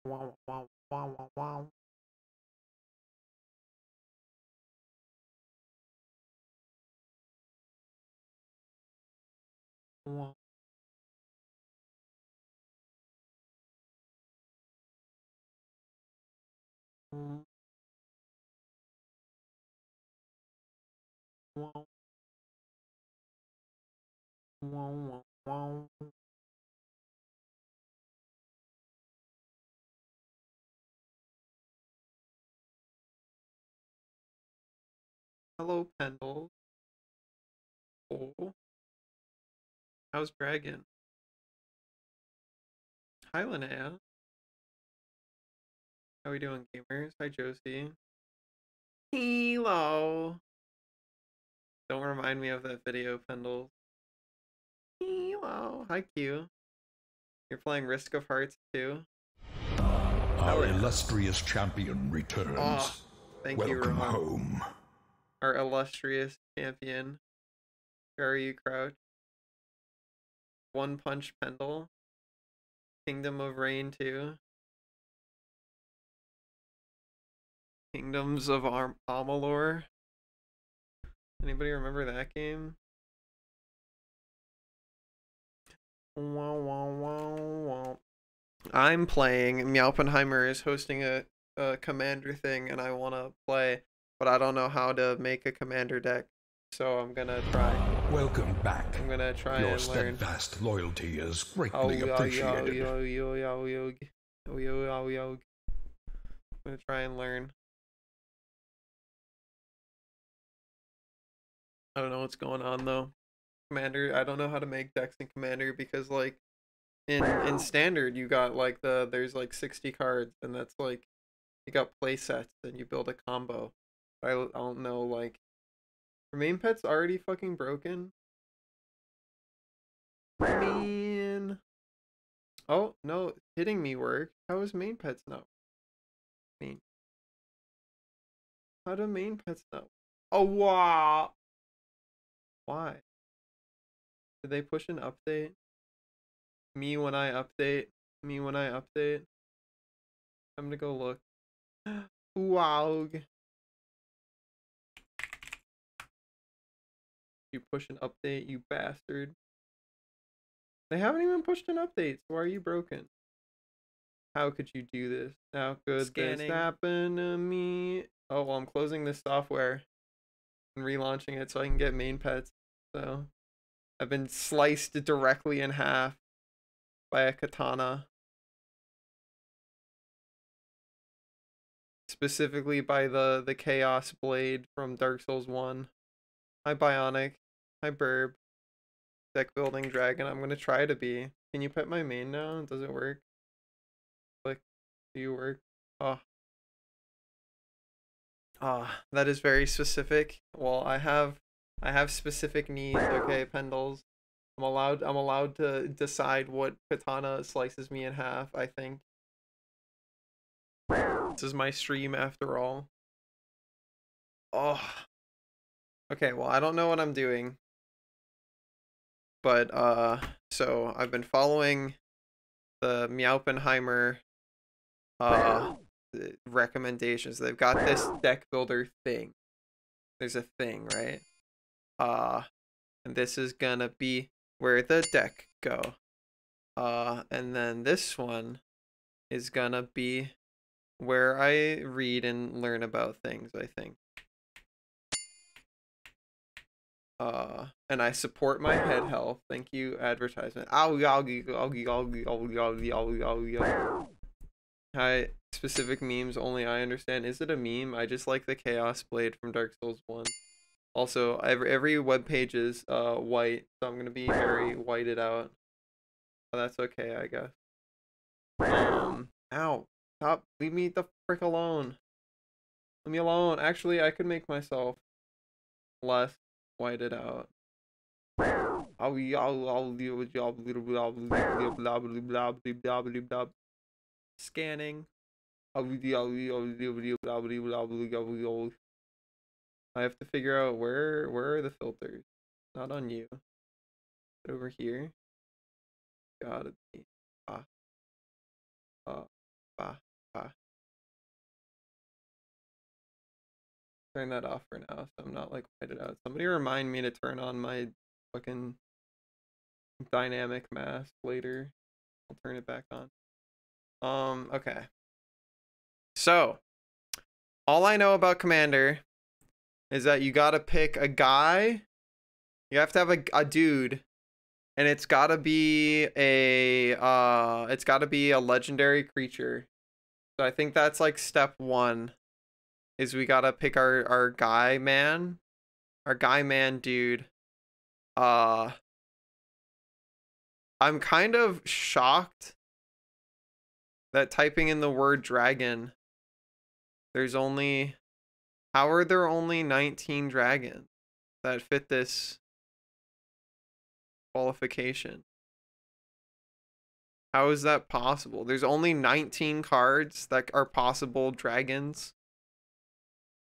Wow, wow, wow, wow, wow. Wow, wow, wow, wow, wow. Hello, Pendle. Oh, how's Dragon? Hi, Linnea. How we doing, gamers? Hi, Josie. Hello. Don't remind me of that video, Pendle. Hello. Hi, Q. You're playing Risk of Hearts too? Hell Our yeah. illustrious champion Oh, returns. thank you, Welcome Rohan. home. Our illustrious champion. Where are you, Crouch? One Punch Pendle. Kingdom of Rain 2. Kingdoms of Amalur. Anybody remember that game? Wow, wow, wow, wow. I'm playing. Meowpenheimer is hosting a commander thing, and I want to play, but I don't know how to make a commander deck, so I'm gonna try. Welcome back. I'm gonna try Your and learn. steadfast loyalty is Oh, greatly appreciated. I'm gonna try and learn. I don't know what's going on though. Commander, I don't know how to make decks in Commander because like in Standard you got like there's like 60 cards and that's like you got play sets and you build a combo. I don't know like are main pets already fucking broken? Man. Oh no, hitting me work. How is main pets not? Main. How do main pets not? Oh wow. Why? Did they push an update? Me when I update. Me when I update. I'm gonna go look. Wow. You push an update, you bastard. They haven't even pushed an update, so why are you broken? How could you do this? How could this happen to me? Oh, well, I'm closing this software and relaunching it so I can get main pets. So, I've been sliced directly in half by a katana. Specifically by the Chaos Blade from Dark Souls 1. Hi, Bionic. Hi, Burb. Deck building dragon. I'm gonna try to be. Can you pet my main now? Does it work? Click. Do you work? Oh. That is very specific. Well, I have specific needs, okay, Pendles. I'm allowed to decide what katana slices me in half, I think. This is my stream after all. Oh. Okay, well, I don't know what I'm doing. But so I've been following the Meowpenheimer recommendations. They've got this deck builder thing. There's a thing, right? And this is gonna be where the deck go. And then this one is gonna be where I read and learn about things, I think. And I support my head health. Thank you, advertisement. Hi, specific memes only I understand. Is it a meme? I just like the Chaos Blade from Dark Souls 1. Also, every web page is white, so I'm gonna be very whited out. But that's okay, I guess. Ow. Stop. Leave me the frick alone. Leave me alone. Actually, I could make myself less whited out. Scanning. I have to figure out where are the filters? Not on you. Over here. Gotta be. Bah, bah. Turn that off for now, so I'm not like whited out. Somebody remind me to turn on my fucking dynamic mask later. I'll turn it back on. Okay. So, all I know about Commander is that you gotta pick a guy. You have to have a dude, and it's gotta be a legendary creature. So I think that's like step 1. Is we gotta pick our guy man. Our guy man dude. I'm kind of shocked that typing in the word dragon, there's only, how are there only 19 dragons that fit this qualification? How is that possible? There's only 19 cards that are possible dragons,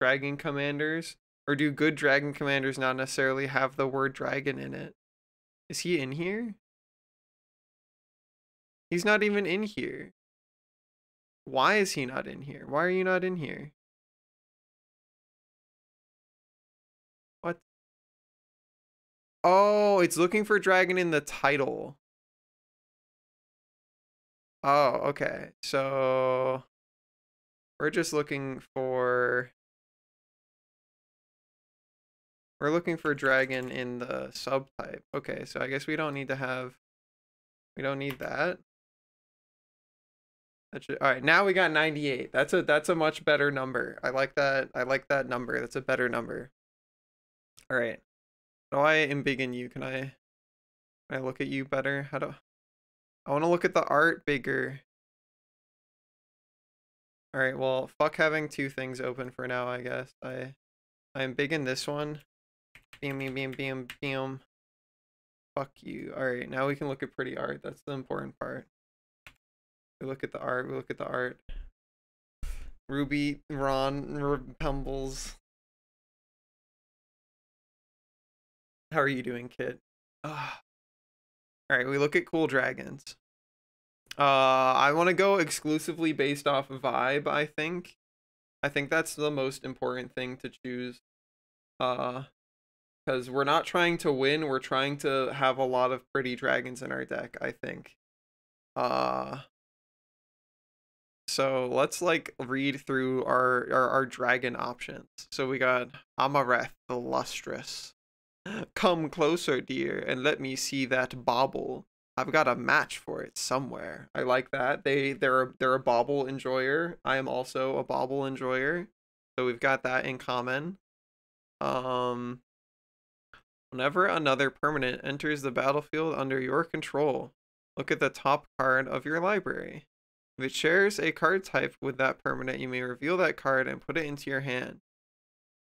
dragon commanders, or do good dragon commanders not necessarily have the word dragon in it? Is he in here? He's not even in here. Why is he not in here? Why are you not in here? What? Oh, it's looking for dragon in the title. Oh, okay. So we're just looking for, we're looking for dragon in the subtype. Okay, so I guess we don't need to have, we don't need that. That should, all right, now we got 98. That's a much better number. I like that. I like that number. That's a better number. All right. How do I embiggen you? Can I look at you better? How do I want to look at the art bigger? All right, well, fuck having 2 things open for now, I guess. I'm big in this one. Beam, beam, beam, beam, beam. Fuck you. All right, now we can look at pretty art. That's the important part. We look at the art. We look at the art. Ruby, Ron, Pumbles. How are you doing, kid? All right, we look at cool dragons. I want to go exclusively based off vibe, I think. I think that's the most important thing to choose. Because we're not trying to win, we're trying to have a lot of pretty dragons in our deck, I think. So let's like read through our dragon options. So we got Amareth the Lustrous. Come closer, dear, and let me see that bauble. I've got a match for it somewhere. I like that. They're a bauble enjoyer. I am also a bauble enjoyer. So we've got that in common. Whenever another permanent enters the battlefield under your control, look at the top card of your library. If it shares a card type with that permanent, you may reveal that card and put it into your hand.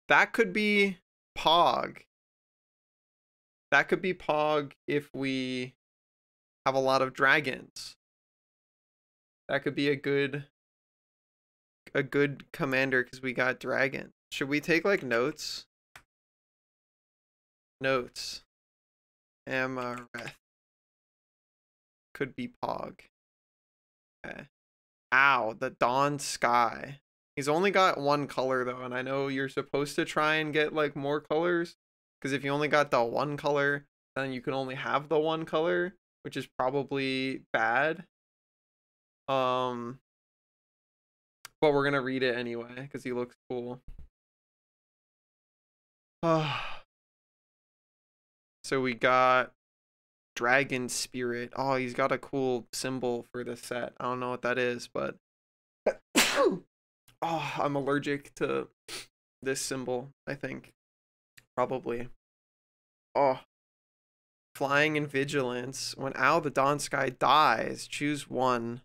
That could be Pog. That could be Pog if we have a lot of dragons. That could be a good commander because we got dragons. Should we take like notes? Notes. Amareth. Could be Pog. Okay. Ow, the Dawn Sky. He's only got 1 color though, and I know you're supposed to try and get like more colors, because if you only got the 1 color, then you can only have the 1 color, which is probably bad. But we're gonna read it anyway because he looks cool. So we got Dragon Spirit. Oh, he's got a cool symbol for the set. I don't know what that is, but oh, I'm allergic to this symbol, I think. Probably. Oh. Flying and Vigilance. When Owl the Dawn Sky dies, choose 1.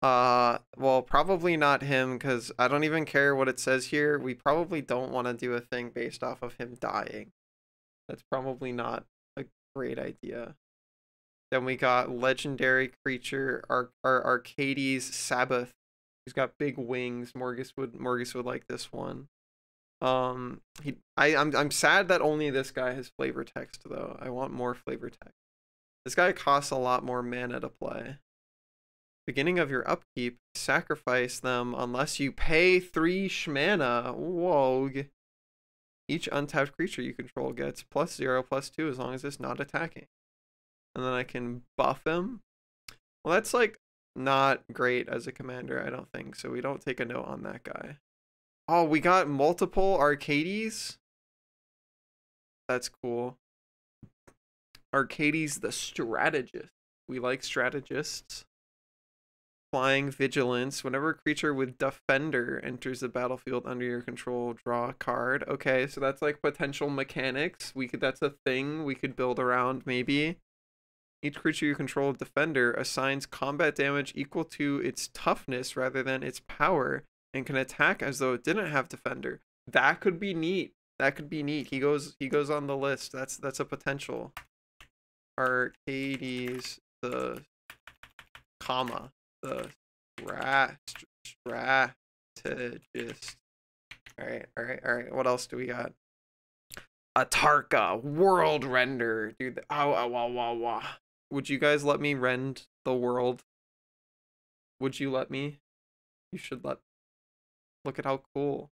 Well, probably not him, because I don't even care what it says here. We probably don't want to do a thing based off of him dying. That's probably not a great idea. Then we got Legendary Creature, Arcades Sabbath. He's got big wings. Morgus would like this one. I'm sad that only this guy has flavor text though. I want more flavor text. This guy costs a lot more mana to play. Beginning of your upkeep, sacrifice them unless you pay 3 shmana. Whoa. Each untapped creature you control gets +0/+2 as long as it's not attacking. And then I can buff him. Well, that's like not great as a commander, I don't think. So we don't take a note on that guy. Oh, we got multiple Arcades. That's cool. Arcades the strategist. We like strategists. Flying Vigilance. Whenever a creature with Defender enters the battlefield under your control, draw a card. Okay, so that's like potential mechanics. That's a thing we could build around maybe. Each creature you control with Defender assigns combat damage equal to its toughness rather than its power and can attack as though it didn't have Defender. That could be neat. That could be neat. He goes on the list. That's a potential. Arcades the strategist. All right. What else do we got? Atarka World Render, dude. Would you guys let me rend the world? Would you let me? You should let. Look at how cool.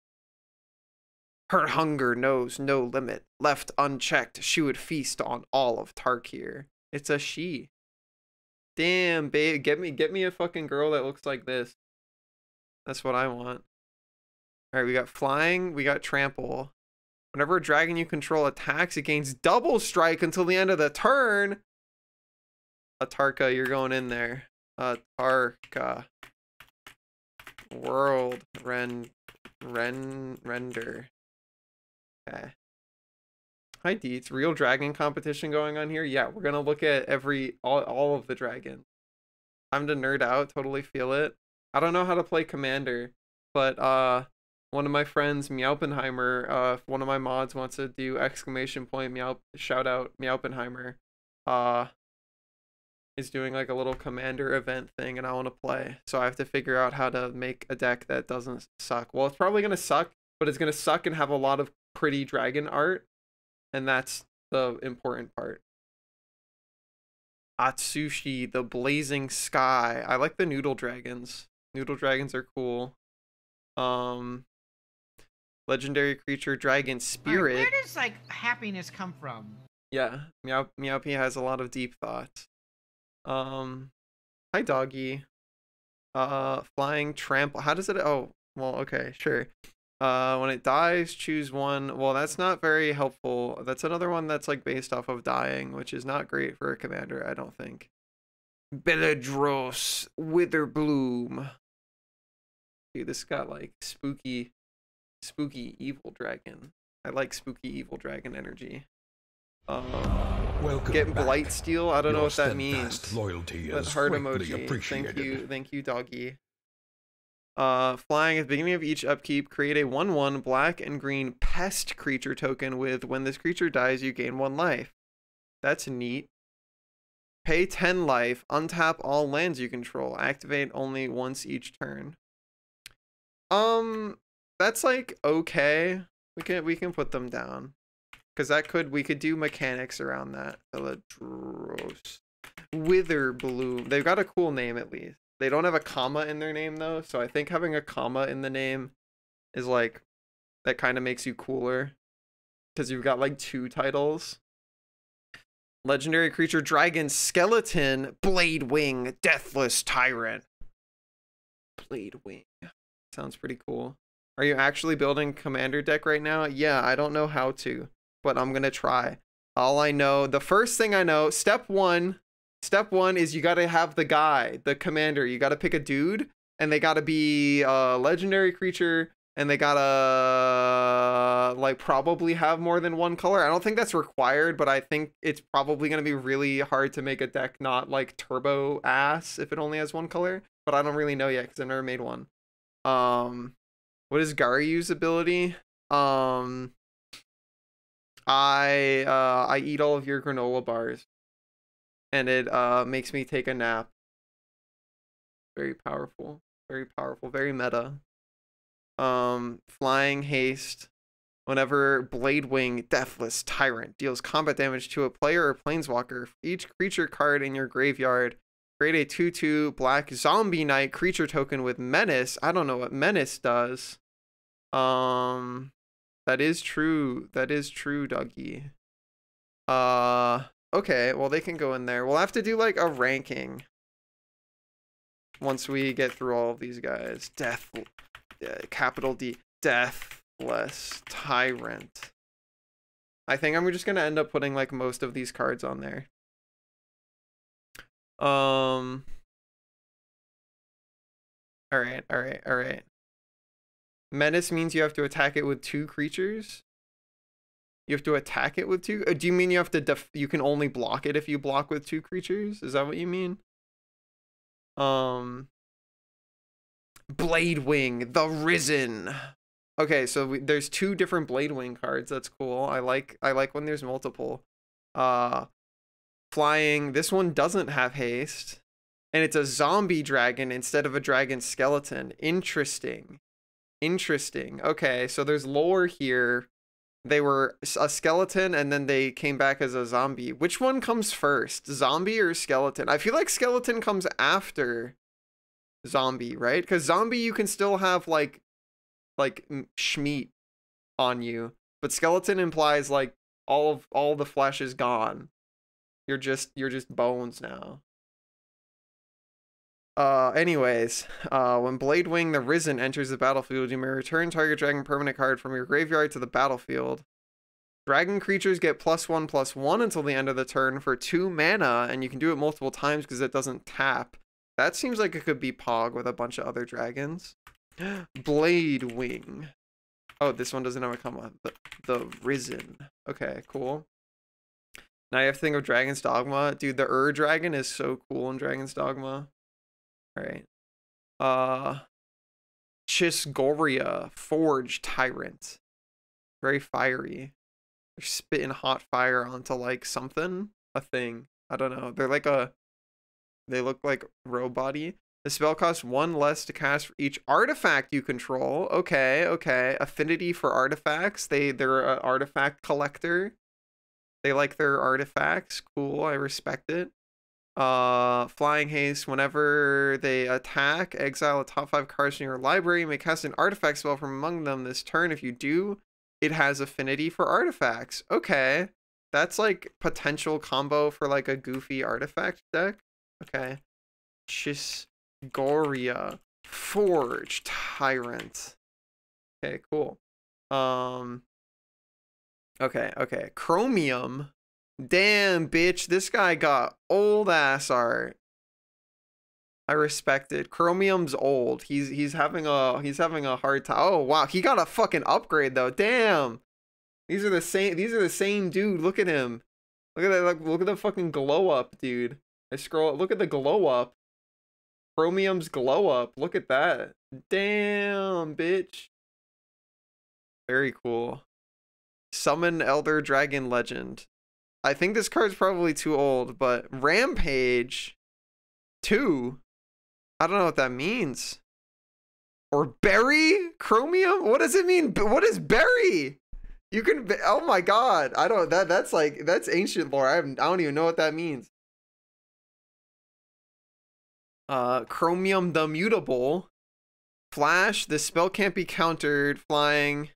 Her hunger knows no limit. Left unchecked, she would feast on all of Tarkir. It's a she. Damn, babe, get me a fucking girl that looks like this. That's what I want. All right, we got flying, we got trample. Whenever a dragon you control attacks, it gains double strike until the end of the turn. Atarka, you're going in there. Atarka. World render. Okay. Hi Deets, real dragon competition going on here? Yeah, we're gonna look at all of the dragons. Time to nerd out, totally feel it. I don't know how to play commander, but one of my friends, Meowpenheimer, one of my mods wants to do ! Meow, shout out Meowpenheimer, is doing like a little commander event thing and I want to play. So I have to figure out how to make a deck that doesn't suck. Well, it's probably gonna suck, but it's gonna suck and have a lot of pretty dragon art. And that's the important part. Atsushi, the blazing sky. I like the noodle dragons. Noodle dragons are cool. Legendary creature dragon spirit. Where does like happiness come from? Yeah, Meowpie has a lot of deep thoughts. Hi doggy. Flying trample. How does it? Oh, well, okay, sure. When it dies, choose one. Well, that's not very helpful. That's another one that's like based off of dying, which is not great for a commander, I don't think. Beledros, Witherbloom. Dude, this got like spooky evil dragon. I like spooky evil dragon energy. Getting Blightsteel. I don't know what that means. Loyalty that is heart greatly emoji. appreciated. Thank you, doggy. Flying at the beginning of each upkeep, create a 1/1 black and green pest creature token with when this creature dies, you gain 1 life. That's neat. Pay 10 life, untap all lands you control, activate only once each turn. That's like okay. We can put them down. Cause we could do mechanics around that. Beledros. Witherbloom. They've got a cool name at least. They don't have a comma in their name though, so I think having a comma in the name is like, that kind of makes you cooler. Because you've got like 2 titles. Legendary creature dragon skeleton Bladewing Deathless Tyrant. Bladewing. Sounds pretty cool. Are you actually building commander deck right now? Yeah, I don't know how to, but I'm gonna try. All I know, the first thing I know, step one is you gotta have the guy, the commander. You gotta pick a dude, and they gotta be a legendary creature, and they gotta like probably have more than 1 color. I don't think that's required, but I think it's probably gonna be really hard to make a deck not like turbo ass if it only has 1 color. But I don't really know yet because I've never made one. What is Garyu's ability? I eat all of your granola bars. And it makes me take a nap. Very powerful. Very powerful. Very meta. Flying haste. Whenever Bladewing Deathless Tyrant deals combat damage to a player or planeswalker, for each creature card in your graveyard, Create a 2/2 black zombie knight creature token with menace. I don't know what menace does. That is true. That is true, Dougie. Okay, well they can go in there. We'll have to do like a ranking once we get through all of these guys. Capital D, Deathless Tyrant. I think I'm just gonna end up putting like most of these cards on there. All right. Menace means you have to attack it with 2 creatures. You have to attack it with 2. Do you mean you have to you can only block it if you block with 2 creatures? Is that what you mean? Bladewing, the Risen. Okay, so there's 2 different Bladewing cards. That's cool. I like when there's multiple. Flying. This one doesn't have haste, and it's a zombie dragon instead of a dragon skeleton. Interesting. Okay, so there's lore here. They were a skeleton and then they came back as a zombie. Which one comes first, zombie or skeleton? I feel like skeleton comes after zombie, right? Because zombie you can still have like schmeat on you, but skeleton implies like all the flesh is gone. You're just bones now. Anyways, when Bladewing the Risen enters the battlefield, you may return target dragon permanent card from your graveyard to the battlefield. Dragon creatures get +1/+1 until the end of the turn for 2 mana, and you can do it multiple times because it doesn't tap. That seems like it could be Pog with a bunch of other dragons. Bladewing. Oh, this one doesn't have a comma. The Risen. Okay, cool. Now you have to think of Dragon's Dogma. Dude, the dragon is so cool in Dragon's Dogma. Alright. Chisgoria, Forge Tyrant. Very fiery. They're spitting hot fire onto like something. A thing. I don't know. They look like robot-y. The spell costs 1 less to cast for each artifact you control. Okay. Affinity for artifacts. They're an artifact collector. They like their artifacts. Cool, I respect it. Flying haste. Whenever they attack, exile a top 5 cards from your library. You may cast an artifact spell from among them this turn. If you do, it has affinity for artifacts. Okay, that's like potential combo for like a goofy artifact deck. Okay. Chisgoria, Forge Tyrant. Okay, cool. Okay. Chromium. Damn, bitch, this guy got old ass art. I respect it. Chromium's old. He's having a hard time. Oh wow, he got a fucking upgrade though. Damn. These are the same dude. Look at him. Look at that. Look at the fucking glow up, dude. I scroll. Look at the glow up. Chromium's glow up. Look at that. Damn, bitch. Very cool. Summon Elder Dragon Legend. I think this card's probably too old, but Rampage 2? I don't know what that means. Or Berry? Chromium? What does it mean? What is Berry? You can, oh my god. I don't, that's ancient lore. I don't even know what that means. Chromium the Mutable. Flash, this spell can't be countered. Flying.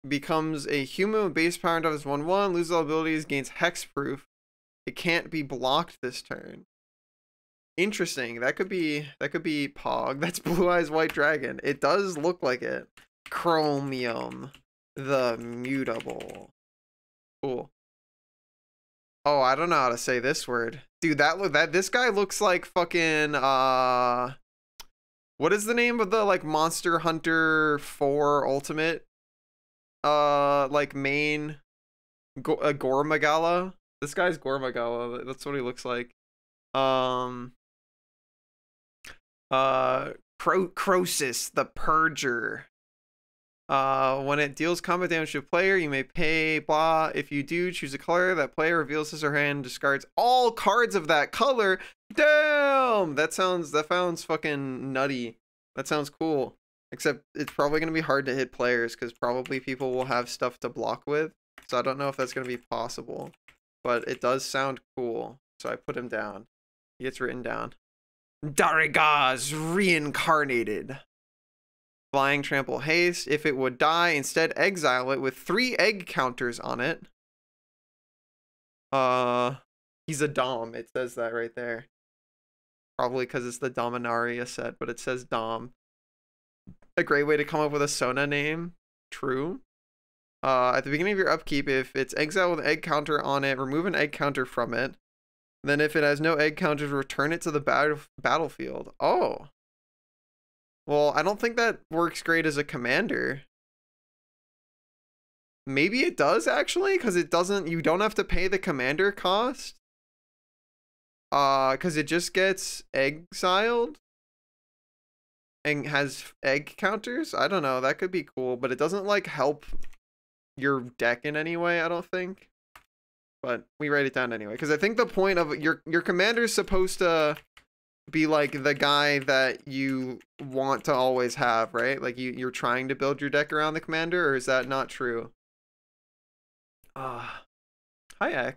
Becomes a human with base power and does 1/1, loses all abilities, gains hexproof. It can't be blocked this turn. Interesting. That could be Pog. That's Blue Eyes White Dragon. It does look like it. Chromium the Mutable. Cool. Oh, I don't know how to say this word. Dude, this guy looks like fucking what is the name of the like Monster Hunter 4 Ultimate? Like main Gormagala. This guy's Gormagala. That's what he looks like. Crosis the Purger. When it deals combat damage to a player, you may pay blah. If you do, choose a color. That player reveals his or her hand, discards all cards of that color. Damn! That sounds fucking nutty. That sounds cool. Except it's probably going to be hard to hit players because probably people will have stuff to block with. So I don't know if that's going to be possible. But it does sound cool. So I put him down. He gets written down. Darigaz reincarnated. Flying trample haste. If it would die, instead exile it with 3 egg counters on it. He's a Dom. It says that right there. Probably because it's the Dominaria set, but it says Dom. A great way to come up with a Sona name. True. At the beginning of your upkeep, if it's exiled with an egg counter on it, remove an egg counter from it. Then if it has no egg counters, return it to the battlefield. Oh. Well, I don't think that works great as a commander. Maybe it does actually, because it doesn't, you don't have to pay the commander cost. Because it just gets exiled and has egg counters. I don't know, that could be cool, but it doesn't like help your deck in any way, I don't think. But we write it down anyway, because I think the point of your commander is supposed to be like the guy that you want to always have, right? Like you're trying to build your deck around the commander, or is that not true? Hi X.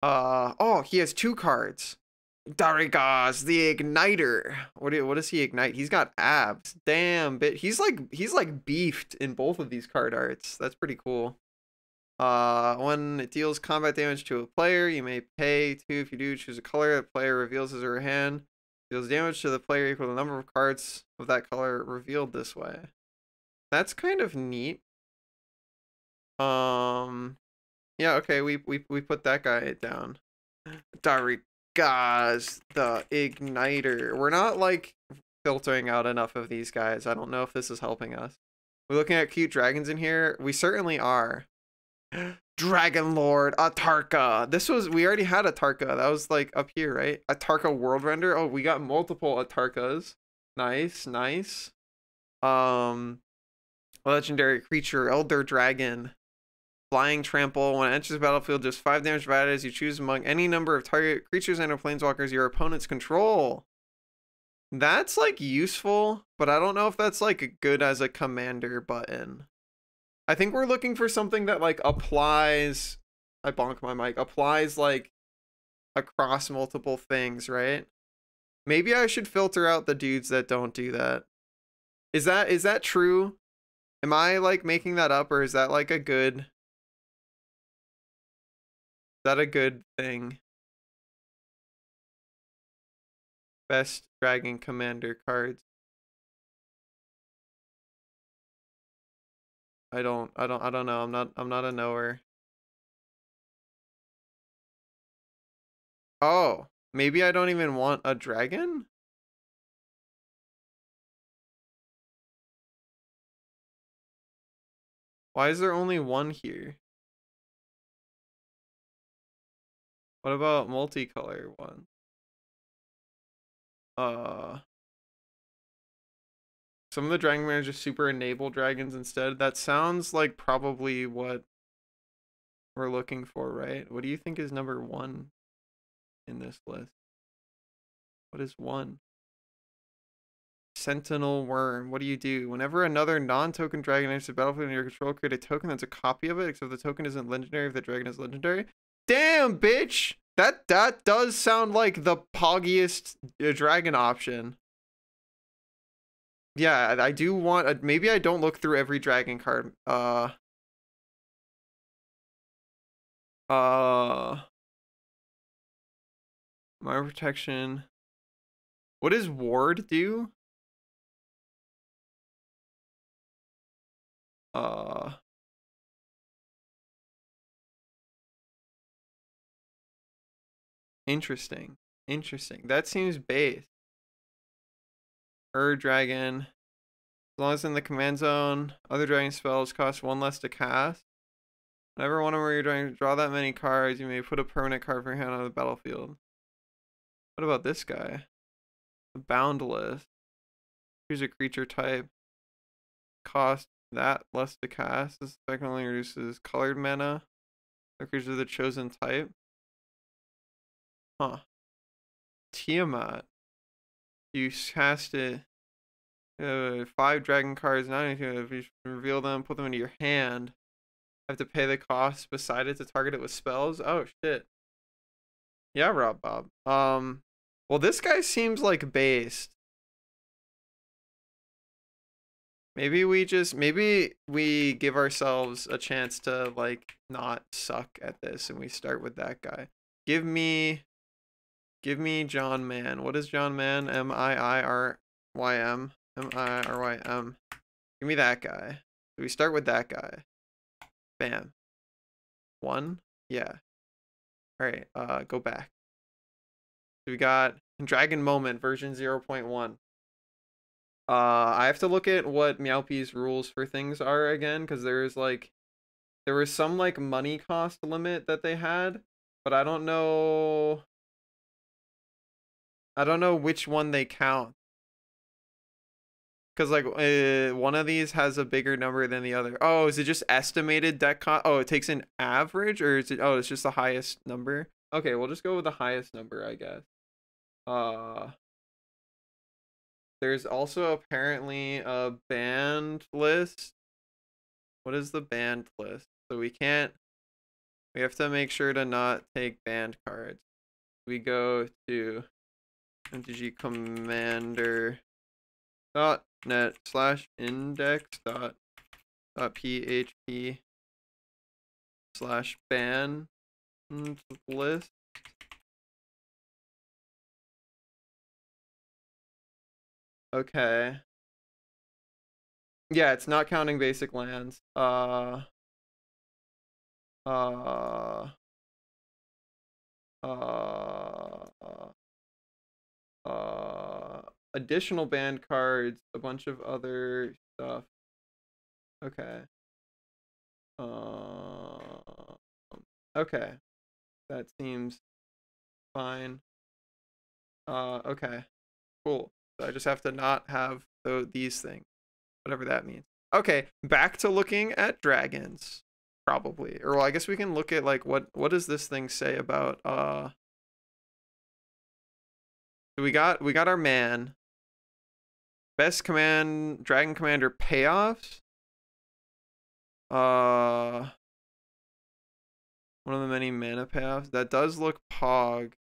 Oh, he has 2 cards. Darigaz, the Igniter. What does he ignite? He's got abs. Damn, but he's like beefed in both of these card arts. That's pretty cool. When it deals combat damage to a player, you may pay 2. If you do, choose a color the player reveals his or her hand. Deals damage to the player equal to the number of cards of that color revealed this way. That's kind of neat. Yeah, okay, we put that guy down. Darigaz, the Igniter. We're not like filtering out enough of these guys. I don't know if this is helping us. We're looking at cute dragons in here. We certainly are. Dragon Lord Atarka. We already had Atarka. That was like up here, right? Atarka World Render. Oh, we got multiple Atarkas. Nice, nice. Legendary creature, Elder Dragon. Flying trample. When it enters the battlefield, just 5 damage divided as you choose among any number of target creatures and or planeswalkers your opponents control. That's like useful, but I don't know if that's like good as a commander button. I think we're looking for something that like applies, I bonk my mic, applies like across multiple things, right? Maybe I should filter out the dudes that don't do that. Is that true? Am I like making that up, or is that like a good thing? Best Dragon Commander cards. I don't know. I'm not a knower. Oh, maybe I don't even want a dragon? Why is there only one here? What about multicolor one? Some of the dragon men are just super enable dragons instead. That sounds like probably what we're looking for, right? What do you think is number 1 in this list? What is 1? Sentinel Worm. What do you do? Whenever another non-token dragon enters the battlefield in your control, create a token that's a copy of it, except the token isn't legendary if the dragon is legendary. Damn, bitch! That does sound like the poggiest dragon option. Yeah, I do want maybe I don't look through every dragon card. My protection. What does Ward do? Interesting. That seems base. Dragon. As long as in the command zone, other dragon spells cost 1 less to cast. Whenever one of them you're trying to draw that many cards, you may put a permanent card from your hand on the battlefield. What about this guy? The Boundless. Choose a creature type. Cost that less to cast. This effect only reduces colored mana. The creatures of the chosen type. Huh. Tiamat. You cast it. 5 dragon cards. Not anything. If you reveal them, put them into your hand. Have to pay the cost beside it to target it with spells. Oh shit. Yeah, Rob Bob. Well, this guy seems like based. Maybe we give ourselves a chance to like not suck at this and we start with that guy. Give me John Mann. What is John Mann? M-I-I-R-Y-M. M-I-R-Y-M. Give me that guy. We start with that guy. Bam. 1? Yeah. Alright, go back. So we got Dragon Moment version 0.1. I have to look at what Meowpie's rules for things are again, because there was some like money cost limit that they had, but I don't know which one they count. Because like one of these has a bigger number than the other. Oh, is it just estimated deck cost? Oh, it takes an average, or is it? Oh, it's just the highest number. Okay, we'll just go with the highest number, I guess. There's also apparently a banned list. What is the banned list? So we have to make sure to not take banned cards. We go to MTG commander.net/index.php/ban list. Okay. Yeah, it's not counting basic lands. Additional banned cards, a bunch of other stuff. Okay. Okay. That seems fine. Okay. Cool. So I just have to not have these things. Whatever that means. Okay, back to looking at dragons. Probably. Or well, I guess we can look at like what does this thing say about we got our man. Best Dragon Commander payoffs. One of the many mana payoffs. That does look pog.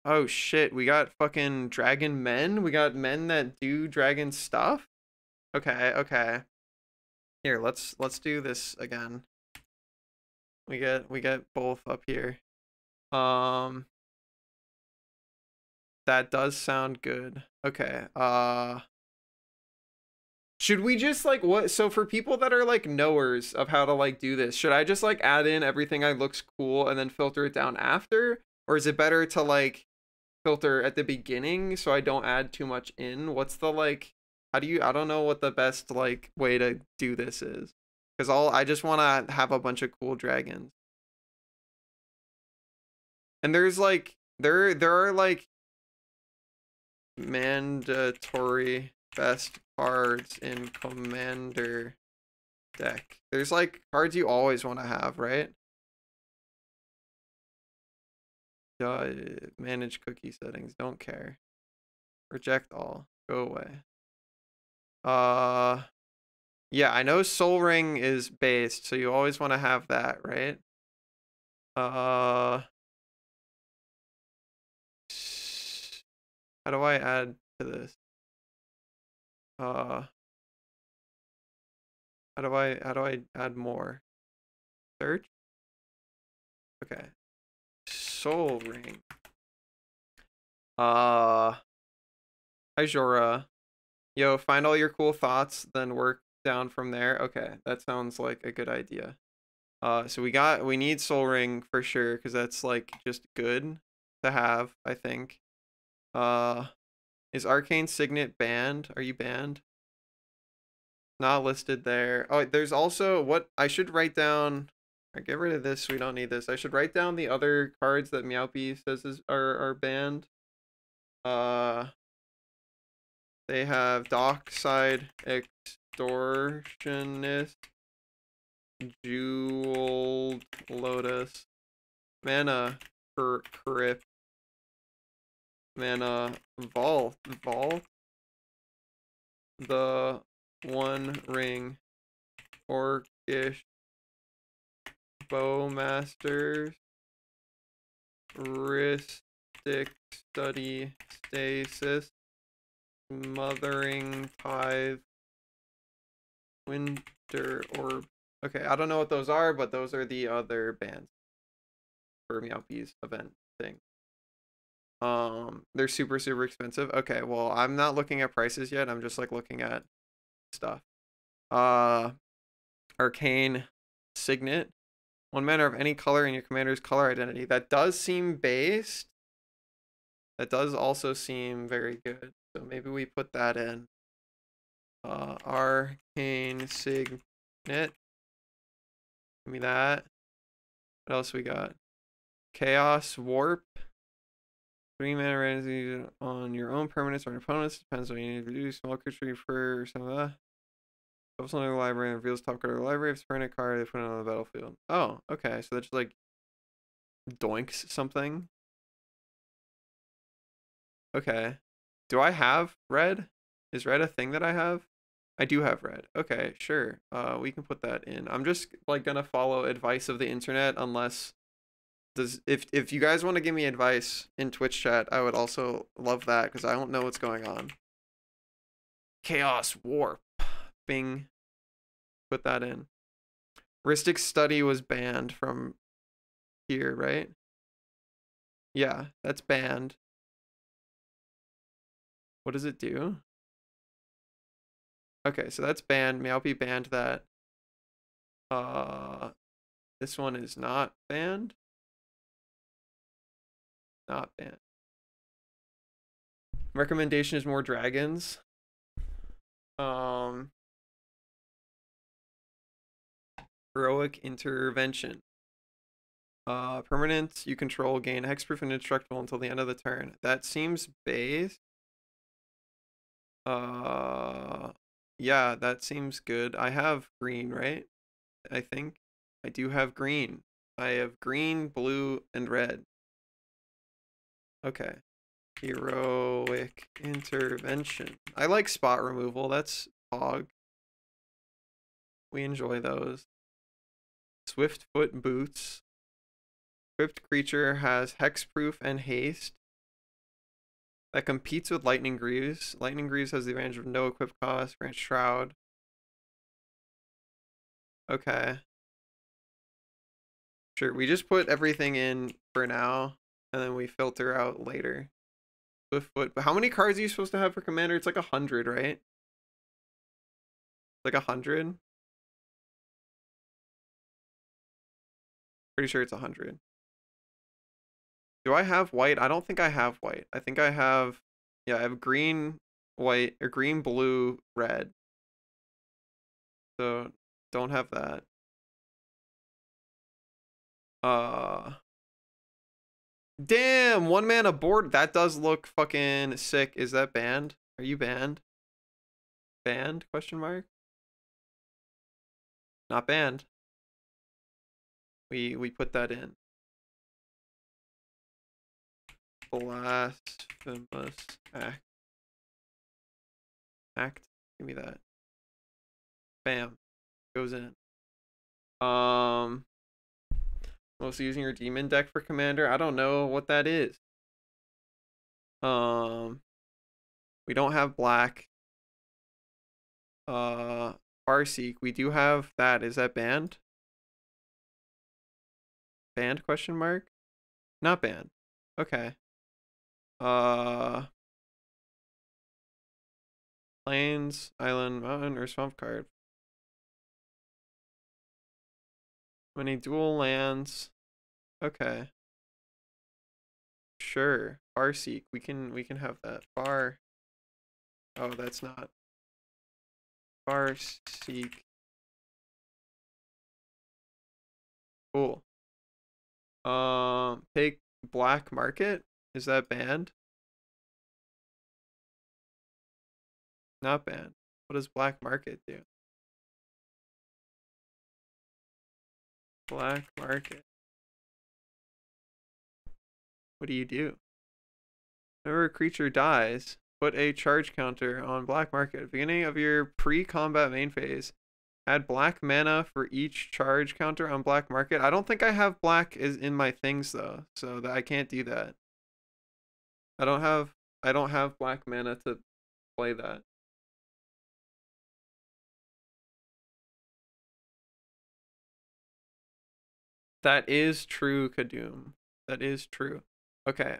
Oh shit, we got fucking dragon men? We got men that do dragon stuff? Okay, okay. Here, let's do this again. We get both up here. That does sound good. Okay. Should we just like what? So for people that are like knowers of how to like do this, should I just like add in everything that looks cool and then filter it down after? Or is it better to like filter at the beginning so I don't add too much in? What's the like, I don't know what the best like way to do this is. Because I just want to have a bunch of cool dragons. And there's like, there are like mandatory best cards in Commander deck. There's like cards you always want to have, right? Manage cookie settings. Don't care. Reject all. Go away. Yeah, I know Sol Ring is based, so you always want to have that, right? How do I add to this? How do I add more? Search? Okay. Sol Ring. Hi Jora. Yo, find all your cool thoughts, then work down from there. Okay, that sounds like a good idea. So we need Sol Ring for sure, because that's like just good to have, I think. Is Arcane Signet banned? Are you banned? Not listed there. Oh, there's also what I should write down. Right, get rid of this. We don't need this. I should write down the other cards that Meowpie says are banned. They have Dockside Extortionist, Jeweled Lotus, Mana Crypt, Mana Vault, the One Ring, Orcish Bowmaster, Rhystic Study, Stasis, Smothering Tithe, Winter Orb. Okay, I don't know what those are, but those are the other bands for Meowpie's event thing. They're super expensive. Okay, well, I'm not looking at prices yet. I'm just like looking at stuff. Arcane Signet. 1 mana of any color in your commander's color identity. That does seem based. That does also seem very good. So maybe we put that in. Arcane Signet. Give me that. What else we got? Chaos Warp. 3 mana randomly on your own permanents or your opponents. Depends on what you need to do. Small creature for some of that. If something in the library and reveals top card of the library, if it's a permanent card, they put it on the battlefield. Oh, okay. So that just like doinks something. Okay. Do I have red? Is red a thing that I have? I do have red. Okay, sure. We can put that in. I'm just like gonna follow advice of the internet unless if you guys want to give me advice in Twitch chat, I would also love that because I don't know what's going on. Chaos Warp. Bing. Put that in. Rhystic Study was banned from here, right? Yeah, that's banned. What does it do? Okay, so that's banned. Meowpie banned that. This one is not banned. Not banned. Recommendation is more dragons. Heroic Intervention. Permanent you control gain hexproof and indestructible until the end of the turn. That seems base. Yeah, that seems good. I have green, right? I think I do have green. I have green, blue, and red. Okay. Heroic Intervention. I like spot removal. That's Hog. We enjoy those. Swiftfoot Boots. Equipped creature has hexproof and haste. That competes with Lightning Greaves. Lightning Greaves has the advantage of no equip cost. Grant Shroud. Okay. Sure, we just put everything in for now, and then we filter out later. Swiftfoot. But how many cards are you supposed to have for Commander? It's like 100, right? Like 100? Pretty sure it's 100. Do I have white? I don't think I have white. I think I have, yeah, I have green, white, or green, blue, red. So don't have that. Damn, 1 mana board. That does look fucking sick. Is that banned? Are you banned? Banned? Question mark. Not banned. We put that in. Blasphemous act. Give me that. Bam. Goes in. Mostly using your demon deck for Commander. I don't know what that is. We don't have black. Farseek. We do have that. Is that banned? Banned? Question mark. Not banned. Okay. Plains, island, mountain, or swamp card. Many dual lands. Okay. Sure. Farseek. We can have that. Far. Oh, that's not. Farseek. Cool. Take black market. Is that banned? Not banned. What does black market do? Black market. What do you do? Whenever a creature dies, put a charge counter on black market. At the beginning of your pre-combat main phase, Add black mana for each charge counter on black market. I don't think I have black is in my things though, so that I can't do that. I don't have black mana to play that. That is true, Kadum. That is true. Okay,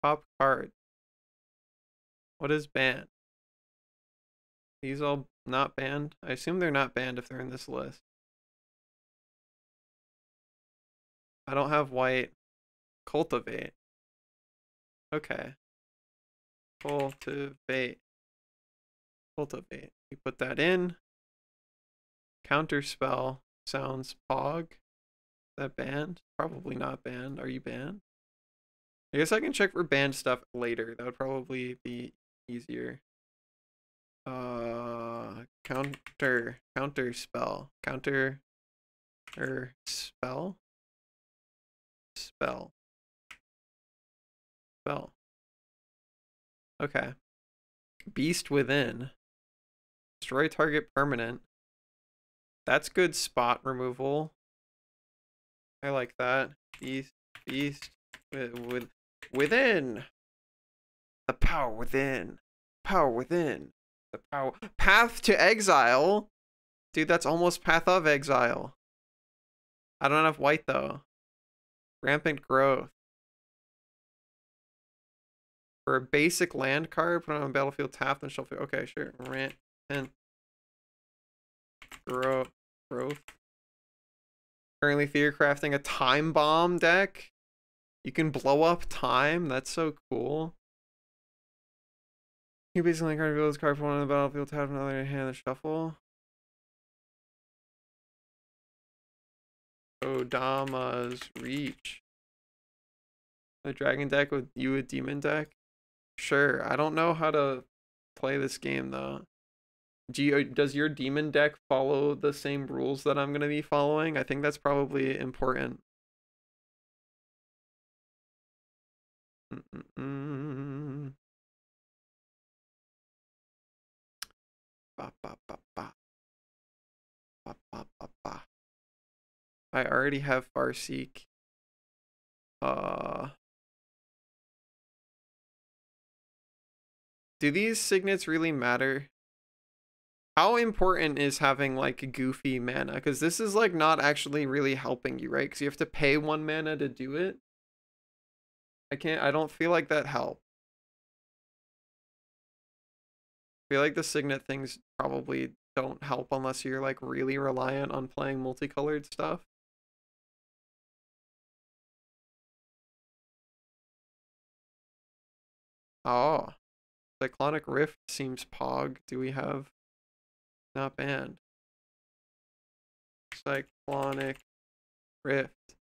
top card. What is banned? These all not banned? I assume they're not banned if they're in this list. I don't have white. Cultivate. Okay. Cultivate. Cultivate. You put that in. Counterspell sounds pog. Is that banned? Probably not banned. Are you banned? I guess I can check for banned stuff later. That would probably be easier. Counter spell. Counter spell. Spell. Okay. Beast Within. Destroy target permanent. That's good spot removal. I like that. Beast within. The power within. Power within. The power. Path to Exile. Dude, that's almost Path of Exile. I don't have white though. Rampant Growth. For a basic land card, put it on battlefield tapped and shuffle. Okay, sure. Rampant Growth. Currently theory crafting a time bomb deck. You can blow up time. That's so cool. You basically card reveal this card for one on the battlefield, tap another hand and shuffle. Kodama's Reach. A dragon deck with you a demon deck? Sure. I don't know how to play this game though. Does your demon deck follow the same rules that I'm going to be following? I think that's probably important. I already have Farseek. Do these signets really matter? How important is having like goofy mana? Because this is like not actually really helping you, right? Because you have to pay 1 mana to do it. I don't feel like that helps. I feel like the signet things probably don't help unless you're like really reliant on playing multicolored stuff. Oh, Cyclonic Rift seems pog. Do we have not banned? Cyclonic Rift.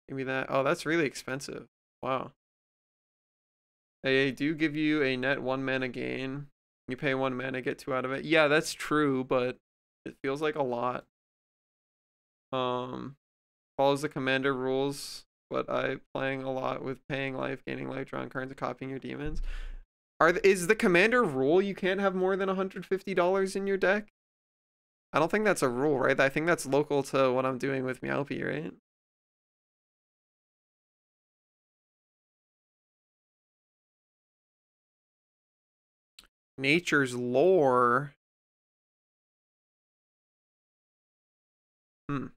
Give me that. Oh, that's really expensive. Wow. They do give you a net 1 mana gain. You pay 1 mana, get 2 out of it. Yeah, that's true, but it feels like a lot. Follows the commander rules, but I'm playing a lot with paying life, gaining life, drawing cards, and copying your demons. Is the commander rule you can't have more than $150 in your deck? I don't think that's a rule, right? I think that's local to what I'm doing with Meowpie, right? Nature's Lore. You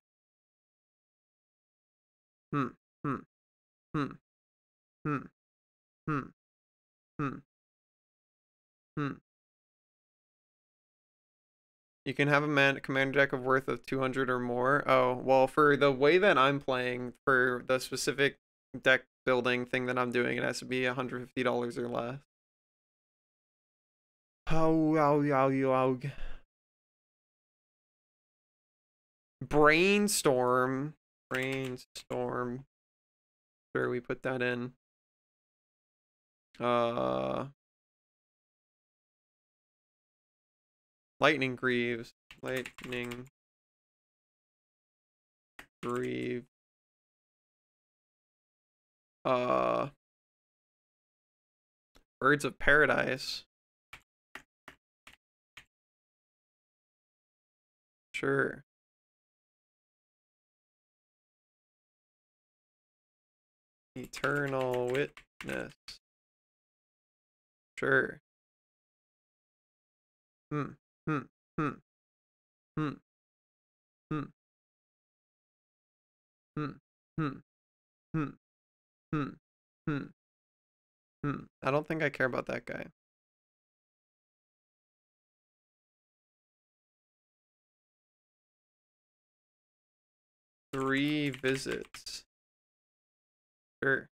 can have a commander deck of worth of 200 or more. Oh, well, for the way that I'm playing, for the specific deck building thing that I'm doing, it has to be $150 or less. Brainstorm. Sure, we put that in. Lightning Greaves. Birds of Paradise. Sure. Eternal Witness. Sure. Hmm. Hmm. Hmm. Hmm. Hmm. Hmm. Hmm. Hmm. Hmm. Hmm. Hmm. I don't think I care about that guy. Three visits. Sure.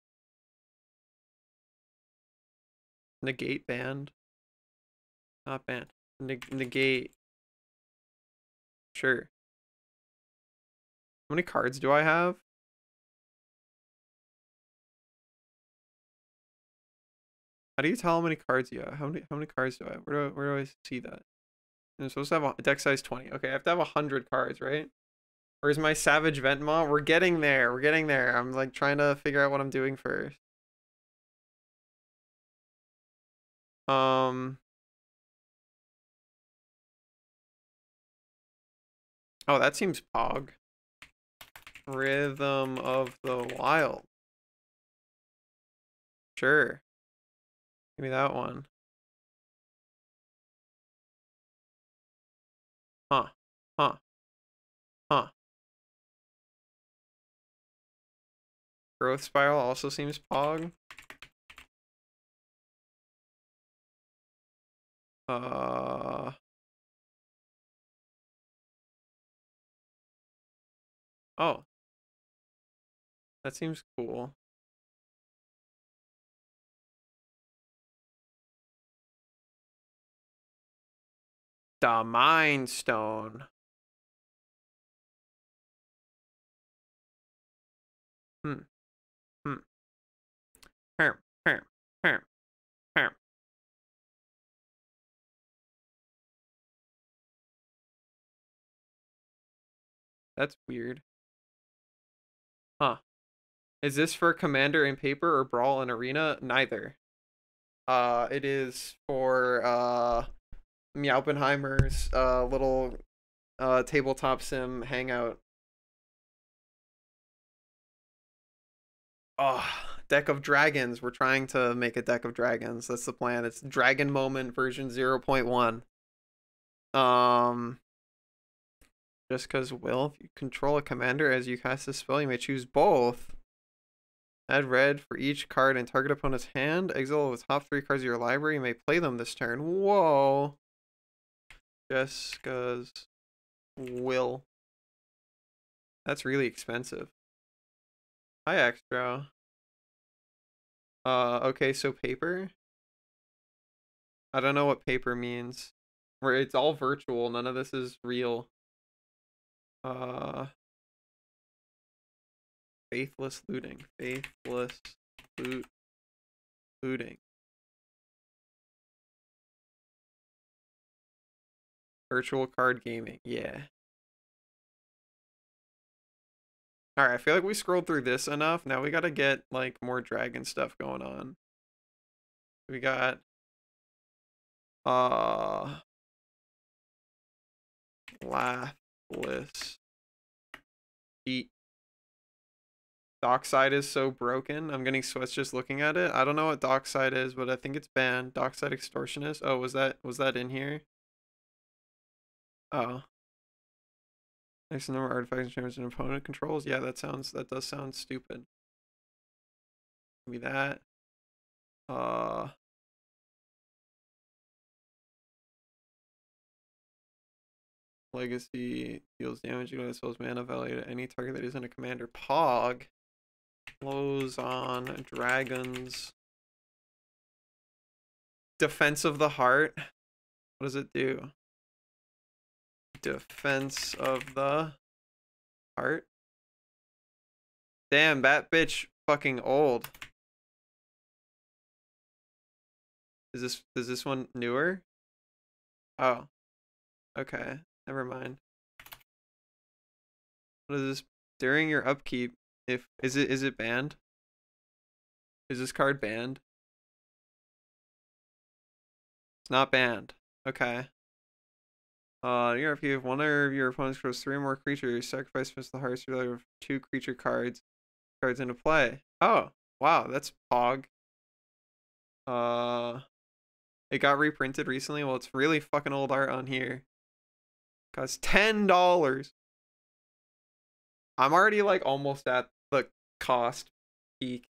Negate banned. Not banned. Negate. Sure. How many cards do I have? How do you tell how many cards you have? How many cards do I have? Where do I see that? I'm supposed to have a deck size 20. Okay, I have to have 100 cards, right? Where's my Savage Ventmaw? We're getting there. We're getting there. I'm like trying to figure out what I'm doing first. Oh, that seems pog. Rhythm of the Wild. Sure. Give me that one. Huh. Huh. Huh. Growth Spiral also seems pog. Oh. That seems cool. The Mind Stone. Hmm. Hmm. Herm. Herm. Herm. Herm. That's weird. Huh. Is this for Commander in Paper or Brawl in Arena? Neither. It is for Meowpenheimer's little tabletop sim hangout. Oh, deck of dragons. We're trying to make a deck of dragons. That's the plan. It's Dragon Moment version 0.1. Just because if you control a commander as you cast a spell, you may choose both. Add red for each card in target opponent's hand. Exile the top 3 cards of your library. You may play them this turn. Whoa. Just because will. That's really expensive. Hi, Extra. Okay, so paper? I don't know what paper means. Where it's all virtual, none of this is real. Faithless looting. Faithless looting. Virtual card gaming. Yeah. Alright, I feel like we scrolled through this enough. Now we gotta get like more dragon stuff going on. We got Laughless Eat. Dockside is so broken. I'm getting sweats just looking at it. I don't know what Dockside is, but I think it's banned. Dockside Extortionist. Oh, was that in here? Oh. Next number of artifacts and champions an opponent controls. Yeah, that does sound stupid. Give me that. Legacy deals damage equal to soul's mana value to any target that isn't a commander. Pog. Flows on dragons. Defense of the Heart. What does it do? Defense of the Heart. Damn, that bitch fucking old. Is this one newer? Oh. Okay. Never mind. What is this? During your upkeep, is it banned? Is this card banned? It's not banned. Okay. If you have one of your opponents grows 3 or more creatures, sacrifice the hearts of 2 creature cards into play. Oh, wow, that's Pog. It got reprinted recently. Well, it's really fucking old art on here. Costs $10. I'm already like almost at the cost peak.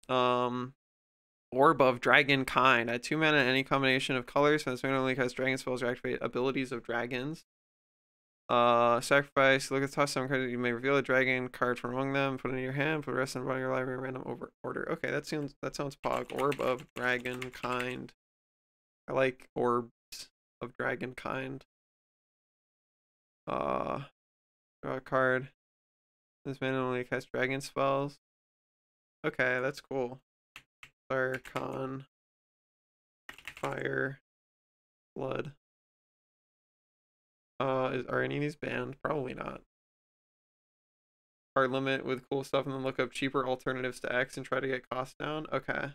Orb of Dragon Kind. At 2 mana, any combination of colors. When this mana only casts dragon spells or activate abilities of dragons. Sacrifice. Look at the top 7 cards. You may reveal a dragon card from among them. Put it in your hand. Put the rest in the bottom of your library. Random order. Okay, that sounds pog. Orb of Dragon Kind. I like orbs of Dragon Kind. Draw a card. This mana only casts dragon spells. Okay, that's cool. Fire, Con, Fire, Blood. Are any of these banned? Probably not. Card limit with cool stuff, and then look up cheaper alternatives to X and try to get costs down. Okay.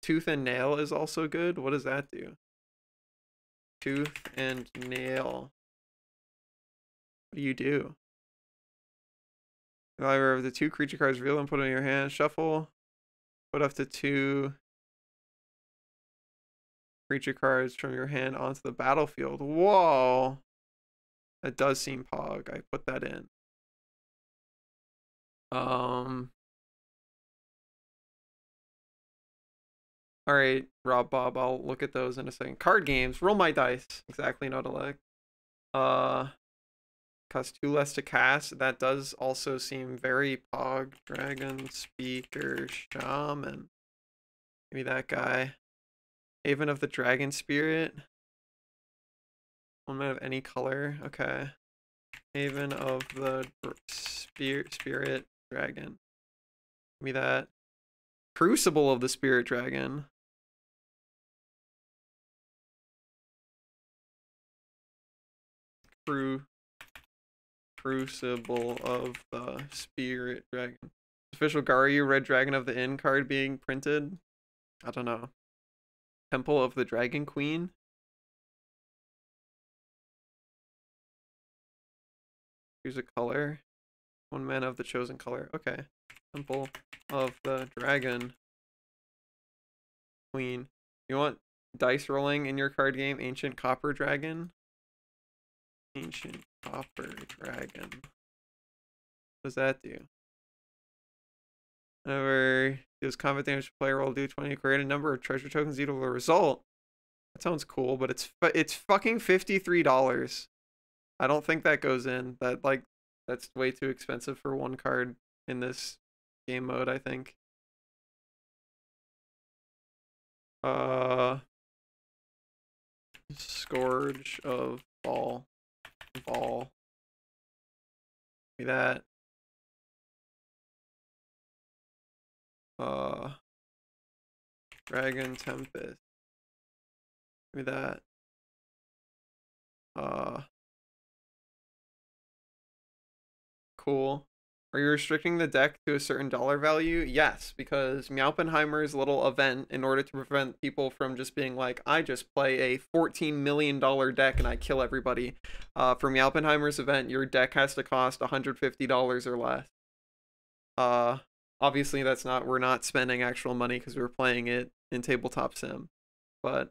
Tooth and Nail is also good. What does that do? Tooth and Nail. What do you do? Either of the 2 creature cards reveal and put in your hand. Shuffle. Put up to 2 creature cards from your hand onto the battlefield. Whoa. That does seem pog. I put that in. Alright, Rob Bob, I'll look at those in a second. Card games. Roll my dice. Exactly, not elect. Cost 2 less to cast. That does also seem very pog. Dragon, Speaker, Shaman. Maybe that guy. Haven of the Dragon Spirit. 1 mana of any color. Okay. Haven of the Spirit Dragon. Give me that. Crucible of the Spirit Dragon. Crucible of the Spirit Dragon. Official Garyu Red Dragon of the Inn card being printed. I don't know. Temple of the Dragon Queen. Here's a color. 1 mana of the chosen color. Okay. Temple of the Dragon Queen. You want dice rolling in your card game? Ancient Copper Dragon. Ancient Copper Dragon. What does that do? Whenever deals combat damage to player, roll d20. Create a number of treasure tokens equal to the result. That sounds cool, but it's fucking $53. I don't think that goes in. That's way too expensive for 1 card in this game mode, I think. Scourge of Ball. Give me that. Dragon Tempest. Give me that. Cool. Are you restricting the deck to a certain dollar value? Yes, because Meowpenheimer's little event, in order to prevent people from just being like, I just play a $14 million deck and I kill everybody. For Meowpenheimer's event, your deck has to cost $150 or less. Obviously we're not spending actual money because we're playing it in Tabletop Sim. But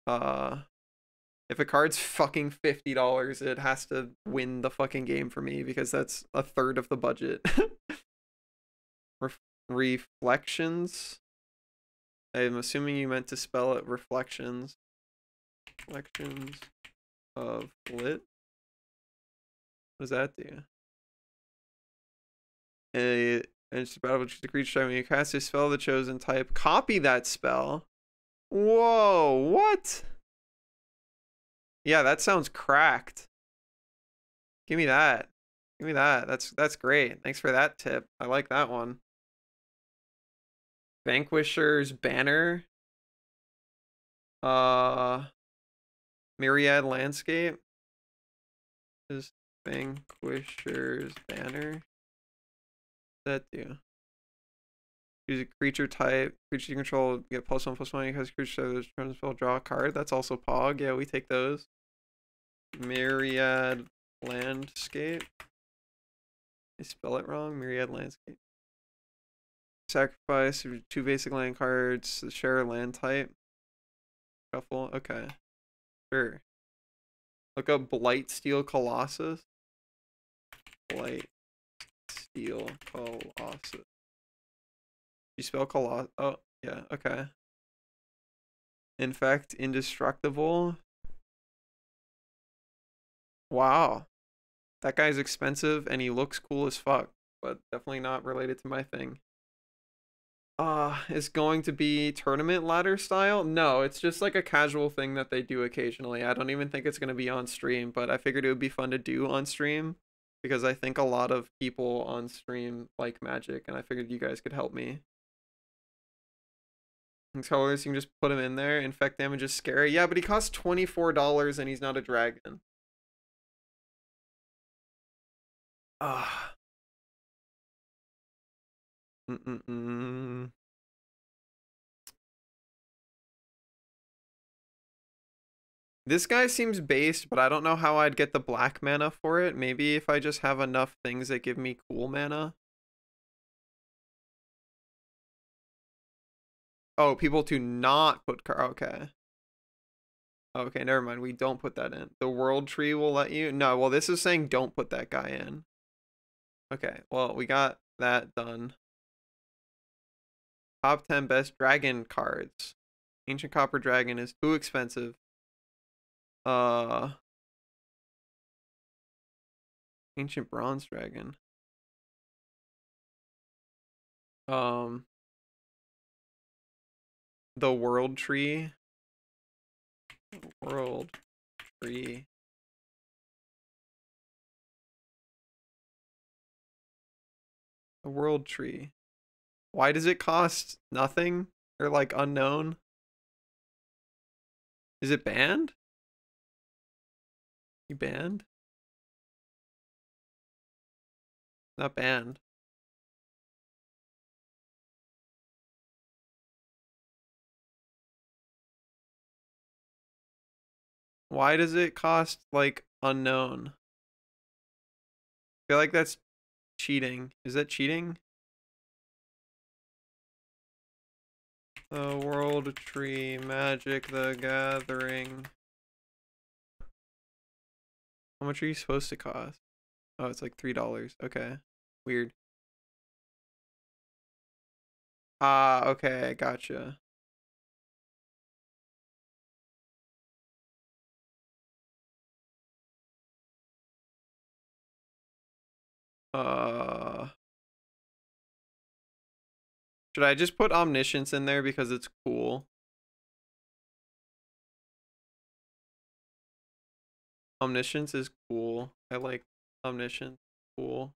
if a card's fucking $50, it has to win the fucking game for me because that's 1/3 of the budget. Reflections. I'm assuming you meant to spell it reflections. Reflections of Lit. What does that do? And it's battle with the creature type. When you cast a spell of the chosen type, copy that spell. Whoa, what? Yeah, that sounds cracked. Give me that. Give me that. That's great. Thanks for that tip. I like that one. Vanquisher's Banner. Myriad Landscape. Is Vanquisher's Banner. What does that do? Use a creature type. Creature you control get +1/+1 because creature turn spell draw a card. That's also Pog. Yeah, we take those. Myriad Landscape. I spell it wrong. Myriad Landscape. Sacrifice 2 basic land cards. Share a land type. Shuffle. Okay. Sure. Look up Blightsteel Colossus. Blightsteel Colossus. You spell Colossus? Oh, yeah. Okay. Infect Indestructible. Wow. That guy's expensive and he looks cool as fuck, but definitely not related to my thing. It's going to be tournament ladder style? No, it's just like a casual thing that they do occasionally. I don't even think it's going to be on stream, but I figured it would be fun to do on stream because I think a lot of people on stream like Magic and I figured you guys could help me. And colors, you can just put him in there. Infect damage is scary. Yeah, but he costs $24 and he's not a dragon. Ah. This guy seems based, but I don't know how I'd get the black mana for it. Maybe if I just have enough things that give me cool mana. Oh, people to not put okay. Okay, never mind. We don't put that in. The world tree will let you. No, well, this is saying don't put that guy in. Okay, well, we got that done. Top 10 best dragon cards. Ancient Copper Dragon is too expensive. Ancient Bronze Dragon. The World Tree. World Tree. The World Tree. Why does it cost nothing? Or like unknown? Is it banned? You banned? Not banned. Why does it cost like unknown? I feel like that's cheating. Is that cheating? The World Tree, Magic the Gathering. How much are you supposed to cost? Oh, it's like $3. Okay. Weird. Ah, okay, gotcha. Should I just put Omniscience in there because it's cool? Omniscience is cool. I like Omniscience. Cool.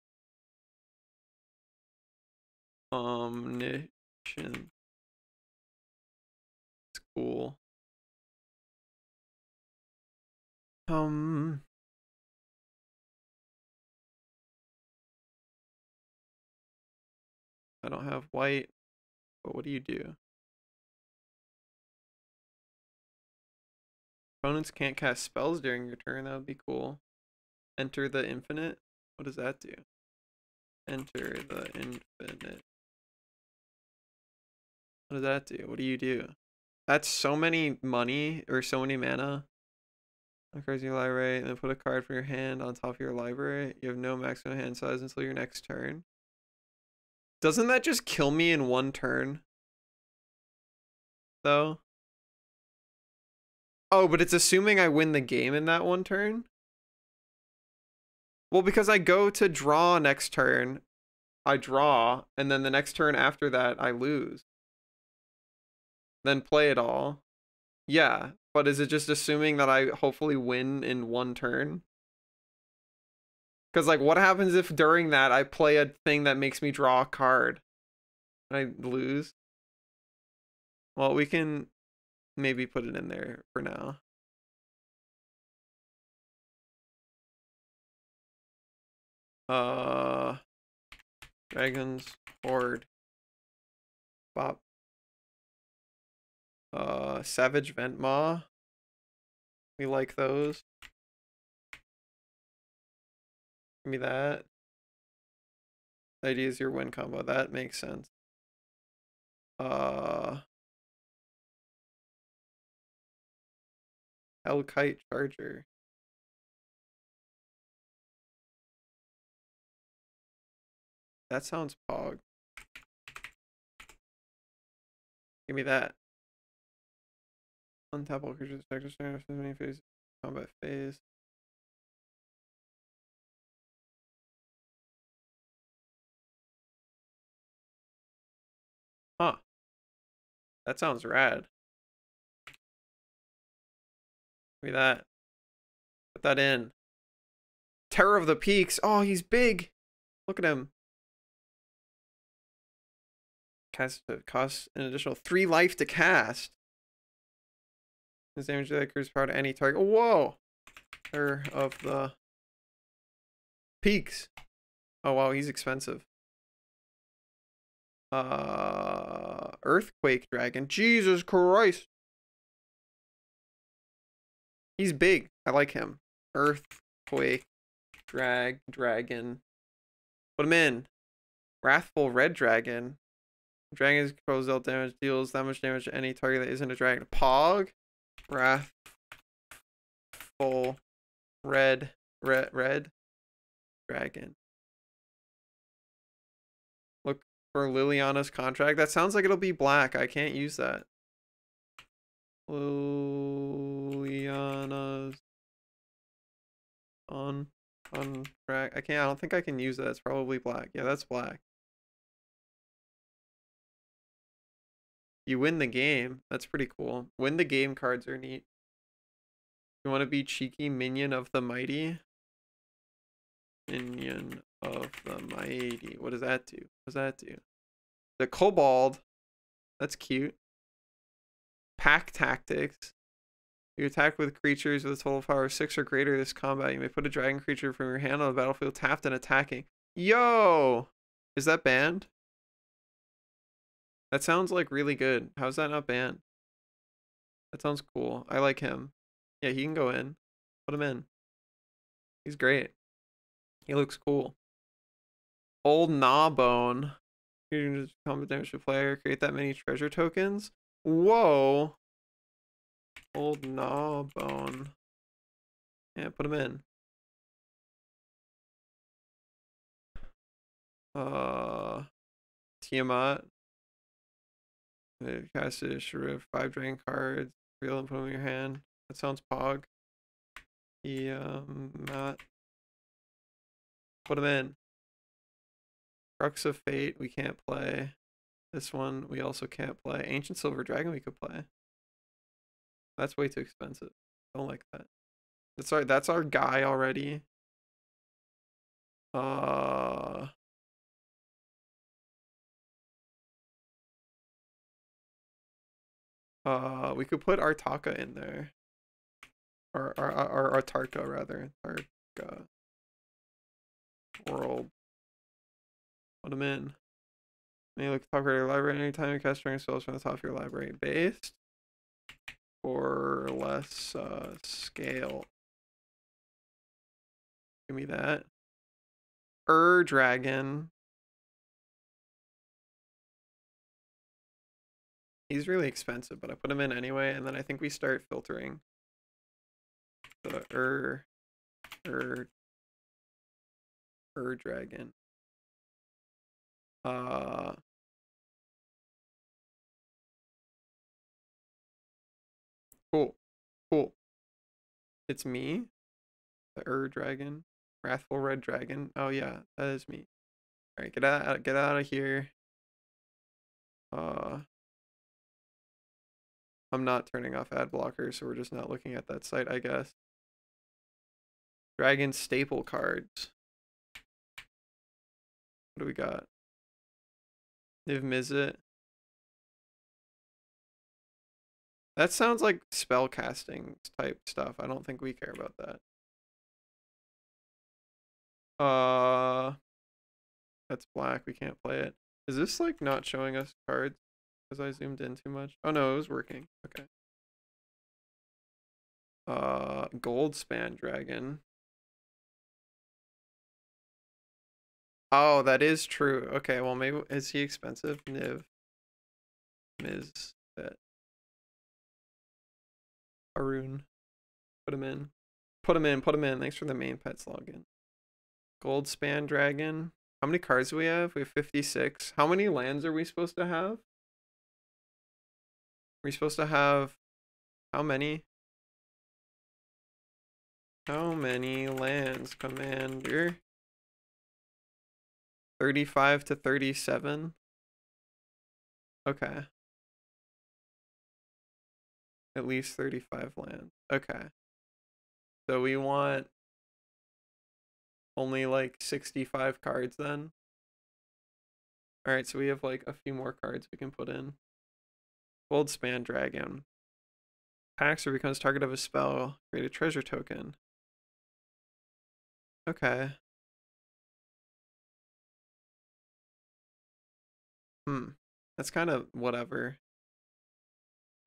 Omniscience. It's cool. I don't have white, but what do you do? Opponents can't cast spells during your turn. That would be cool. Enter the Infinite. What does that do? Enter the Infinite. What does that do? What do you do? That's so many money or so many mana. Cards in your library, and then put a card from your hand on top of your library. You have no maximum hand size until your next turn. Doesn't that just kill me in one turn? Though? Oh, but it's assuming I win the game in that one turn? Well, because I go to draw next turn, I draw, and then the next turn after that, I lose. Then play it all. Yeah, but is it just assuming that I hopefully win in one turn? Because, like, what happens if during that I play a thing that makes me draw a card? And I lose? Well, we can maybe put it in there for now. Dragon's Horde. Bop. Savage Ventmaw. We like those. Give me that. The idea is your win combo. That makes sense. Hellkite Charger. That sounds pog. Give me that. Untap all creatures attack as many phases. Combat phase. Huh. That sounds rad. Give me that. Put that in. Terror of the Peaks. Oh, he's big. Look at him. Costs an additional 3 life to cast. His damage that accrues power to any target. Whoa! Terror of the Peaks. Oh wow, he's expensive. Earthquake Dragon. Jesus Christ. He's big. I like him. Earthquake Dragon. Put him in. Wrathful Red Dragon. Dragon's controls dealt damage, deals that much damage to any target that isn't a dragon. Pog. Wrathful Red Dragon. Look for Liliana's contract. That sounds like it'll be black. I can't use that. Liliana's on track. I don't think I can use that. It's probably black. Yeah, that's black. You win the game. That's pretty cool. Win the game cards are neat. You want to be cheeky minion of the mighty? Minion of the mighty. What does that do? What does that do? The kobold. That's cute. Pack tactics. You attack with creatures with a total power of 6 or greater this combat. You may put a dragon creature from your hand on the battlefield tapped and attacking. Yo! Is that banned? That sounds like really good. How's that not banned? That sounds cool. I like him. Yeah, he can go in. Put him in. He's great. He looks cool. Old Gnawbone. You can just combat damage to player. Create that many treasure tokens. Whoa. Old Gnawbone. Yeah, put him in. Tiamat. Cast it, Sharif, 5 dragon cards. Real and put them in your hand. That sounds pog. Tiamat. Put him in. Crux of Fate, we can't play. This one, we also can't play. Ancient Silver Dragon, we could play. That's way too expensive. Don't like that. That's our guy already. We could put Artaka in there. Or Artarka rather. Artarka. World. Put him in. May you look at the top of your library anytime you cast string spells from the top of your library. Based or less scale. Give me that. Dragon. He's really expensive, but I put him in anyway, and then I think we start filtering the Dragon. Cool. It's me. The Dragon. Wrathful Red Dragon. Oh yeah, that is me. Alright, get out of here. I'm not turning off ad blocker, so we're just not looking at that site, I guess. Dragon staple cards. What do we got? Niv Mizzet. That sounds like spell casting type stuff. I don't think we care about that. That's black. We can't play it. Is this like not showing us cards? because I zoomed in too much. Oh no, it was working. Okay. Goldspan dragon. Oh, that is true. Okay, well maybe is he expensive? Niv. Miz. Bet. Arun. Put him in. Put him in. Put him in. Thanks for the main pets login. Goldspan dragon. How many cards do we have? We have 56. How many lands are we supposed to have? We're supposed to have how many? How many lands, Commander? 35 to 37. Okay. At least 35 lands. Okay. So we want only like 65 cards then. Alright, so we have like a few more cards we can put in. Goldspan dragon. Attacks or becomes target of a spell. Create a treasure token. Okay. That's kind of whatever.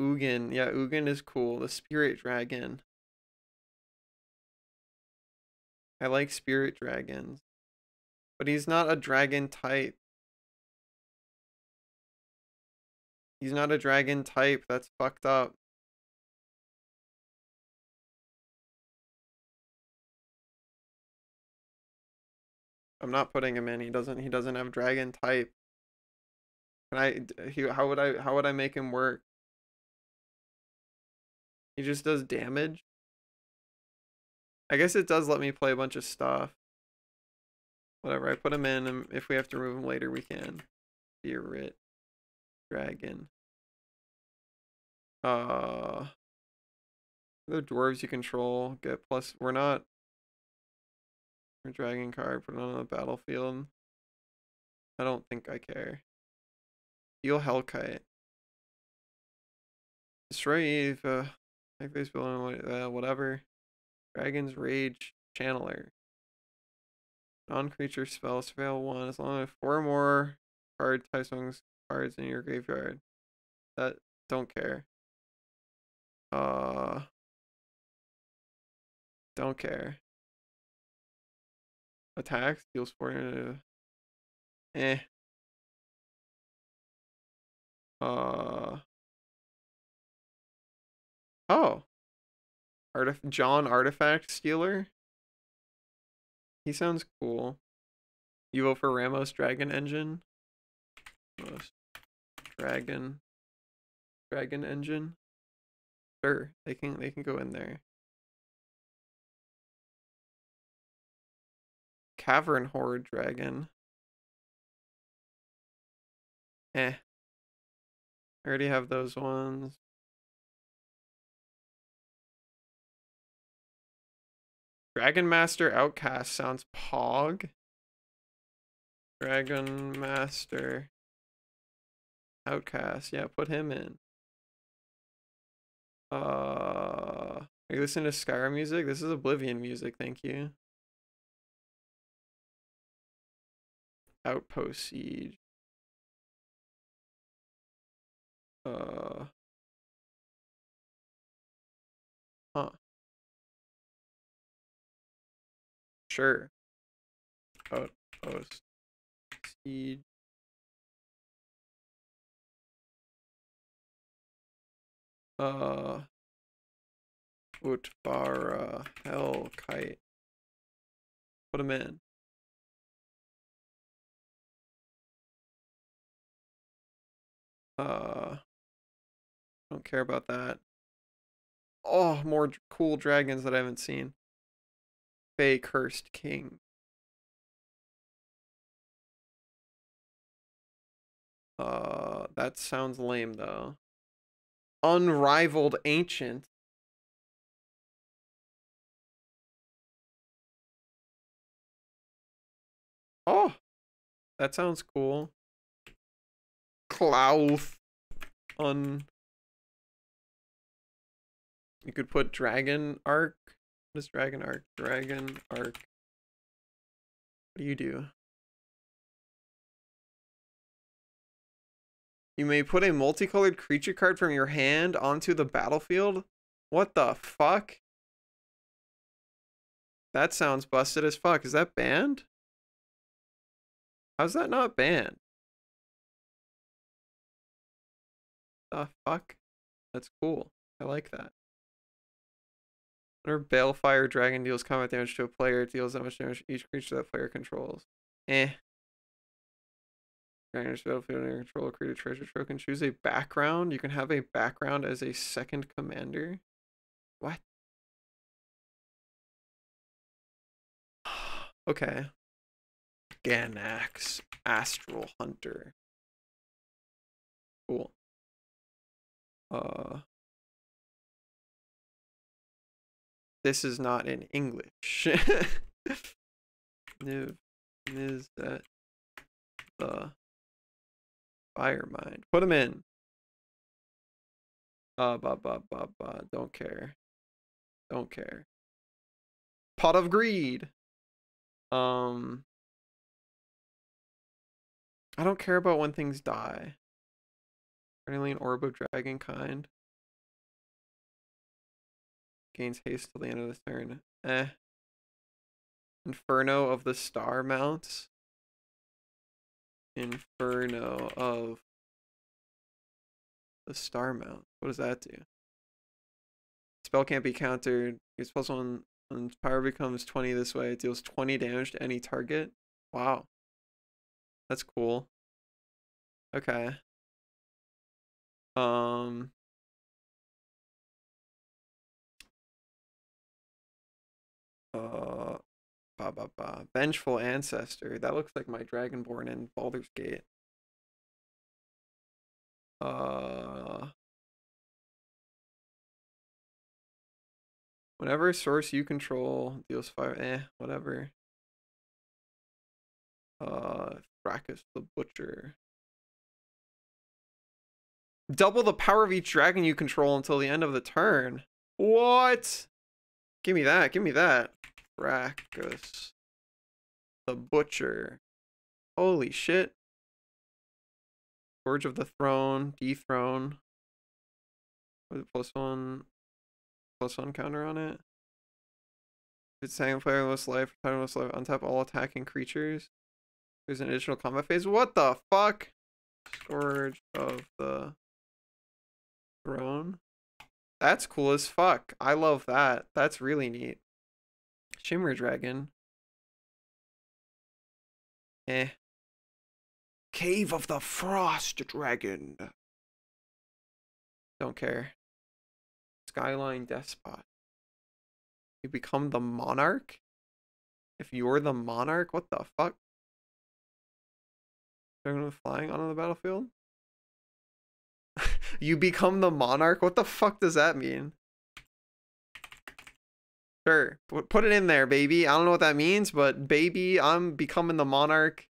Ugin. Yeah, Ugin is cool. The spirit dragon. I like spirit dragons. But he's not a dragon type. He's not a dragon type. That's fucked up. I'm not putting him in. He doesn't have dragon type. How would I make him work? He just does damage. I guess it does let me play a bunch of stuff. Whatever, I put him in, and if we have to remove him later, we can. Spirit dragon. The dwarves you control get plus. We're not. We're dragon card. Put it on the battlefield. I don't think I care. Heal Hellkite. Destroy Eve. Like this building. Whatever. Dragon's Rage Channeler. Non-creature spell. Surveil 1. As long as 4 more card type songs cards in your graveyard. That don't care. Don't care. Attacks deals 4. Eh. Oh. John Artifact Stealer. He sounds cool. You vote for Ramos Dragon Engine. Ramos Dragon Engine. Sure, they can go in there. Cavern Horde Dragon. Eh. I already have those ones. Dragon Master Outcast sounds pog. Dragon Master Outcast. Yeah, put him in. Are you listening to Skyrim music? This is Oblivion music, thank you. Outpost Siege. Huh. Sure. Outpost Siege. Utbara Hellkite. Put him in. Don't care about that. Oh, more cool dragons that I haven't seen. Fey Cursed King. That sounds lame though. Unrivaled Ancient. Oh, that sounds cool. Klauth. You could put Dragon Arc. What is Dragon Arc? Dragon Arc. What do you do? You may put a multicolored creature card from your hand onto the battlefield. What the fuck? That sounds busted as fuck. Is that banned? How's that not banned? The fuck? That's cool. I like that. Whenever Balefire Dragon deals combat damage to a player, it deals that much damage to each creature that player controls. Eh. Dragon battlefield and control create a treasure token. Choose a background. You can have a background as a second commander. What? Okay. Ganax, Astral Hunter. Cool. This is not in English. Niv Mizzet the Firemind. Put him in. Don't care. Don't care. Pot of Greed. I don't care about when things die. Carnelian Orb of Dragonkind. Gains haste till the end of the turn. Eh. Inferno of the Star Mounts. Inferno of the Star Mount. What does that do? Spell can't be countered. It's +1 when power becomes 20 this way. It deals 20 damage to any target. Wow. That's cool. Okay. Vengeful Ancestor. That looks like my Dragonborn in Baldur's Gate. Whenever source you control deals 5, whatever. Fracus the Butcher. Double the power of each dragon you control until the end of the turn. What? Give me that. Give me that. Fracus the Butcher. Holy shit. Forge of the Throne. Dethrone. With a +1 counter on it. If it's second player most life, time most life, untap all attacking creatures. There's an additional combat phase. What the fuck? Forge of the Throne. That's cool as fuck. I love that. That's really neat. Shimmer Dragon. Eh. Cave of the Frost Dragon. Don't care. Skyline Despot. You become the monarch? If you're the monarch, what the fuck? Dragon flying onto the battlefield? You become the monarch? What the fuck does that mean? Sure, put it in there, baby. I don't know what that means, but baby, I'm becoming the monarch.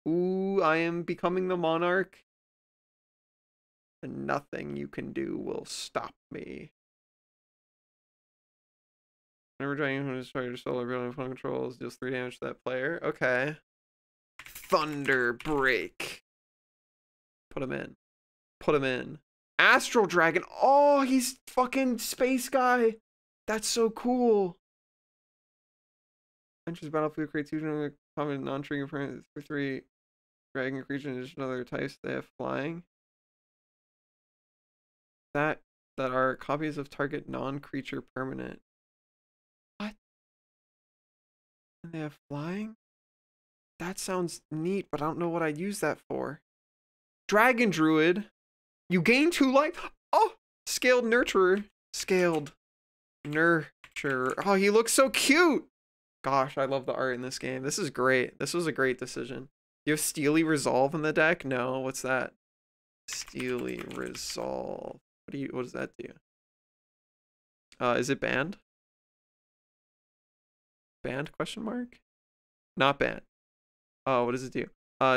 Ooh, I am becoming the monarch. And nothing you can do will stop me. Whenever Dragon destroys your solar ability upon controls, deals 3 damage to that player. Okay. Thunder Break. Put him in. Put him in. Astral Dragon. Oh, he's fucking space guy. That's so cool. Enters battlefield, create 2 common non-triggering for 3 dragon creatures and additional other types they have flying. That are copies of target non-creature permanent. What? And they have flying? That sounds neat, but I don't know what I'd use that for. Dragon Druid. You gain 2 life. Oh, Scaled Nurturer. Scaled Nurturer. Oh, he looks so cute. Gosh, I love the art in this game. This is great. This was a great decision. You have Steely Resolve in the deck? No, what's that? Steely Resolve. What does that do? Is it banned? Banned question mark? Not banned. Oh, what does it do?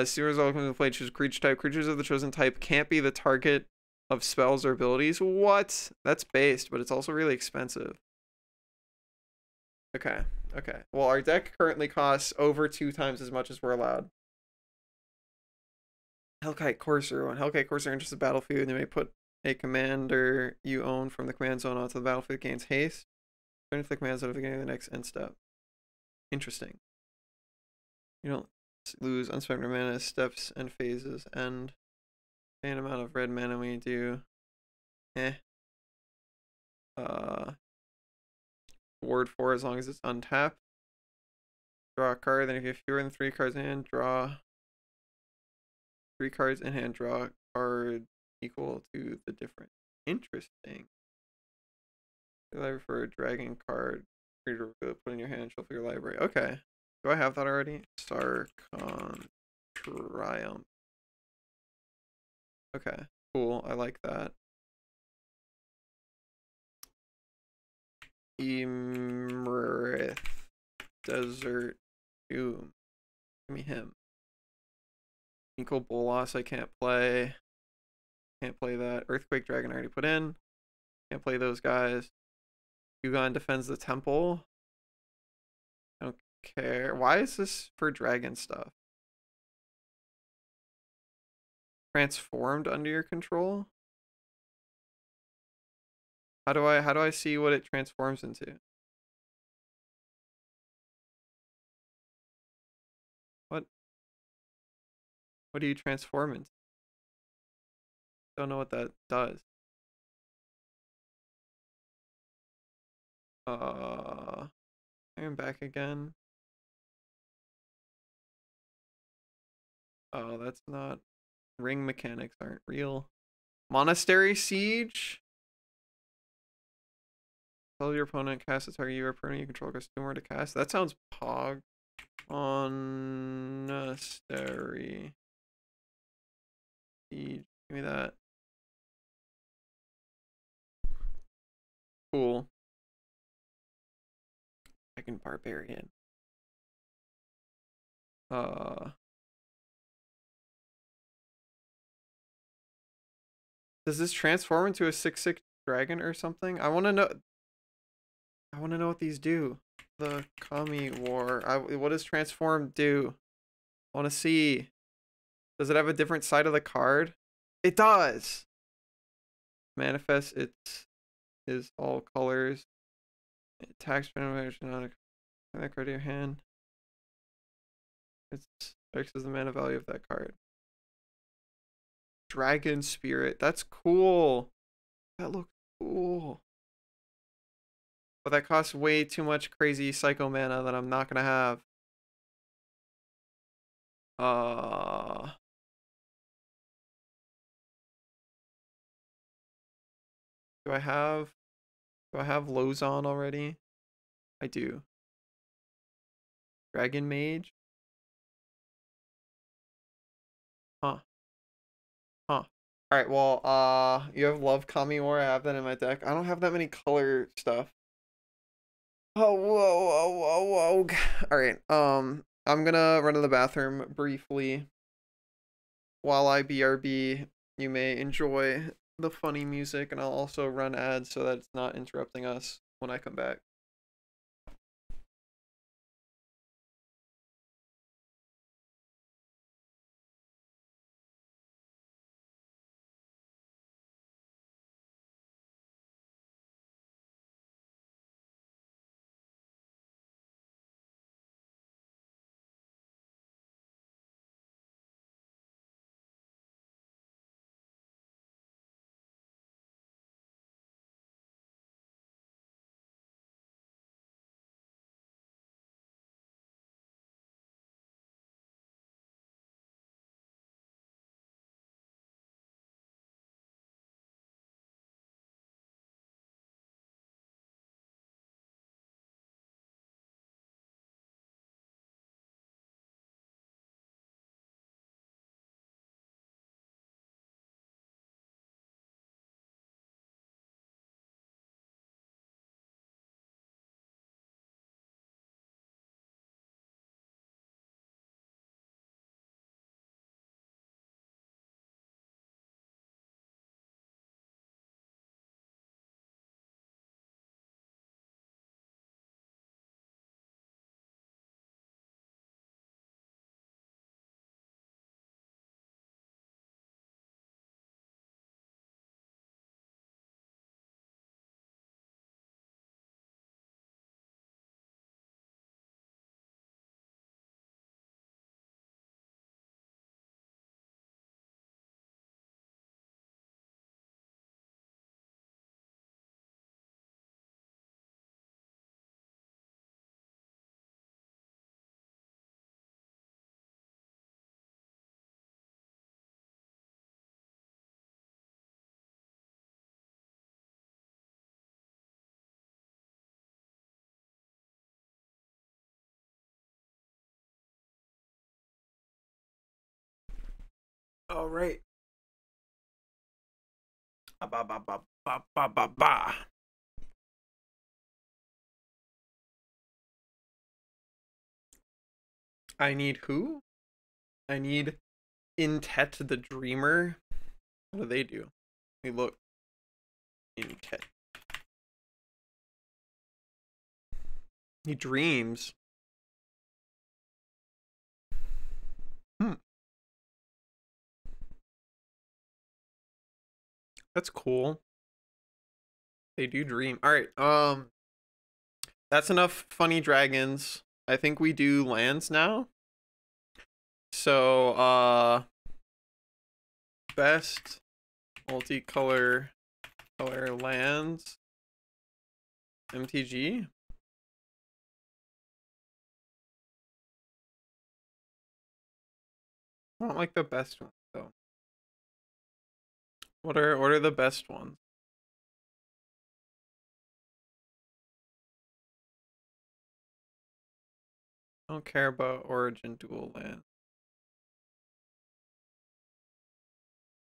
Steely Resolve comes into play. Choose creature type. Creatures of the chosen type can't be the target of spells or abilities. What? That's based, but it's also really expensive. Okay. Okay. Well, our deck currently costs over 2 times as much as we're allowed. Hellkite Courser. When Hellkite Courser enters the battlefield, they may put a commander you own from the command zone onto the battlefield, gains haste. Turn to the command zone at the beginning of the next end step. Interesting. You don't lose unspent mana as steps and phases end. Same amount of red mana when you do. Ward 4 as long as it's untapped. Draw a card, then if you have fewer than 3 cards in hand, draw 3 cards in hand, draw a card equal to the difference. Interesting. Library for a dragon card. Put in your hand, shuffle your library. Okay. Do I have that already? Sarkhan Triumph. Okay, cool. I like that. Imrith Desert Doom. Give me him. Nico Bolas I can't play. Can't play that. Earthquake Dragon I already put in. Can't play those guys. Hugon defends the temple. I don't care. Why is this for dragon stuff? Transformed under your control? How do I see what it transforms into? What do you transform into? Don't know what that does. I'm back again. Oh, that's not. Ring mechanics aren't real. Monastery Siege. Tell your opponent cast a target your opponent you control goes 2 more to cast. That sounds pog. Monastery Siege. Give me that. Cool. Second barbarian. Does this transform into a 6/6 dragon or something? I want to know what these do. The Kami War. What does transform do? I want to see. Does it have a different side of the card? It does. Manifest is all colors. Attacks renovation on that card to your hand. It's X is the mana value of that card. Dragon Spirit. That's cool. That looks cool. But that costs way too much crazy psycho mana that I'm not gonna have. Do I have Lozon already? I do. Dragon Mage? Huh. Alright, well, you have Love Kami War. I have that in my deck. I don't have that many color stuff. Oh, whoa. Alright, I'm gonna run to the bathroom briefly. While I BRB, you may enjoy the funny music, and I'll also run ads so that it's not interrupting us when I come back. All right. Ba, ba, ba, ba, ba, ba, ba. I need who? I need Intet the Dreamer. What do they do? Hey, look. Intet. He dreams. That's cool. They do dream. All right. That's enough funny dragons. I think we do lands now. So, best multicolor color lands. MTG. I don't like the best ones though. What are the best ones? I don't care about Origin Dual Land.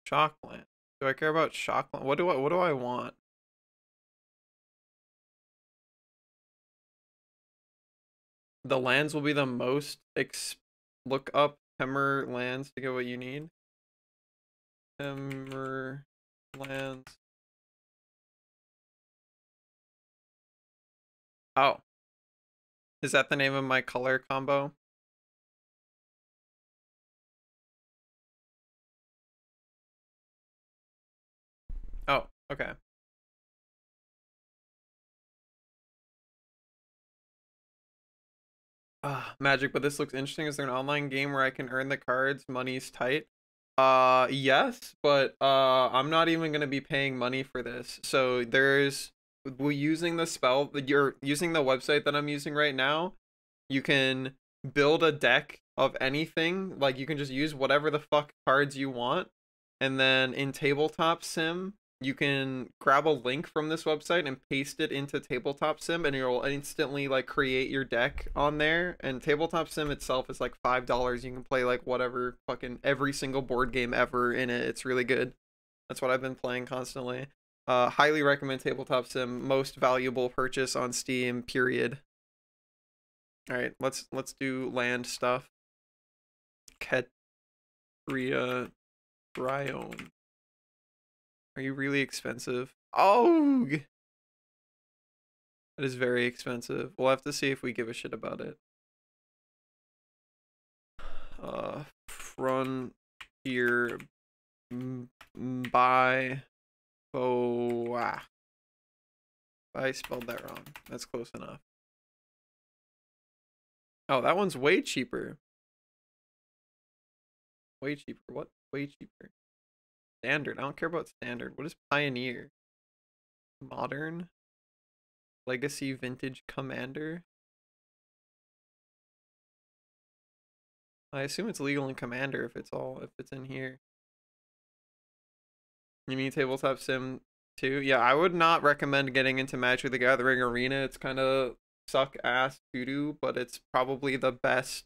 Shockland. Do I care about Shockland? What do I want? The lands will be the most look up Hammer lands to get what you need. Hammer lands. Oh. Is that the name of my color combo? Oh, okay. Magic, but this looks interesting. Is there an online game where I can earn the cards? Money's tight. Yes, but I'm not even gonna be paying money for this. So we're using the spell, you're using the website that I'm using right now. You can build a deck of anything. Like you can just use whatever the fuck cards you want. And then in Tabletop Sim, you can grab a link from this website and paste it into Tabletop Sim, and you'll instantly like create your deck on there. And Tabletop Sim itself is like $5. You can play like whatever fucking every single board game ever in it. It's really good. That's what I've been playing constantly. Highly recommend Tabletop Sim. Most valuable purchase on Steam, period. All right, let's do land stuff. Ketria Bryone. Are you really expensive? Oh, that is very expensive. We'll have to see if we give a shit about it. Frontier by Boa. I spelled that wrong. That's close enough. Oh, that one's way cheaper. Way cheaper. What? Way cheaper. Standard. I don't care about standard. What is Pioneer? Modern? Legacy Vintage Commander? I assume it's legal in Commander if it's in here. You mean Tabletop Sim 2? Yeah, I would not recommend getting into Magic the Gathering Arena. It's kind of suck ass doo-doo, but it's probably the best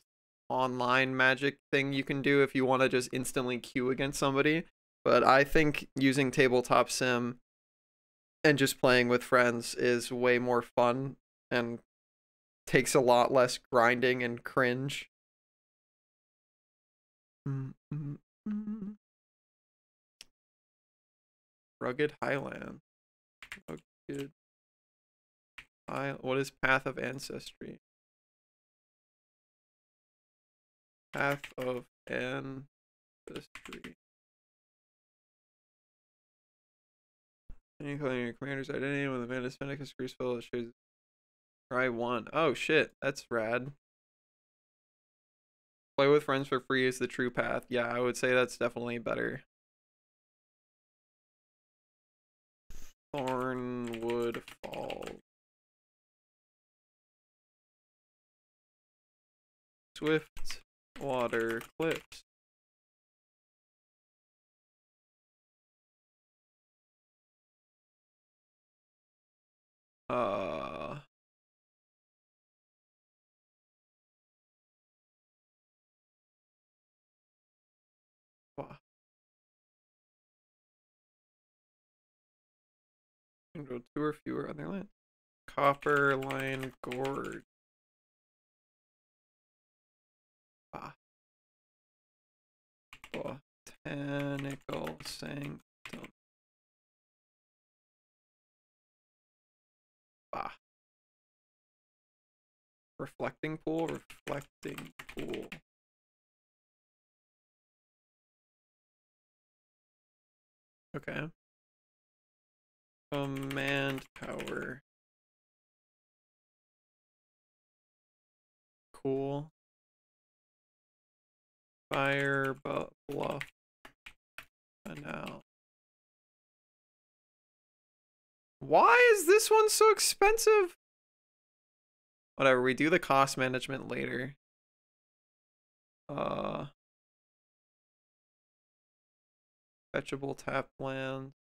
online Magic thing you can do if you want to just instantly queue against somebody. But I think using Tabletop Sim and just playing with friends is way more fun and takes a lot less grinding and cringe. Rugged Highland. Rugged what is Path of Ancestry? Path of Ancestry. Any color in your commander's identity when the man is spending a screw spell that shows try one. Oh shit, that's rad. Play with friends for free is the true path. Yeah, I would say that's definitely better. Thornwood Falls. Swift Water Cliffs. can go 2 or fewer other lands. Copperline Gorge. Ah. Botanical Sanctum. Ah. Reflecting Pool, Reflecting Pool. Okay. Command Power. Cool. Fire Bluff. Now. Why is this one so expensive? Whatever, we do the cost management later. Fetchable tap land.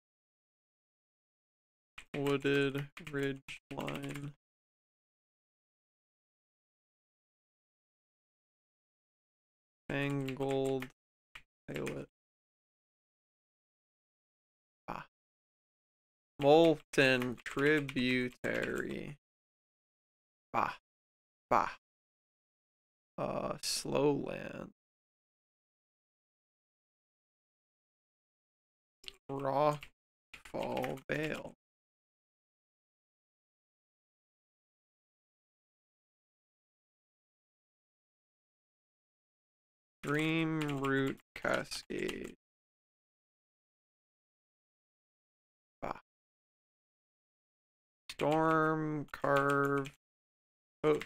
Wooded ridge line. Mangled pilot. Ah. Molten tributary. Bah. Bah. Slow land. Rockfall Vale. Dreamroot Cascade. Ah. Storm Carve Host.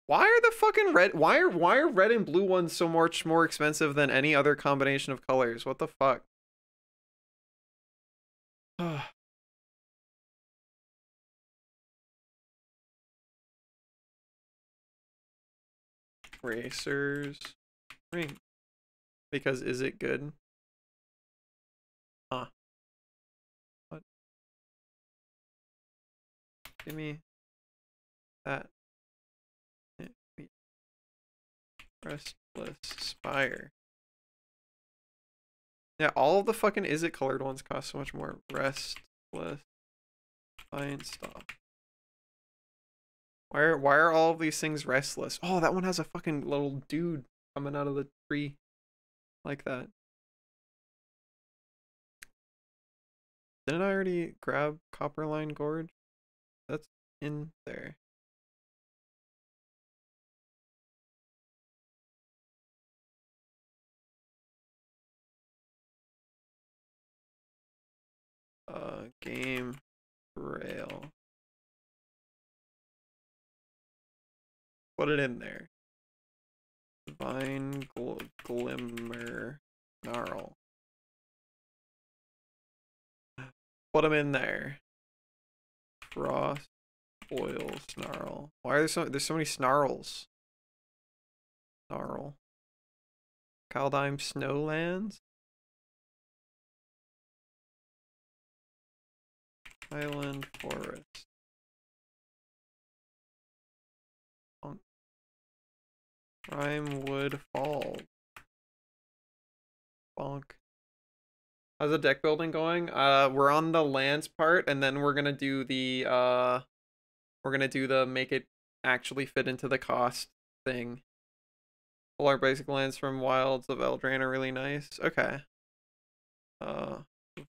Why are the fucking red? Why are red and blue ones so much more expensive than any other combination of colors? What the fuck? Racers Ring. Because is it good? Huh. What? Give me that. Restless Spire. Yeah, all of the fucking is it colored ones cost so much more. Restless. Fine stuff. Why are all of these things restless? Oh, that one has a fucking little dude coming out of the tree. Like that. Didn't I already grab Copperline Gorge? That's in there. Game rail. Put it in there. Divine Glimmer Gnarl. Put them in there. Frost Oil Snarl. Why are there's so many snarls? Snarl. Kaldheim Snowlands. Highland Forest. Rimewood Falls. Bonk. How's the deck building going? We're on the lands part, and then we're gonna do the make it actually fit into the cost thing. All our basic lands from Wilds of Eldraine are really nice. Okay.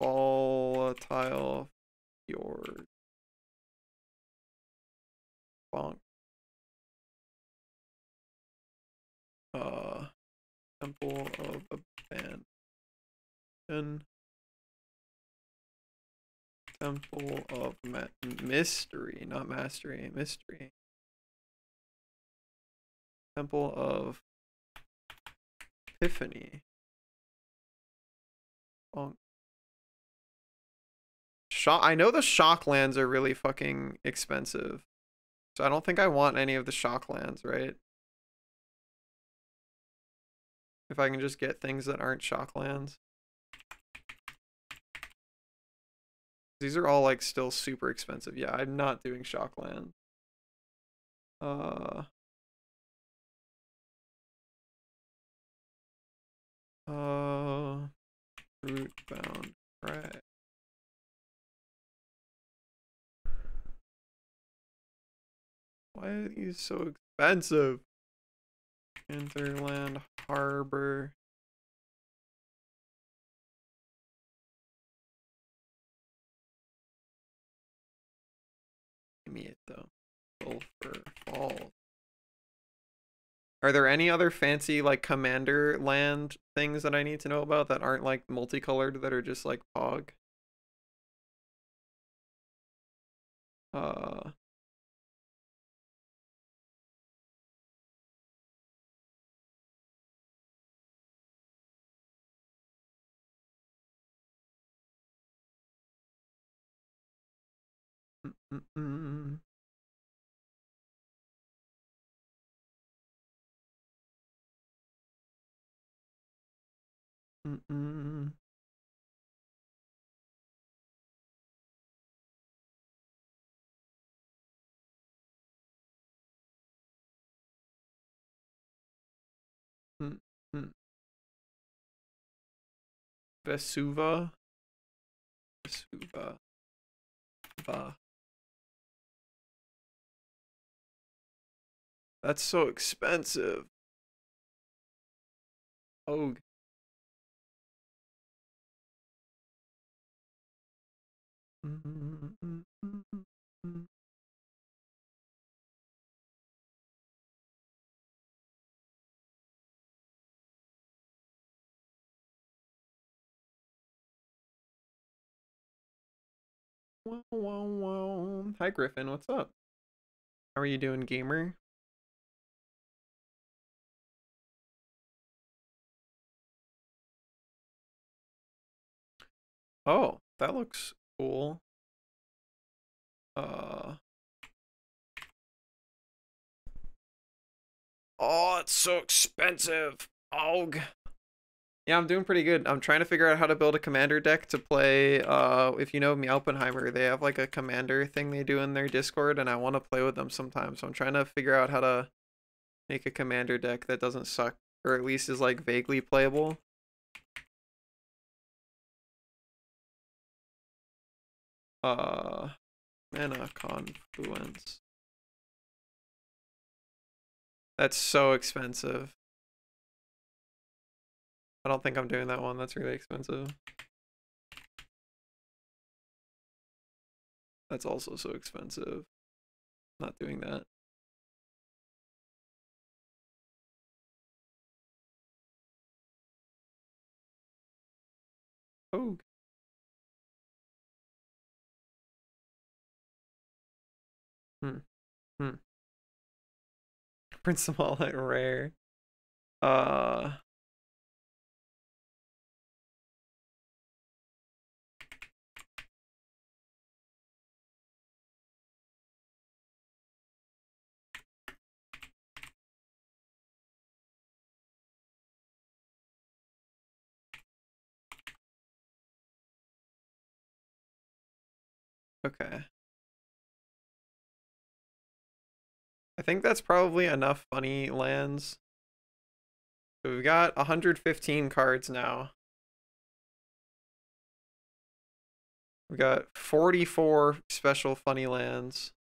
Volatile Fjord. Bonk. Temple of Abandon. Temple of Mystery, not Mastery, Mystery. Temple of Epiphany. Bonk. I know the shock lands are really fucking expensive. So I don't think I want any of the shock lands, right? If I can just get things that aren't shock lands. These are all like still super expensive. Yeah, I'm not doing shock land. Rootbound Crag. Why are these so expensive? Hinterland Harbor. Give me it though. Sulphur Falls. Are there any other fancy like commander land things that I need to know about that aren't like multicolored, that are just like Pog? Mm-mm. Mm-mm. Mm-mm. Vesuva. Vesuva. Va. That's so expensive. Oh. Wow, wow, wow. Hi, Griffin. What's up? How are you doing, gamer? Oh, that looks cool. Oh, it's so expensive. Oh. Yeah, I'm doing pretty good. I'm trying to figure out how to build a commander deck to play. If you know Meowpenheimer, they have like a commander thing they do in their Discord, and I want to play with them sometimes. So I'm trying to figure out how to make a commander deck that doesn't suck, or at least is like vaguely playable. Mana Confluence. That's so expensive. I don't think I'm doing that one. That's really expensive. That's also so expensive. Not doing that. Oh. Prince of all at rare. Okay. I think that's probably enough funny lands. So we've got 115 cards now. We've got 44 special funny lands.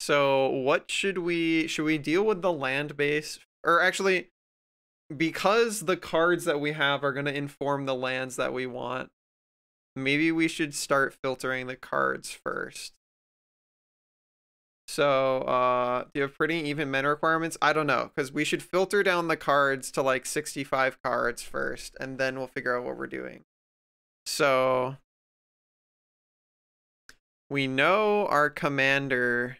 So what should we deal with the land base? Or actually, because the cards that we have are going to inform the lands that we want, maybe we should start filtering the cards first. So, do you have pretty even mana requirements? I don't know, because we should filter down the cards to like 65 cards first, and then we'll figure out what we're doing. So, we know our commander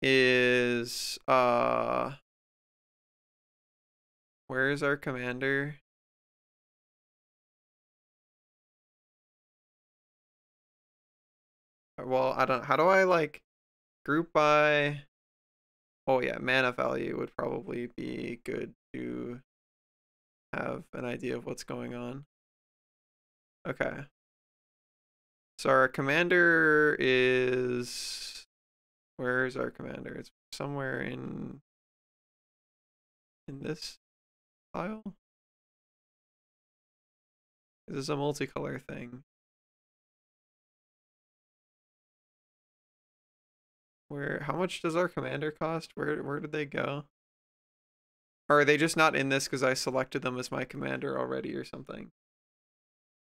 is, where is our commander? Well, I don't, how do I like group by, oh yeah, mana value would probably be good to have an idea of what's going on. Okay. So our commander is, where's our commander? It's somewhere in this file. This is a multicolor thing. how much does our commander cost? Where did they go? Or are they just not in this because I selected them as my commander already or something?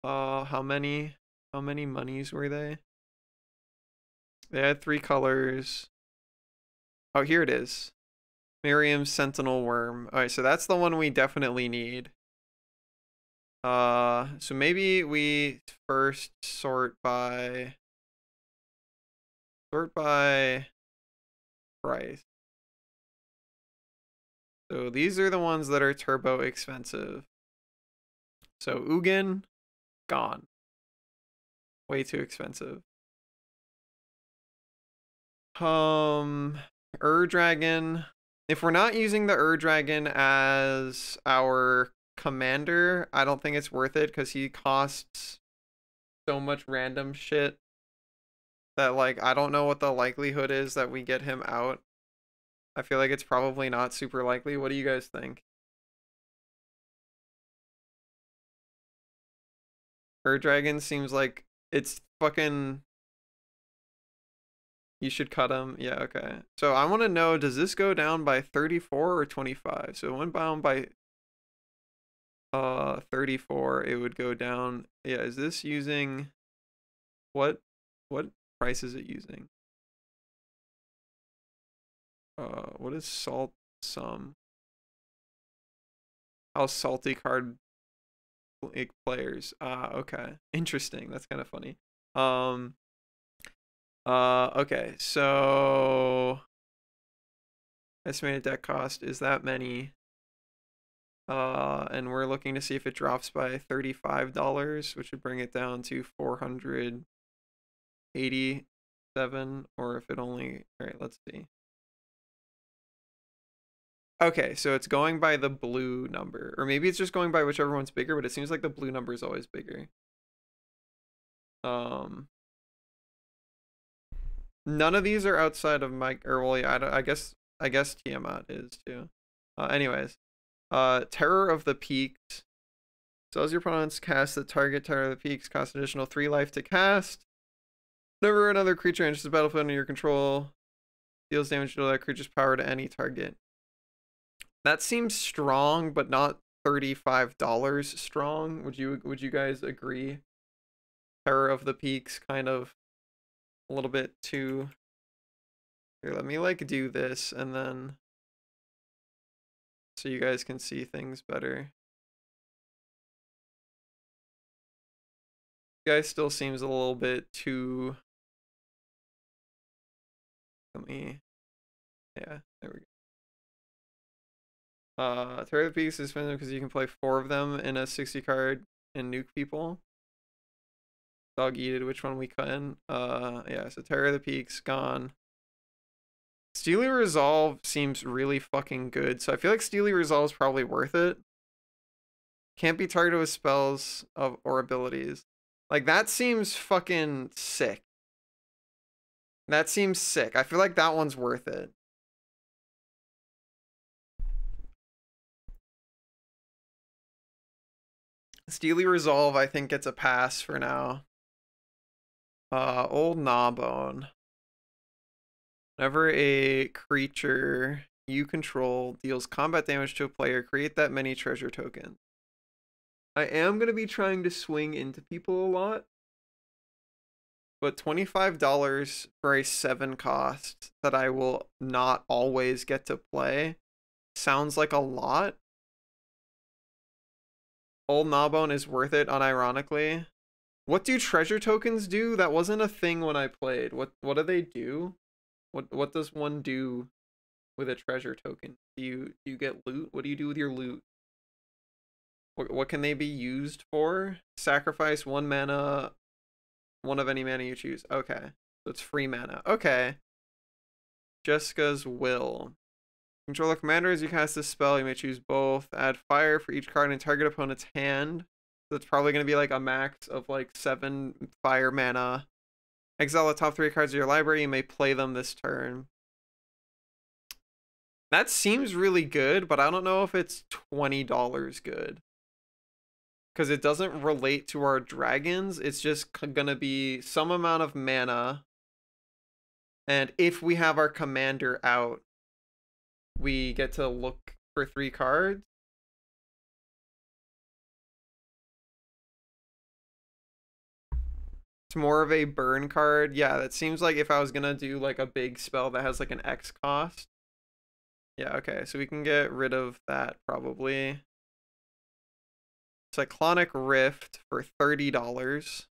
How many monies were they? They had 3 colors. Oh, here it is. Miriam's Sentinel Worm. Alright, so that's the one we definitely need. So maybe we first sort by price. So these are the ones that are turbo expensive. So Ugin, gone. Way too expensive. Ur-Dragon. If we're not using the Ur-Dragon as our commander, I don't think it's worth it because he costs so much random shit that, like, I don't know what the likelihood is that we get him out. I feel like it's probably not super likely. What do you guys think? Ur-Dragon seems like it's fucking... You should cut him. Yeah, okay. So I want to know, does this go down by 34 or 25? So it went down by 34. It would go down. Yeah, is this using what price is it using? What is salt sum? How salty card players. Okay. Interesting. That's kind of funny. Okay, so estimated deck cost is that many. And we're looking to see if it drops by $35, which would bring it down to 487, or if it only, all right, let's see. Okay, so it's going by the blue number, or maybe it's just going by whichever one's bigger, but it seems like the blue number is always bigger. None of these are outside of my, or well, yeah, I guess Tiamat is too. Anyways, Terror of the Peaks. So as your opponents cast the target, Terror of the Peaks costs an additional 3 life to cast. Whenever another creature enters the battlefield under your control, deals damage to that creature's power to any target. That seems strong, but not $35 strong. Would you guys agree? Terror of the Peaks kind of a little bit too. Here, let me like do this and then so you guys can see things better. You guys still seems a little bit too. Let me. Yeah, there we go. Terror of the Peaks is fun because you can play 4 of them in a 60 card and nuke people. Dog eated, which one we cut in? Yeah, so Terror of the Peaks, gone. Steely Resolve seems really fucking good, so I feel like Steely Resolve is probably worth it. Can't be targeted with spells or abilities. Like, that seems fucking sick. That seems sick. I feel like that one's worth it. Steely Resolve, I think, gets a pass for now. Old Gnawbone. Whenever a creature you control deals combat damage to a player, create that many treasure tokens. I am going to be trying to swing into people a lot. But $25 for a 7 cost that I will not always get to play sounds like a lot. Old Gnawbone is worth it, unironically. What do treasure tokens do? That wasn't a thing when I played. What do they do? What does one do with a treasure token? Do you get loot? What do you do with your loot? What can they be used for? Sacrifice 1 mana, 1 of any mana you choose. Okay, so it's free mana. Okay. Jessica's Will. Control the commander. As you cast this spell, you may choose both. Add fire for each card in target opponent's hand. So it's probably going to be like a max of like 7 fire mana. Exile the top 3 cards of your library. You may play them this turn. That seems really good, but I don't know if it's $20 good. Because it doesn't relate to our dragons. It's just going to be some amount of mana. And if we have our commander out, we get to look for 3 cards. It's more of a burn card. Yeah, that seems like if I was gonna do like a big spell that has like an X cost. Yeah, okay, so we can get rid of that probably. Cyclonic Rift for $30.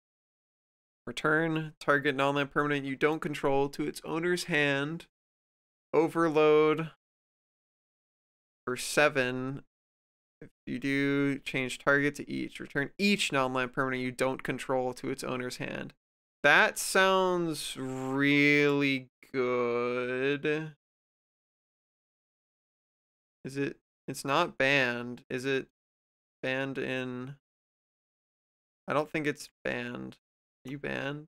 Return target non-land permanent you don't control to its owner's hand. Overload for 7. If you do, change target to each. Return each non-land permanent you don't control to its owner's hand. That sounds really good. Is it? It's not banned. Is it banned in? I don't think it's banned. Are you banned?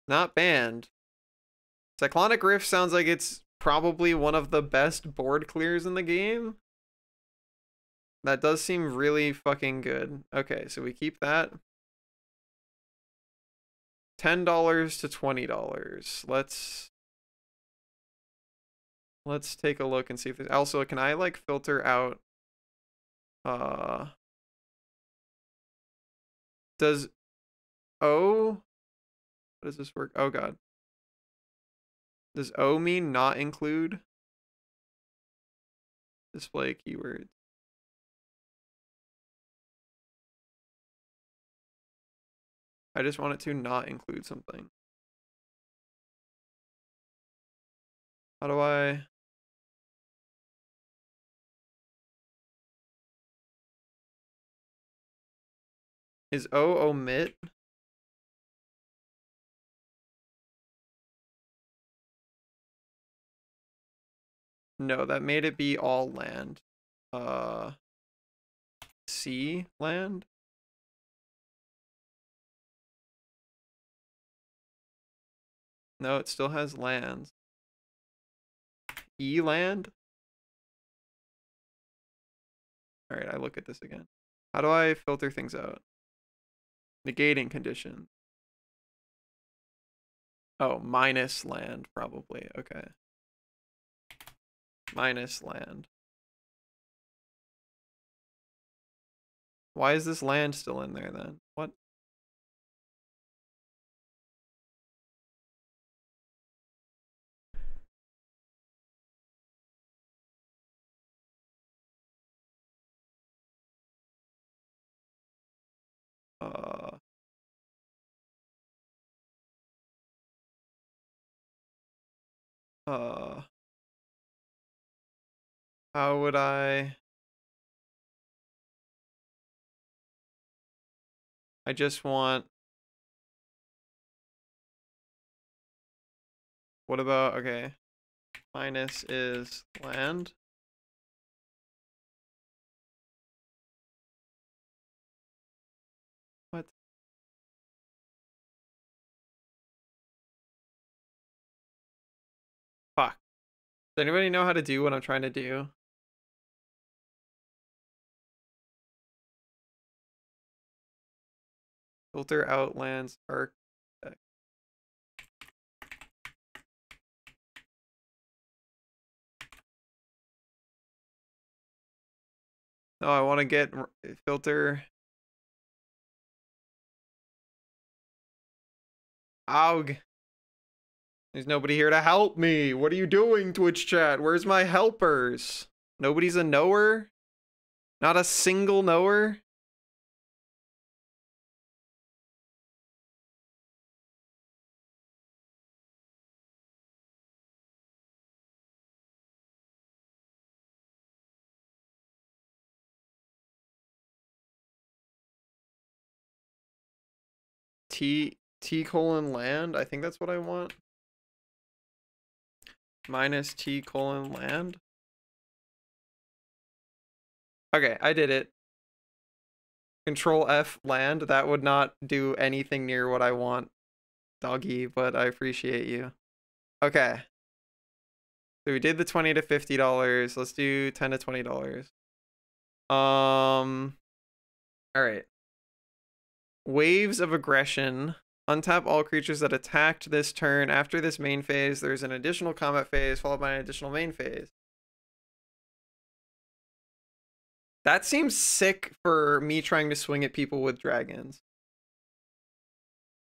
Not banned. Cyclonic Rift sounds like it's probably one of the best board clears in the game. That does seem really fucking good. Okay, so we keep that. $10 to $20. Let's take a look and see if there's also, can I like filter out does O, how does this work? Oh god. Does O mean not include? Display keywords. I just want it to not include something. How do I? Is O omit? No, that made it be all land. C land? No, it still has lands. E land? Alright, I look at this again. How do I filter things out? Negating condition. Oh, minus land, probably. Okay. Minus land. Why is this land still in there then? What? How would I just want, what about, okay, minus is land. What? Fuck. Does anybody know how to do what I'm trying to do? Filter out lands arc. No, I want to get filter. Aug. There's nobody here to help me. What are you doing, Twitch chat? Where's my helpers? Nobody's a knower? Not a single knower? T colon land? I think that's what I want. Minus T colon land. Okay, I did it. Control F land. That would not do anything near what I want, doggy, but I appreciate you. Okay. So we did the $20 to $50. Let's do $10 to $20. All right. Waves of Aggression. Untap all creatures that attacked this turn. After this main phase, there's an additional combat phase followed by an additional main phase. That seems sick for me trying to swing at people with dragons.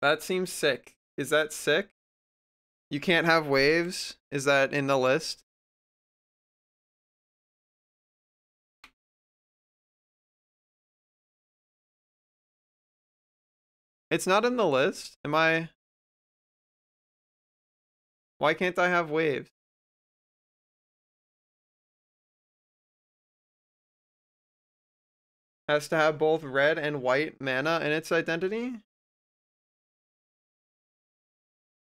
That seems sick. Is that sick? You can't have waves? Is that in the list? It's not in the list. Am I? Why can't I have waves? Has to have both red and white mana in its identity?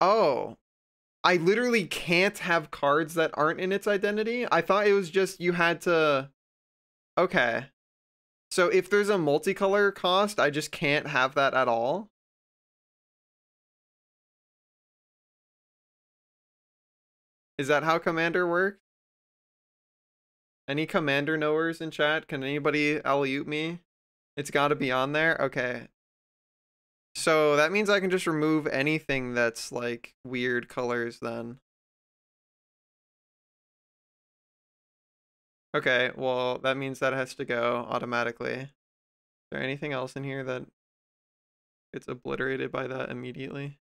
Oh. I literally can't have cards that aren't in its identity? I thought it was just you had to... Okay. So if there's a multicolor cost, I just can't have that at all? Is that how Commander works? Any Commander knowers in chat? Can anybody alley-oop me? It's gotta be on there? Okay. So that means I can just remove anything that's like weird colors then. Okay, well that means that has to go automatically. Is there anything else in here that gets obliterated by that immediately?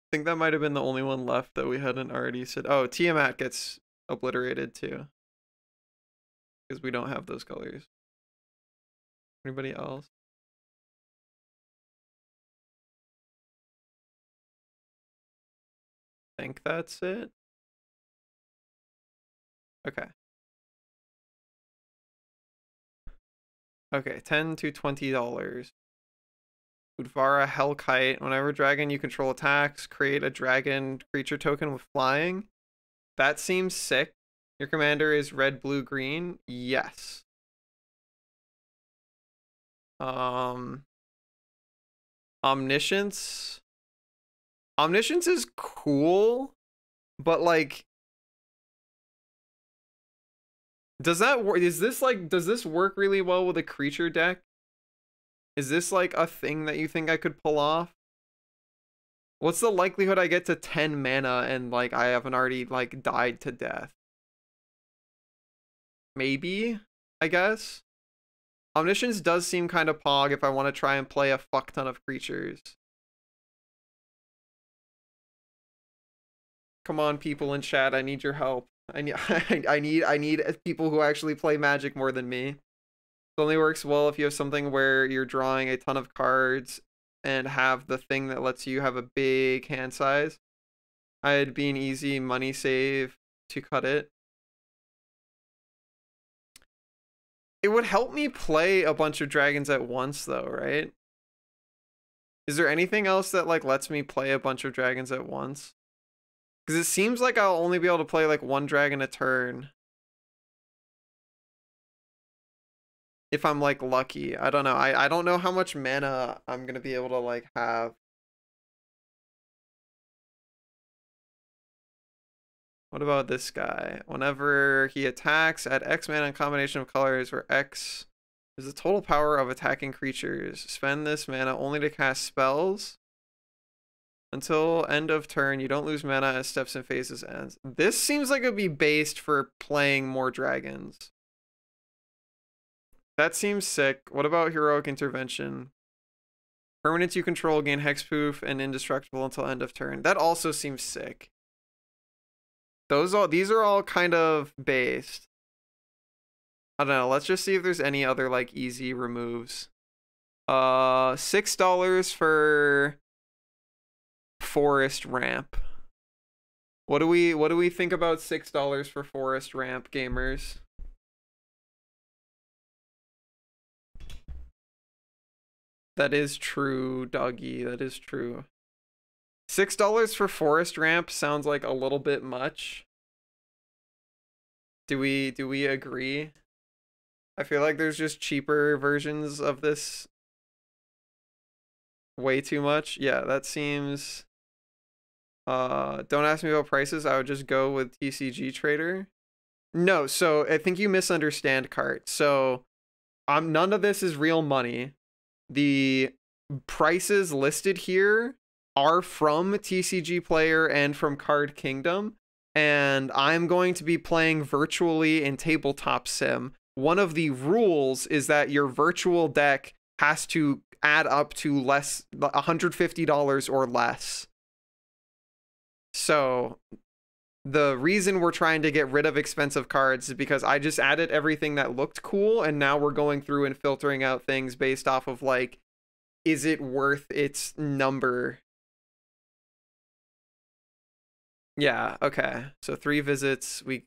I think that might have been the only one left that we hadn't already said. Oh, Tiamat gets obliterated too. Because we don't have those colors. Anybody else? I think that's it. Okay. Okay, $10 to $20. Udvara Hellkite. Whenever dragon you control attacks, create a dragon creature token with flying. That seems sick. Your commander is red, blue, green. Yes. Omniscience. Omniscience is cool, but like, does that work? Is this like, does this work really well with a creature deck? Is this like a thing that you think I could pull off? What's the likelihood I get to 10 mana and like I haven't already like died to death? Maybe, I guess. Omniscience does seem kind of pog if I want to try and play a fuck ton of creatures. Come on, people in chat, I need your help. I need people who actually play Magic more than me. It only works well if you have something where you're drawing a ton of cards and have the thing that lets you have a big hand size. I'd be an easy money save to cut it. It would help me play a bunch of dragons at once though, right? Is there anything else that like lets me play a bunch of dragons at once? Because it seems like I'll only be able to play like one dragon a turn. If I'm like lucky. I don't know. I don't know how much mana I'm going to be able to like have. What about this guy? Whenever he attacks, add X mana in combination of colors where X is the total power of attacking creatures. Spend this mana only to cast spells. Until end of turn, you don't lose mana as steps and phases ends. This seems like it would be based for playing more dragons. That seems sick. What about Heroic Intervention? Permanents you control gain hexproof and indestructible until end of turn. That also seems sick. These are all kind of based. I don't know. Let's just see if there's any other like easy removes. $6 for Forest Ramp. What do we think about $6 for Forest Ramp, gamers? That is true, doggy. That is true. $6 for Forest Ramp sounds like a little bit much. Do we agree? I feel like there's just cheaper versions of this. Way too much. Yeah, that seems. Don't ask me about prices. I would just go with TCG Trader. No, so I think you misunderstand, Cart. So none of this is real money. The prices listed here are from TCG Player and from Card Kingdom, and I'm going to be playing virtually in Tabletop Sim. One of the rules is that your virtual deck has to add up to less $150 or less. So the reason we're trying to get rid of expensive cards is because I just added everything that looked cool, and now we're going through and filtering out things based off of like, is it worth its number? Yeah, okay. So 3 visits, we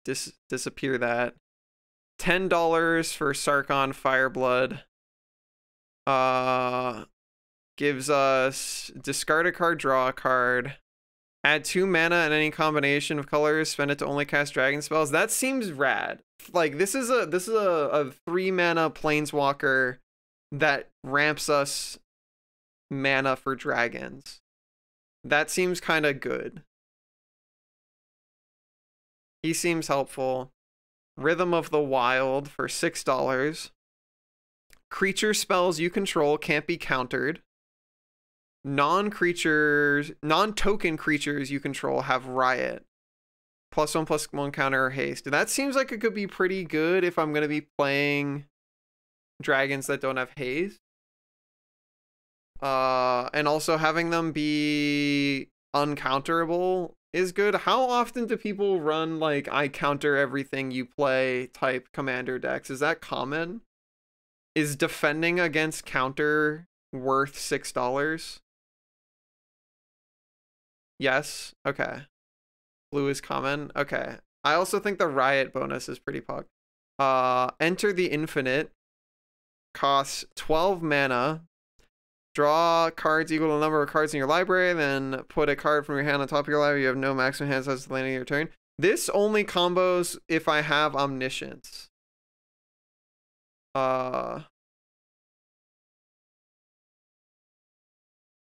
disappear that. $10 for Sarkhan Fireblood. Gives us discard a card, draw a card. Add 2 mana and any combination of colors, spend it to only cast dragon spells. That seems rad. Like this is a 3 mana planeswalker that ramps us mana for dragons. That seems kind of good. He seems helpful. Rhythm of the Wild for $6. Creature spells you control can't be countered. Non-token creatures you control have Riot. +1/+1 counter or haste. That seems like it could be pretty good if I'm going to be playing dragons that don't have haste. And also having them be uncounterable is good. How often do people run like I counter everything you play type commander decks? Is that common? Is defending against counter worth $6? Yes. Okay. Blue is common. Okay. I also think the Riot bonus is pretty pog. Enter the Infinite. Costs 12 mana. Draw cards equal to the number of cards in your library, then put a card from your hand on top of your library. You have no maximum hand size at the landing of your turn. This only combos if I have Omniscience.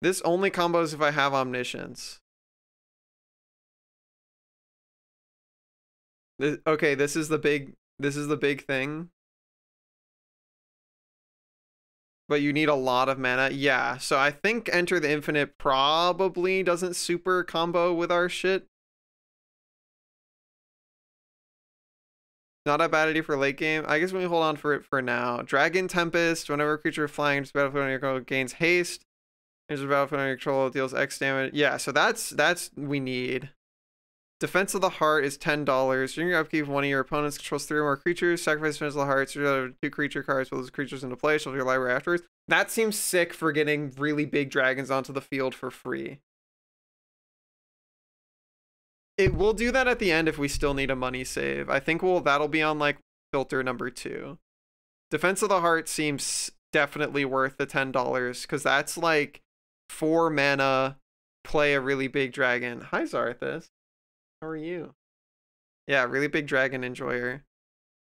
This only combos if I have Omniscience. Okay, this is the big thing. But you need a lot of mana. Yeah, so I think Enter the Infinite probably doesn't super combo with our shit. Not a bad idea for late game. I guess we hold on for it for now. Dragon Tempest. Whenever a creature flying into battlefield on your control gains haste. Enters the battlefield on your control, deals X damage. Yeah, so that's we need. Defense of the Heart is $10. During your upkeep, one of your opponents controls 3 or more creatures. Sacrifice Defense of the Heart. So 2 creature cards with those creatures into play. Shuffle your library afterwards. That seems sick for getting really big dragons onto the field for free. It will do that at the end if we still need a money save. I think that'll be on like filter number 2. Defense of the Heart seems definitely worth the $10 because that's like 4 mana, play a really big dragon. Hi Zarthus. How are you? Yeah, really big dragon enjoyer.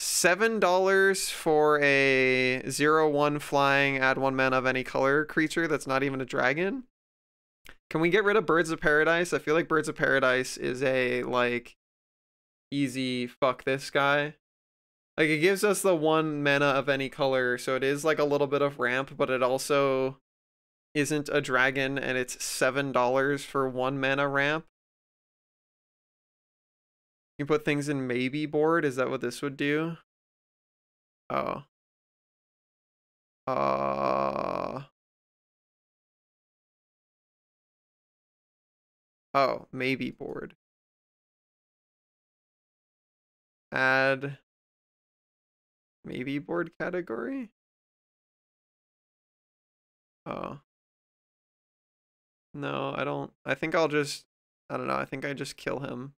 $7 for a 0/1 flying, add 1 mana of any color creature that's not even a dragon. Can we get rid of Birds of Paradise? I feel like Birds of Paradise is a like easy fuck this guy. Like it gives us the 1 mana of any color, so it is like a little bit of ramp, but it also isn't a dragon, and it's $7 for 1 mana ramp. You put things in maybe board. Is that what this would do? Oh. Oh, maybe board. Add maybe board category. Oh. No, I don't. I think I don't know. I think I just kill him.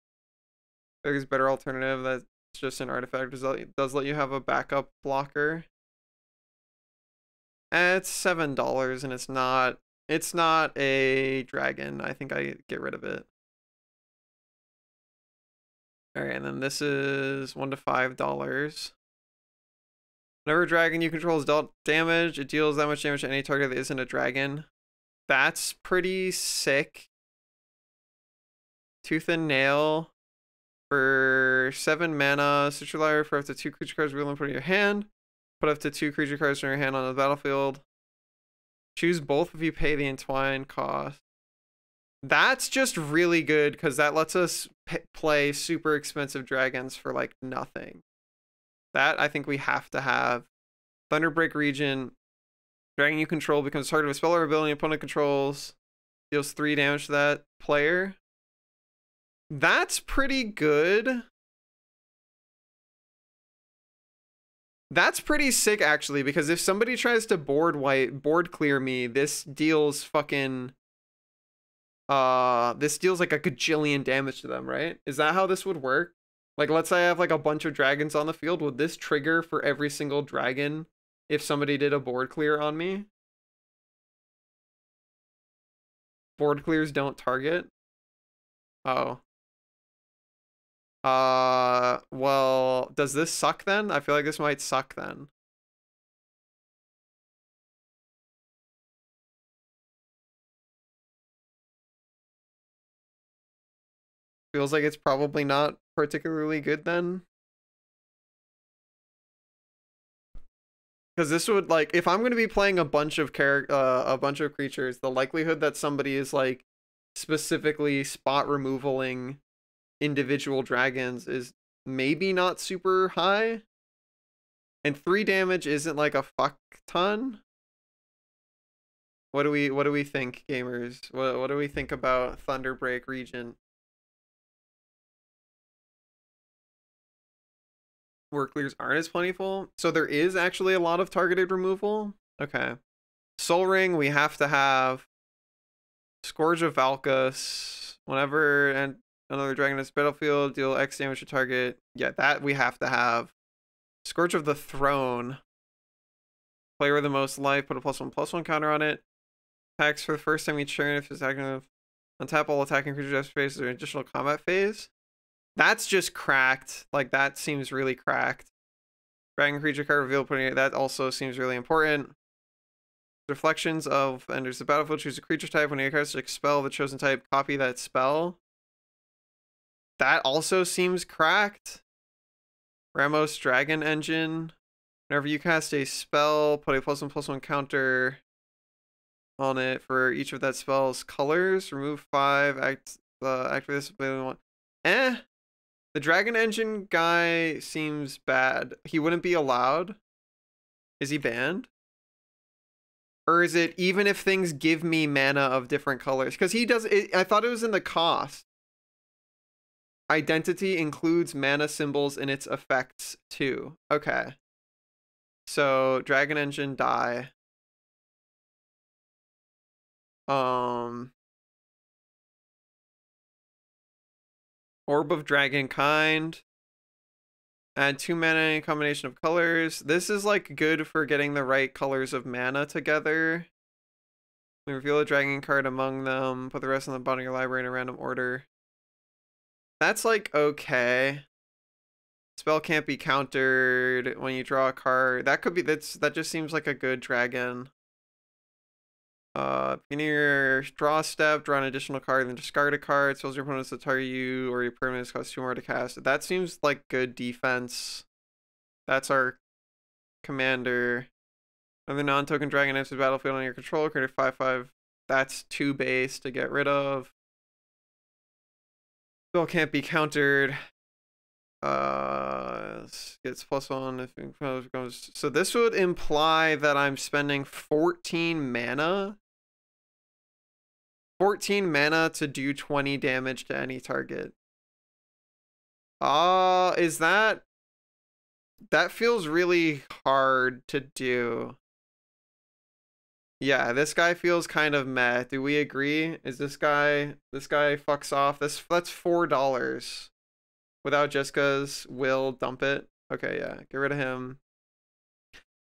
There's a better alternative that's just an artifact. Does let you have a backup blocker. It's $7 and it's not a dragon. I think I get rid of it. Alright, and then this is $1 to $5. Whenever dragon you control is dealt damage, it deals that much damage to any target that isn't a dragon. That's pretty sick. Tooth and Nail. For 7 mana, search your library for up to 2 creature cards reveal and put in your hand. Put up to 2 creature cards from your hand on the battlefield. Choose both if you pay the entwine cost. That's just really good because that lets us play super expensive dragons for like nothing. That I think we have to have. Thunderbreak Region. Dragon you control becomes target of a spell or ability opponent controls. Deals 3 damage to that player. That's pretty good. That's pretty sick, actually, because if somebody tries to board clear me, this deals fucking... this deals like a gajillion damage to them, right? Is that how this would work? Like, let's say I have like a bunch of dragons on the field. Would this trigger for every single dragon if somebody did a board clear on me? Board clears don't target? Oh. Well, does this suck then? I feel like this might suck then. Feels like it's probably not particularly good then. Because this would, like, if I'm going to be playing a bunch of creatures, the likelihood that somebody is like specifically spot removaling individual dragons is maybe not super high. And 3 damage isn't like a fuck ton. What do we think, gamers? What do we think about Thunderbreak Region? Where clears aren't as plentiful. So there is actually a lot of targeted removal. Okay. Soul Ring, we have to have. Scourge of Valkus. Whenever and another dragon is battlefield, deal X damage to target. Yeah, that we have to have. Scourge of the Throne. Player with the most life, put a +1/+1 counter on it. Attacks for the first time each turn if it's active. Untap all attacking creatures after phase or additional combat phase. That's just cracked. Like, that seems really cracked. Dragon creature card reveal, putting it. That also seems really important. Reflections of enters the battlefield. Choose a creature type. When you cast to expel the chosen type, copy that spell. That also seems cracked. Ramos Dragon Engine. Whenever you cast a spell, put a +1/+1 counter on it for each of that spell's colors. Remove 5. Activate this ability. The Dragon Engine guy seems bad. He wouldn't be allowed. Is he banned? Or is it even if things give me mana of different colors? Because he does it. I thought it was in the cost. Identity includes mana symbols in its effects too. Okay. So Dragon Engine die. Orb of Dragon Kind. Add 2 mana in a combination of colors. This is like good for getting the right colors of mana together. We reveal a dragon card among them. Put the rest on the bottom of your library in a random order. That's like okay. Spell can't be countered when you draw a card. That could be that just seems like a good dragon. Beginning your draw step, draw an additional card, then discard a card. Spells your opponents to target you or your permanents cost 2 more to cast. That seems like good defense. That's our commander. Another non-token dragon enters the battlefield on your control. Create a 5/5. That's 2 base to get rid of. Spell can't be countered. Gets +1 if it goes. So this would imply that I'm spending 14 mana. 14 mana to do 20 damage to any target. Is that... That feels really hard to do. Yeah, this guy feels kind of meh. Do we agree? Is this guy fucks off? That's $4. Without Jessica's will, dump it. Okay, yeah, get rid of him.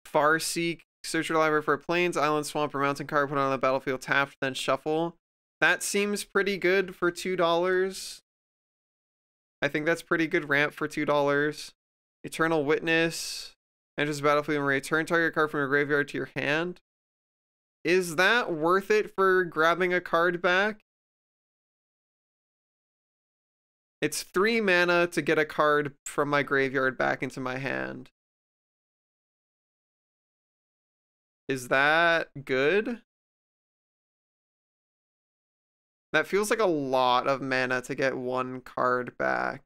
Farseek, search your library for plains, island, swamp, or mountain card, put it on the battlefield, tapped, then shuffle. That seems pretty good for $2. I think that's pretty good ramp for $2. Eternal Witness enters the battlefield and return target card from your graveyard to your hand. Is that worth it for grabbing a card back? It's 3 mana to get a card from my graveyard back into my hand. Is that good? That feels like a lot of mana to get one card back.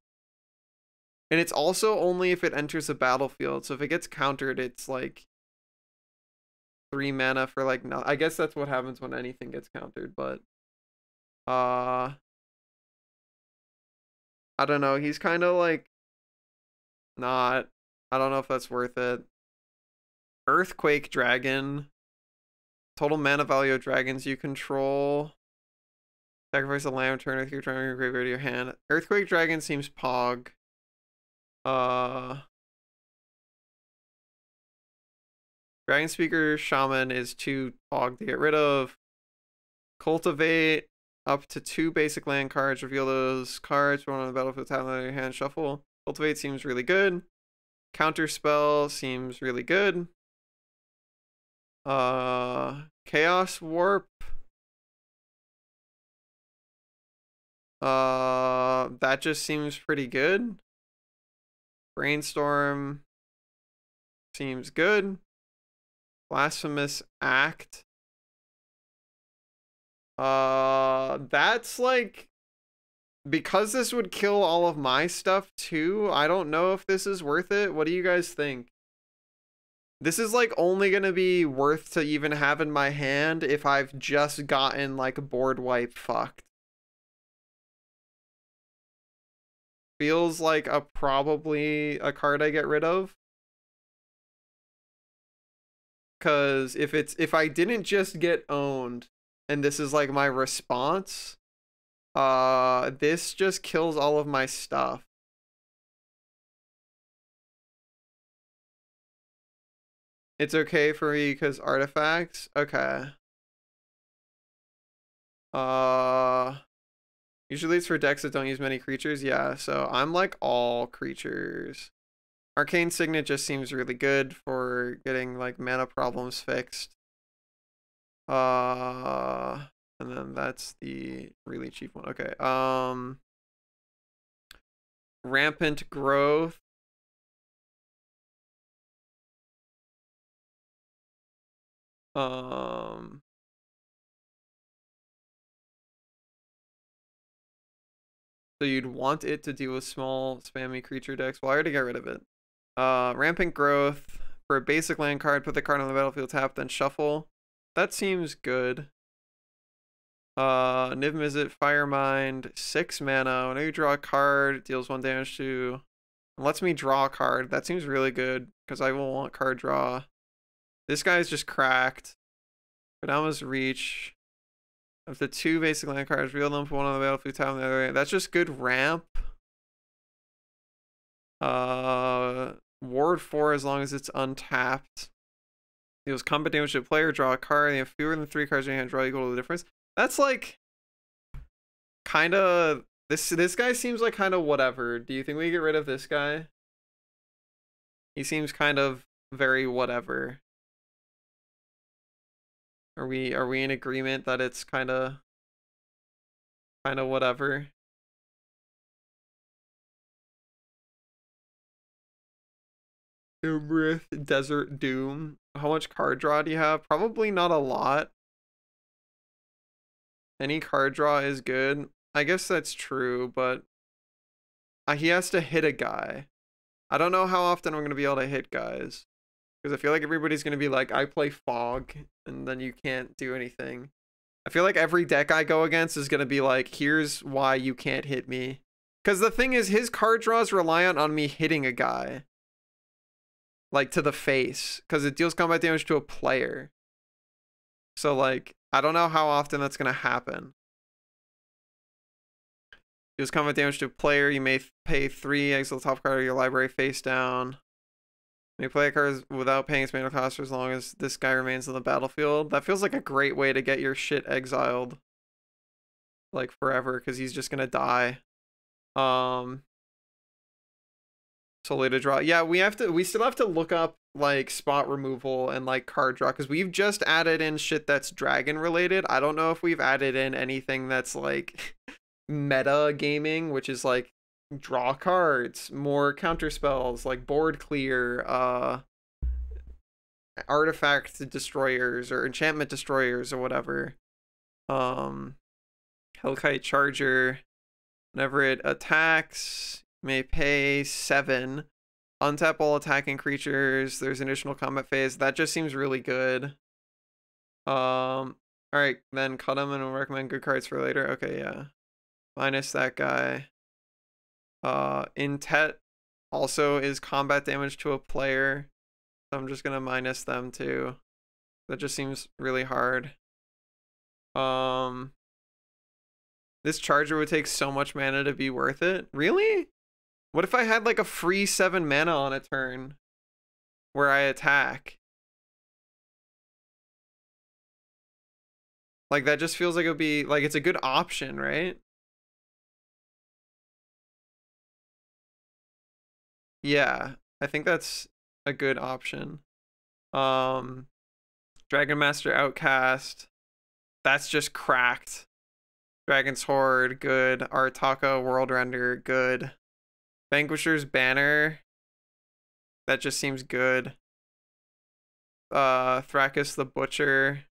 And it's also only if it enters the battlefield. So if it gets countered, it's like 3 mana for like no. I guess that's what happens when anything gets countered, but I don't know. He's kind of like not. I don't know if that's worth it. Earthquake Dragon. Total mana value of dragons you control. Sacrifice a lamb, turn Earthquake Dragon your graveyard to your hand. Earthquake Dragon seems pog. Dragon Speaker Shaman is too pog to get rid of. Cultivate, up to 2 basic land cards. Reveal those cards from on the battlefield, tap them out of your hand, shuffle. Cultivate seems really good. Counterspell seems really good. Chaos Warp. That just seems pretty good. Brainstorm seems good. Blasphemous Act. That's like, because this would kill all of my stuff too, I don't know if this is worth it. What do you guys think? This is like only gonna be worth to even have in my hand if I've just gotten like board wipe fucked. Feels like probably a card I get rid of. Cause if I didn't just get owned and this is like my response, this just kills all of my stuff. It's okay for me because artifacts. Okay. Usually it's for decks that don't use many creatures. Yeah, so I'm like all creatures. Arcane Signet just seems really good for getting like mana problems fixed. And then that's the really cheap one. Okay. Rampant Growth. So you'd want it to deal with small spammy creature decks. Well, I already got rid of it. Rampant Growth. For a basic land card, put the card on the battlefield, tap, then shuffle. That seems good. Niv Mizzet, Firemind, 6 mana. Whenever you draw a card, deals 1 damage to... lets me draw a card. That seems really good, because I will want card draw. This guy's just cracked. Kodama's Reach. Of the 2 basic land cards, reveal them, put one on the battlefield, tap on the other. That's just good ramp. Ward 4 as long as it's untapped. Deals combat damage to a player, draw a card, you have fewer than 3 cards in your hand, draw equal to the difference. That's like kind of this guy seems like kind of whatever. Do you think we get rid of this guy? He seems kind of very whatever. Are we in agreement that it's kind of whatever? Umbrith, Desert Doom. How much card draw do you have? Probably not a lot. Any card draw is good. I guess that's true, but he has to hit a guy. I don't know how often I'm going to be able to hit guys. Because I feel like everybody's going to be like, I play Fog, and then you can't do anything. I feel like every deck I go against is going to be like, here's why you can't hit me. Because the thing is, his card draw is reliant on me hitting a guy. Like, to the face. Because it deals combat damage to a player. So, like, I don't know how often that's going to happen. Deals combat damage to a player. You may pay 3, exile the top card of your library face down. You play a card without paying its mana cost for as long as this guy remains on the battlefield. That feels like a great way to get your shit exiled. Like forever, because he's just gonna die. So late to draw. Yeah, we still have to look up like spot removal and like card draw, because we've just added in shit that's dragon related. I don't know if we've added in anything that's like meta gaming, which is like draw cards, more counter spells, like board clear, artifact destroyers or enchantment destroyers or whatever. Hellkite Charger. Whenever it attacks, may pay 7. Untap all attacking creatures. There's an additional combat phase. That just seems really good. Alright, then cut them and we'll recommend good cards for later. Okay, yeah. Minus that guy. Intet also is combat damage to a player. So I'm just gonna minus them too. That just seems really hard. This charger would take so much mana to be worth it. Really? What if I had like a free 7 mana on a turn where I attack? Like that just feels like it would be like it's a good option, right? Yeah, I think that's a good option. Dragon Master Outcast. That's just cracked. Dragon's Horde, good. Artaka World Render, good. Vanquisher's Banner. That just seems good. Thrakus the Butcher.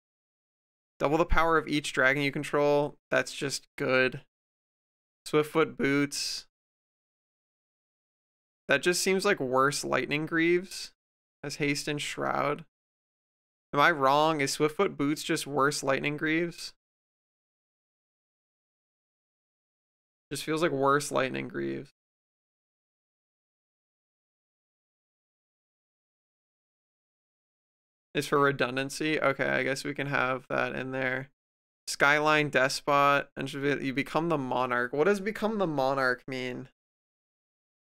Double the power of each dragon you control. That's just good. Swiftfoot Boots. That just seems like worse Lightning Greaves as Haste and Shroud. Am I wrong? Is Swiftfoot Boots just worse Lightning Greaves? Just feels like worse Lightning Greaves. Is for redundancy? Okay, I guess we can have that in there. Skyline Despot, and you become the Monarch. What does become the Monarch mean?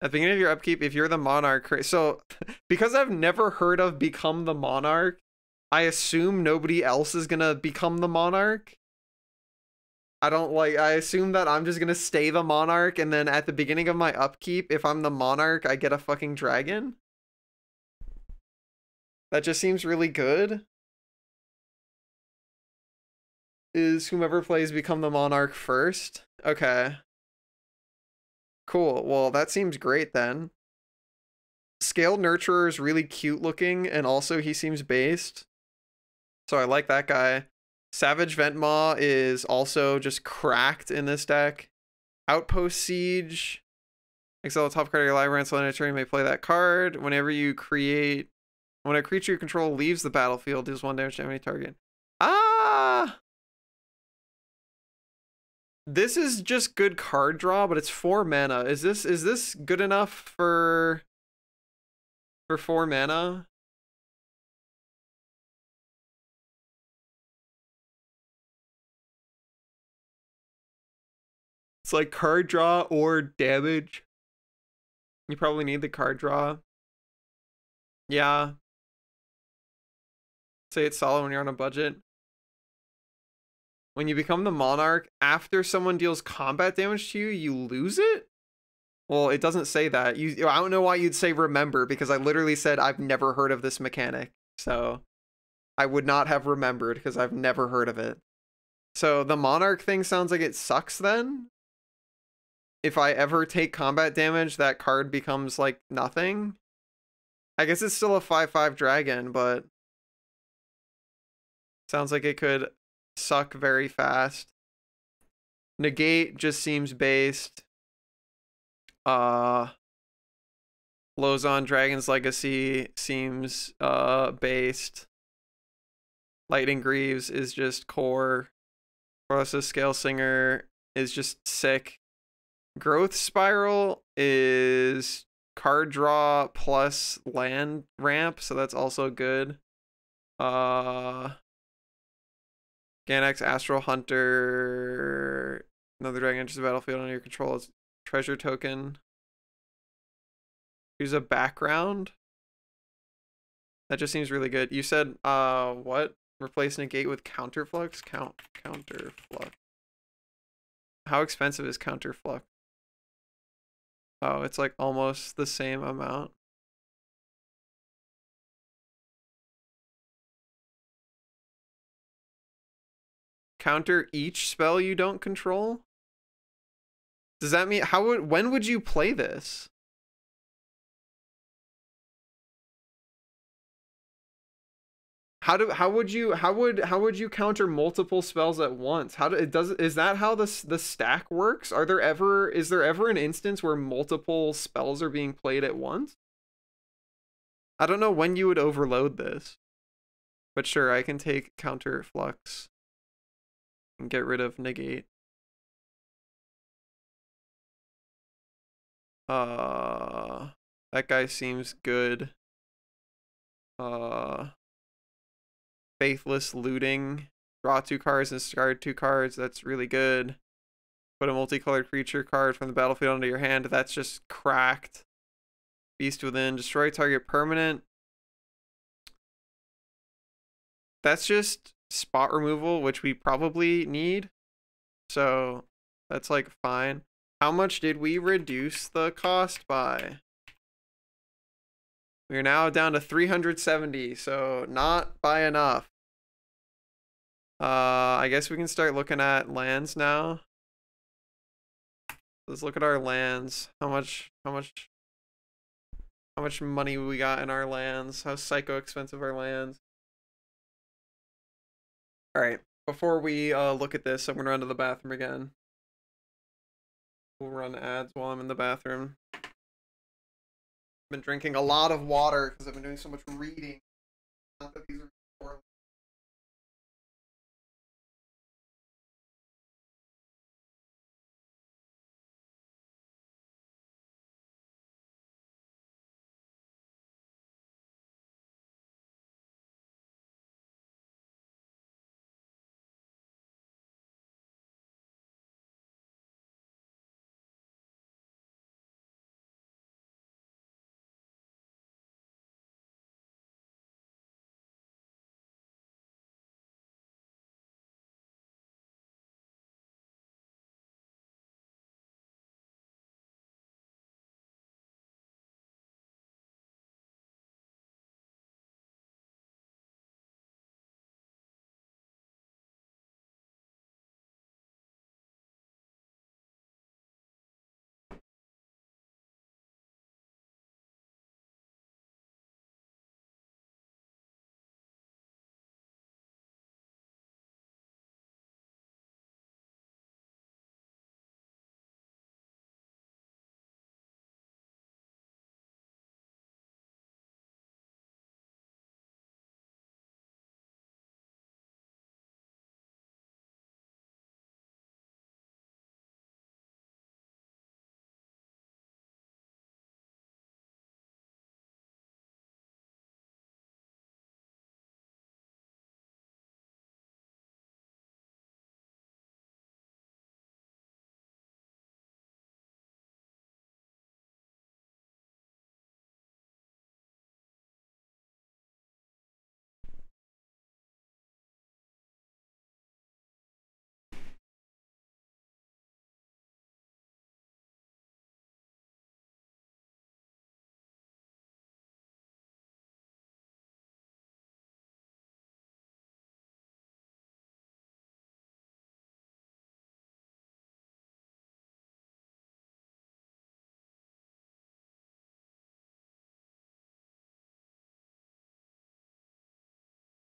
At the beginning of your upkeep, if you're the Monarch, so because I've never heard of become the Monarch, I assume nobody else is gonna become the Monarch. I assume that I'm just gonna stay the Monarch, and then at the beginning of my upkeep, if I'm the Monarch, I get a fucking dragon. That just seems really good. Is whomever plays become the Monarch first? Okay. Cool. Well, that seems great then. Scaled Nurturer is really cute looking, and also he seems based. So I like that guy. Savage Ventmaw is also just cracked in this deck. Outpost Siege. Exile the top card of your library until end of turn, you may play that card. When a creature you control leaves the battlefield, deals 1 damage to any target. Ah! This is just good card draw, but it's 4 mana. Is this good enough for 4 mana? It's like card draw or damage. You probably need the card draw. Yeah. Say it's solid when you're on a budget. When you become the Monarch, after someone deals combat damage to you, you lose it? Well, it doesn't say that. I don't know why you'd say remember, because I literally said I've never heard of this mechanic. So I would not have remembered because I've never heard of it. So the Monarch thing sounds like it sucks then. If I ever take combat damage, that card becomes like nothing. I guess it's still a 5/5 dragon, but sounds like it could suck very fast. Negate just seems based. Lozon Dragon's Legacy seems based. Lightning Greaves is just core. Process Scale Singer is just sick. Growth Spiral is card draw plus land ramp, so that's also good. Ganax Astral Hunter. Another dragon enters the battlefield under your control as treasure token. Use a background. That just seems really good. You said what? Replace negate with counterflux? Counterflux. How expensive is counterflux? Oh, it's like almost the same amount. Counter each spell you don't control? Does that mean when would you play this? how would you counter multiple spells at once? Is that how the stack works? Is there ever an instance where multiple spells are being played at once? I don't know when you would overload this. But sure, I can take counter flux and get rid of negate. That guy seems good. Faithless looting. Draw 2 cards and discard 2 cards. That's really good. Put a multicolored creature card from the battlefield into your hand. That's just cracked. Beast Within. Destroy target permanent. That's just spot removal, which we probably need. So that's like fine. How much did we reduce the cost by? We're now down to 370, so not by enough. I guess we can start looking at lands now. Let's look at our lands. How much money we got in our lands? How psycho expensive our lands? All right, before we look at this, I'm gonna run to the bathroom again. We'll run ads while I'm in the bathroom. Been drinking a lot of water because I've been doing so much reading. Not that these are poorly.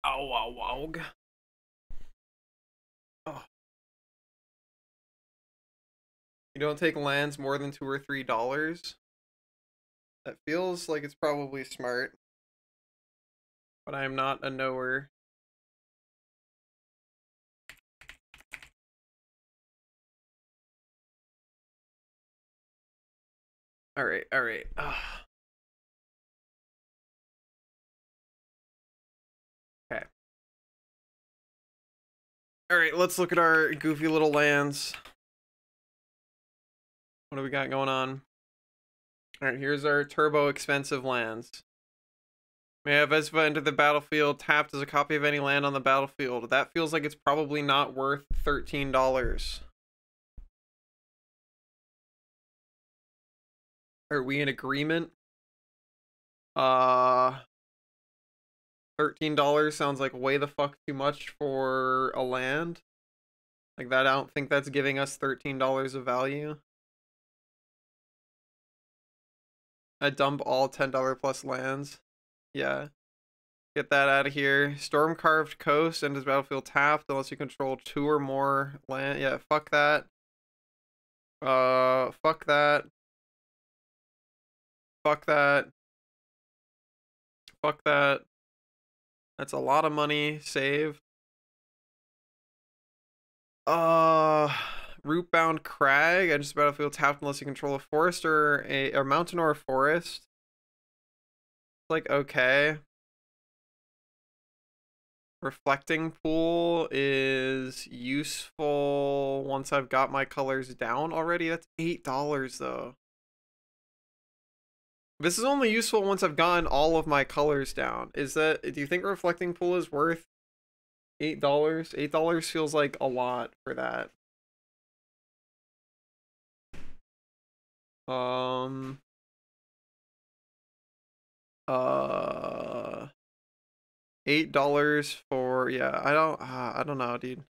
Ow, ow, ow. Oh. You don't take lands more than $2 or $3? That feels like it's probably smart. But I am not a knower. Alright, alright. Okay. Alright, let's look at our goofy little lands. What do we got going on? Alright, here's our turbo expensive lands. May have Vespa enter the battlefield, tapped as a copy of any land on the battlefield. That feels like it's probably not worth $13. Are we in agreement? $13 sounds like way the fuck too much for a land. Like that, I don't think that's giving us $13 of value. I dump all $10 plus lands. Yeah. Get that out of here. Storm Carved Coast enters battlefield tapped unless you control 2 or more land. Yeah, fuck that. Fuck that. Fuck that. Fuck that. That's a lot of money saved. Rootbound Crag enters battlefield tapped unless you control a forest or a mountain or a forest. Like, okay. Reflecting Pool is useful once I've got my colors down already. That's $8 though. This is only useful once I've gotten all of my colors down. Do you think Reflecting Pool is worth $8? $8 feels like a lot for that. $8 for, yeah, I don't know, dude.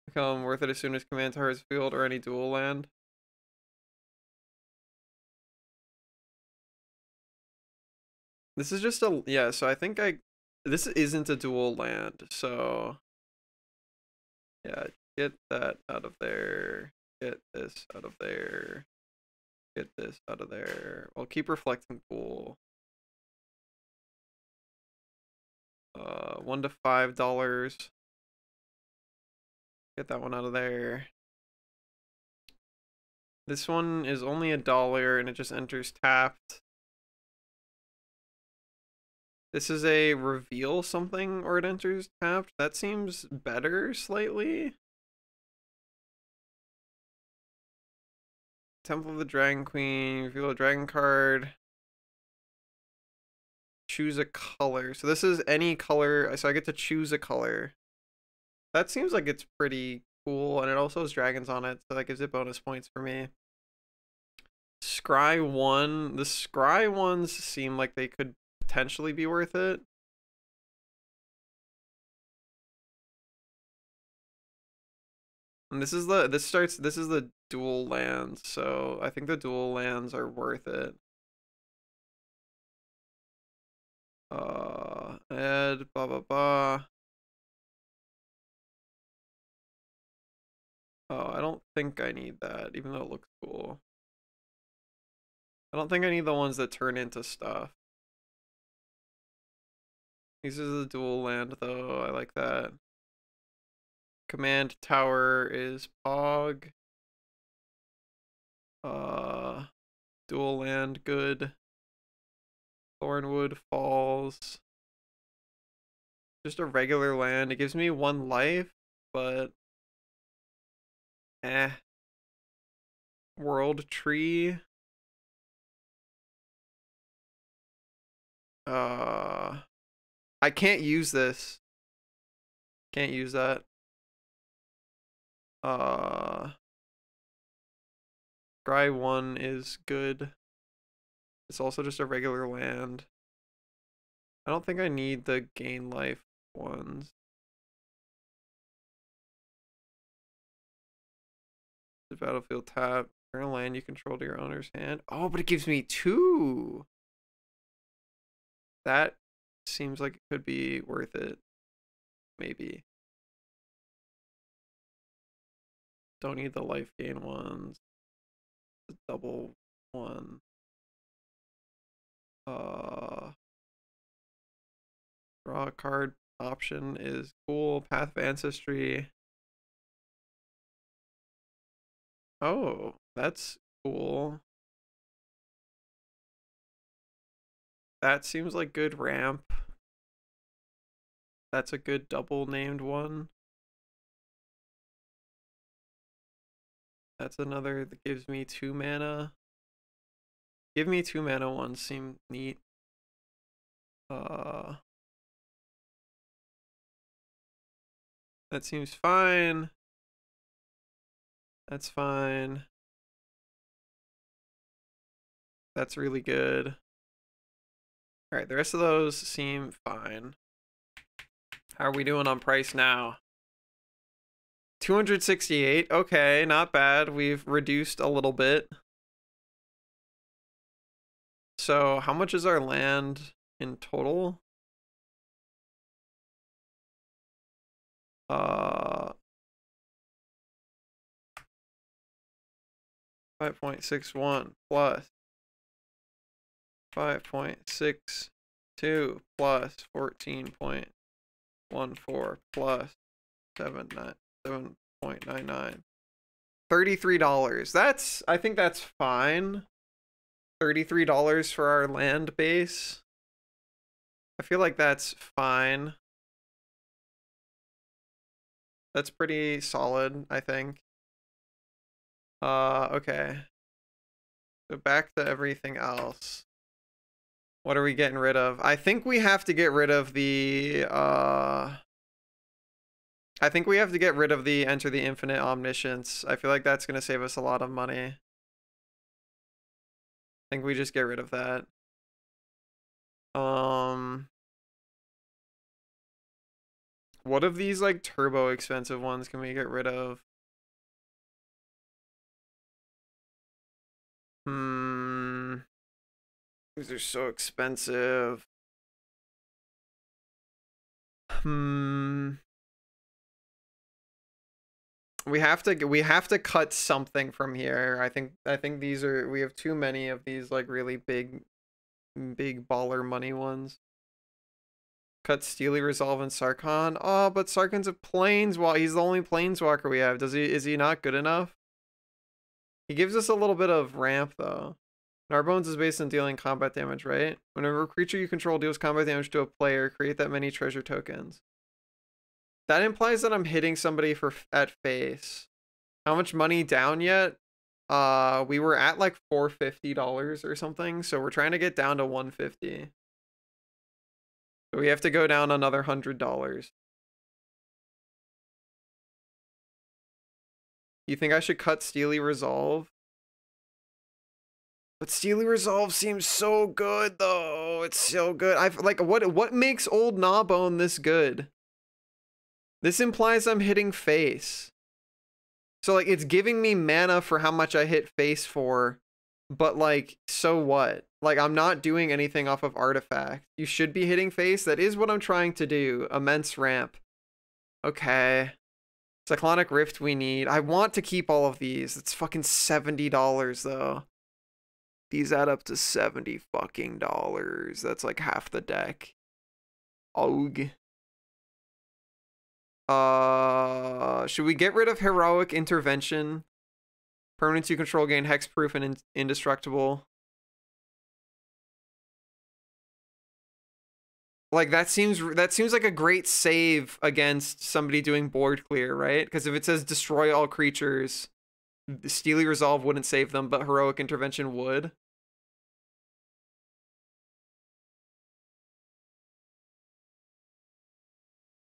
Become worth it as soon as Command Tower's field or any dual land. This is just a, yeah, so I think this isn't a dual land, so yeah, get that out of there. Get this out of there. Get this out of there. I'll keep Reflecting Pool. $1 to $5. Get that one out of there. This one is only $1 and it just enters tapped. This is a reveal something or it enters tapped. That seems better slightly. Temple of the Dragon Queen, reveal a dragon card. Choose a color. So this is any color, so I get to choose a color. That seems like it's pretty cool, and it also has dragons on it, so that gives it bonus points for me. Scry 1. The Scry ones seem like they could potentially be worth it. And this is the dual lands, so I think the dual lands are worth it. Add blah blah blah. Oh, I don't think I need that, even though it looks cool. I don't think I need the ones that turn into stuff. These are the dual land though, I like that. Command Tower is Pog. Dual land, good. Thornwood Falls. Just a regular land. It gives me 1 life, but World Tree. I can't use this. Can't use that. Scry 1 is good. It's also just a regular land. I don't think I need the gain life ones. The battlefield tap. Turn a land you control to your owner's hand. Oh, but it gives me 2. That seems like it could be worth it. Maybe. Don't need the life gain ones. The double one. Draw a card option is cool. Path of Ancestry. Oh, that's cool. That seems like good ramp. That's a good double named one. That's another that gives me 2 mana. Give me 2 mana ones seem neat. That seems fine. That's fine. That's really good. Alright, the rest of those seem fine. How are we doing on price now? 268. Okay, not bad. We've reduced a little bit. So, how much is our land? in total. 5.61 plus 5.62 plus 14.14 plus 7.99. $33. That's, I think that's fine. $33 for our land base. I feel like that's fine. That's pretty solid, I think. Okay. So back to everything else. What are we getting rid of? I think we have to get rid of the I think we have to get rid of the Enter the Infinite Omniscience. I feel like that's going to save us a lot of money. I think we just get rid of that. What of these like turbo expensive ones can we get rid of? These are so expensive. We have to cut something from here. I think these are, we have too many of these like really big baller money ones. Cut Steely Resolve and Sarkhan. Oh, but Sarkhan's a planeswalker. He's the only planeswalker we have. Is he not good enough? He gives us a little bit of ramp though. Narbones is based on dealing combat damage, right? Whenever a creature you control deals combat damage to a player, create that many treasure tokens. That implies that I'm hitting somebody at face. How much money down yet? We were at like $450 or something, so we're trying to get down to $150. So we have to go down another $100. You think I should cut Steely Resolve? But Steely Resolve seems so good though. It's so good. I've like what makes old Gnawbone this good? This implies I'm hitting face. So like it's giving me mana for how much I hit face for, but like so what? Like I'm not doing anything off of artifact. You should be hitting face. That is what I'm trying to do. Immense ramp. Okay. Cyclonic Rift we need. I want to keep all of these. It's fucking $70 though. These add up to $70 fucking dollars. That's like half the deck. Oug. Should we get rid of Heroic Intervention? Permanents you control gain hexproof and indestructible. Like that seems like a great save against somebody doing board clear, right? Because if it says destroy all creatures, the Steely Resolve wouldn't save them, but Heroic Intervention would.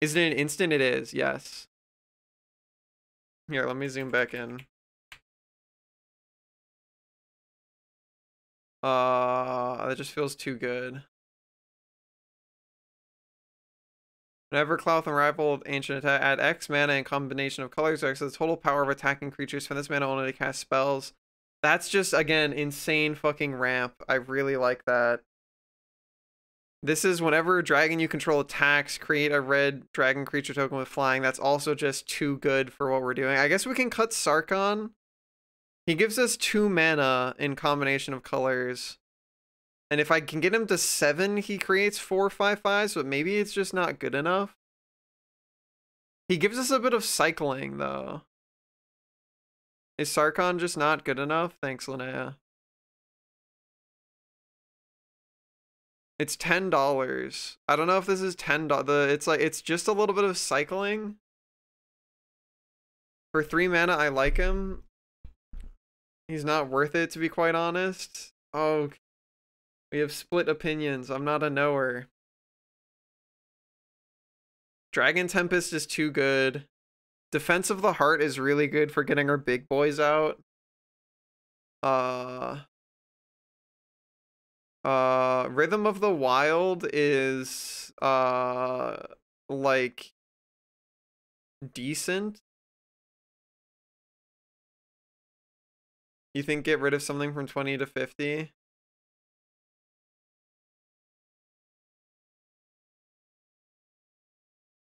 Isn't it an instant? It is, yes. Here, let me zoom back in. That just feels too good. Whenever Cloth Unrivaled Ancient Attack, add X mana and combination of colors X, the total power of attacking creatures from this mana only to cast spells. That's just, again, insane fucking ramp. I really like that. This is whenever a dragon you control attacks, create a red dragon creature token with flying. That's also just too good for what we're doing. I guess we can cut Sarkhan. He gives us 2 mana in combination of colors. And if I can get him to 7, he creates 4 5/5s, but maybe it's just not good enough. He gives us a bit of cycling, though. Is Sarkhan just not good enough? Thanks, Linnea. It's $10. I don't know if this is $10. It's just a little bit of cycling. For 3 mana, I like him. He's not worth it, to be quite honest. Oh, we have split opinions. I'm not a knower. Dragon Tempest is too good. Defense of the Heart is really good for getting our big boys out. Rhythm of the Wild is like decent. You think get rid of something from 20 to 50?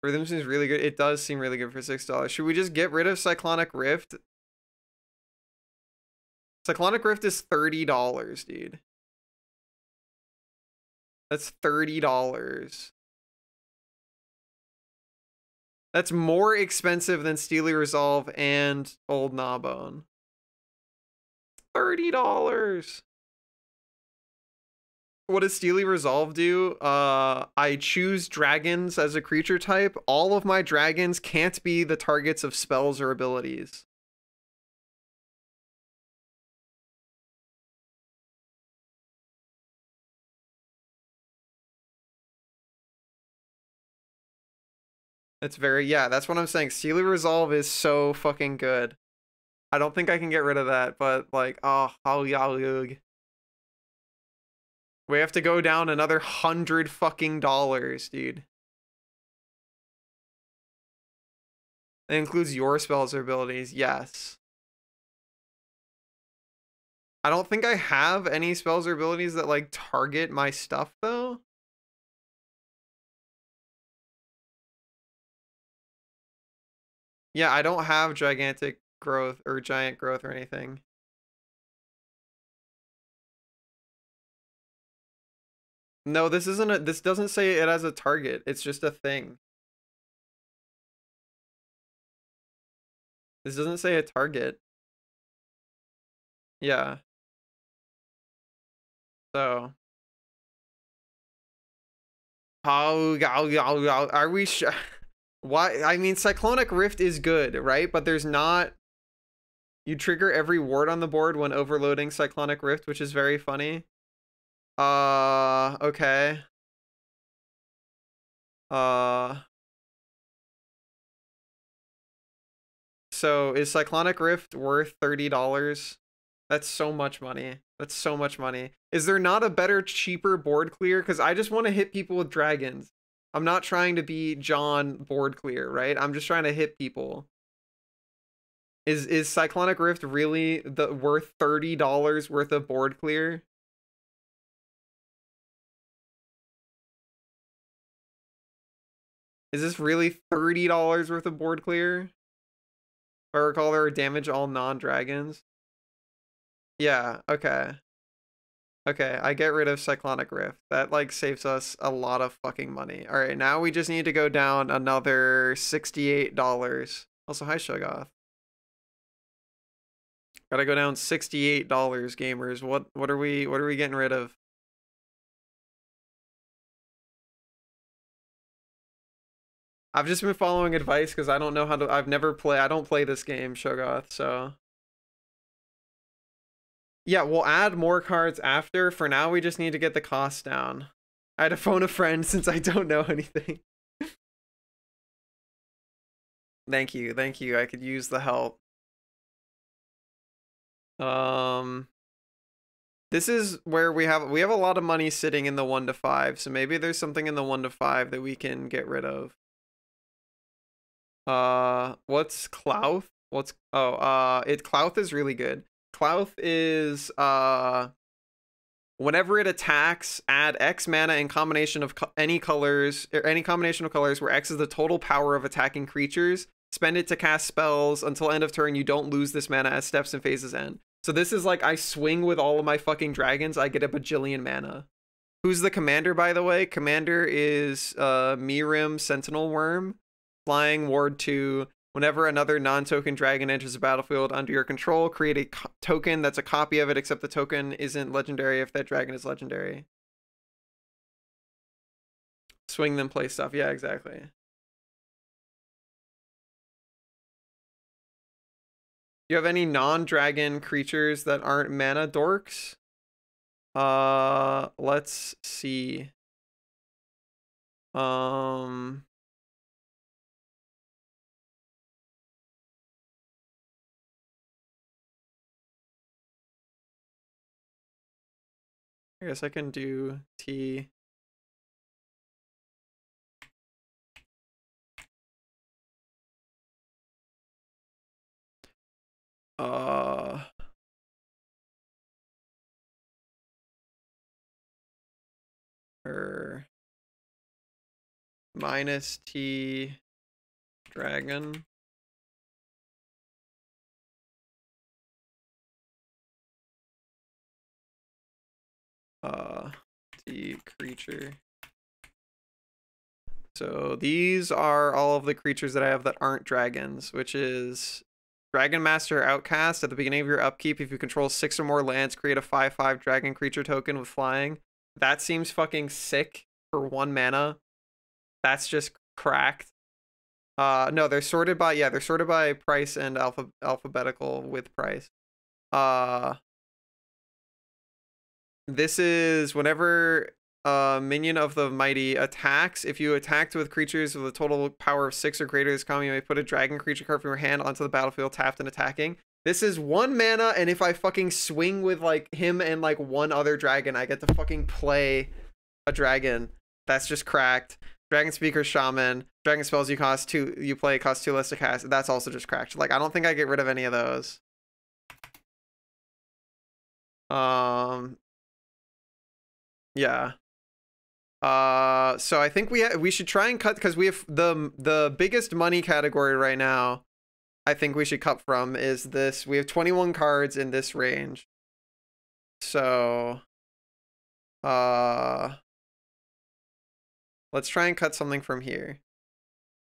Rhythm seems really good. It does seem really good for $6. Should we just get rid of Cyclonic Rift? Cyclonic Rift is $30, dude. That's $30. That's more expensive than Steely Resolve and Old Gnawbone. $30. What does Steely Resolve do? I choose dragons as a creature type. All of my dragons can't be the targets of spells or abilities. It's very, yeah, that's what I'm saying. Steely Resolve is so fucking good. I don't think I can get rid of that, but like, oh, we have to go down another $100 fucking dollars, dude. That includes your spells or abilities, yes. I don't think I have any spells or abilities that like target my stuff though. Yeah, I don't have gigantic growth or giant growth or anything. No, this isn't a, this doesn't say it as a target. It's just a thing. This doesn't say a target. Yeah. So. Are we sure? Why? I mean, Cyclonic Rift is good, right? But there's not. You trigger every ward on the board when overloading Cyclonic Rift, which is very funny. Okay. So is Cyclonic Rift worth $30? That's so much money. That's so much money. Is there not a better, cheaper board clear? Because I just want to hit people with dragons. I'm not trying to be John board clear, right? I'm just trying to hit people. Is Cyclonic Rift really worth $30 worth of board clear? Is this really $30 worth of board clear? If I recall, there are damage all non-dragons. Yeah, okay. Okay, I get rid of Cyclonic Rift. That, like, saves us a lot of fucking money. Alright, now we just need to go down another $68. Also, hi, Shoggoth. Gotta go down $68, gamers. What are we getting rid of? I've just been following advice because I don't know how to, I don't play this game, Shoggoth, so. Yeah, we'll add more cards after. For now, we just need to get the cost down. I had to phone a friend since I don't know anything. Thank you, thank you. I could use the help. This is where we have a lot of money sitting in the 1 to 5, so maybe there's something in the 1 to 5 that we can get rid of. What's Clouth? Clouth is really good. Clouth is whenever it attacks, add X mana in combination of any colors, or any combination of colors where X is the total power of attacking creatures. Spend it to cast spells until end of turn. You don't lose this mana as steps and phases end. So this is like I swing with all of my fucking dragons. I get a bajillion mana. Who's the commander, by the way? Commander is Mirim Sentinel Worm. Flying Ward 2. Whenever another non-token dragon enters the battlefield under your control, create a token that's a copy of it, except the token isn't legendary if that dragon is legendary. Swing them, play stuff. Yeah, exactly. Do you have any non-dragon creatures that aren't mana dorks? Let's see. I guess I can do T. -T dragon. T creature. So these are all of the creatures that I have that aren't dragons, which is Dragon Master Outcast. At the beginning of your upkeep, if you control 6 or more lands, create a 5/5 dragon creature token with flying. That seems fucking sick for 1 mana. That's just cracked. No, they're sorted by, yeah, they're sorted by price and alphabetical with price. This is whenever minion of the mighty attacks. If you attacked with creatures with a total power of 6 or greater this combo, you may put a dragon creature card from your hand onto the battlefield tapped and attacking. This is 1 mana, and if I fucking swing with like him and like 1 other dragon, I get to fucking play a dragon. That's just cracked. Dragon Speaker Shaman. Dragon spells you cost 2, you play cost 2 less to cast. That's also just cracked. Like, I don't think I get rid of any of those. Yeah. So I think we should try and cut, because we have the biggest money category right now. I think we should cut from is this. We have 21 cards in this range. So let's try and cut something from here.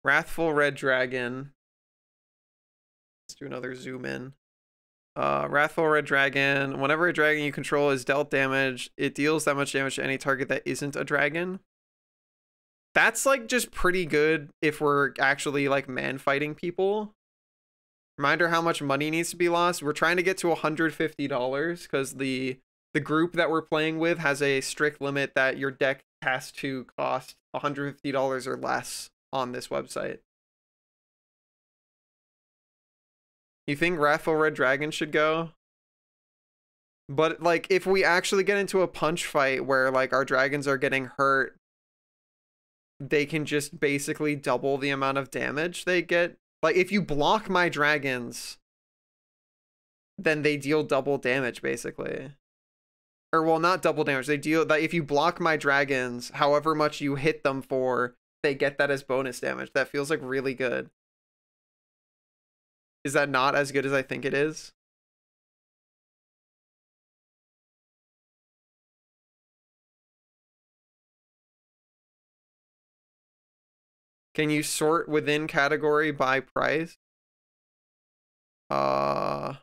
Wrathful Red Dragon. Let's do another zoom in. Wrathful Red Dragon. Whenever a dragon you control is dealt damage, it deals that much damage to any target that isn't a dragon. That's like just pretty good if we're actually like man fighting people. Reminder how much money needs to be lost. We're trying to get to $150 because the group that we're playing with has a strict limit that your deck has to cost $150 or less on this website. You think Wrathful Red Dragon should go? But like if we actually get into a punch fight where like our dragons are getting hurt, they can just basically double the amount of damage they get. Like if you block my dragons, then they deal double damage basically. Or well, not double damage. They deal that if you block my dragons, however much you hit them for, they get that as bonus damage. That feels like really good. Is that not as good as I think it is? Can you sort within category by price? Sort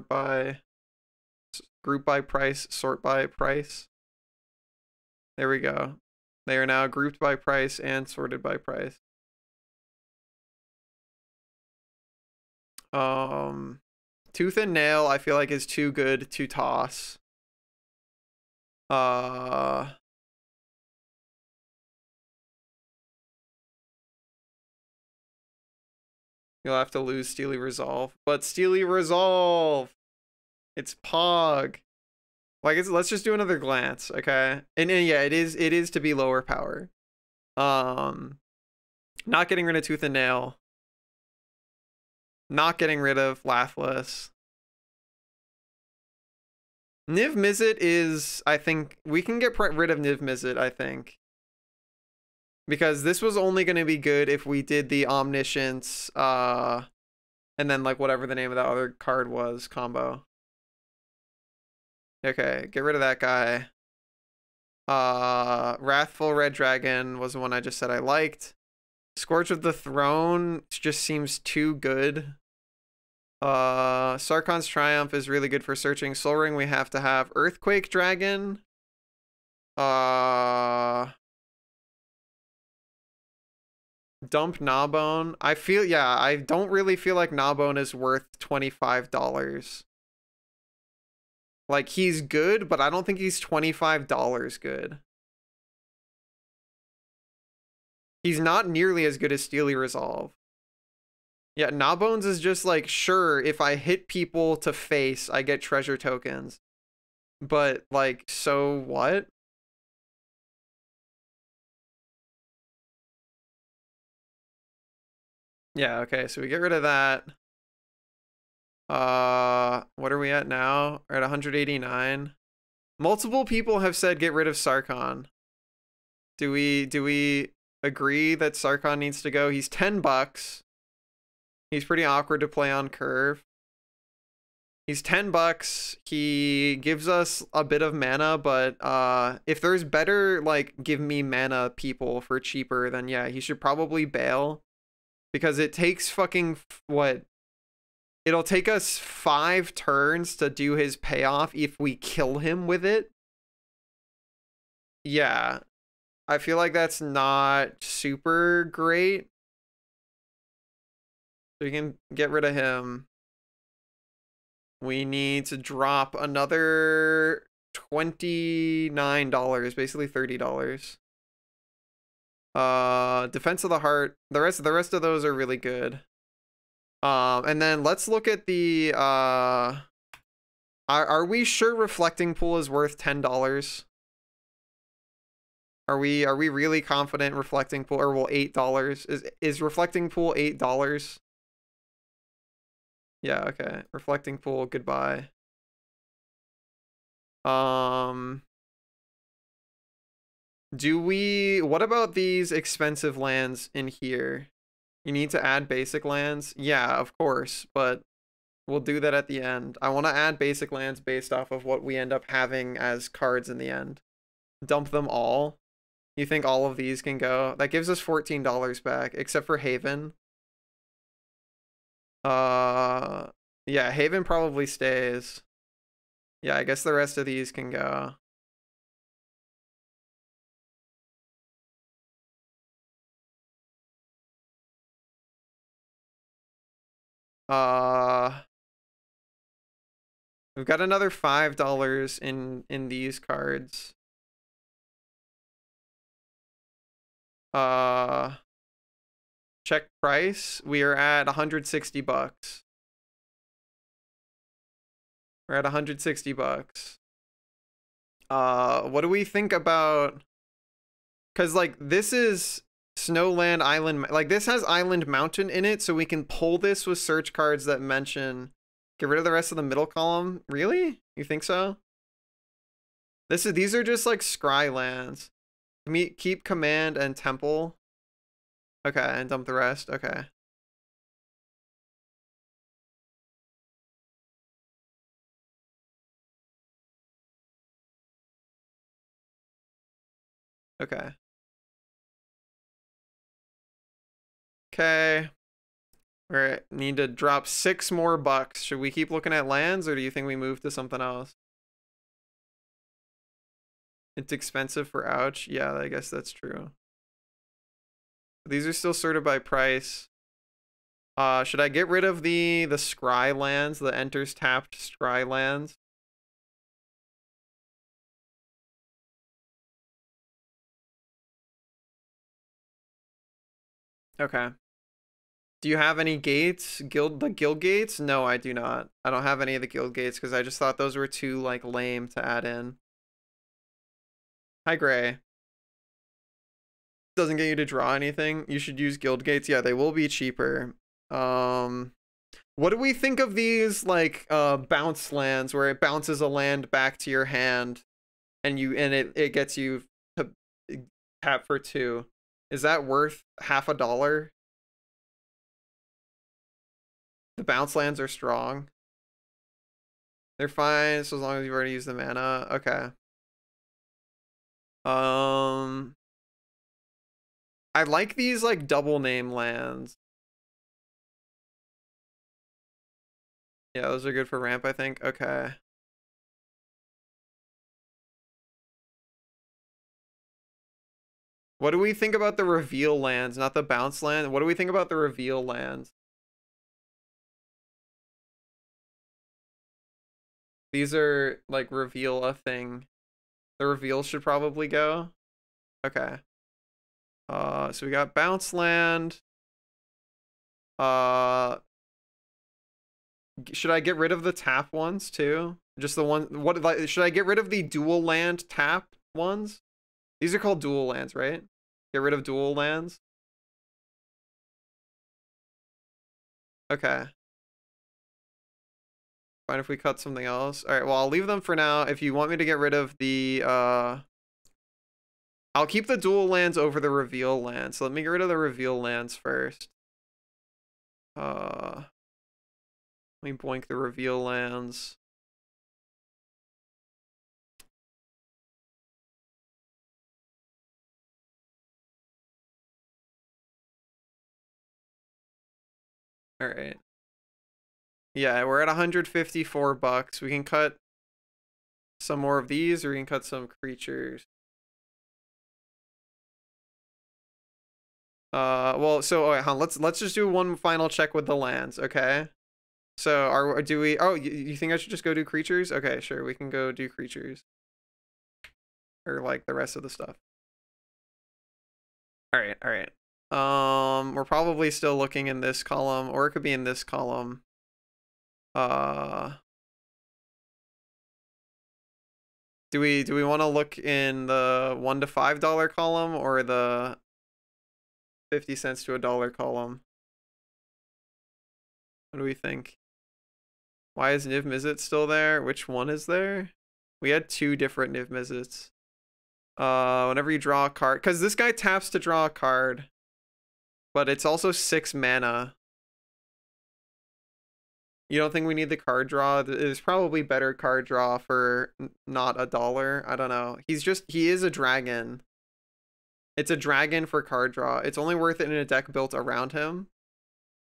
by, group by price, sort by price. There we go. They are now grouped by price and sorted by price. Tooth and Nail I feel like is too good to toss. You'll have to lose Steely Resolve. But Steely Resolve! It's Pog. Like, let's just do another glance, okay? And yeah, it is to be lower power. Not getting rid of Tooth and Nail. Not getting rid of Lathliss. Niv Mizzet is, I think, we can get rid of Niv Mizzet, I think. Because this was only going to be good if we did the Omniscience, and then like whatever the name of that other card was, combo. Okay, get rid of that guy. Wrathful Red Dragon was the one I just said I liked. Scourge of the Throne just seems too good. Sarkhan's Triumph is really good for searching. Sol Ring we have to have. Earthquake Dragon. Dump Gnawbone. I feel, yeah, I don't really feel like Gnawbone is worth $25. Like, he's good, but I don't think he's $25 good. He's not nearly as good as Steely Resolve. Yeah, Gnawbones is just like, sure, if I hit people to face, I get treasure tokens. But, like, so what? Yeah, okay, so we get rid of that. What are we at now? We're at 189. Multiple people have said get rid of Sarkhan. Do we agree that Sarkhan needs to go. He's $10. He's pretty awkward to play on curve. He's $10. He gives us a bit of mana, but if there's better, like, give me mana people for cheaper, then yeah, he should probably bail. Because it takes fucking, what? It'll take us 5 turns to do his payoff if we kill him with it. Yeah. I feel like that's not super great. So we can get rid of him. We need to drop another $29, basically $30. Defense of the Heart. The rest of those are really good. And then let's look at the are we sure Reflecting Pool is worth $10? Are we really confident Reflecting Pool, or well, $8? Is Reflecting Pool $8? Yeah, okay. Reflecting Pool, goodbye. What about these expensive lands in here? You need to add basic lands? Yeah, of course, but we'll do that at the end. I want to add basic lands based off of what we end up having as cards in the end. Dump them all. You think all of these can go? That gives us $14 back, except for Haven. Yeah, Haven probably stays. Yeah, I guess the rest of these can go. We've got another $5 in these cards. Check price. We are at $160. We're at $160. What do we think about? Because like this is Snowland Island, like this has Island Mountain in it, so we can pull this with search cards that mention. Get rid of the rest of the middle column. Really? You think so? These are just like scry lands. Keep Command and Temple. Okay, and dump the rest. Okay. Okay. Okay. Alright, need to drop $6 more. Should we keep looking at lands, or do you think we move to something else? It's expensive for ouch. Yeah, I guess that's true. These are still sorted by price. Should I get rid of the scry lands, the enters tapped scry lands? Okay. Do you have any gates? The guild gates? No, I do not. I don't have any of the guild gates because I just thought those were too like lame to add in. Hi, Gray. Doesn't get you to draw anything. You should use guild gates. Yeah, they will be cheaper. What do we think of these like bounce lands where it bounces a land back to your hand and it gets you to tap for 2? Is that worth $50? The bounce lands are strong. They're fine so as long as you've already used the mana. Okay. I like these like double name lands. Yeah, those are good for ramp, I think. Okay. What do we think about the reveal lands, not the bounce land? What do we think about the reveal lands? These are like reveal a thing. The reveal should probably go. Okay. So we got bounce land. Should I get rid of the tap ones too? Just the one. What like, should I get rid of the dual land tap ones? These are called dual lands, right? Get rid of dual lands. Okay. Fine if we cut something else. All right, well, I'll leave them for now. If you want me to get rid of the I'll keep the dual lands over the reveal lands. So let me get rid of the reveal lands first. Let me boink the reveal lands. All right. Yeah, we're at 154 bucks. We can cut some more of these, or we can cut some creatures. Well, so wait, let's just do one final check with the lands, okay? So do we? Oh, you think I should just go do creatures? Okay, sure, we can go do creatures, or like the rest of the stuff. All right, all right. We're probably still looking in this column, or it could be in this column. Do we want to look in the $1 to $5 column or the 50 cents to $1 column? What do we think? Why is Niv Mizzet still there? Which one is there? We had 2 different Niv Mizzets. Whenever you draw a card, because this guy taps to draw a card, but it's also 6 mana. You don't think we need the card draw? There's probably better card draw for not $1. I don't know. He is a dragon. It's a dragon for card draw. It's only worth it in a deck built around him.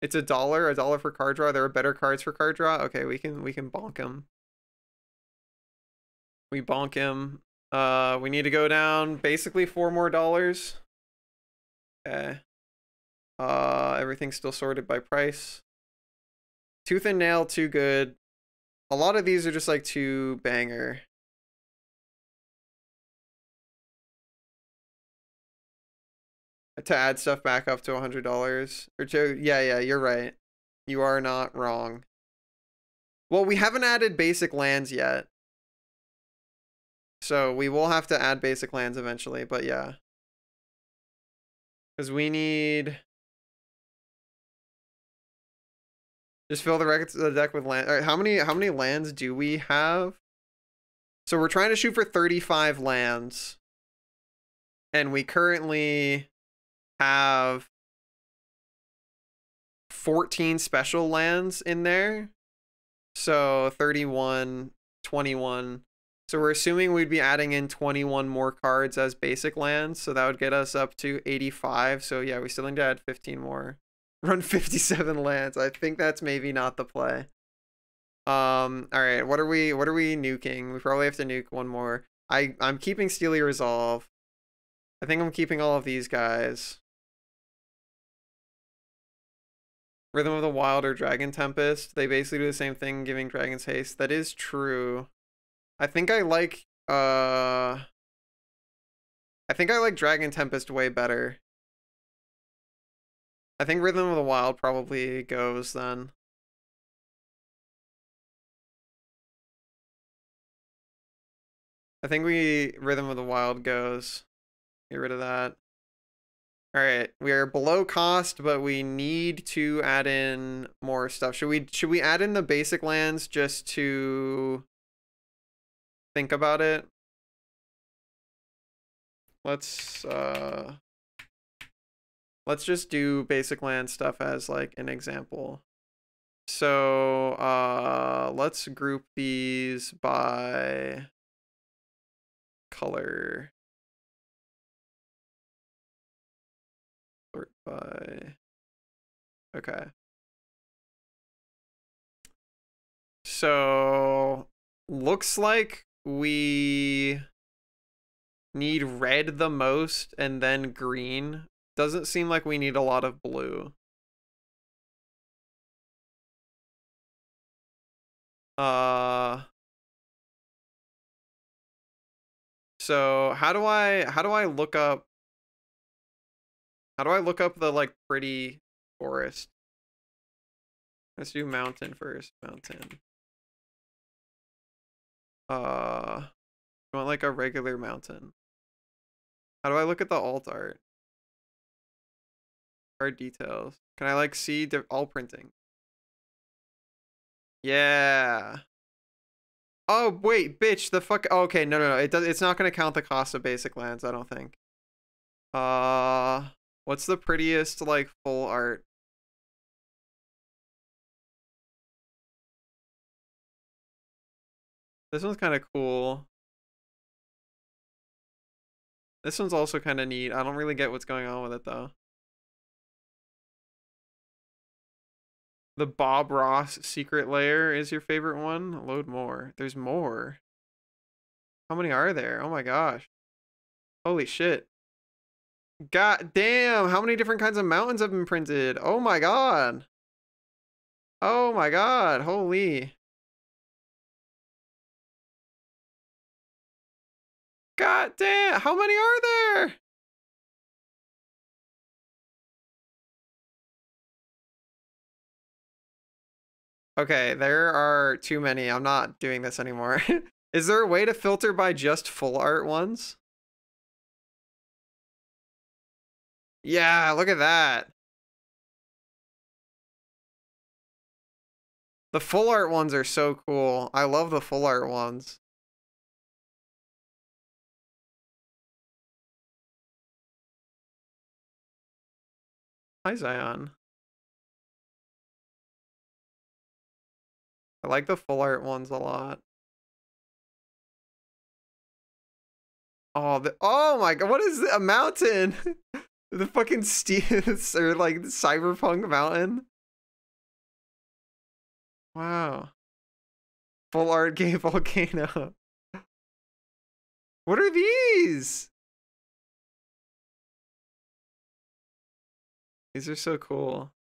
It's $1 for card draw. There are better cards for card draw. Okay, we can bonk him. We bonk him. We need to go down basically $4 more. Okay. Everything's still sorted by price. Tooth and Nail, too good. A lot of these are just like too banger. To add stuff back up to $100 or to, yeah, you're right. You are not wrong. Well, we haven't added basic lands yet, so we will have to add basic lands eventually. But yeah, because we need. Just fill the deck with land. All right, how many lands do we have? So we're trying to shoot for 35 lands. And we currently have 14 special lands in there. So 31, 21. So we're assuming we'd be adding in 21 more cards as basic lands. So that would get us up to 85. So yeah, we still need to add 15 more. Run 57 lands. I think that's maybe not the play. All right, what are we nuking? We probably have to nuke one more. I'm keeping Steely Resolve. I think I'm keeping all of these guys. Rhythm of the Wild or Dragon Tempest. They basically do the same thing, giving dragons haste. That is true. I think I like Dragon Tempest way better. I think Rhythm of the Wild probably goes then. I think Rhythm of the Wild goes. Get rid of that. All right, we are below cost, but we need to add in more stuff. Should we add in the basic lands just to think about it? Let's just do basic land stuff as like an example. So let's group these by color. Sort by. Okay. So looks like we need red the most and then green. Doesn't seem like we need a lot of blue. So how do I look up the like pretty forest? Let's do mountain first. Mountain. I want like a regular mountain. How do I look at the alt art? Art details. Can I like see all printing? Yeah. Oh wait, bitch, the fuck. Oh, okay, no. It's not gonna count the cost of basic lands, I don't think. What's the prettiest, like, full art? This one's kind of cool. This one's also kind of neat. I don't really get what's going on with it, though. The Bob Ross secret lair is your favorite one? Load more. There's more. How many are there? Oh my gosh. Holy shit. God damn, how many different kinds of mountains have been printed? Oh my god. Oh my god, holy. God damn, how many are there? Okay, there are too many. I'm not doing this anymore. Is there a way to filter by just full art ones? Yeah, look at that. The full art ones are so cool. I love the full art ones. Hi, Zion. I like the full art ones a lot. Oh my god, what is a mountain? The fucking steel or like cyberpunk mountain. Wow. Full art game volcano. What are these? These are so cool.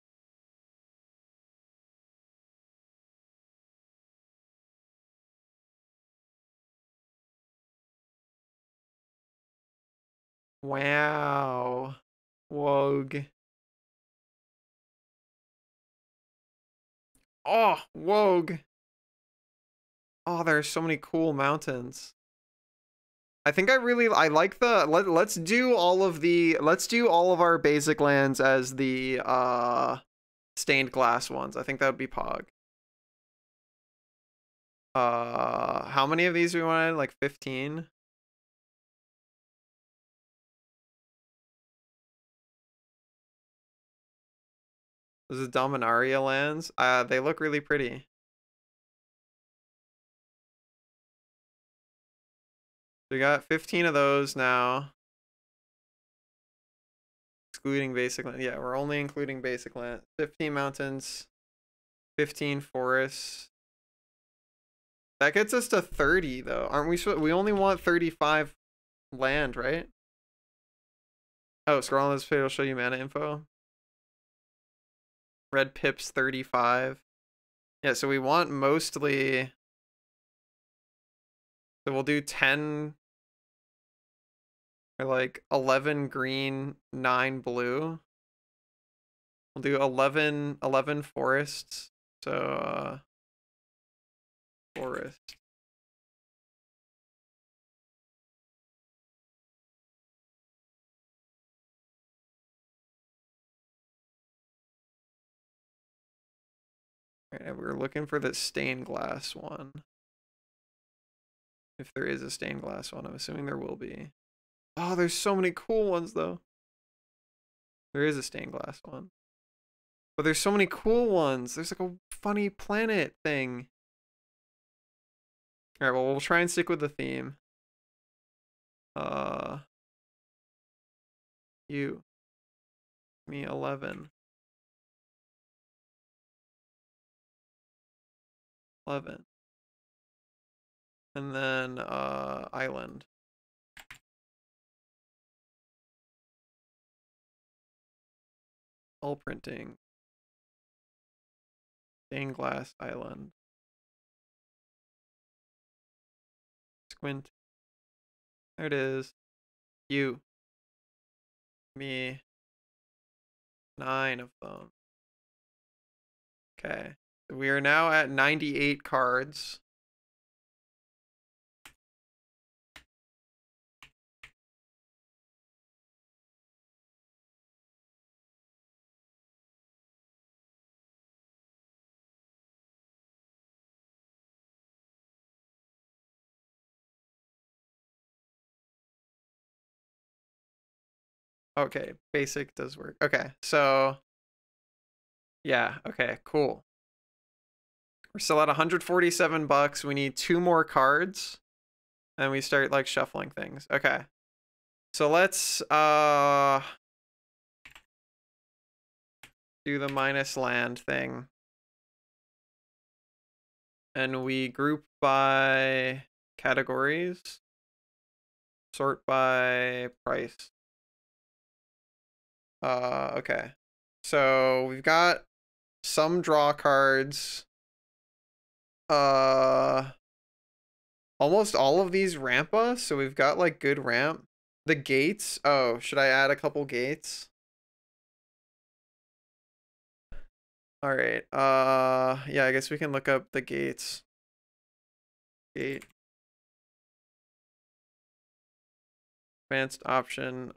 Wow. Wogue. Oh, Wogue. Oh, there are so many cool mountains. I think I like the let's do all of our basic lands as the stained glass ones. I think that would be Pog. How many of these do we want? Like 15? This is Dominaria lands. They look really pretty. We got 15 of those now. Excluding basic land. Yeah, we're only including basic land. 15 mountains, 15 forests. That gets us to 30 though. Aren't we? We only want 35 land, right? Oh, scroll on this page, will show you mana info. Red pips 35. Yeah, so we want mostly. So we'll do 10 or like 11 green, 9 blue. We'll do 11 forests. So forest. Alright, we're looking for the stained glass one. If there is a stained glass one, I'm assuming there will be. Oh, there's so many cool ones though. There is a stained glass one. But there's so many cool ones. There's like a funny planet thing. Alright, well, we'll try and stick with the theme. You. Me 11. 11. And then, island. All printing. Stained glass island. Squint. There it is. You. Me. 9 of them. Okay. So we are now at 98 cards. Okay, basic does work. Okay, so yeah, okay, cool. We're still at 147 bucks. We need 2 more cards. And we start like shuffling things. Okay. So let's do the minus land thing. And we group by categories. Sort by price. Okay. So we've got some draw cards. Almost all of these ramp us, so we've got like good ramp. The gates. Oh, should I add a couple gates? All right. Yeah, I guess we can look up the gates. Gate. Advanced option.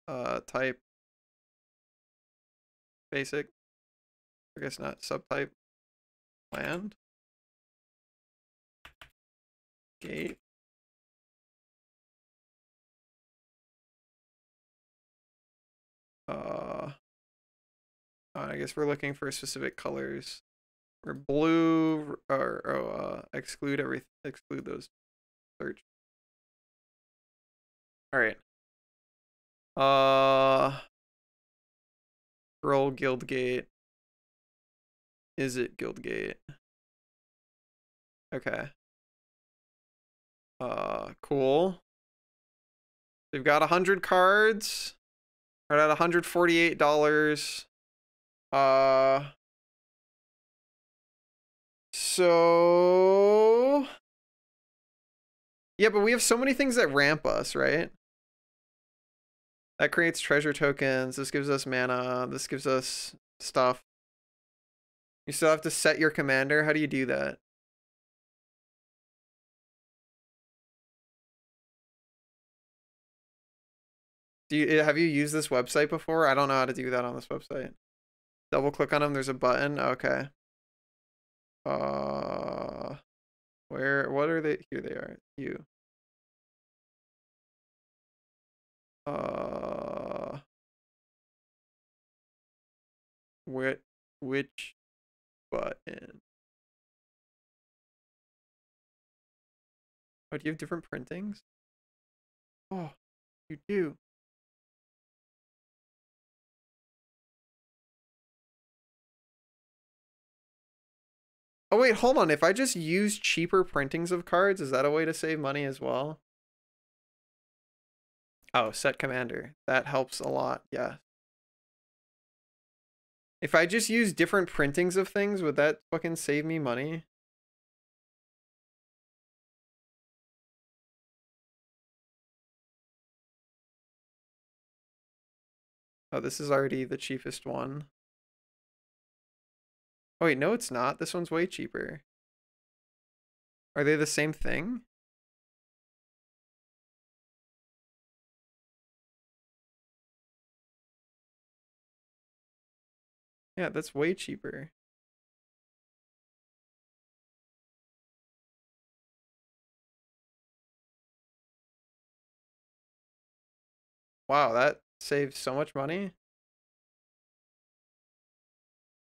Type. Basic. I guess not. Subtype. Land. Gate. I guess we're looking for specific colors. Or blue, or exclude everything. Exclude those. Search. All right. Girl Guildgate. Is it Guildgate? Okay. Cool. They've got 100 cards. We're at $148. So yeah, but we have so many things that ramp us, right? That creates treasure tokens. This gives us mana. This gives us stuff. You still have to set your commander. How do you do that? Have you used this website before? I don't know how to do that on this website. Double click on them. There's a button. Okay. What are they? Here they are. You. Which button? Oh, do you have different printings? Oh, you do. Oh wait, hold on. If I just use cheaper printings of cards, is that a way to save money as well? Oh, set commander. That helps a lot, yeah. If I just use different printings of things, would that fucking save me money? Oh, this is already the cheapest one. Oh wait, no it's not. This one's way cheaper. Are they the same thing? Yeah, that's way cheaper. Wow, that saves so much money.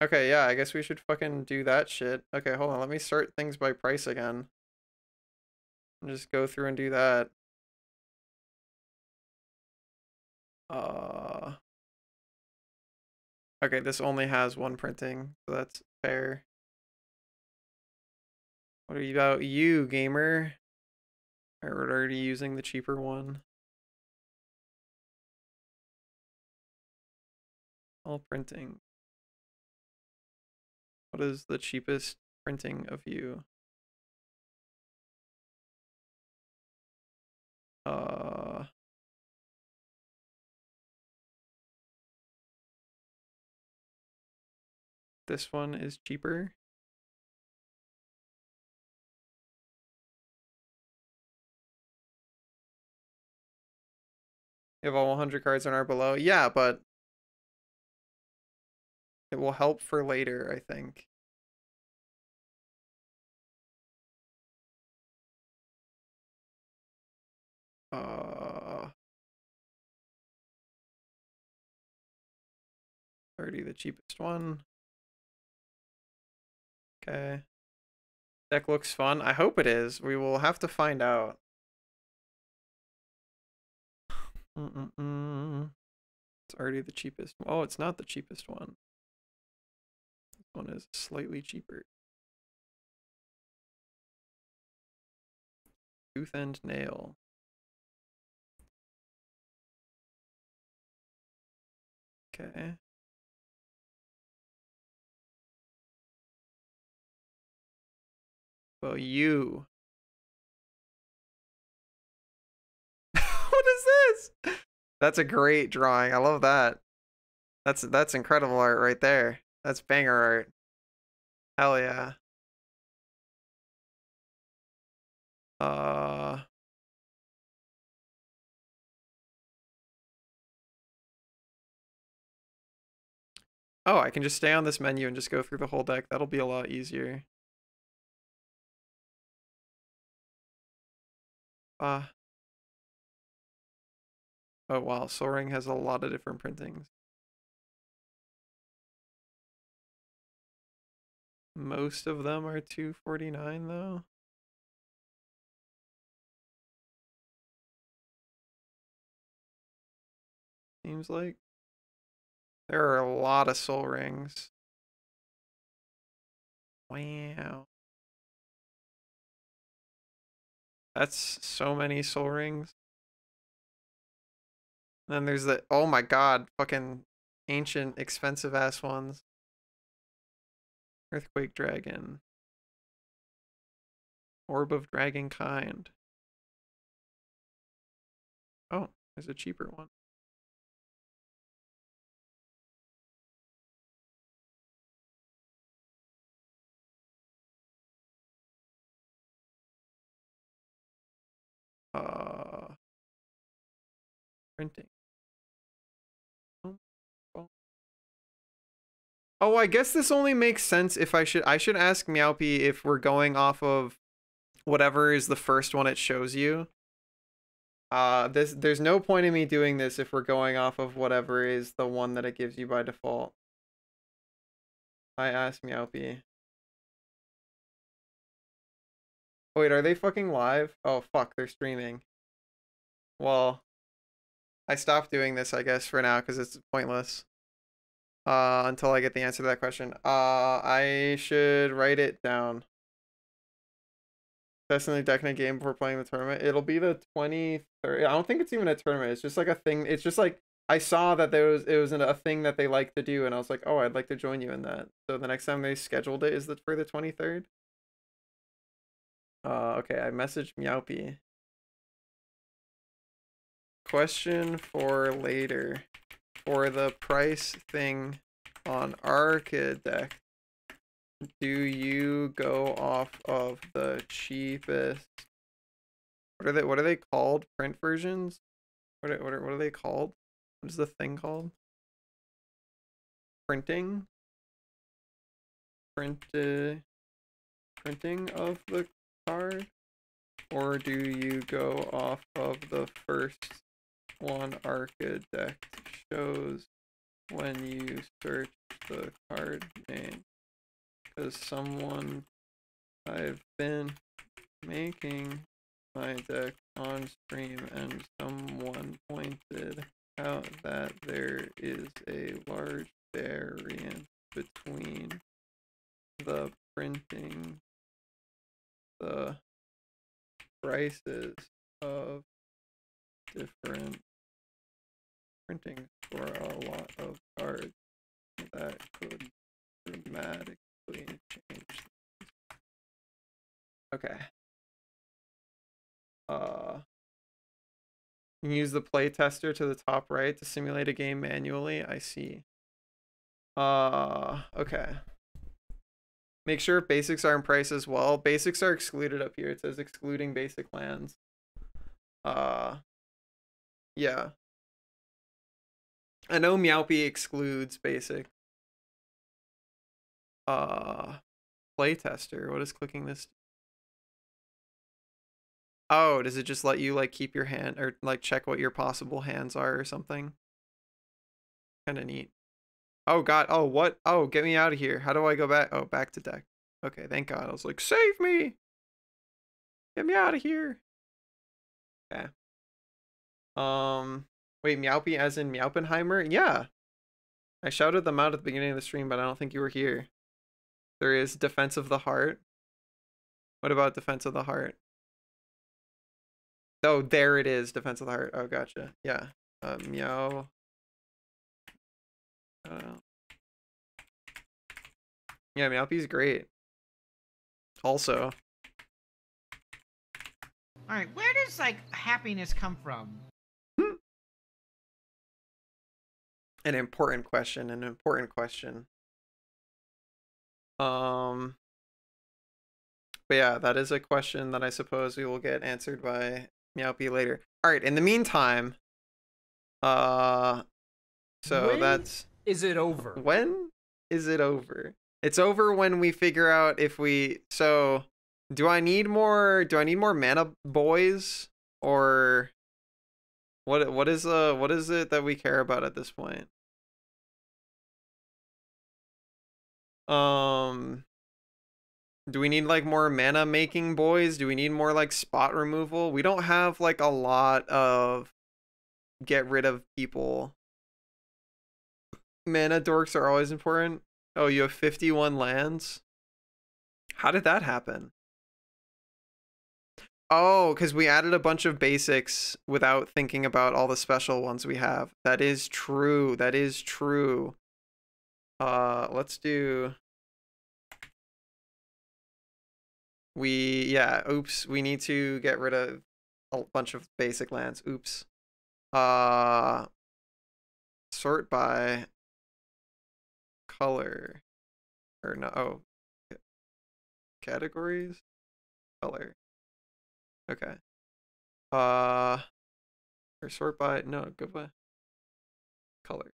Okay, yeah, I guess we should fucking do that shit. Okay, hold on. Let me sort things by price again. And just go through and do that. Okay, this only has one printing, so that's fair. What are you about, you gamer? We're already using the cheaper one. All printing. What is the cheapest printing of you? This one is cheaper. You have all 100 cards on our below. Yeah, but it will help for later, I think. Already the cheapest one. Okay. Deck looks fun. I hope it is. We will have to find out. It's already the cheapest. Oh, it's not the cheapest one. This one is slightly cheaper. Tooth and nail. Okay. Well, you. What is this? That's a great drawing. I love that. That's incredible art right there. That's banger art. Hell yeah. Oh, I can just stay on this menu and just go through the whole deck. That'll be a lot easier. Oh wow, Sol Ring has a lot of different printings. Most of them are $249 though. Seems like there are a lot of Sol Rings. Wow. That's so many Sol Rings. And then there's the, oh my god, fucking ancient expensive ass ones. Earthquake Dragon. Orb of Dragon Kind. Oh, there's a cheaper one. Printing. Oh, I guess this only makes sense if I should ask Meowpie if we're going off of whatever is the first one it shows you. There's no point in me doing this if we're going off of whatever is the one that it gives you by default. I asked Meowpie. Wait, are they fucking live? Oh fuck, they're streaming. Well, I stopped doing this, I guess, for now because it's pointless. Until I get the answer to that question. I should write it down. Testing the deck in a game before playing the tournament. It'll be the 23rd. I don't think it's even a tournament. It's just like a thing. It's just like I saw that it was a thing that they like to do, and I was like, oh, I'd like to join you in that. So the next time they scheduled it is for the 23rd. Okay, I messaged Meowpie. Question for later. For the price thing on Archidekt, do you go off of the cheapest? What are they called? Print versions? What are they called? What is the thing called? Printing? Printing of the card? Or do you go off of the first one Archidekt shows when you search the card name? Because I've been making my deck on stream and someone pointed out that there is a large variance between the prices of different printings for a lot of cards that could dramatically change. Okay. You can use the play tester to the top right to simulate a game manually. I see. Okay. Make sure basics are in price as well. Basics are excluded up here. It says excluding basic lands. Yeah. I know Meowpie excludes basic. Play tester. What is clicking this? Oh, does it just let you like keep your hand or like check what your possible hands are or something? Kind of neat. Oh god. Oh, what? Oh, get me out of here. How do I go back? Oh, back to deck. Okay, thank god. I was like, save me. Get me out of here. Okay. Wait, Meowpie as in Meowpenheimer? Yeah. I shouted them out at the beginning of the stream, but I don't think you were here. There is Defense of the Heart. What about Defense of the Heart? Oh, there it is. Defense of the Heart. Oh, gotcha. Yeah. Meow. Yeah, Meowpie's great. Also. All right, where does like happiness come from? An important question. An important question. But yeah, that is a question that I suppose we will get answered by Meowpie later. All right. In the meantime, so is it over? When is it over? It's over when we figure out if we. So, do I need more mana boys, or what is it that we care about at this point? Do we need like more mana making boys? Do we need more like spot removal? We don't have like a lot of get rid of people. Mana dorks are always important. Oh, you have 51 lands? How did that happen? Oh, because we added a bunch of basics without thinking about all the special ones we have. That is true. That is true. Let's do... oops. We need to get rid of a bunch of basic lands. Oops. Sort by color. Or no, oh. Categories? Color. Okay. Or sort by, no, go by color.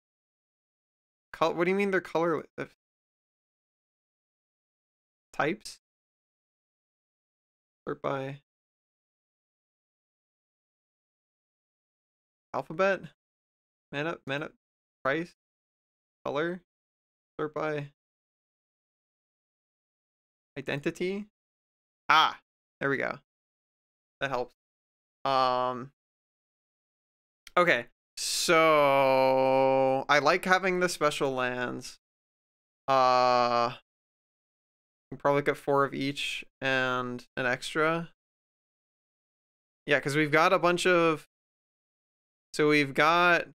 What do you mean they're color? Types? Sort by alphabet? Mana, price? Color? Sort by identity? Ah, there we go. That helps. Okay. So I like having the special lands. We'll probably get 4 of each and an extra. Yeah, because we've got a bunch of... So we've got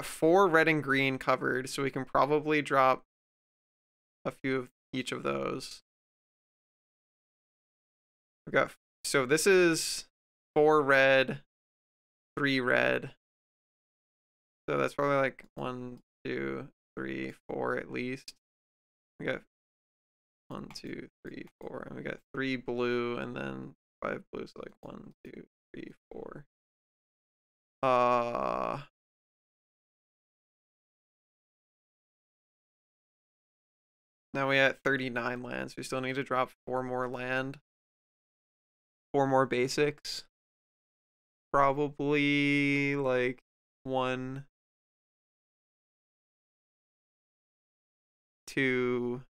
4 red and green covered, so we can probably drop a few of each of those. So this is 4 red, 3 red. So that's probably like 1, 2, 3, 4 at least. We got 1, 2, 3, 4, and we got 3 blue and then 5 blue, so like 1, 2, 3, 4. Now we at 39 lands. We still need to drop 4 more land. 4 more basics. Probably like 1, 2,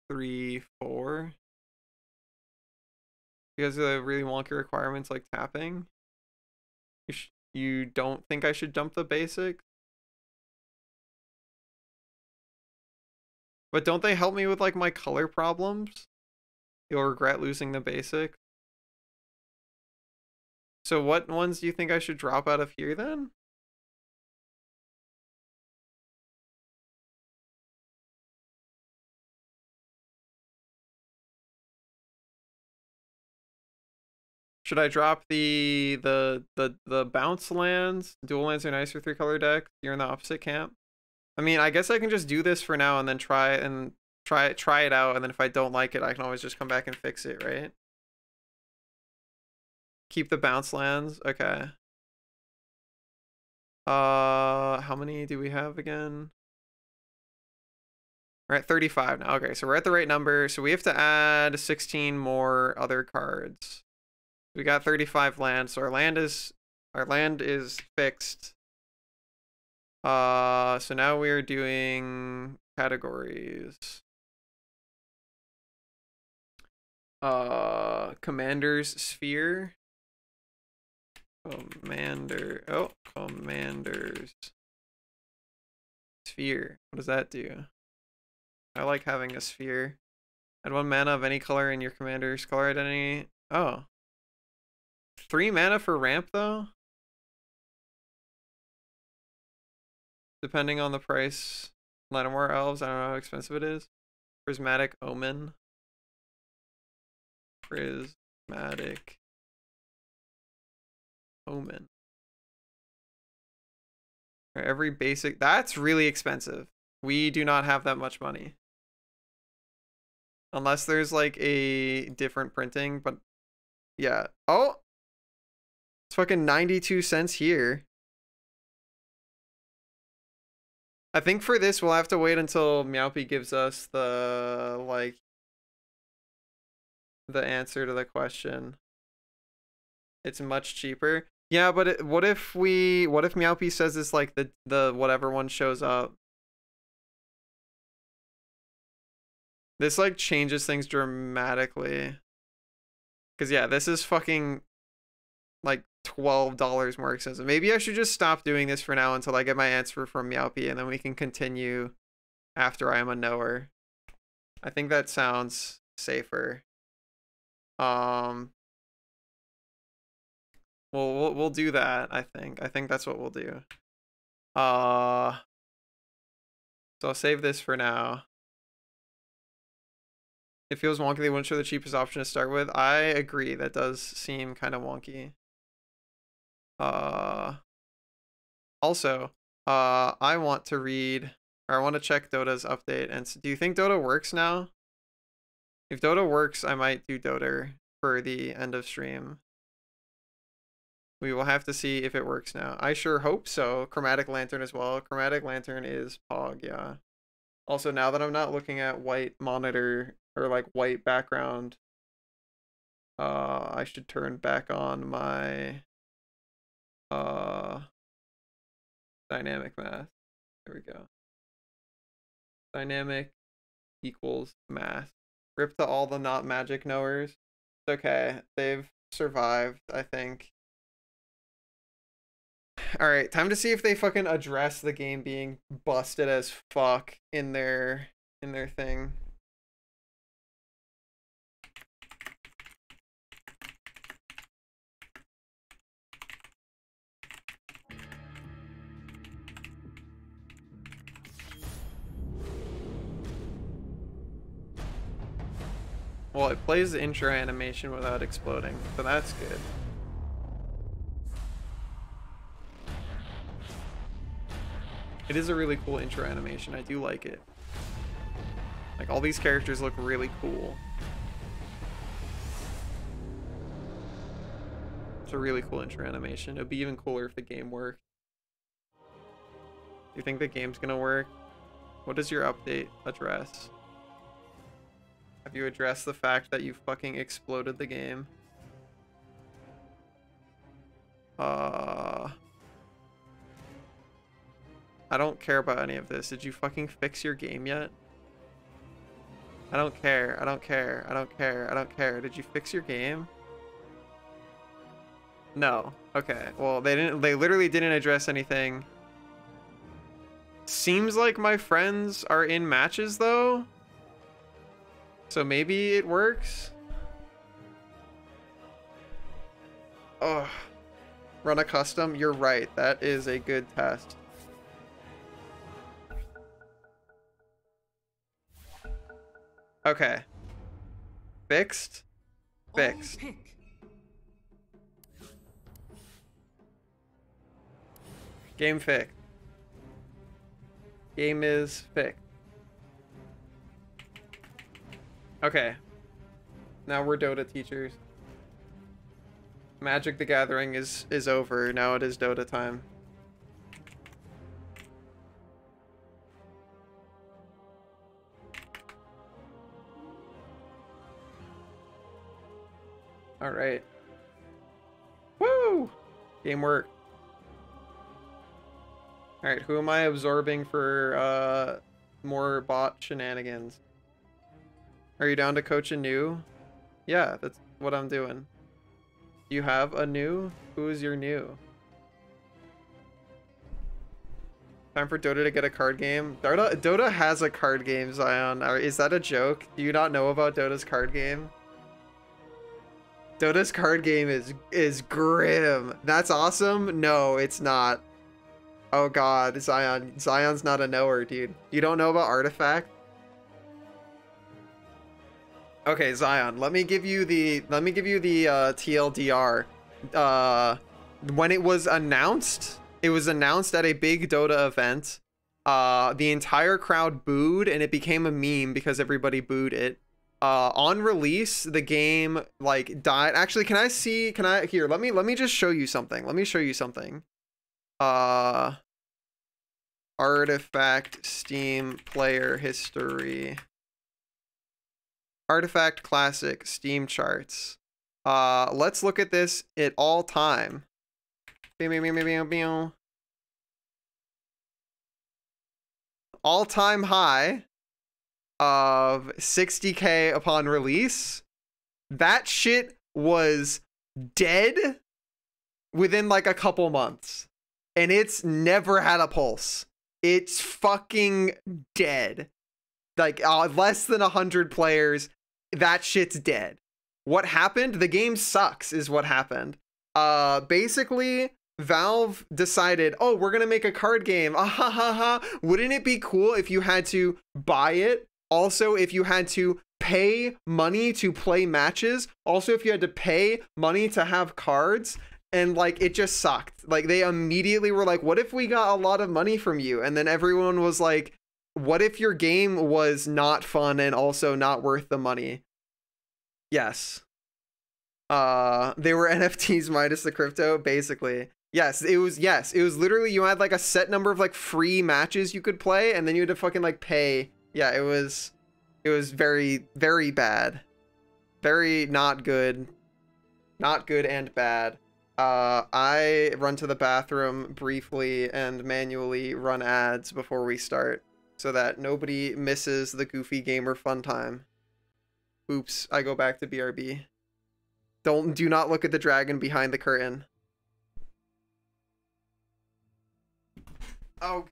3, 4. You guys have really wonky requirements like tapping. You don't think I should dump the basics? But don't they help me with like my color problems? You'll regret losing the basic. So what ones do you think I should drop out of here then? Should I drop the bounce lands? Dual lands are nice for 3-color decks. You're in the opposite camp. I mean, I guess I can just do this for now and then try it out, and then if I don't like it, I can always just come back and fix it, right? Keep the bounce lands. Okay. How many do we have again? We're at 35 now. Okay, so we're at the right number. So we have to add 16 more other cards. We got 35 land. So our land is fixed. So now we are doing categories. Commander's Sphere. Commander's Sphere. What does that do? I like having a sphere. Add 1 mana of any color in your commander's color identity. Oh. 3 mana for ramp though? Depending on the price. Llanowar Elves, I don't know how expensive it is. Prismatic Omen. Prismatic Omen. Every basic, that's really expensive. We do not have that much money. Unless there's like a different printing, but yeah. Oh! It's fucking 92 cents here. I think for this we'll have to wait until Meowpie gives us the like the answer to the question. It's much cheaper. Yeah, but what if Meowpie says it's like the whatever one shows up? This like changes things dramatically. Cause yeah, this is fucking like $12 more expensive. Maybe I should just stop doing this for now until I get my answer from Meowpie, and then we can continue after I am a knower. I think that sounds safer. We'll do that, I think. I think that's what we'll do. So I'll save this for now. It feels wonky they wouldn't show the cheapest option to start with. I agree, that does seem kind of wonky. Also, I want to read, or I want to check Dota's update. And do you think Dota works now? If Dota works, I might do Dota for the end of stream. We will have to see if it works now. I sure hope so. Chromatic Lantern as well. Chromatic Lantern is Pog, yeah. Also, now that I'm not looking at white monitor or like white background, I should turn back on my dynamic math. There we go. Dynamic equals math. Rip to all the not magic knowers. It's okay. They've survived, I think. Alright, time to see if they fucking address the game being busted as fuck in their thing. Well, it plays the intro animation without exploding, so that's good. It is a really cool intro animation. I do like it. Like, all these characters look really cool. It's a really cool intro animation. It would be even cooler if the game worked. Do you think the game's gonna work? What does your update address? Have you addressed the fact that you fucking exploded the game? I don't care about any of this. Did you fucking fix your game yet? I don't care. I don't care. I don't care. I don't care. Did you fix your game? No. Okay. Well, they literally didn't address anything. Seems like my friends are in matches though. So maybe it works. Oh. Run a custom. You're right. That is a good test. Okay. Fixed. Fixed. Game fixed. Game is fixed. Okay. Now we're Dota teachers. Magic the Gathering is over. Now it is Dota time. All right. Woo! Game work. All right, who am I absorbing for more bot shenanigans? Are you down to coach a new? Yeah, that's what I'm doing. You have a new? Who is your new? Time for Dota to get a card game. Dota has a card game, Zion. Is that a joke? Do you not know about Dota's card game? Dota's card game is grim. That's awesome? No, it's not. Oh god, Zion. Zion's not a knower, dude. You don't know about Artifact? Okay, Zion, let me give you the TLDR. When it was announced at a big Dota event. The entire crowd booed and it became a meme because everybody booed it. On release, the game like died. Actually, here, let me just show you something. Let me show you something. Artifact Steam player history. Artifact Classic Steam charts. Let's look at this at all time. All-time high of 60K upon release. That shit was dead within like a couple months. And it's never had a pulse. It's fucking dead. Like less than 100 players. That shit's dead. What happened? The game sucks is what happened. Basically, Valve decided, oh, we're gonna make a card game. Ah, ha, ha, ha. Wouldn't it be cool if you had to buy it? Also, if you had to pay money to play matches. Also, if you had to pay money to have cards. And like, it just sucked. Like, they immediately were like, what if we got a lot of money from you? And then everyone was like, what if your game was not fun and also not worth the money? Yes. They were NFTs minus the crypto, basically. Yes, it was literally, you had like a set number of like free matches you could play, and then you had to fucking like pay. Yeah, it was very, very bad. Very not good. Not good and bad. I run to the bathroom briefly and manually run ads before we start, so that nobody misses the Goofy Gamer fun time. Oops, I go back to BRB. Do not look at the dragon behind the curtain. Oh.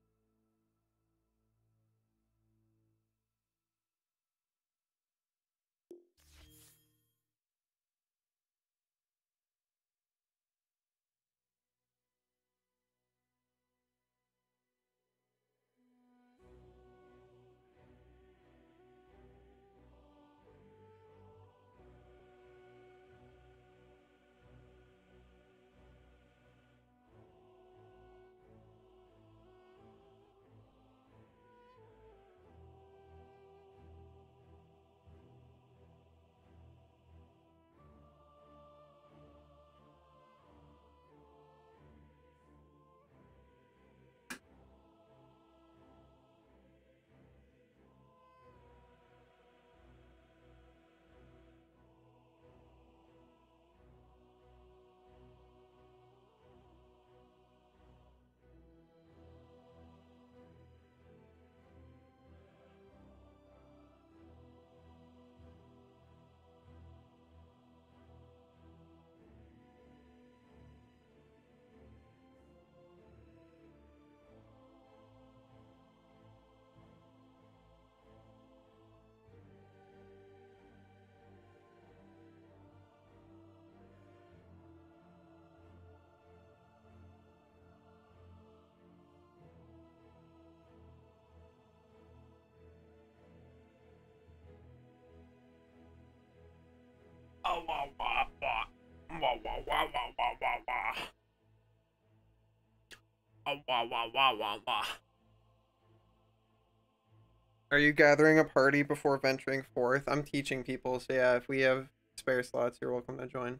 Are you gathering a party before venturing forth? I'm teaching people, so yeah, if we have spare slots, you're welcome to join.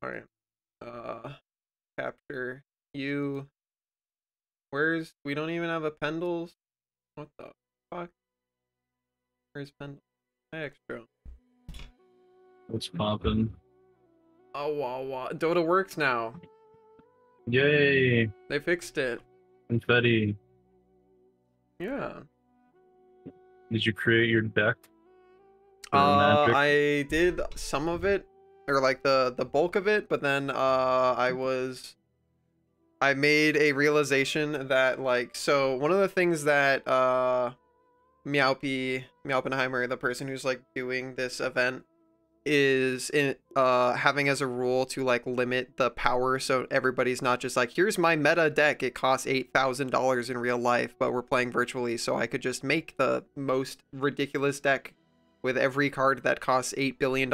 Alright. Capture you. We don't even have a Pendles? What the fuck? Where's Pendles? Extra. What's poppin'? Oh, wow. Dota works now. Yay! They fixed it. Confetti. Yeah. Did you create your deck? Magic? I did some of it, or like the bulk of it, but then I made a realization that like, so one of the things that Meowpenheimer, the person who's like doing this event, is in having as a rule to like limit the power, so everybody's not just like, here's my meta deck, it costs $8,000 in real life, but we're playing virtually, so I could just make the most ridiculous deck with every card that costs $8 billion.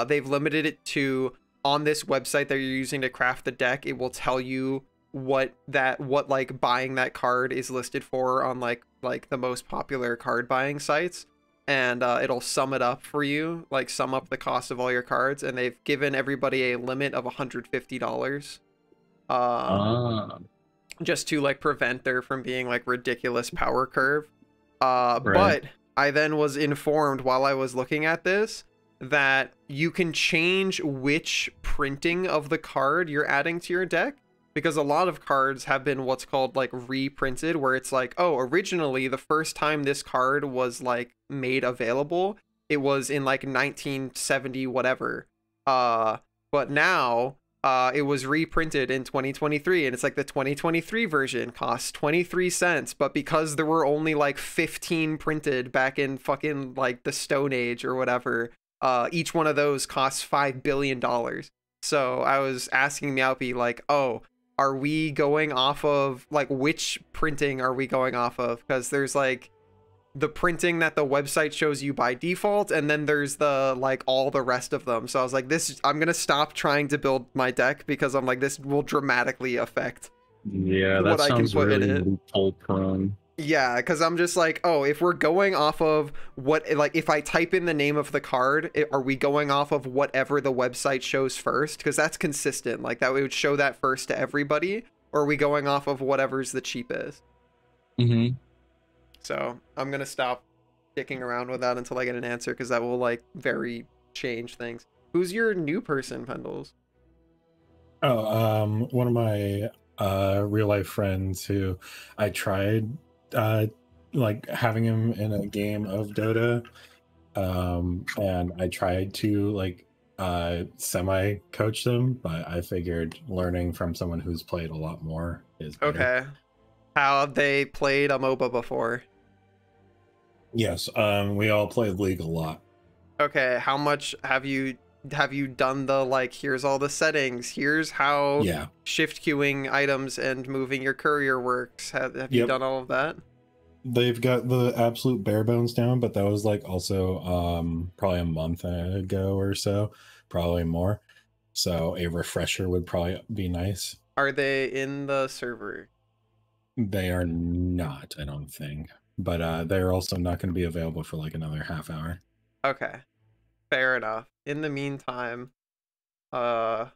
They've limited it to, on this website that you're using to craft the deck, it will tell you what like buying that card is listed for on like the most popular card buying sites, and it'll sum it up for you, like sum up the cost of all your cards, and they've given everybody a limit of $150 just to like prevent there from being like ridiculous power curve. Right. But I then was informed while I was looking at this that you can change which printing of the card you're adding to your deck, because a lot of cards have been what's called like reprinted, where it's like, oh, originally the first time this card was like made available, it was in like 1970 whatever, but now it was reprinted in 2023, and it's like the 2023 version costs 23 cents, but because there were only like 15 printed back in fucking like the Stone Age or whatever, each one of those costs $5 billion. So I was asking Meowpie like, oh, are we going off of like, which printing are we going off of? Because there's like the printing that the website shows you by default, and then there's the like all the rest of them. So I was like, I'm gonna stop trying to build my deck, because I'm like, this will dramatically affect what I can put in it. Loophole prone. Yeah, because I'm just like, oh, if we're going off of what, like, if I type in the name of the card, are we going off of whatever the website shows first? Because that's consistent. Like, that would show that first to everybody. Or are we going off of whatever's the cheapest? Mm-hmm. So I'm going to stop dicking around with that until I get an answer, because that will, like, very change things. Who's your new person, Pendles? Oh, one of my real life friends who I tried like having him in a game of Dota, and I tried to like semi coach them, but I figured learning from someone who's played a lot more is better. Okay. How they played a MOBA before? Yes, we all played League a lot. Okay, how much have you done the like, here's all the settings, here's how shift queuing items and moving your courier works? Have you done all of that? They've got the absolute bare bones down, but that was like also probably a month ago or so, probably more. So a refresher would probably be nice. Are they in the server? They are not, I don't think. But they're also not going to be available for like another half hour. Okay. Fair enough. In the meantime, dog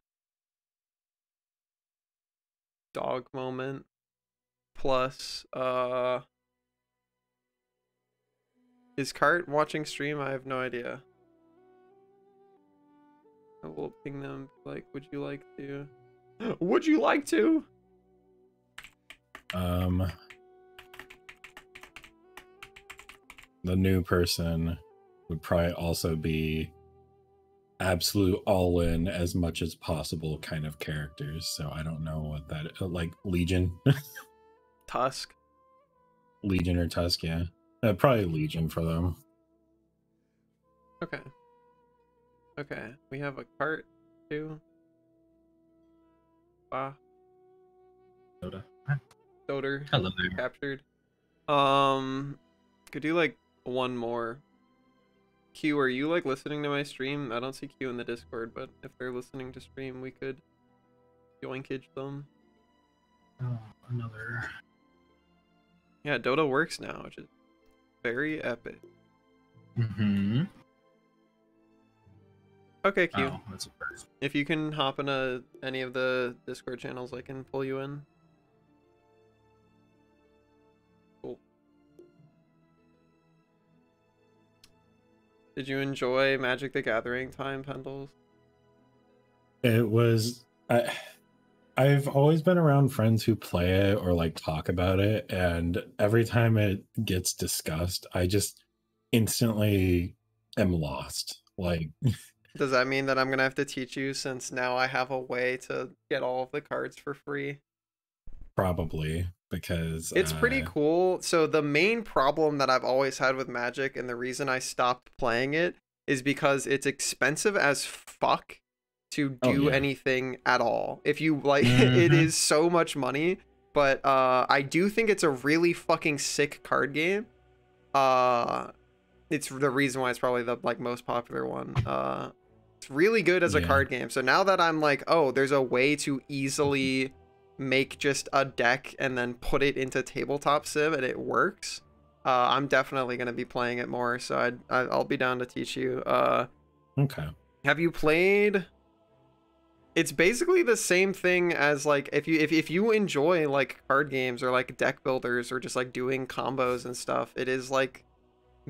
moment plus is Cart watching stream? I have no idea. I will ping them like, would you like to? Would you like to? The new person would probably also be absolute all-in as much as possible kind of characters. So I don't know what that, like Legion. Tusk. Legion or Tusk, yeah. Probably Legion for them. Okay. Okay, we have a cart too. Dota. Doter. Hello there. Captured. Could do like one more. Q, are you like listening to my stream? I don't see Q in the Discord, but if they're listening to stream, we could yoinkage them. Oh, another. Yeah, Dota works now, which is very epic. Mm-hmm. Okay, Q. Oh, that's a first. If you can hop in any of the Discord channels, I can pull you in. Cool. Did you enjoy Magic the Gathering time, Pendles? It was. I've always been around friends who play it or like talk about it, and every time it gets discussed, I just instantly am lost. Like, does that mean that I'm gonna have to teach you since now I have a way to get all of the cards for free? Probably, because it's pretty cool. So the main problem that I've always had with Magic, and the reason I stopped playing it, is because it's expensive as fuck to do anything at all. If you like, it is so much money. But I do think it's a really fucking sick card game. It's the reason why it's probably the like most popular one. It's really good as a card game. So now that I'm like, oh, there's a way to easily make just a deck and then put it into tabletop sim and it works, I'm definitely going to be playing it more. So I'll be down to teach you. Okay. Have you played? It's basically the same thing as like if you enjoy like card games or like deck builders or just like doing combos and stuff, it is like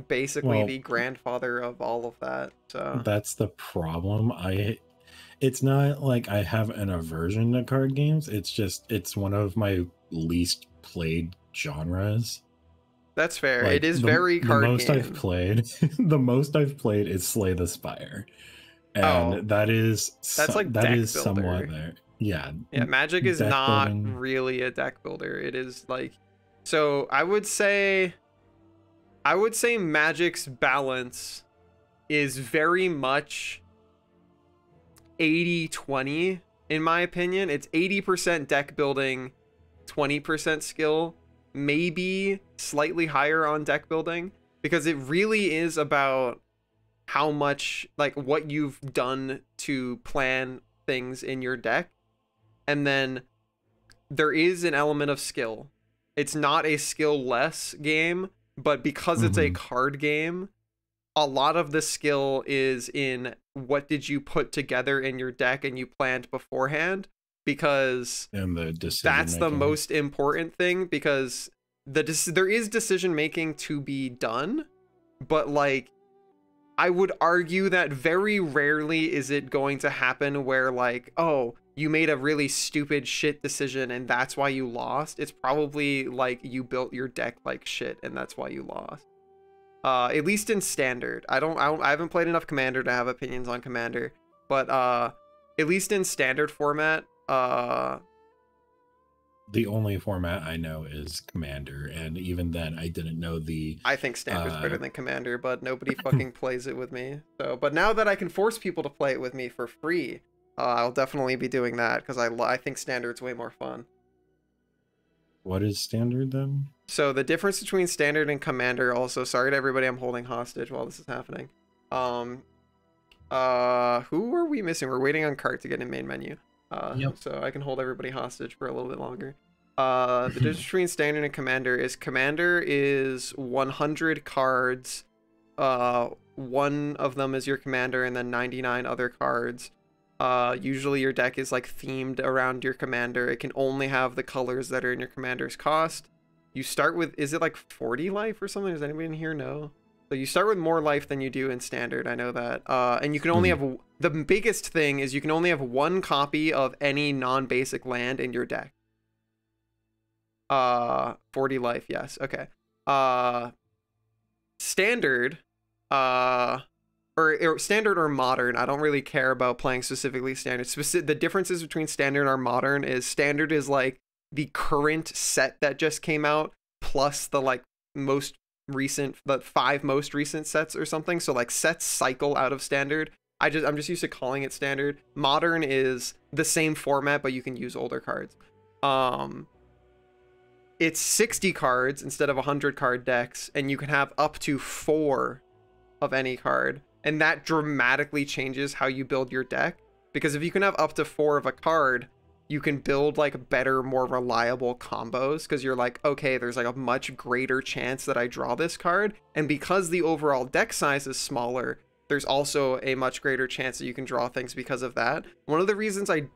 basically the grandfather of all of that. So that's the problem. It's not like I have an aversion to card games. It's just it's one of my least played genres. That's fair. Like, it is very card game. The most I've played is Slay the Spire. And that is somewhat there. Yeah. Magic is not really a deck builder. It is like, so I would say Magic's balance is very much 80-20 in my opinion. It's 80% deck building, 20% skill, maybe slightly higher on deck building, because it really is about how much, like, what you've done to plan things in your deck. And then there is an element of skill. It's not a skill-less game, but because it's a card game, a lot of the skill is in what did you put together in your deck and you planned beforehand, because that's the most important thing, because there is decision making to be done, but like I would argue that very rarely is it going to happen where like, oh, you made a really stupid shit decision and that's why you lost. It's probably like you built your deck like shit and that's why you lost. At least in standard. I haven't played enough Commander to have opinions on Commander, but at least in standard format, the only format I know is Commander, and even then I didn't know I think Standard's better than Commander, but nobody fucking plays it with me. So, but now that I can force people to play it with me for free, I'll definitely be doing that, because I think Standard's way more fun. What is Standard then? So the difference between Standard and Commander, also, sorry to everybody I'm holding hostage while this is happening. Who are we missing? We're waiting on Cart to get in main menu. So I can hold everybody hostage for a little bit longer. The difference between Standard and Commander is 100 cards. One of them is your Commander, and then 99 other cards. Usually your deck is like themed around your Commander. It can only have the colors that are in your Commander's cost. You start with, is it like 40 life or something? Does anybody in here know? So you start with more life than you do in Standard, I know that. And you can only have, the biggest thing is you can only have one copy of any non-basic land in your deck. 40 life, yes, okay. Standard, or Standard or Modern, I don't really care about playing specifically Standard. The differences between Standard or Modern is Standard is like the current set that just came out, plus the like most recent, the 5 most recent sets or something. So like sets cycle out of Standard. I'm just used to calling it Standard. Modern is the same format, but you can use older cards. It's 60 cards instead of 100 card decks, and you can have up to 4 of any card, and that dramatically changes how you build your deck, because if you can have up to 4 of a card, you can build like better, more reliable combos, because you're like, okay, there's like a much greater chance that I draw this card, and because the overall deck size is smaller, there's also a much greater chance that you can draw things because of that. One of the reasons I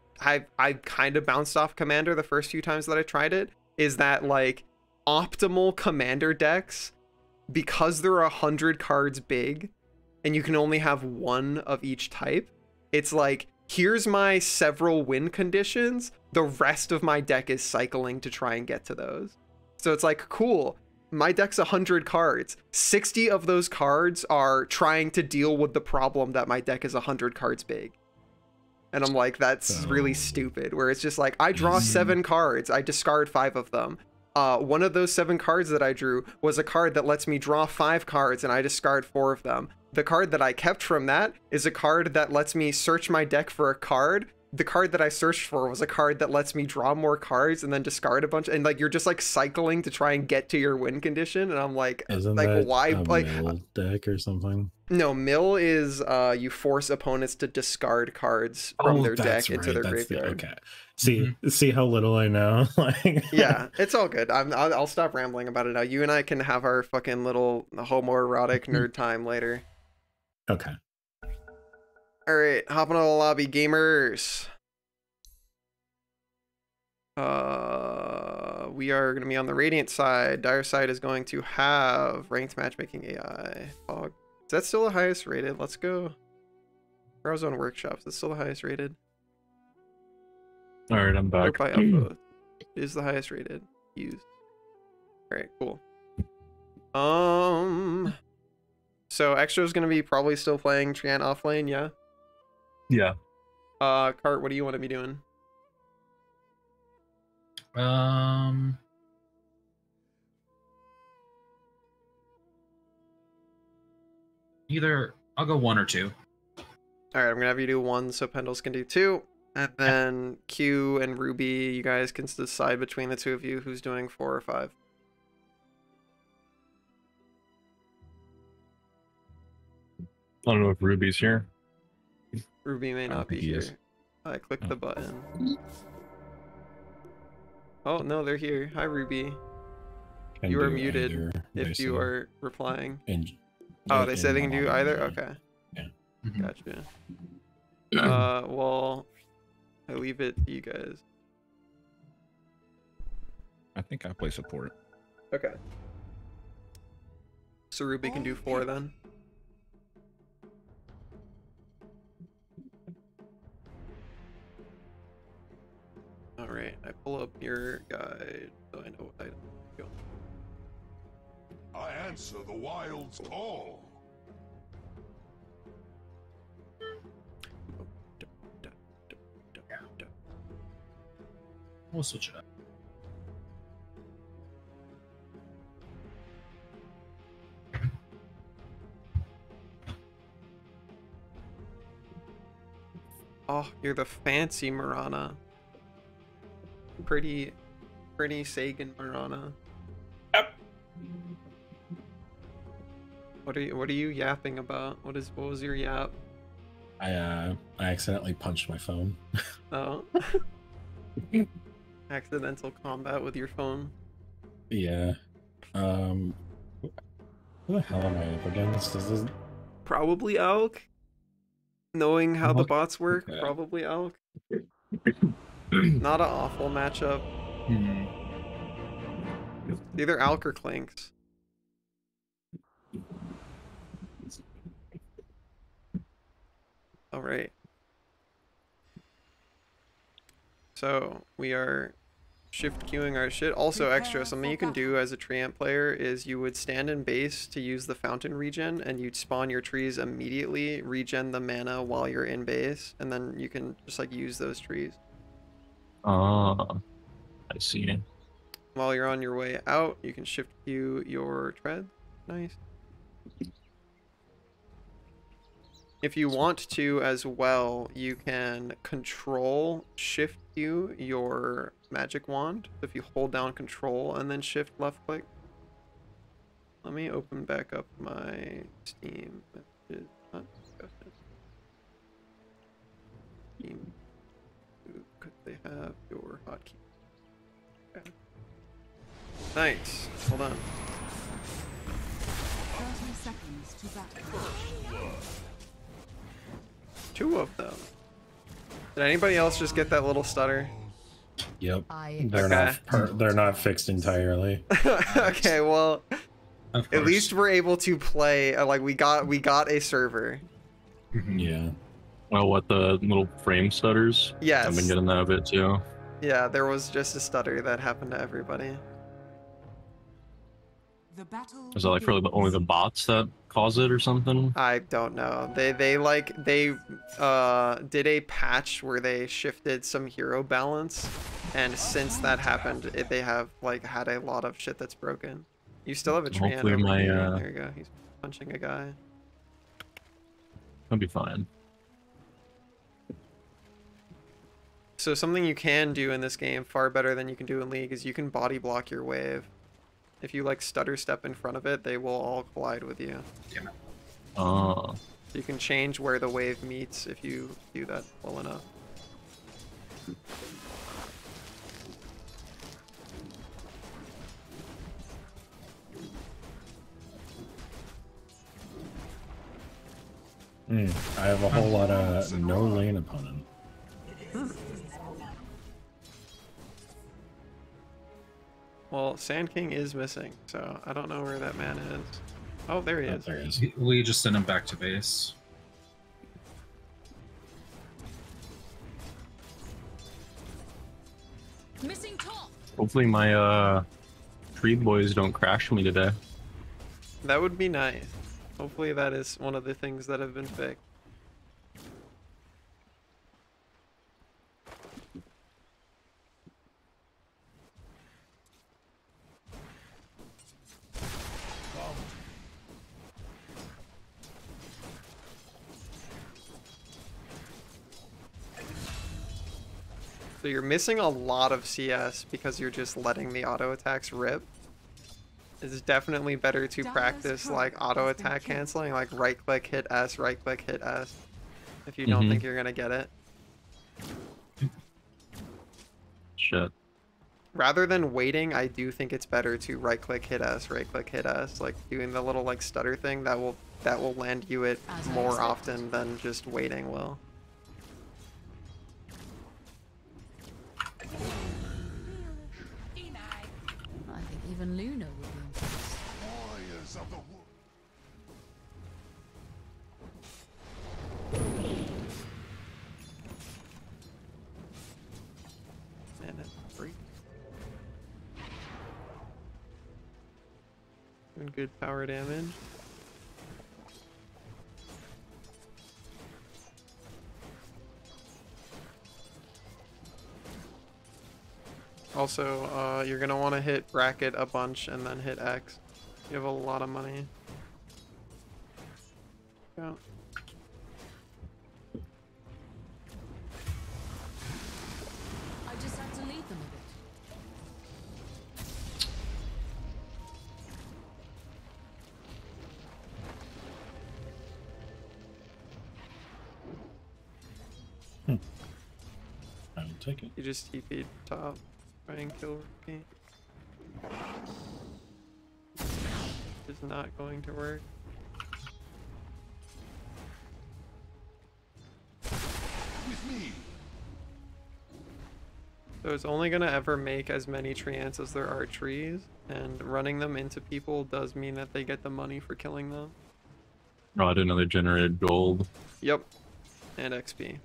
kind of bounced off Commander the first few times that I tried it is that like optimal Commander decks, because they're 100 cards big and you can only have one of each type, it's like, here's my several win conditions. The rest of my deck is cycling to try and get to those. So it's like, cool. My deck's 100 cards. 60 of those cards are trying to deal with the problem that my deck is 100 cards big. And I'm like, that's really stupid. Where it's just like, I draw 7 cards. I discard 5 of them. One of those 7 cards that I drew was a card that lets me draw 5 cards, and I discard 4 of them. The card that I kept from that is a card that lets me search my deck for a card. The card that I searched for was a card that lets me draw more cards and then discard a bunch. And like, you're just like cycling to try and get to your win condition. And I'm like, why? Like, mill deck or something? No, mill is you force opponents to discard cards from their deck into their graveyard. Okay. See how little I know. Like, yeah, it's all good. I'll stop rambling about it now. You and I can have our fucking little homoerotic nerd time later. Okay. All right, hop into the lobby, gamers. We are going to be on the Radiant side. Dire side is going to have ranked matchmaking AI. Fog. Is that still the highest rated? Let's go. Browzone Workshops. That's still the highest rated. All right, I'm back. By Upvote. It is the highest rated. Used. All right, cool. So Extra is going to be probably still playing Treant offlane, yeah? Yeah. Cart, what do you want to be doing? Either I'll go 1 or 2. All right, I'm gonna have you do 1 so Pendles can do 2, and then Q and Ruby, you guys can decide between the 2 of you who's doing 4 or 5. I don't know if Ruby's here. Ruby may not be here. I clicked the button. Oh, no, they're here. Hi, Ruby. You are muted if you are replying. Oh, they said they can do either? Okay. Yeah. Gotcha. Well, I leave it to you guys. I think I play support. Okay. So Ruby can do 4 then? Alright, I pull up your guide so I know what item to go. I answer the wild's call. We'll switch it up. Oh, you're the fancy Mirana. Pretty Sagan Mirana. Yep. What are you yapping about? What was your yap? I accidentally punched my phone. Oh. Accidental combat with your phone. Yeah. Who the hell am I up against? This is Probably Elk. Knowing how the bots work, probably Elk. Not an awful matchup. Either Alk or Clinks. Alright. So, we are shift queuing our shit. Also extra, something you can do as a Treant player is you would stand in base to use the fountain regen, and you'd spawn your trees immediately, regen the mana while you're in base, and then you can just like use those trees. I see. While you're on your way out, you can shift queue your tread. Nice. If you want to as well, you can control shift queue your magic wand. If you hold down control and then shift left click. Let me open back up my Steam. Steam. Could they have your hotkey? Okay. Nice. Hold on. 30 seconds to battle. 2 of them. Did anybody else just get that little stutter? Yep. They're not fixed entirely. Okay, well, At least we're able to play. Like we got a server. Yeah. Well, what, the little frame stutters? Yes. I've been getting that a bit too. Yeah, there was just a stutter that happened to everybody. Is that like for only the bots that cause it or something? I don't know. They did a patch where they shifted some hero balance, and since that happened, they have like had a lot of shit that's broken. You still have a Treant over here. There you go. He's punching a guy. That'll be fine. So something you can do in this game far better than you can do in League is you can body block your wave. If you like stutter step in front of it, they will all collide with you. Yeah. Oh. You can change where the wave meets if you do that well enough. I have a whole lot of no lane opponent. Well, Sand King is missing, so I don't know where that man is. Oh, there he is. There he is. We just sent him back to base. Missing top. Hopefully my tree boys don't crash me today. That would be nice. Hopefully that is one of the things that have been fixed. So you're missing a lot of CS because you're just letting the auto attacks rip. It's definitely better to practice like auto attack canceling, like right click hit S, right click hit S, if you don't think you're gonna get it. Shit. Rather than waiting, I do think it's better to right click hit S, right click hit S, like doing the little like stutter thing. That will land you it more often than just waiting will. I think even Luna will be impressed. Warriors of the And it's free. Doing good power damage. Also, you're gonna want to hit bracket a bunch and then hit X. You have a lot of money. Yeah. I just had to lead them a bit. I will take it. You just TP'd top. Try and kill Rookie. It's not going to work. with me. So it's only gonna ever make as many treants as there are trees, and running them into people does mean that they get the money for killing them. Oh, I didn't know they generated gold. Yep. And XP.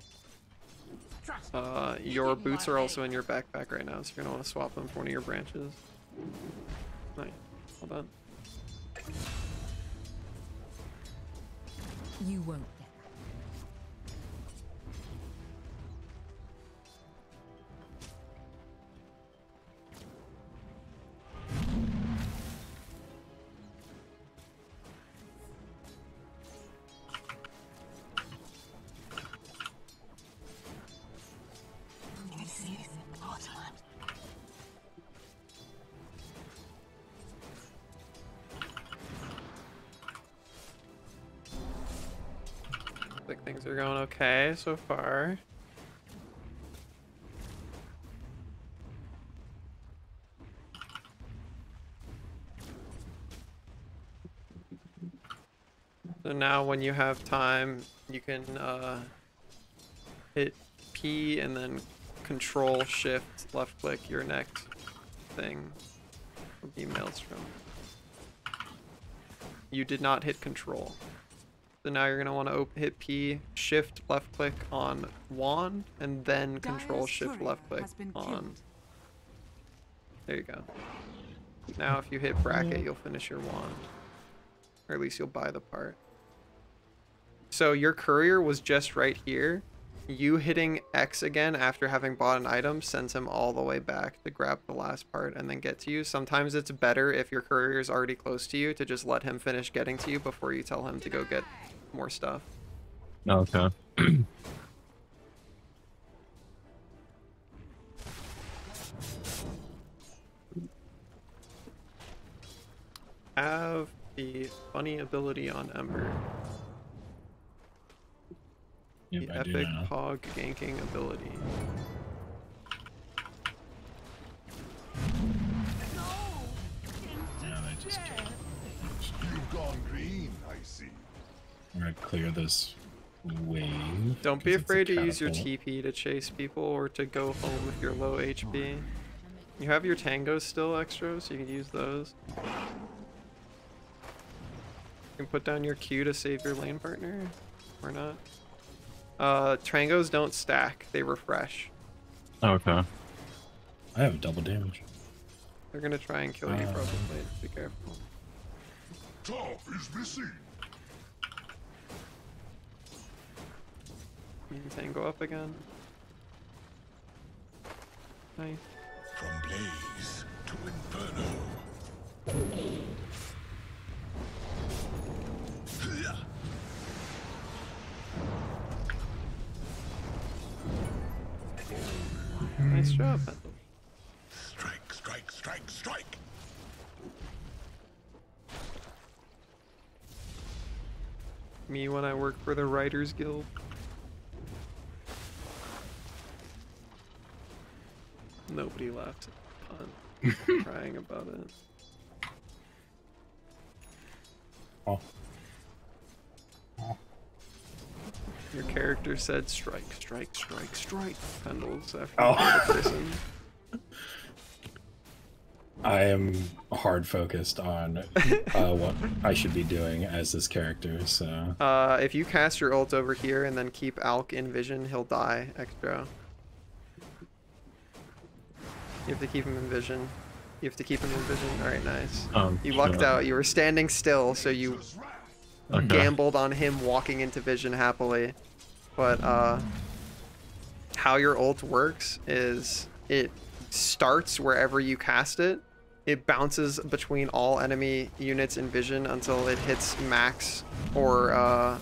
Your boots are also in your backpack right now, so you're gonna want to swap them for one of your branches. Nice. Well done. You won't get Like things are going okay so far. So now when you have time, you can hit P and then Control Shift left click your next thing. Would be Maelstrom. you did not hit control. So now you're gonna want to hit P, shift left click on wand, and then control shift left click on. There you go. Now if you hit bracket, you'll finish your wand. Or at least you'll buy the part. So your courier was just right here. You hitting X again after having bought an item sends him all the way back to grab the last part and then get to you. Sometimes it's better if your courier is already close to you to just let him finish getting to you before you tell him to go get more stuff. Okay. Have the funny ability on Ember. Yep, The epic hog ganking ability. Yeah, they just You've gone green, I see. I'm gonna clear this wave. Don't be 'cause it's a afraid to use your catapult. TP to chase people or to go home if you're low HP. You have your tangos still extra, so you can use those. You can put down your Q to save your lane partner, or not. Trangos don't stack, they refresh. Okay. I have double damage. They're gonna try and kill you probably, be careful. Top is missing. You can tango up again. Nice. From blaze to inferno. Nice job, Pendle. Strike, strike, strike, strike. Me when I work for the Writers Guild. Nobody laughs at fun. Crying about it. Oh. Your character said strike, strike, strike, strike. Pendles after Oh. the person. I am hard focused on what I should be doing as this character, so... If you cast your ult over here and then keep Alk in vision, he'll die extra. You have to keep him in vision. You have to keep him in vision. Alright, nice. You lucked sure. out. You were standing still, so you Okay. gambled on him walking into vision happily. But how your ult works is it starts wherever you cast it. It bounces between all enemy units in vision until it hits max or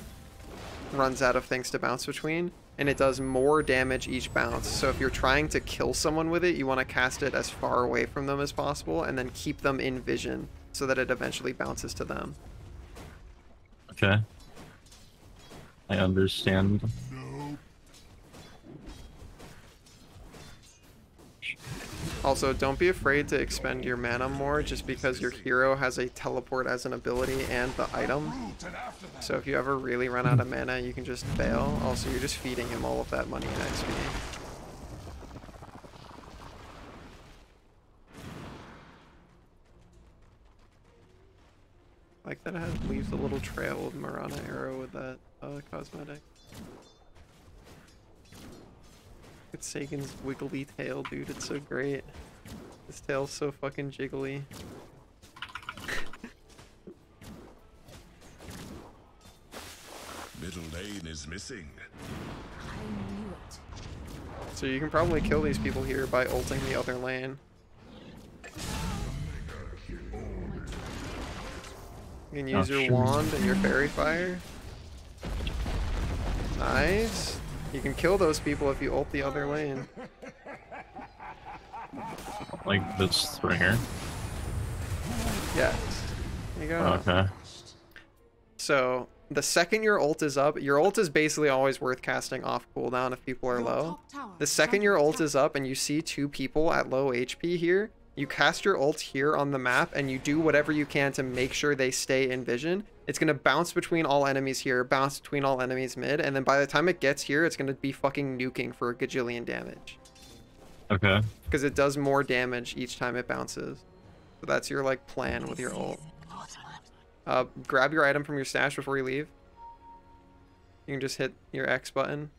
runs out of things to bounce between. And it does more damage each bounce. So if you're trying to kill someone with it, you want to cast it as far away from them as possible and then keep them in vision so that it eventually bounces to them. Okay. I understand. Also, don't be afraid to expend your mana more just because your hero has a teleport as an ability and the item. So if you ever really run out of mana, you can just bail. Also, you're just feeding him all of that money and XP. Like that it leaves a little trail of Marana arrow with that cosmetic. It's Sagan's wiggly tail, dude. It's so great. His tail's so fucking jiggly. Middle lane is missing. I knew it. So you can probably kill these people here by ulting the other lane. You can use your wand and your fairy fire. Nice. You can kill those people if you ult the other lane. Like this right here? Yes. There you go. Okay. So the second your ult is up, your ult is basically always worth casting off cooldown if people are low. The second your ult is up and you see two people at low HP here, you cast your ult here on the map and you do whatever you can to make sure they stay in vision. It's going to bounce between all enemies here, bounce between all enemies mid, and then by the time it gets here, it's going to be fucking nuking for a gajillion damage. Okay. Because it does more damage each time it bounces. So that's your like plan with your ult. Grab your item from your stash before you leave. You can just hit your X button.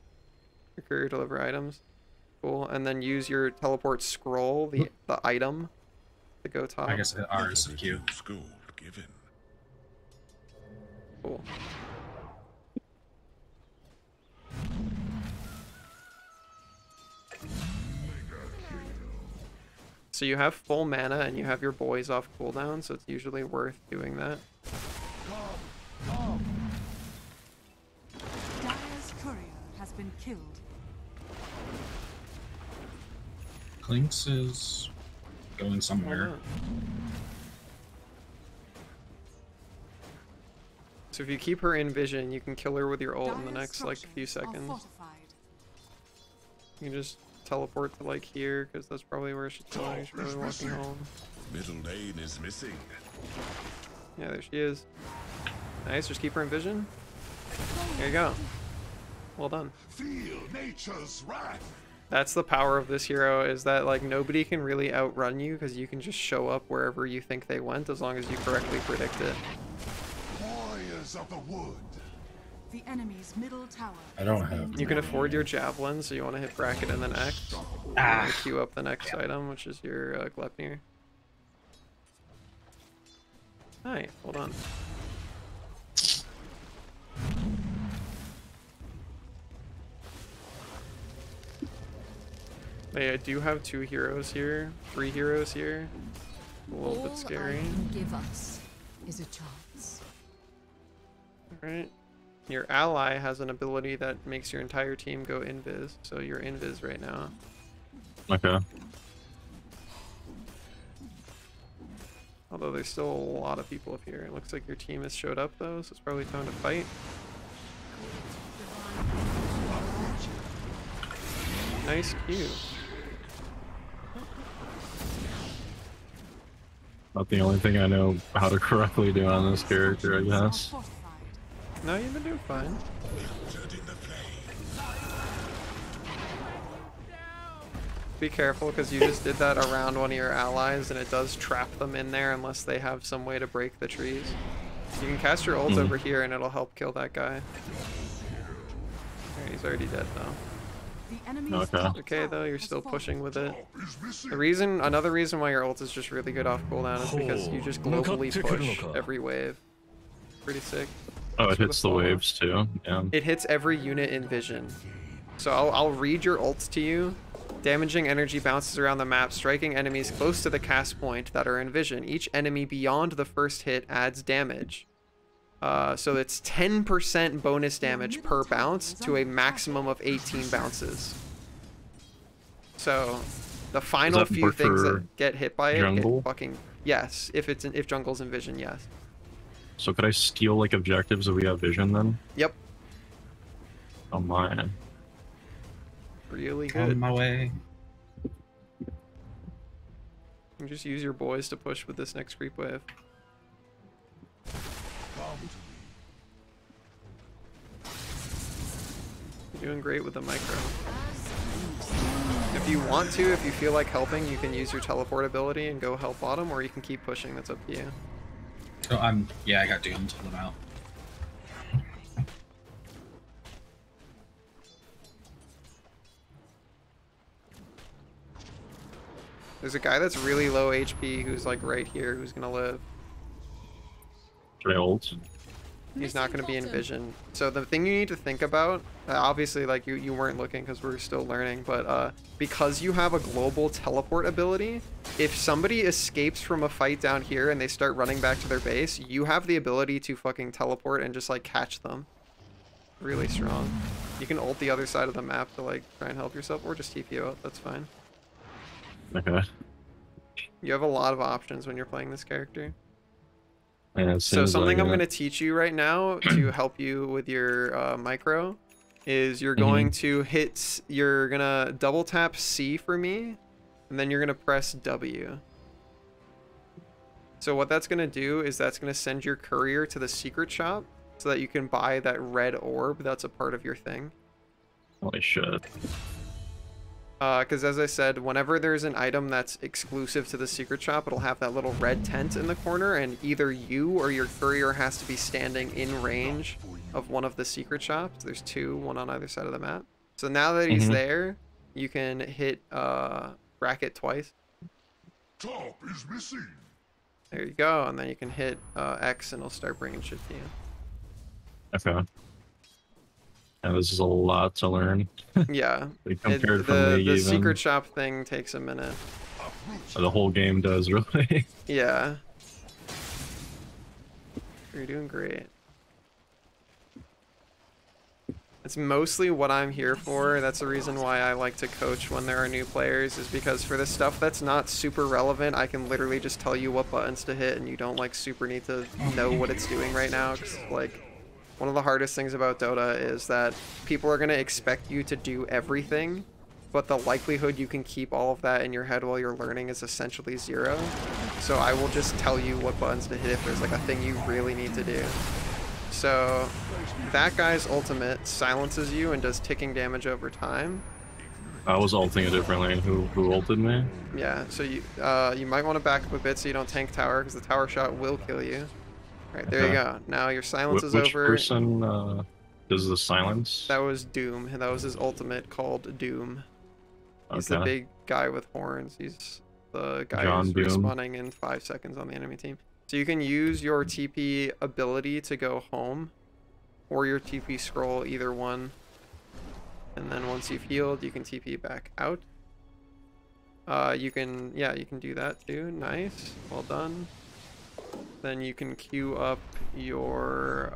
Your courier deliver items. Cool. And then use your teleport scroll, the item, to go top. I guess R is the Q. Gold given. Cool. So you have full mana and you have your boys off cooldown, so it's usually worth doing that. Dire's courier has been killed. Clinks is going somewhere. So if you keep her in vision, you can kill her with your ult in the next like few seconds. You can just teleport to like here, because that's probably where she's going. She's probably walking home. Middle lane is missing. Yeah, there she is. Nice, just keep her in vision. There you go. Well done. Feel nature's wrath. That's the power of this hero, is that like nobody can really outrun you, because you can just show up wherever you think they went as long as you correctly predict it. Warriors of the wood. The enemy's middle tower. I don't have. You can afford your javelin, so you want to hit bracket and then X. To queue up the next item, which is your Gleipnir. Hi, hold on. Hey, I do have 2 heroes here, 3 heroes here. A little bit scary. All I can give us is a chance. Alright. Your ally has an ability that makes your entire team go invis, so you're invis right now. Okay. Although there's still a lot of people up here. It looks like your team has showed up though, so it's probably time to fight. Nice Q. Not the only thing I know how to correctly do on this character, I guess. No, you've been doing fine. Be careful, because you just did that around one of your allies, and it does trap them in there unless they have some way to break the trees. You can cast your ult over here, and it'll help kill that guy. Alright, he's already dead though. Okay. Okay though, you're still pushing with it. Another reason why your ult is just really good off cooldown is because you just globally push every wave. Pretty sick. Oh, it hits the waves too. Yeah. It hits every unit in vision. So I'll read your ults to you. Damaging energy bounces around the map, striking enemies close to the cast point that are in vision. Each enemy beyond the first hit adds damage. So it's 10% bonus damage per bounce to a maximum of 18 bounces. So the final few things that get hit by it get fucking... Yes, if jungle's in vision, yes. So could I steal like objectives if we have vision then? Yep. Oh man. Really good. On my way. You just use your boys to push with this next creep wave. You're doing great with the micro. If you want to, if you feel like helping, you can use your teleport ability and go help bottom, or you can keep pushing. That's up to you. Oh, yeah, I got doomed. I'm out. There's a guy that's really low HP who's like right here who's gonna live. Should I ult? He's not gonna be in vision. So the thing you need to think about, obviously like you weren't looking because we're still learning, but because you have a global teleport ability, if somebody escapes from a fight down here and they start running back to their base, you have the ability to fucking teleport and just like catch them. Really strong. You can ult the other side of the map to like try and help yourself, or just TP out, that's fine. Okay. You have a lot of options when you're playing this character. Yeah, so something I'm going to teach you right now to help you with your micro is you're going to you're going to double tap C for me, and then you're going to press W. So what that's going to do is that's going to send your courier to the secret shop so that you can buy that red orb that's a part of your thing. Holy shit. Because as I said, whenever there's an item that's exclusive to the secret shop, it'll have that little red tent in the corner, and either you or your courier has to be standing in range of one of the secret shops. There's two, one on either side of the map. So now that he's there, you can hit bracket twice. Top is missing. There you go, and then you can hit X and it'll start bringing shit to you. Okay. Yeah, this is a lot to learn. Yeah. Compared from the secret shop thing takes a minute. The whole game does, really. Yeah. You're doing great. It's mostly what I'm here for. That's the reason why I like to coach when there are new players, is because for the stuff that's not super relevant, I can literally just tell you what buttons to hit and you don't like super need to know what it's doing right now. 'Cause, like, one of the hardest things about Dota is that people are going to expect you to do everything, but the likelihood you can keep all of that in your head while you're learning is essentially zero. So I will just tell you what buttons to hit if there's like a thing you really need to do. So that guy's ultimate silences you and does ticking damage over time. I was ulting a different lane. Who ulted me? Yeah, so you might want to back up a bit so you don't tank tower, because the tower shot will kill you. Right, there you go. Now your silence is Which over. Which person does the silence? That was Doom, and that was his ultimate called Doom. He's the big guy with horns. He's the guy who's respawning in 5 seconds on the enemy team. So you can use your TP ability to go home, or your TP scroll, either one. And then once you've healed, you can TP back out. You can do that too. Nice, well done. Then you can queue up your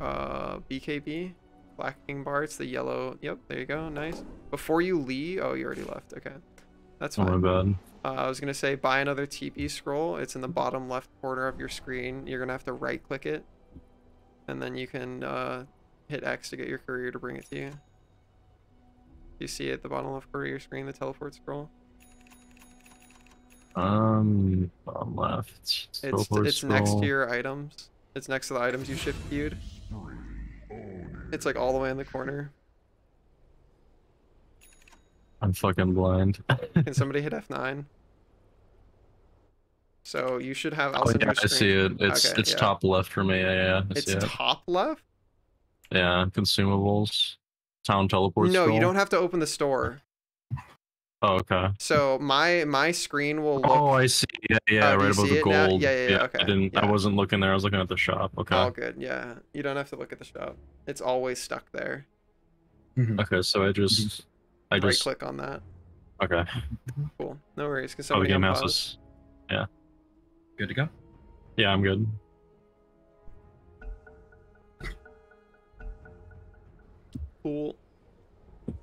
BKB, Black King Bar. It's the yellow. Yep, there you go. Nice. Before you leave, oh, you already left. Okay, that's fine. Oh, my bad. I was gonna say buy another TP scroll. It's in the bottom left corner of your screen. You're gonna have to right click it, and then you can hit X to get your courier to bring it to you. You see it at the bottom left corner of your screen, the teleport scroll? Bottom left. It's next to your items. It's next to the items you shift queued. It's like all the way in the corner. I'm fucking blind. Can somebody hit F9? So you should have. Oh yeah, I see it. It's top left for me. Yeah, I see it. It's top left? Yeah, consumables. Town teleport. No, scroll. you don't have to open the store. Oh, okay. So my screen will look... Oh, I see. Yeah, right above the gold. Yeah, okay. I wasn't looking there. I was looking at the shop. Okay. All good. Yeah, you don't have to look at the shop. It's always stuck there. Okay, so I just right click on that. Okay. Cool. No worries. Can somebody game houses. Yeah. Good to go? Yeah, I'm good. Cool.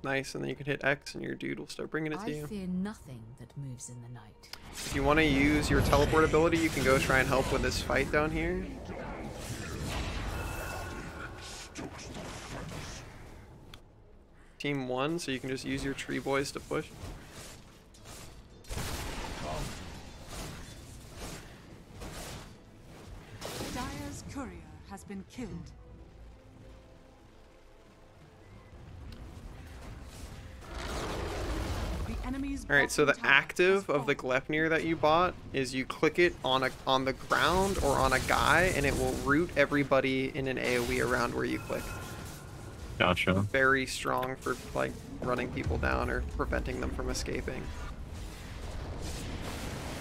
Nice, and then you can hit X and your dude will start bringing it to you. I fear nothing that moves in the night. If you want to use your teleport ability, you can go try and help with this fight down here. Team 1, so you can just use your tree boys to push. Dire's courier has been killed. Alright, so the active of the Gleipnir that you bought is you click it on the ground or on a guy, and it will root everybody in an AoE around where you click. Gotcha. Very strong for like running people down or preventing them from escaping.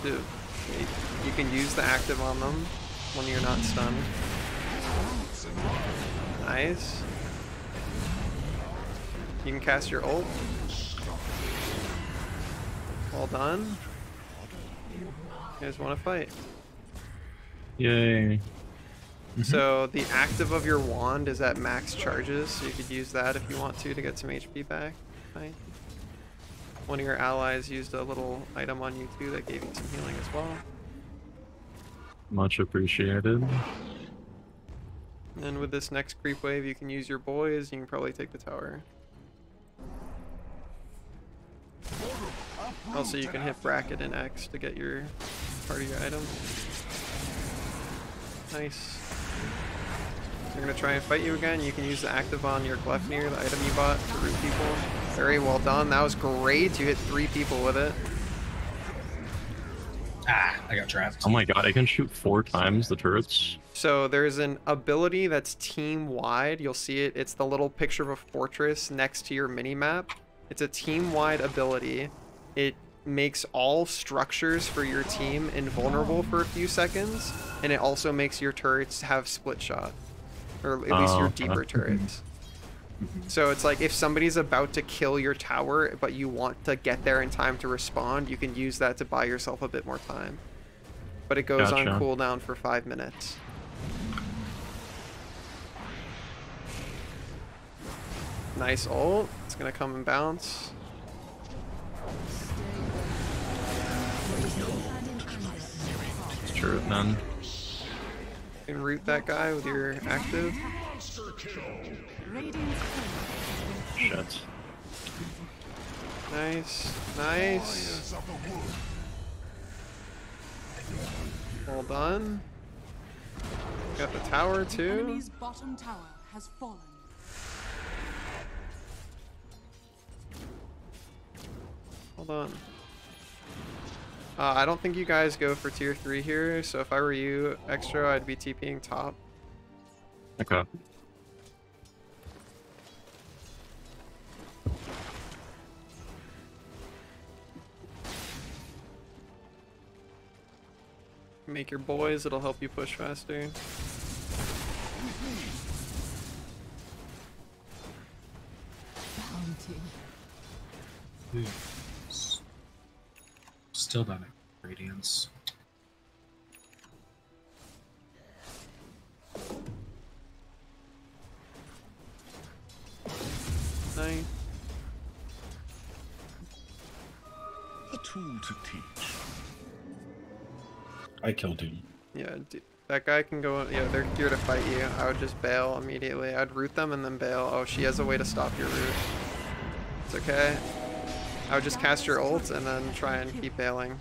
Dude, you can use the active on them when you're not stunned. Nice. You can cast your ult. Well done. You guys want to fight? Yay. So the active of your wand is at max charges, so you could use that if you want to get some HP back. Right. One of your allies used a little item on you too that gave you some healing as well. Much appreciated. And with this next creep wave, you can use your boys. You can probably take the tower. Also, you can hit bracket and X to get your part of your item. Nice. They're gonna try and fight you again. You can use the active on your Gleipnir, the item you bought, to root people. Very well done. That was great. You hit 3 people with it. Ah, I got trapped. Oh my god, I can shoot 4 times the turrets. So there's an ability that's team-wide. You'll see it. It's the little picture of a fortress next to your mini-map. It's a team-wide ability. It makes all structures for your team invulnerable for a few seconds, and it also makes your turrets have split shot. Or at least your deeper turrets. So it's like if somebody's about to kill your tower, but you want to get there in time to respond, you can use that to buy yourself a bit more time. But it goes on cooldown for 5 minutes. Nice ult. It's gonna come and bounce. Sure, none. You can root that guy with your active. Shit. Nice, nice. Well done. Got the tower too. Enemy's bottom tower has fallen. Hold on. I don't think you guys go for tier 3 here, so if I were you, Extra, I'd be TPing top. Okay. Make your boys, it'll help you push faster. Ooh. Still don't have radiance. Nice. A tool to teach. I killed him. Yeah, that guy can go. Yeah, they're here to fight you. I would just bail immediately. I'd root them and then bail. Oh, she has a way to stop your root. It's okay. I would just cast your ult and then try and keep bailing.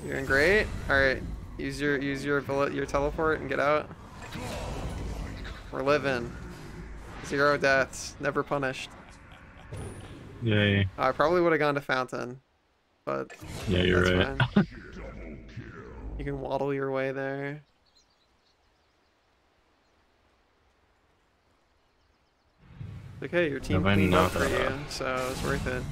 You're doing great. All right, use your teleport and get out. We're living. 0 deaths, never punished. Yay. I probably would have gone to Fountain, but yeah, you're right. You can waddle your way there. Okay, your team cleaned up for you, so it's worth it.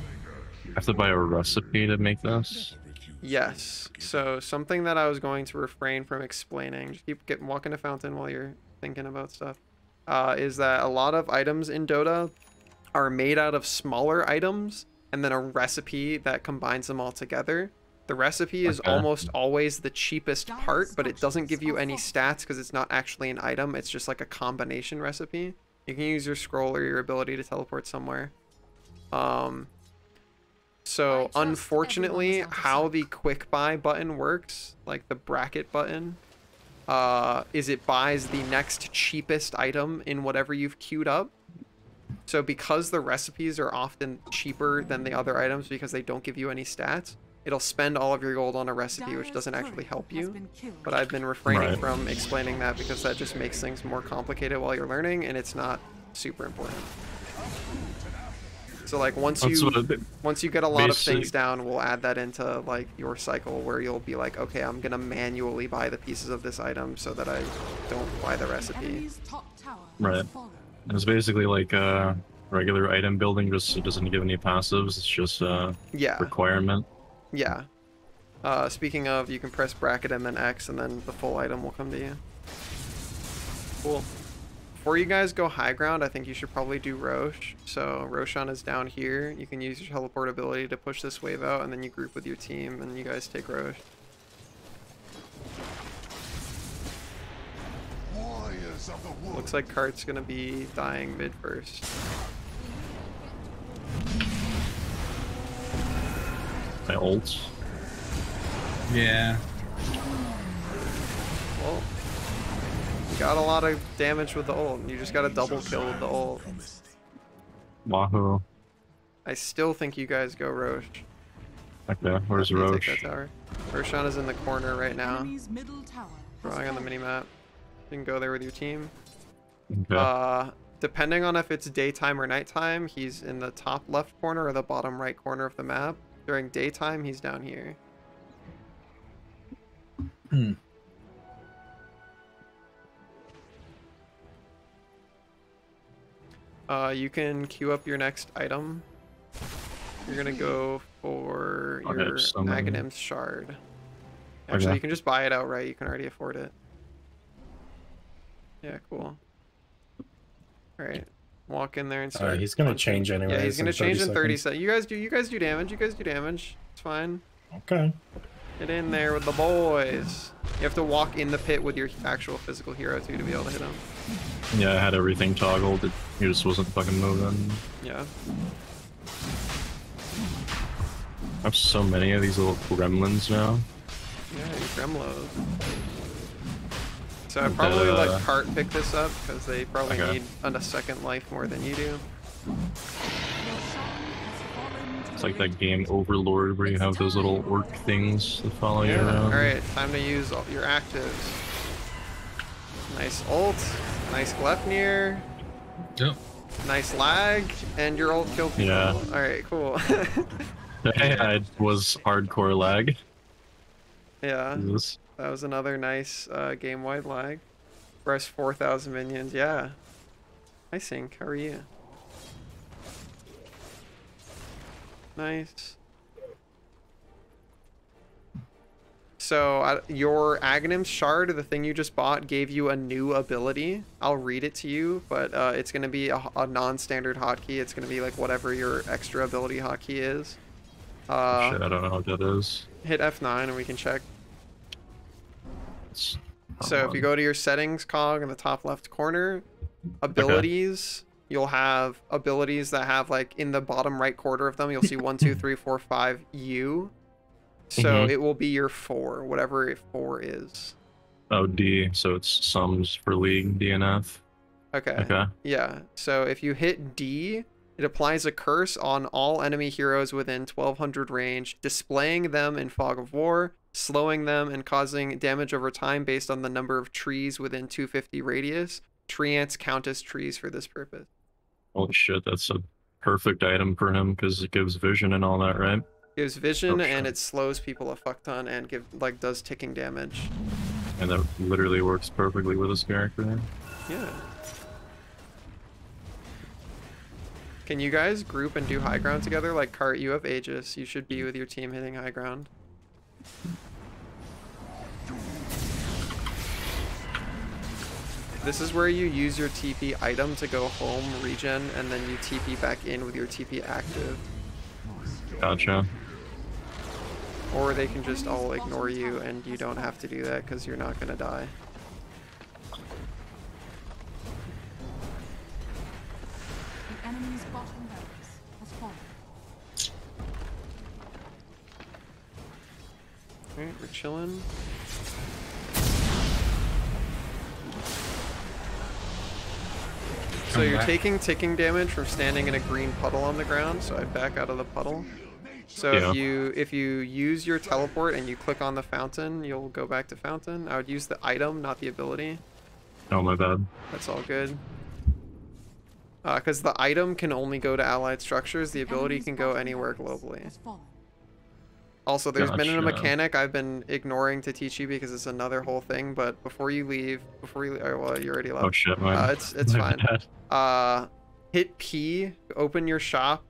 I have to buy a recipe to make this? Yes. So something that I was going to refrain from explaining, just keep walking to Fountain while you're thinking about stuff, is that a lot of items in Dota are made out of smaller items and then a recipe that combines them all together. The recipe is almost always the cheapest part, but it doesn't give you any stats because it's not actually an item. It's just like a combination recipe. You can use your scroll or your ability to teleport somewhere. So unfortunately, how the quick buy button works, like the bracket button, is it buys the next cheapest item in whatever you've queued up. So because the recipes are often cheaper than the other items because they don't give you any stats, it'll spend all of your gold on a recipe, which doesn't actually help you. But I've been refraining from explaining that because that just makes things more complicated while you're learning, and it's not super important. So like once you get a lot of things down, we'll add that into like your cycle where you'll be like, okay, I'm gonna manually buy the pieces of this item so that I don't buy the recipe. Right. It's basically like regular item building, just it doesn't give any passives. It's just a requirement. Yeah. Speaking of, you can press bracket and then X, and then the full item will come to you. Cool. Before you guys go high ground, I think you should probably do Rosh. So Roshan is down here. You can use your teleport ability to push this wave out, and then you group with your team, and you guys take Rosh. Looks like Kart's gonna be dying mid first. My ults. Yeah. Well, you got a lot of damage with the ult. You just got a double kill with the ult. Wahoo. I still think you guys go Rosh. Okay, where's Rosh? Take that tower. Roshan is in the corner right now. Drawing on the minimap. You can go there with your team. Okay. Depending on if it's daytime or nighttime, he's in the top left corner or the bottom right corner of the map. During daytime, he's down here. You can queue up your next item. You're gonna go for your Aghanim's Shard. Actually, you can just buy it outright. You can already afford it. Yeah, cool. Alright. Walk in there and start. He's gonna change anyway. Yeah, he's gonna change in 30 seconds. You guys do damage. You guys do damage. It's fine. Okay. Get in there with the boys. You have to walk in the pit with your actual physical hero too to be able to hit him. Yeah, I had everything toggled. He just wasn't fucking moving. Yeah. I have so many of these little gremlins now. Yeah, you gremlos. So I probably let Cart pick this up because they probably need a second life more than you do. It's like that game Overlord where you have those little orc things that follow you around. Alright, time to use all your actives. Nice ult, nice Gleipnir. Yep. Nice lag, and your ult kill people. Yeah. Alright, cool. It was hardcore lag. Yeah. That was another nice game-wide lag. Press 4,000 minions, yeah. Hi Sync, how are you? Nice. So your Aghanim's Shard, the thing you just bought, gave you a new ability. I'll read it to you, but it's going to be a non-standard hotkey. It's going to be like whatever your extra ability hotkey is. Shit, I don't know what that is. Hit F9 and we can check. So if you go to your settings cog in the top left corner, abilities, you'll have abilities that have like in the bottom right corner of them, you'll see 1, 2, 3, 4, 5 U. So it will be your 4, whatever 4 is. Oh, D, so it's sums for League, DNF. Okay. Yeah, so if you hit D, it applies a curse on all enemy heroes within 1200 range, displaying them in Fog of War, slowing them, and causing damage over time based on the number of trees within 250 radius. Tree ants count as trees for this purpose. Holy shit, that's a perfect item for him because it gives vision and all that, right? Gives vision and it slows people a fuck ton and does ticking damage. And that literally works perfectly with his character. Yeah. Can you guys group and do high ground together? Like Cart, you have Aegis. You should be with your team hitting high ground. This is where you use your TP item to go home, regen, and then you TP back in with your TP active. Gotcha. Or they can just all ignore you and you don't have to do that because you're not gonna die. The enemy's bottom barracks has fallen. Alright, we're chilling. So you're taking ticking damage from standing in a green puddle on the ground, so I back out of the puddle. So if you use your teleport and you click on the fountain, you'll go back to fountain. I would use the item, not the ability. Oh, my bad. That's all good. Because the item can only go to allied structures, the ability can go anywhere globally. Also, there's been a mechanic I've been ignoring to teach you because it's another whole thing, but before you leave, oh, well, you already left. Oh shit, man. It's fine. Hit P, open your shop.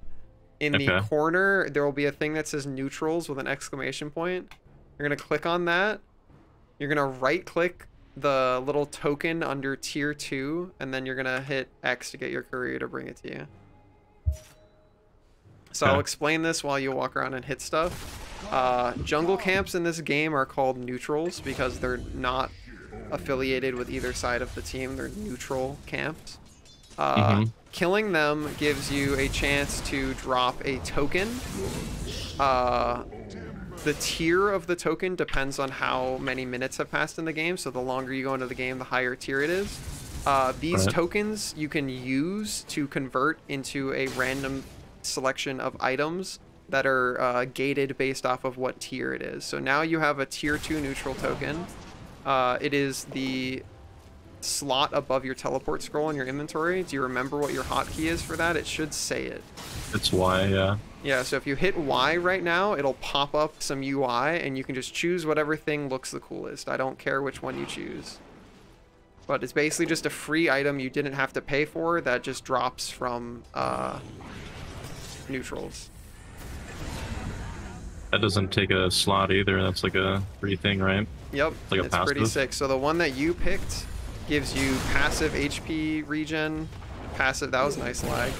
In the corner, there will be a thing that says neutrals with an exclamation point. You're going to click on that. You're going to right click the little token under tier 2, and then you're going to hit X to get your courier to bring it to you. So I'll explain this while you walk around and hit stuff. Jungle camps in this game are called neutrals because they're not affiliated with either side of the team. They're neutral camps. Killing them gives you a chance to drop a token. The tier of the token depends on how many minutes have passed in the game, so the longer you go into the game, the higher tier it is. These tokens you can use to convert into a random selection of items that are gated based off of what tier it is. So now you have a tier 2 neutral token. It is the slot above your teleport scroll in your inventory. Do you remember what your hotkey is for that? It should say it. It's Y, yeah. Yeah, so if you hit Y right now, it'll pop up some UI, and you can just choose whatever thing looks the coolest. I don't care which one you choose. But it's basically just a free item you didn't have to pay for that just drops from neutrals. That doesn't take a slot either. That's like a free thing, right? Yep, it's like a passive. Pretty sick. So the one that you picked gives you passive HP regen. Passive, that was a nice lag.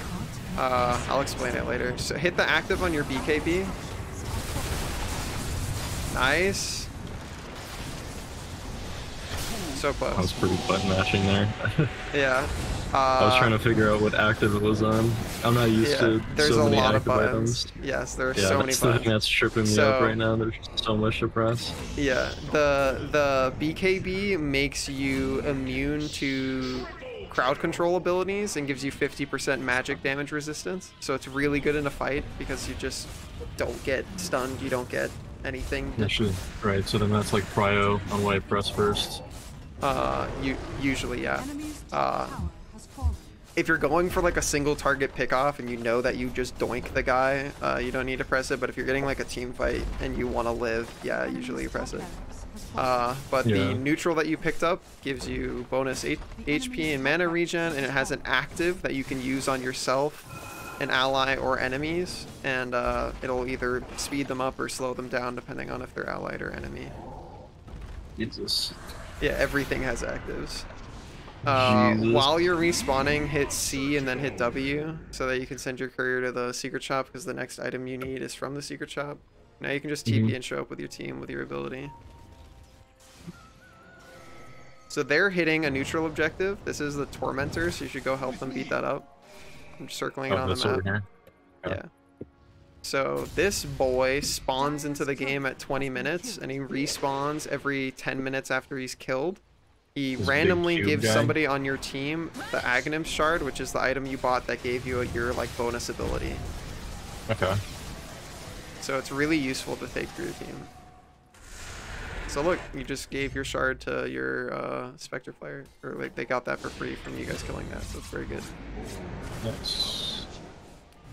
I'll explain it later. So hit the active on your BKB. Nice. So close. I was pretty button mashing there. Yeah. I was trying to figure out what active it was on. I'm not used to so many active items. Yes, there are so many buttons. The thing that's tripping me up right now. There's so much to press. Yeah, the BKB makes you immune to crowd control abilities and gives you 50% magic damage resistance. So it's really good in a fight because you just don't get stunned. You don't get anything. Actually, right. So then that's like prio on what I press first. Usually, yeah. If you're going for like a single target pick off and you know that you just doink the guy, you don't need to press it. But if you're getting like a team fight and you want to live, yeah, usually you press it. But the neutral that you picked up gives you bonus HP and mana regen, and it has an active that you can use on yourself, an ally, or enemies, and it'll either speed them up or slow them down depending on if they're allied or enemy. Jesus. Yeah, everything has actives. While you're respawning, hit C and then hit W so that you can send your courier to the secret shop because the next item you need is from the secret shop. Now you can just TP and show up with your team with your ability. So they're hitting a neutral objective. This is the Tormentor, so you should go help them beat that up. I'm just circling it on the map. Over here. Yeah. So this boy spawns into the game at 20 minutes, and he respawns every 10 minutes after he's killed. He randomly gives somebody on your team the Aghanim Shard, which is the item you bought that gave you your like bonus ability. Okay. So it's really useful to take for your team. So look, you just gave your shard to your Spectre player, or like they got that for free from you guys killing that, so it's very good. Nice.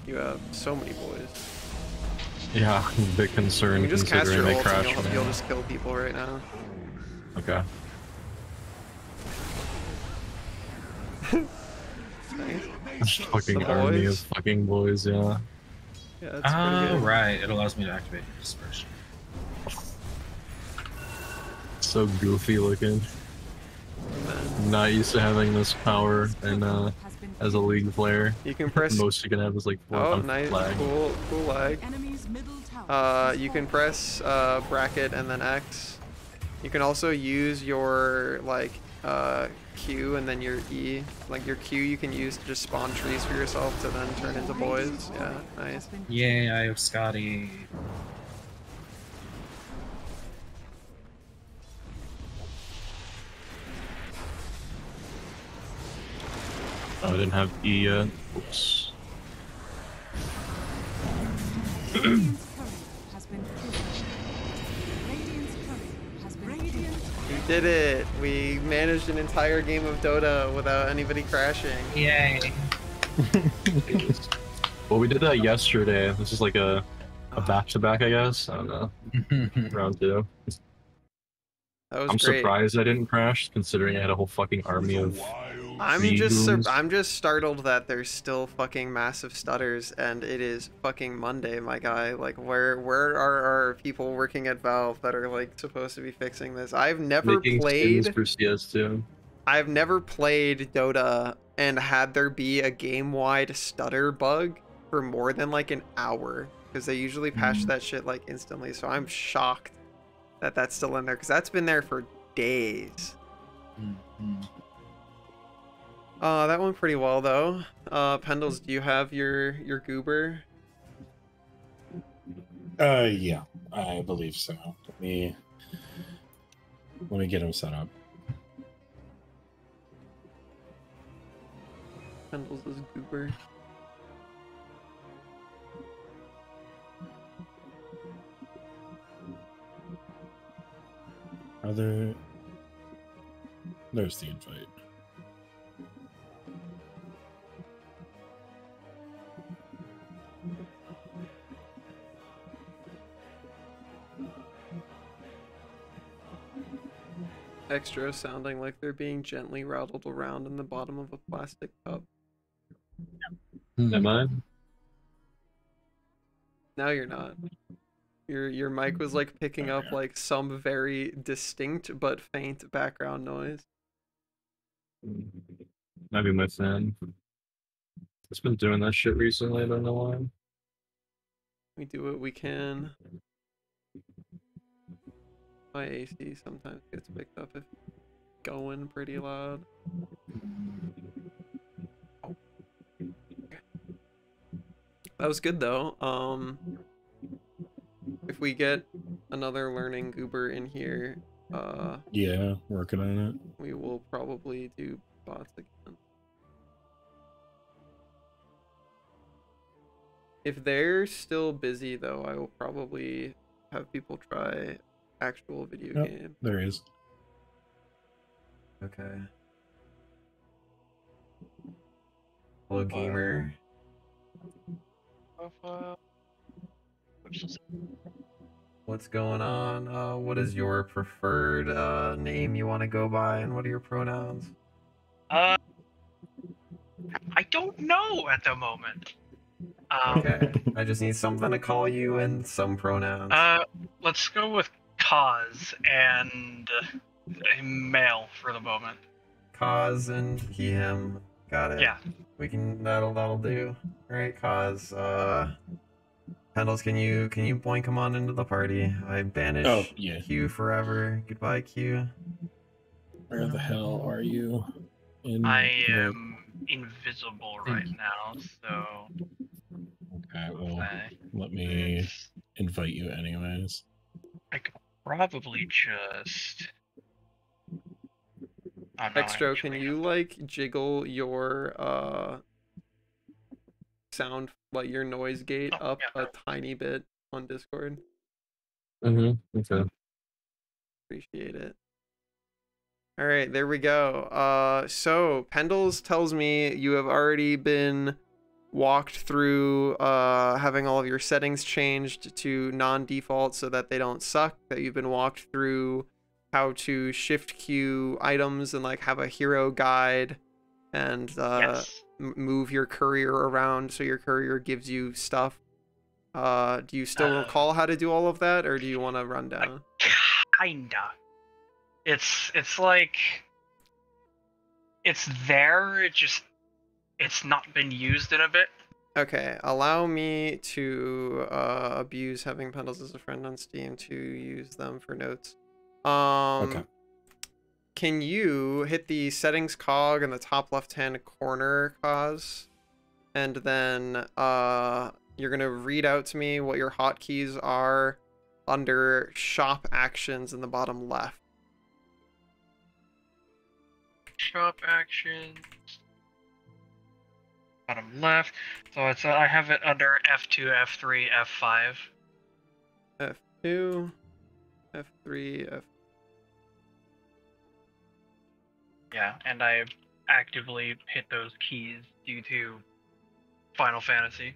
You have so many boys. Yeah, I'm a bit concerned you can just cast your considering they ult crash. And you'll just kill people right now. Okay. Nice. Fucking army of fucking boys, yeah. Yeah, that's pretty good. Right, it allows me to activate dispersion. So goofy looking. Not used to having this power, and as a league player, you can press. Most you can have is like 4 nice, lag. cool lag. You can press bracket and then X. You can also use your like Q and then your E. Like your Q you can use to just spawn trees for yourself to then turn into boys. Yeah, nice. Yay, I have Scotty. Oh, I didn't have E yet. Oops. We did it! We managed an entire game of Dota without anybody crashing. Yay! Well, we did that yesterday. This is like a back-to-back, I guess. I don't know. Round 2. That was I'm great. surprised I didn't crash, considering I had a whole fucking army of. I'm just startled that there's still fucking massive stutters, and it is fucking Monday, my guy. Like, where are our people working at Valve that are like supposed to be fixing this? I've never played for CS2. I've never played Dota and had there be a game-wide stutter bug for more than like an hour, because they usually patch that shit like instantly. So I'm shocked that that's still in there, because that's been there for days. That went pretty well though. Pendles, do you have your goober? Yeah, I believe so. Let me get him set up. Pendles is goober. There's the invite. Extra sounding like they're being gently rattled around in the bottom of a plastic cup. Am I? No, you're not. Your mic was like picking up like some very distinct but faint background noise. Maybe my fan. It's been doing that shit recently, I don't know why. We do what we can. My AC sometimes gets picked up if going pretty loud. That was good though. If we get another learning goober in here, yeah, working on it. We will probably do bots again. If they're still busy though, I will probably have people try actual video game. There is. Okay. Hello, gamer. What's going on? What is your preferred name you want to go by, and what are your pronouns? I don't know at the moment. Okay, I just need something to call you and some pronouns. Let's go with Cause and a male for the moment. Cause and he, him. Got it. Yeah. We can, that'll do. Alright, Cause, Pendles, can you boink him on into the party? I banish Q forever. Goodbye, Q. Where the hell are you? I am invisible right now, so... Okay, well, let me invite you anyways. I could probably just... Oh, no, Extra, can you, like, jiggle your, sound, like, your noise gate up a tiny bit on Discord? Okay. Appreciate it. Alright, there we go. So, Pendles tells me you have already been walked through having all of your settings changed to non-default so that they don't suck, that you've been walked through how to shift queue items and like have a hero guide and move your courier around so your courier gives you stuff. Do you still recall how to do all of that, or do you want to run down? Kinda. It's like it's there, it's not been used in a bit. Okay, allow me to abuse having Pendles as a friend on Steam to use them for notes. Okay. Can you hit the settings cog in the top left-hand corner, Cause? And then you're gonna read out to me what your hotkeys are under shop actions in the bottom left. Shop actions. Bottom left. So it's I have it under F2, F3, F5. F2, F3, F. Yeah, and I've actively hit those keys due to Final Fantasy.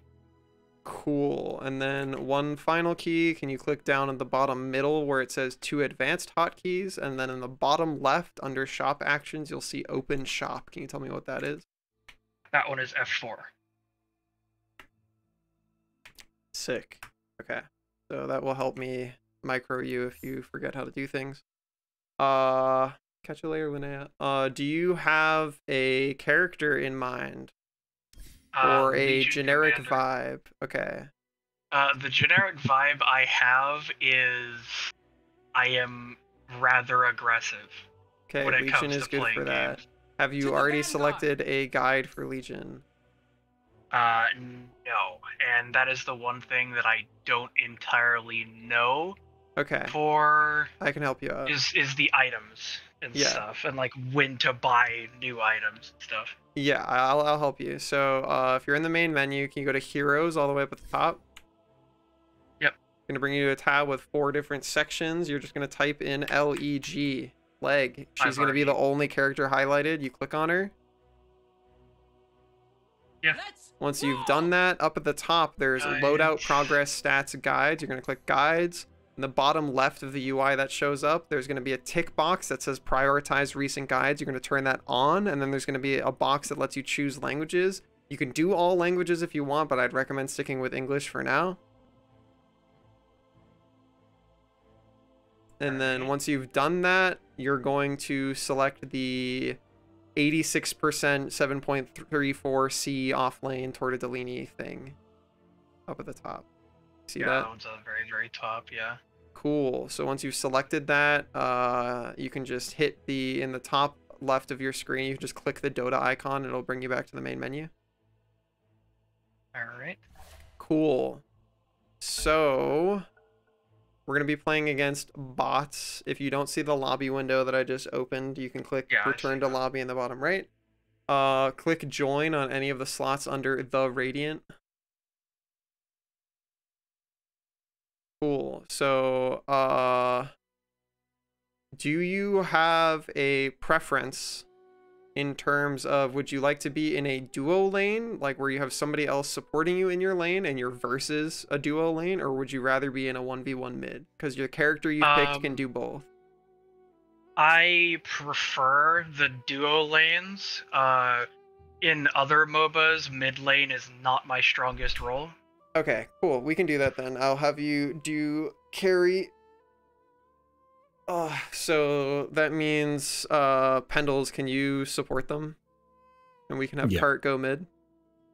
Cool. And then one final key, can you click down in the bottom middle where it says 2 advanced hotkeys, and then in the bottom left under shop actions you'll see open shop. Can you tell me what that is? That one is F4. Sick. Okay. So that will help me micro you if you forget how to do things. Catch you later, Linnea. Do you have a character in mind? Or a Legion generic Commander. vibe? Okay. The generic vibe I have is I am rather aggressive. Okay, when it Legion comes is to good playing for that. games. Have you already selected a guide for Legion? No. And that is the one thing that I don't entirely know. Okay. For I can help you out. Is the items and stuff, and like when to buy new items and stuff. Yeah, I'll help you. So if you're in the main menu, can you go to Heroes all the way up at the top? Yep. Gonna bring you to a tab with 4 different sections. You're just gonna type in LEG, leg. She's gonna be the only character highlighted. You click on her. Yeah. Once you've done that, up at the top there's loadout, progress, stats, guides. You're gonna click guides. In the bottom left of the UI that shows up, there's going to be a tick box that says prioritize recent guides. You're going to turn that on, and then there's going to be a box that lets you choose languages. You can do all languages if you want, but I'd recommend sticking with English for now. And then once you've done that, you're going to select the 86% 7.34C off lane Tortellini thing up at the top. See that? That one's at the very, very top, yeah. Cool. So once you've selected that, you can just hit in the top left of your screen, you just click the Dota icon, and it'll bring you back to the main menu. Alright. Cool. So we're going to be playing against bots. If you don't see the lobby window that I just opened, you can click return to lobby in the bottom right. Click join on any of the slots under the Radiant. Cool. So, do you have a preference in terms of, would you like to be in a duo lane, like where you have somebody else supporting you in your lane and you're versus a duo lane, or would you rather be in a 1v1 mid? Because your character you picked can do both. I prefer the duo lanes. In other MOBAs, mid lane is not my strongest role. Okay, cool. We can do that then. I'll have you do carry. So that means Pendles, can you support them? And we can have Cart go mid.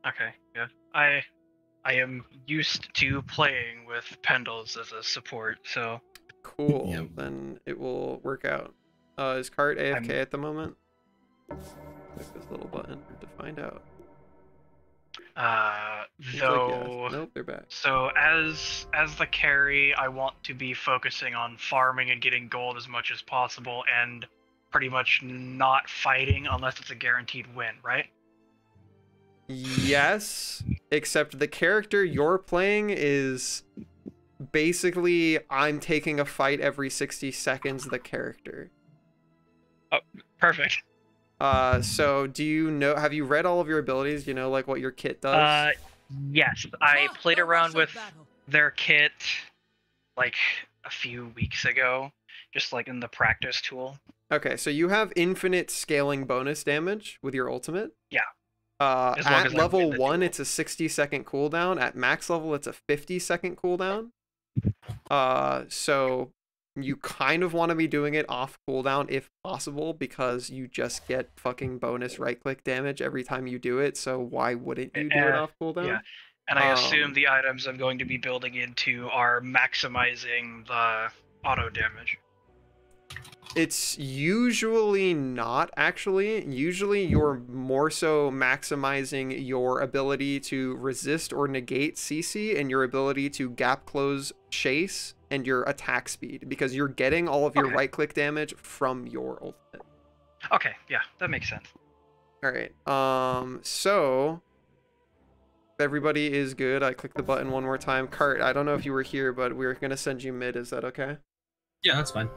Okay, yeah. I am used to playing with Pendles as a support, so cool. Yeah. Then it will work out. Is Cart AFK at the moment? Click this little button to find out. Though, like, yes. Nope, they're back. So as the carry, I want to be focusing on farming and getting gold as much as possible, and pretty much not fighting unless it's a guaranteed win, right? Yes, except the character you're playing is basically I'm taking a fight every 60 seconds. The character. Oh, perfect. So do you know, have you read all of your abilities? You know, like what your kit does? Yes. I played around with their kit like a few weeks ago, just like in the practice tool. Okay, so you have infinite scaling bonus damage with your ultimate? Yeah. At level 1, it's a 60-second cooldown. At max level, it's a 50-second cooldown. So you kind of want to be doing it off cooldown if possible, because you just get fucking bonus right-click damage every time you do it, so why wouldn't you do it off cooldown? Yeah, and I assume the items I'm going to be building into are maximizing the auto damage. It's usually not, actually. Usually you're more so maximizing your ability to resist or negate CC and your ability to gap close chase and your attack speed, because you're getting all of your right-click damage from your ultimate. Okay, yeah, that makes sense. Alright, so everybody is good. I clicked the button one more time. Cart, I don't know if you were here, but we were going to send you mid. Is that okay? Yeah, that's fine.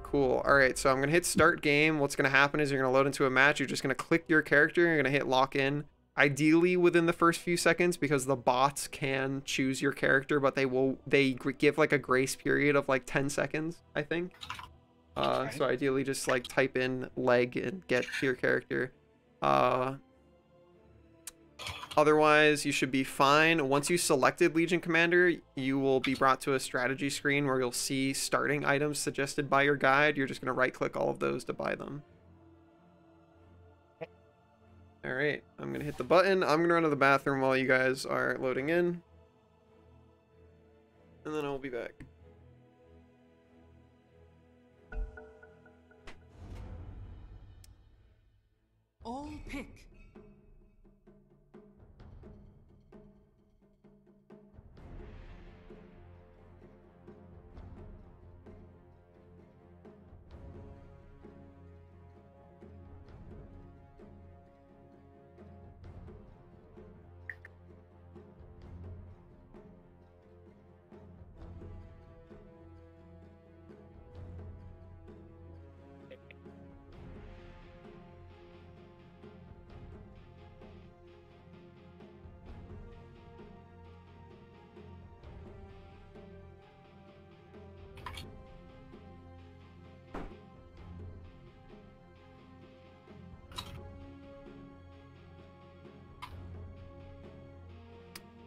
Cool. Alright, so I'm going to hit start game. What's going to happen is you're going to load into a match. You're just going to click your character. You're going to hit lock in. Ideally within the first few seconds, because the bots can choose your character, but they give like a grace period of like 10 seconds, I think. So ideally just like type in leg and get to your character. Otherwise, you should be fine. Once you selected Legion Commander, you will be brought to a strategy screen where you'll see starting items suggested by your guide. You're just going to right-click all of those to buy them. Alright, I'm going to hit the button. I'm going to run to the bathroom while you guys are loading in. And then I'll be back. All pick.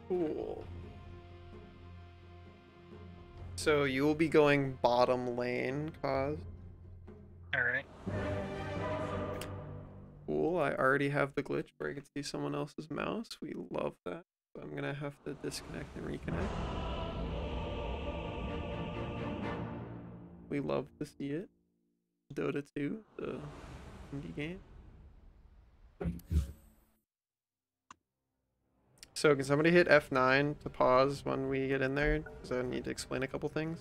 Cool. So you will be going bottom lane, Cause. Alright. Cool. I already have the glitch where I can see someone else's mouse. We love that. So I'm gonna have to disconnect and reconnect. We love to see it. Dota 2, the indie game. So can somebody hit F9 to pause when we get in there? Because I need to explain a couple things.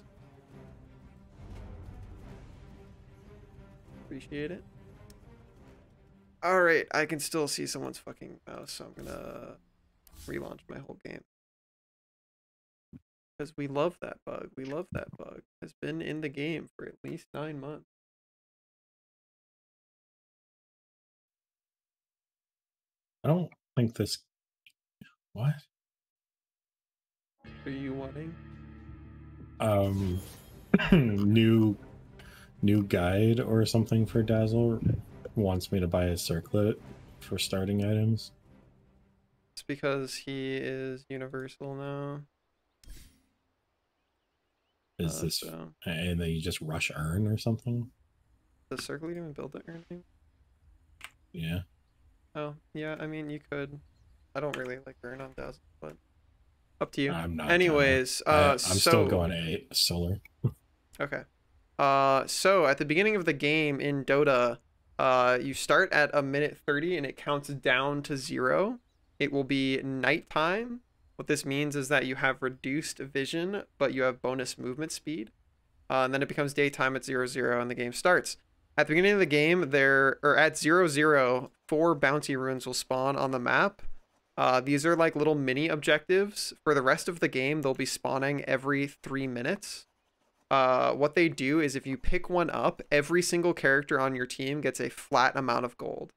Appreciate it. Alright, I can still see someone's fucking mouse, so I'm gonna relaunch my whole game. Because we love that bug. We love that bug. Has been in the game for at least 9 months. I don't think this... What? Are you wanting? New guide or something for Dazzle wants me to buy a circlet for starting items. It's because he is universal now. Is this so. And then you just rush earn or something? Does circlet even build the earning? Yeah. Oh, yeah, I mean you could. I don't really like earn on Dazzle, but up to you. I'm not. Anyways, I'm still going a solar. Okay. So at the beginning of the game in Dota, you start at a minute 30 and it counts down to 0. It will be nighttime. What this means is that you have reduced vision, but you have bonus movement speed. And then it becomes daytime at 0-0 and the game starts. At the beginning of the game, at 0-0, 4 bounty runes will spawn on the map. These are like little mini objectives. For the rest of the game, they'll be spawning every 3 minutes. What they do is if you pick one up, every single character on your team gets a flat amount of gold.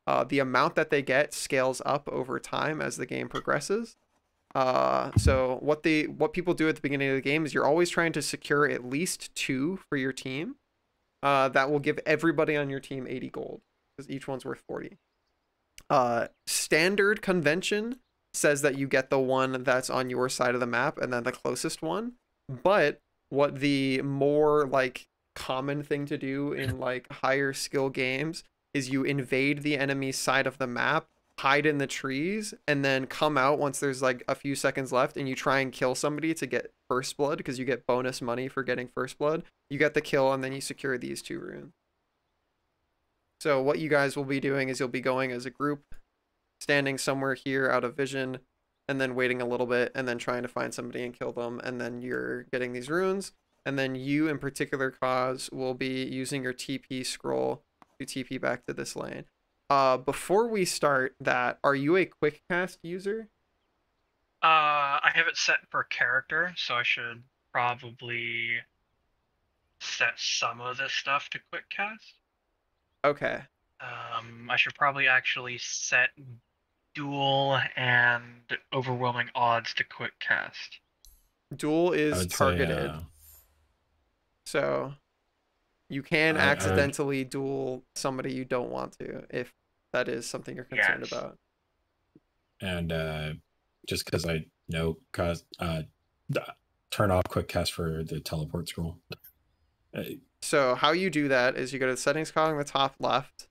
The amount that they get scales up over time as the game progresses. So what people do at the beginning of the game is you're always trying to secure at least 2 for your team. That will give everybody on your team 80 gold because each one's worth 40. Standard convention says that you get the one that's on your side of the map and then the closest one. But what the more like common thing to do in like higher skill games is you invade the enemy's side of the map, hide in the trees, and then come out once there's like a few seconds left and you try and kill somebody to get first blood because you get bonus money for getting first blood. You get the kill and then you secure these 2 runes. So what you guys will be doing is you'll be going as a group, standing somewhere here out of vision, and then waiting a little bit and then trying to find somebody and kill them, and then you're getting these runes. And then you in particular, Cause, will be using your TP scroll to TP back to this lane. Before we start that, are you a quick cast user? I have it set per character, so I should probably set some of this stuff to quick cast. Okay. I should probably actually set duel and overwhelming odds to quick cast. Duel is targeted. So you can accidentally duel somebody you don't want to if that is something you're concerned about. And just because I know, turn off quick cast for the teleport scroll. So how you do that is you go to the settings column on the top left.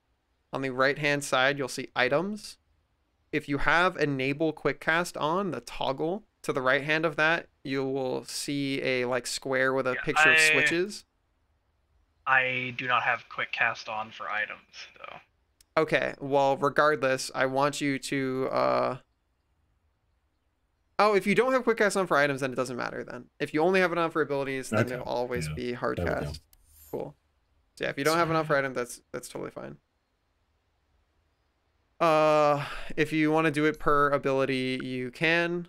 On the right hand side, you'll see items. If you have enable quick cast on, the toggle to the right hand of that, you will see a like square with a picture of switches. I do not have quick cast on for items though. Okay, well regardless, I want you to oh, if you don't have quick cast on for items, then it doesn't matter then. If you only have it on for abilities, then it'll always be hard cast. Cool. So yeah, if you don't have it on for item, that's totally fine. If you want to do it per ability, you can.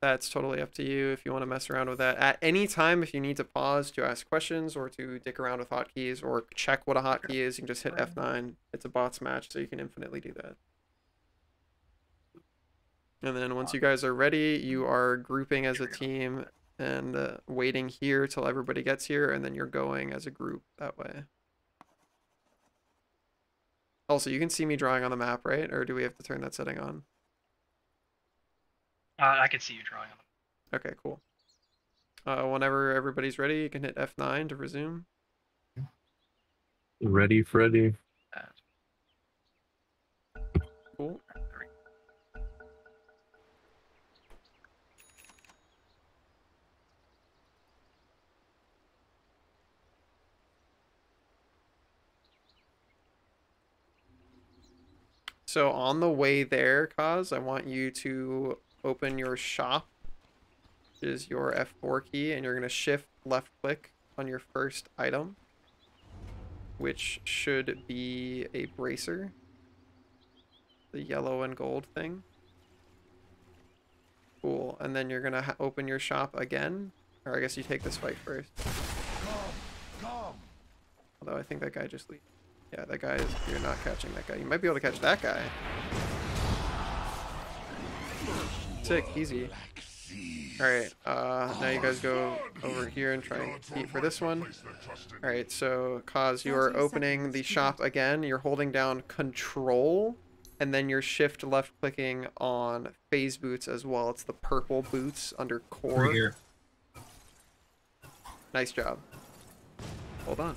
That's totally up to you if you want to mess around with that. At any time, if you need to pause to ask questions or to dick around with hotkeys or check what a hotkey is, you can just hit F9. It's a bots match, so you can infinitely do that. And then once you guys are ready, you are grouping as a team and waiting here till everybody gets here, and then you're going as a group that way. Also, you can see me drawing on the map, right? Or do we have to turn that setting on? I can see you drawing them. Okay, cool. Whenever everybody's ready, you can hit F9 to resume. Ready, Freddy. Cool. So on the way there, Kaz, I want you to open your shop, which is your F4 key, and you're going to shift left click on your first item, which should be a bracer. The yellow and gold thing. Cool. And then you're going to open your shop again. Or I guess you take this fight first. Although I think that guy just leaves. Yeah, that guy is... You're not catching that guy. You might be able to catch that guy. Sick. Easy. Alright. Now you guys go over here and try and compete for this one. Alright, so Kaz, you are opening the shop again. You're holding down Control. And then you're shift left clicking on phase boots as well. It's the purple boots under core. Right here. Nice job. Hold on.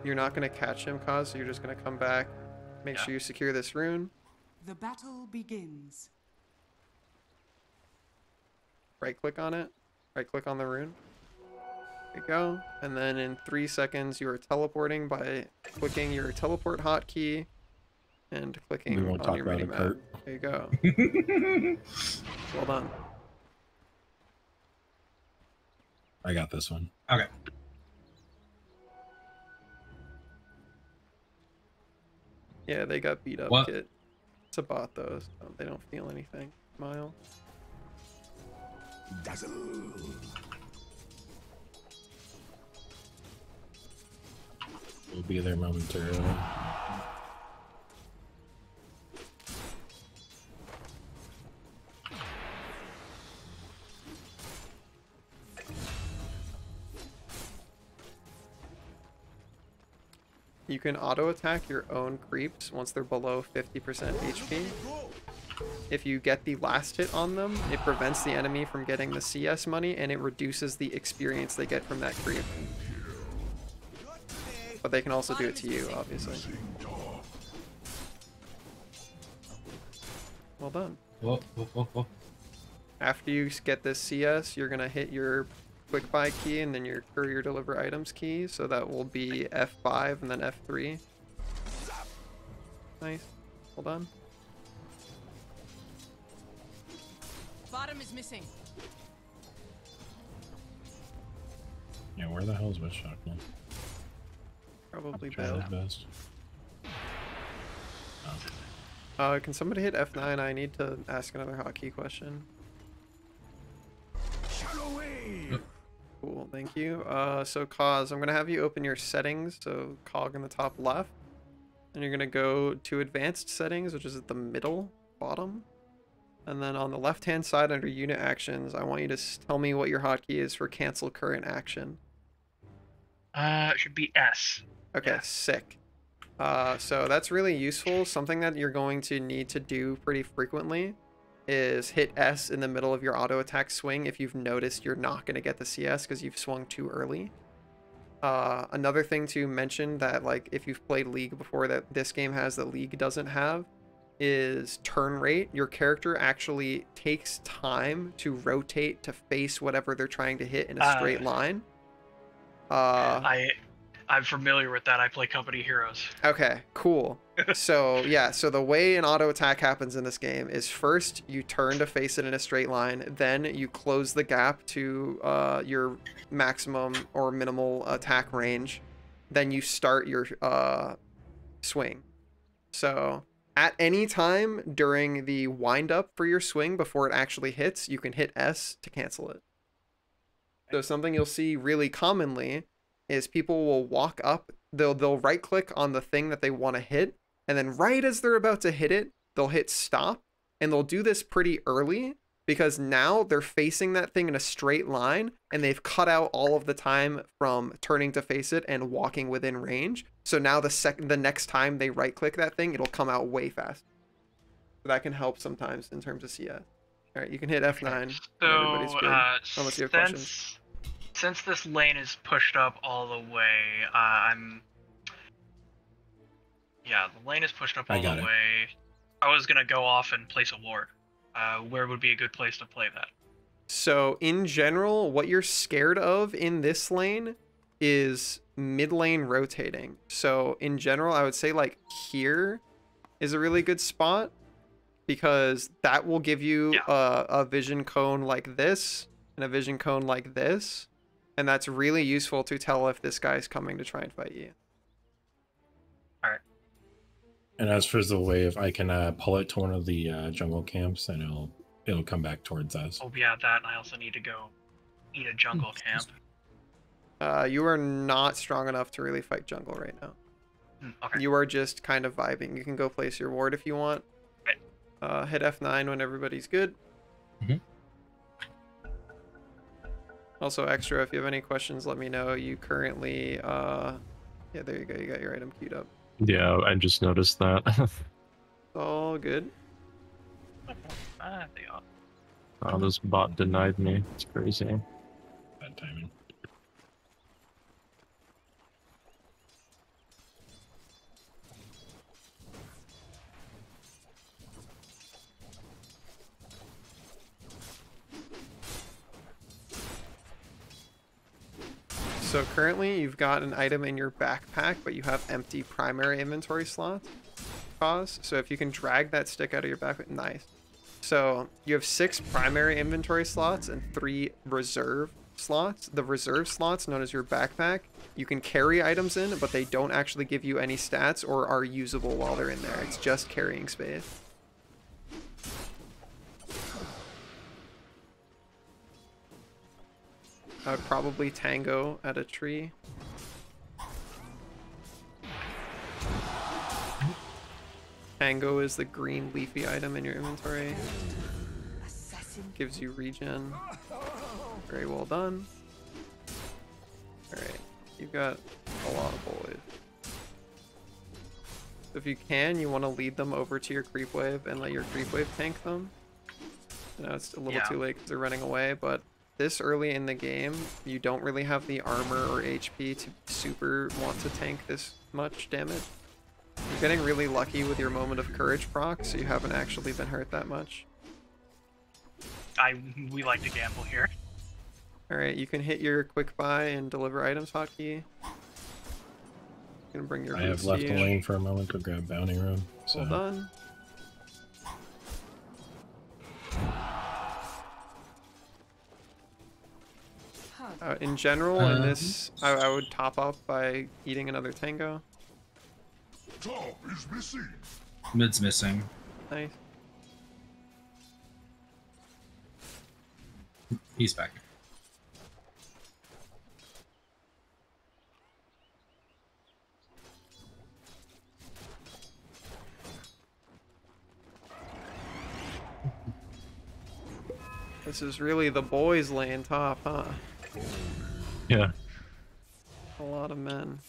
You're not going to catch him, Kaz, so you're just going to come back. Make sure you secure this rune. The battle begins. Right click on it. Right click on the rune. There you go. And then in 3 seconds, you are teleporting by clicking your teleport hotkey and clicking on your minimap. There you go. Well done. I got this one. Okay. Yeah, they got beat up. What? Kit. It's a bot though, so they don't feel anything. Smile. Dazzle. We'll be there momentarily. You can auto attack your own creeps once they're below 50% HP. If you get the last hit on them, it prevents the enemy from getting the CS money and it reduces the experience they get from that creep. But they can also do it to you, obviously. Well done. Whoa, whoa, whoa, whoa. After you get this CS, you're going to hit your quick buy key and then your courier deliver items key. So that will be F5 and then F3. Nice. Hold on. Bottom is missing. Yeah, where the hell is Witch Shotgun? Probably best. Can somebody hit F9? I need to ask another hotkey question. Cool, thank you. So Kaz, I'm gonna have you open your settings, so cog in the top left. And you're gonna go to advanced settings, which is at the middle bottom. And then on the left hand side under unit actions, I want you to tell me what your hotkey is for cancel current action. It should be S. Okay, yeah. Sick. So that's really useful. Something that you're going to need to do pretty frequently is hit S in the middle of your auto attack swing if you've noticed you're not going to get the CS because you've swung too early. Another thing to mention that, like, if you've played League before that this game has that League doesn't have is turn rate. Your character actually takes time to rotate to face whatever they're trying to hit in a straight line. I'm familiar with that. I play Company Heroes. Okay, cool. So yeah, so the way an auto attack happens in this game is first you turn to face it in a straight line, then you close the gap to your maximum or minimal attack range, then you start your swing. So at any time during the wind up for your swing before it actually hits, you can hit S to cancel it. So something you'll see really commonly is people will walk up, they'll right click on the thing that they want to hit, and then right as they're about to hit it, they'll hit stop, and they'll do this pretty early because now they're facing that thing in a straight line, and they've cut out all of the time from turning to face it and walking within range. So now the next time they right click that thing, it'll come out way fast. So that can help sometimes in terms of CS. All right, you can hit F9. So, unless you have questions. Since this lane is pushed up all the way, yeah, the lane is pushed up all the way. I was gonna go off and place a ward. Where would be a good place to play that? So in general, what you're scared of in this lane is mid lane rotating. So in general, I would say like here is a really good spot, because that will give you a vision cone like this and a vision cone like this. And that's really useful to tell if this guy's coming to try and fight you. Alright. And as for the wave, I can pull it to one of the jungle camps, and it'll come back towards us. Oh yeah, that, and I also need to go eat a jungle camp. You are not strong enough to really fight jungle right now. Okay. You are just kind of vibing. You can go place your ward if you want. Okay. Hit F9 when everybody's good. Mm-hmm. Also, extra, if you have any questions, let me know. You currently, yeah, there you go. You got your item queued up. Yeah, I just noticed that. All good. Oh, this bot denied me. It's crazy. Bad timing. So currently you've got an item in your backpack, but you have empty primary inventory slots. So if you can drag that stick out of your backpack, nice. So you have 6 primary inventory slots and 3 reserve slots. The reserve slots, known as your backpack, you can carry items in, but they don't actually give you any stats or are usable while they're in there. It's just carrying space. I would probably tango at a tree. Tango is the green leafy item in your inventory. Gives you regen. Very well done. Alright, you've got a lot of boys. If you can, you want to lead them over to your creep wave and let your creep wave tank them. I know it's a little too late because they're running away, but this early in the game, you don't really have the armor or HP to super want to tank this much damage. You're getting really lucky with your moment of courage proc, so you haven't actually been hurt that much. We like to gamble here. Alright, you can hit your quick buy and deliver items hotkey. You can bring your I have left the lane for a moment to grab bounty room. So. Well done. In general, in this, I would top up by eating another tango. Top is missing. Mid's missing. Nice. He's back. This is really the boys lane top, huh? Yeah. A lot of men.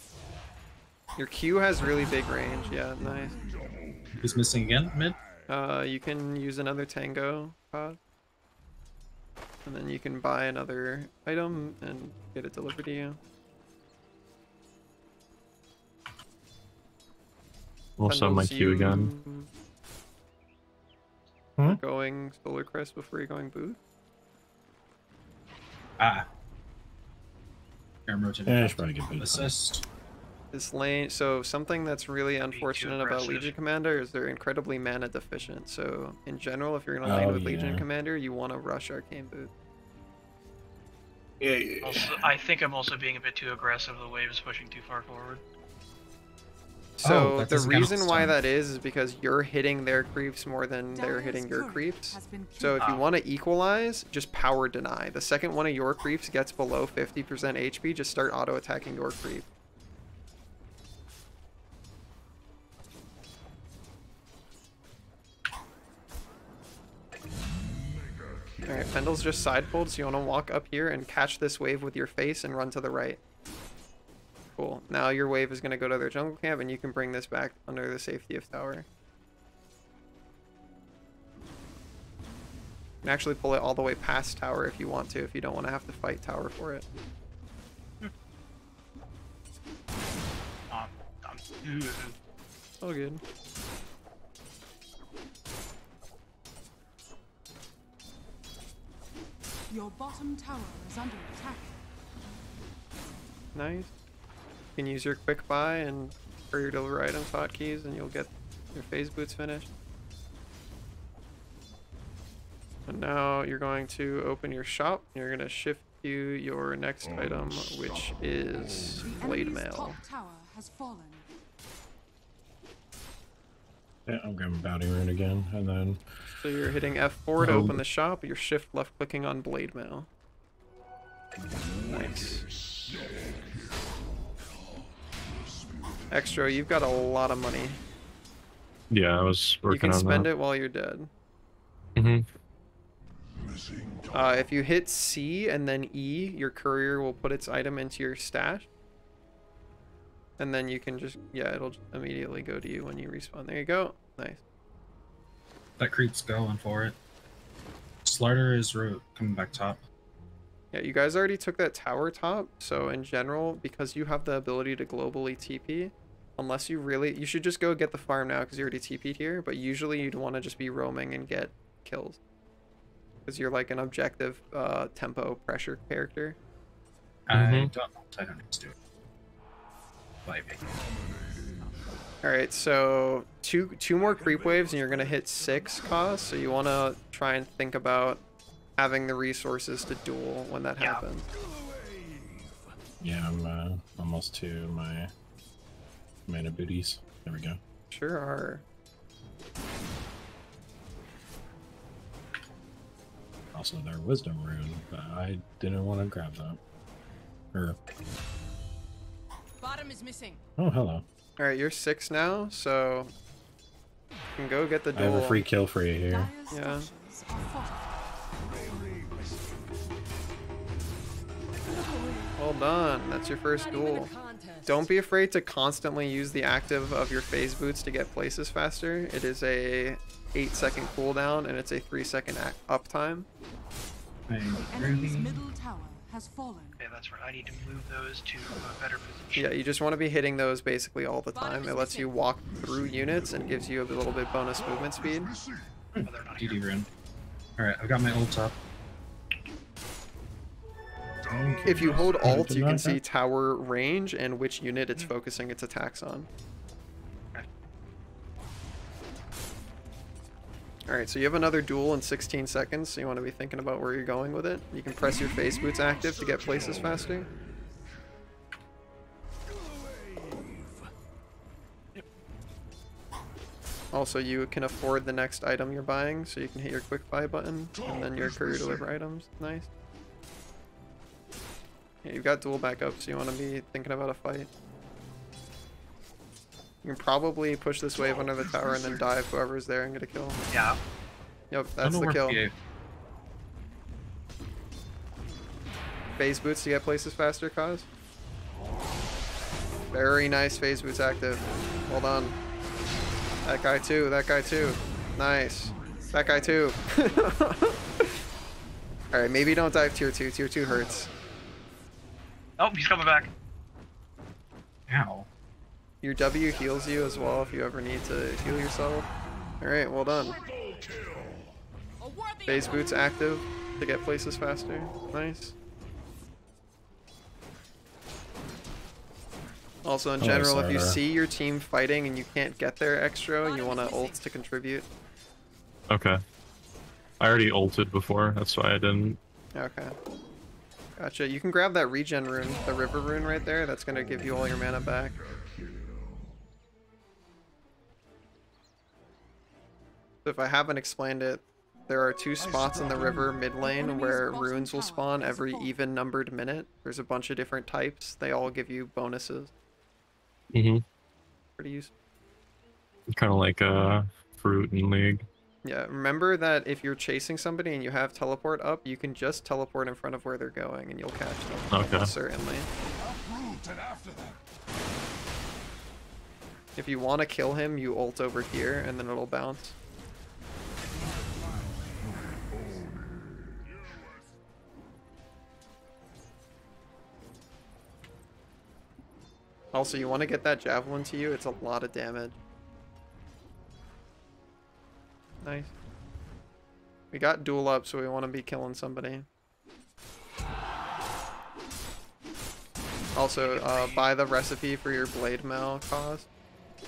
Your Q has really big range. Yeah, nice. He's missing again, mid? You can use another tango pod. And then you can buy another item and get it delivered to you. Also my Q again. Going Solar Crest before you're going booth. Ah. I'm rotating. Yeah, I should probably get booth. Assist. This lane, so something that's really unfortunate about Legion Commander is they're incredibly mana deficient. So in general, if you're gonna lane with Legion Commander, you want to rush Arcane Boot. Yeah. Also, I think I'm also being a bit too aggressive. The wave is pushing too far forward. So the reason why that is because you're hitting their creeps more than they're hitting your creeps. So if you want to equalize, just power deny. The second one of your creeps gets below 50% HP, just start auto attacking your creep. Alright, Pendle's just side pulled, so you want to walk up here and catch this wave with your face and run to the right. Cool. Now your wave is going to go to their jungle camp, and you can bring this back under the safety of tower. You can actually pull it all the way past tower if you want to, if you don't want to have to fight tower for it. All good. Your bottom tower is under attack. Nice. You can use your quick buy and for your deliver items hotkeys, and you'll get your phase boots finished. And now you're going to open your shop. You're going to shift to your next item, which is Blade Mail. Top tower has fallen. Yeah, I'm grabbing Bounty Rune again, and then... So you're hitting F4 to open the shop, you're shift left clicking on Blade Mail. Nice. Extra, you've got a lot of money. Yeah, I was working on that. You can spend it while you're dead. If you hit C and then E, your courier will put its item into your stash. And then you can just, yeah, it'll immediately go to you when you respawn. There you go. Nice. That creep's going for it. Slider is coming back top. Yeah, you guys already took that tower top, so in general, because you have the ability to globally TP, unless you really, you should just go get the farm now because you already TP'd here, but usually you'd want to just be roaming and get kills. Because you're like an objective tempo pressure character. I don't need to do it. Alright, so two more creep waves and you're gonna hit 6 cost, so you wanna try and think about having the resources to duel when that happens. Yeah, I'm almost to my mana booties. There we go. Sure are. Also, their wisdom rune, but I didn't want to grab that. Bottom is missing. Oh, hello. Alright, you're 6 now, so you can go get the duel. I have a free kill for you here. Yeah. Well done. That's your first duel. Don't be afraid to constantly use the active of your phase boots to get places faster. It is a 8-second cooldown and it's a 3-second uptime. The enemy's middle tower has fallen. Okay, that's right. I need to move those to a better position. Yeah, you just want to be hitting those basically all the time. It lets you walk through units and gives you a little bit bonus movement speed. DD rune. Alright, I've got my ult up. If you hold Alt, you can see tower range and which unit it's focusing its attacks on. Alright, so you have another duel in 16 seconds, so you want to be thinking about where you're going with it. You can press your phase boots active to get places faster. Also, you can afford the next item you're buying, so you can hit your quick buy button, and then your courier deliver items. Nice. Yeah, you've got duel back up, so you want to be thinking about a fight. You can probably push this wave under the tower and then dive whoever's there and get a kill. Yeah. Yep, that's the kill. Phase boots to get places faster, Kaz. Very nice phase boots active. Well done. That guy too, that guy too. Nice. That guy too. Alright, maybe don't dive tier 2. Tier 2 hurts. Oh, he's coming back. Ow. Your W heals you as well if you ever need to heal yourself. Alright, well done. Phase boots active to get places faster. Nice. Also, in general, if you see your team fighting and you can't get there extra, you want to ult to contribute. Okay. I already ulted before, that's why I didn't. Okay. Gotcha. You can grab that regen rune, the river rune right there. That's going to give you all your mana back. So if I haven't explained it, there are 2 spots in the river mid lane where runes will spawn every even numbered minute. There's a bunch of different types. They all give you bonuses. Mm-hmm. Pretty useful. Kind of like fruit in League. Yeah, remember that if you're chasing somebody and you have teleport up, you can just teleport in front of where they're going and you'll catch them. Okay. Certainly. If you want to kill him, you ult over here and then it'll bounce. Also, you want to get that javelin to you, it's a lot of damage. Nice. We got duel up, so we want to be killing somebody. Also, buy the recipe for your blade mail cost,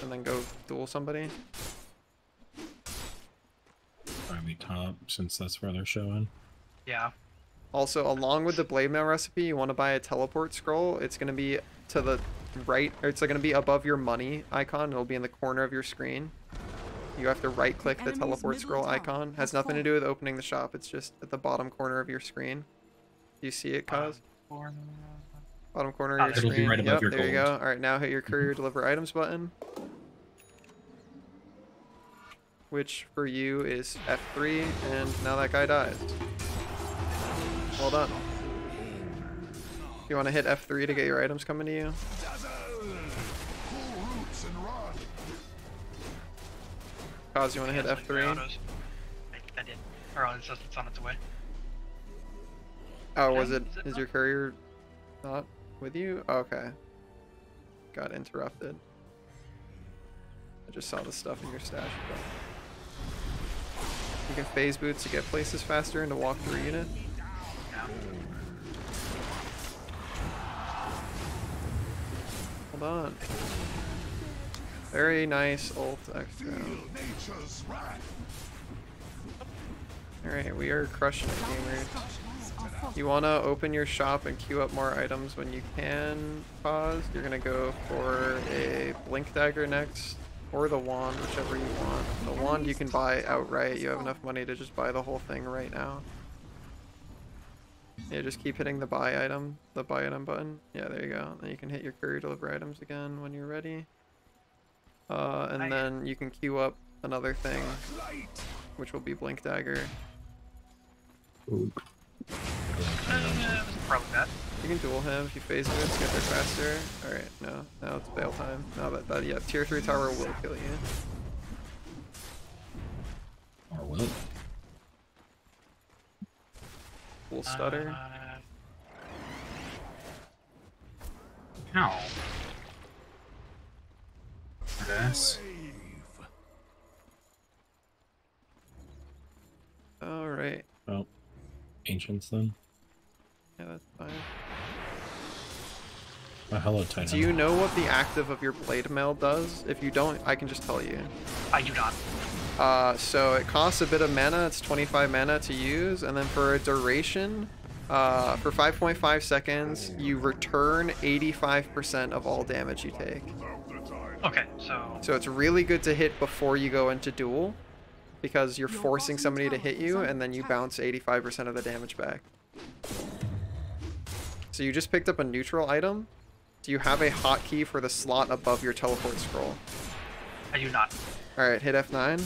and then go duel somebody. Probably top, since that's where they're showing. Yeah. Also, along with the blade mail recipe, you want to buy a teleport scroll. It's going to be to the right, or it's going to be above your money icon. It'll be in the corner of your screen. You have to right-click the teleport scroll icon. Has nothing to do with opening the shop. It's just at the bottom corner of your screen. Do you see it, Kaz? Bottom corner of your screen. Be right above your there gold. you go. All right, now hit your courier deliver items button, which for you is F3, and now that guy dies. Well done. You want to hit F3 to get your items coming to you? Kaz, you want to hit F3? I did. Or it's on its way. Oh, was it? Is your courier not with you? Okay. Got interrupted. I just saw the stuff in your stash. You can phase boots to get places faster and to walk through a unit. Hold on. Very nice ult extra. Alright, we are crushing it, gamers. You want to open your shop and queue up more items when you can. Pause. You're going to go for a Blink Dagger next, or the wand, whichever you want. The wand you can buy outright. You have enough money to just buy the whole thing right now. Yeah, just keep hitting the buy item button. Yeah, there you go. Then you can hit your courier deliver items again when you're ready. And then you can queue up another thing, which will be Blink Dagger. Probably that. You can duel him if you phase boots, get there faster. Alright, no. Now it's bail time. Now that yeah, tier 3 tower will kill you. Or will it? Full stutter. Ow. Yes. Alright. Oh. Ancients then? Yeah, that's fine. Oh, hello, Titan. Do you know what the active of your blade mail does? If you don't, I can just tell you. I do not. So it costs a bit of mana. It's 25 mana to use, and then for a duration, for 5.5 seconds, you return 85% of all damage you take. Okay, so it's really good to hit before you go into duel, because you're forcing somebody to hit you, and then you bounce 85% of the damage back. So you just picked up a neutral item. Do you have a hotkey for the slot above your teleport scroll? I do not. Alright, hit F9.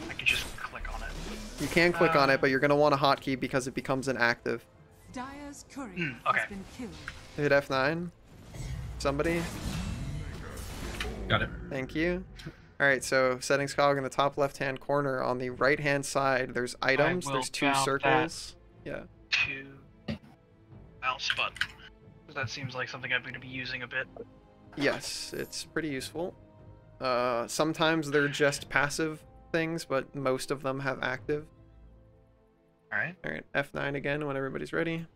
I can just click on it. You can click on it, but you're going to want a hotkey because it becomes inactive. Dire's courier okay. has been killed. Hit F9. Somebody. Got it. Thank you. Alright, so settings cog in the top left-hand corner. On the right-hand side, there's items. There's 2 circles. Yeah. 2 mouse button. That seems like something I'm going to be using a bit. Yes, it's pretty useful. Sometimes they're just passive things, but most of them have active. Alright. Alright, F9 again when everybody's ready.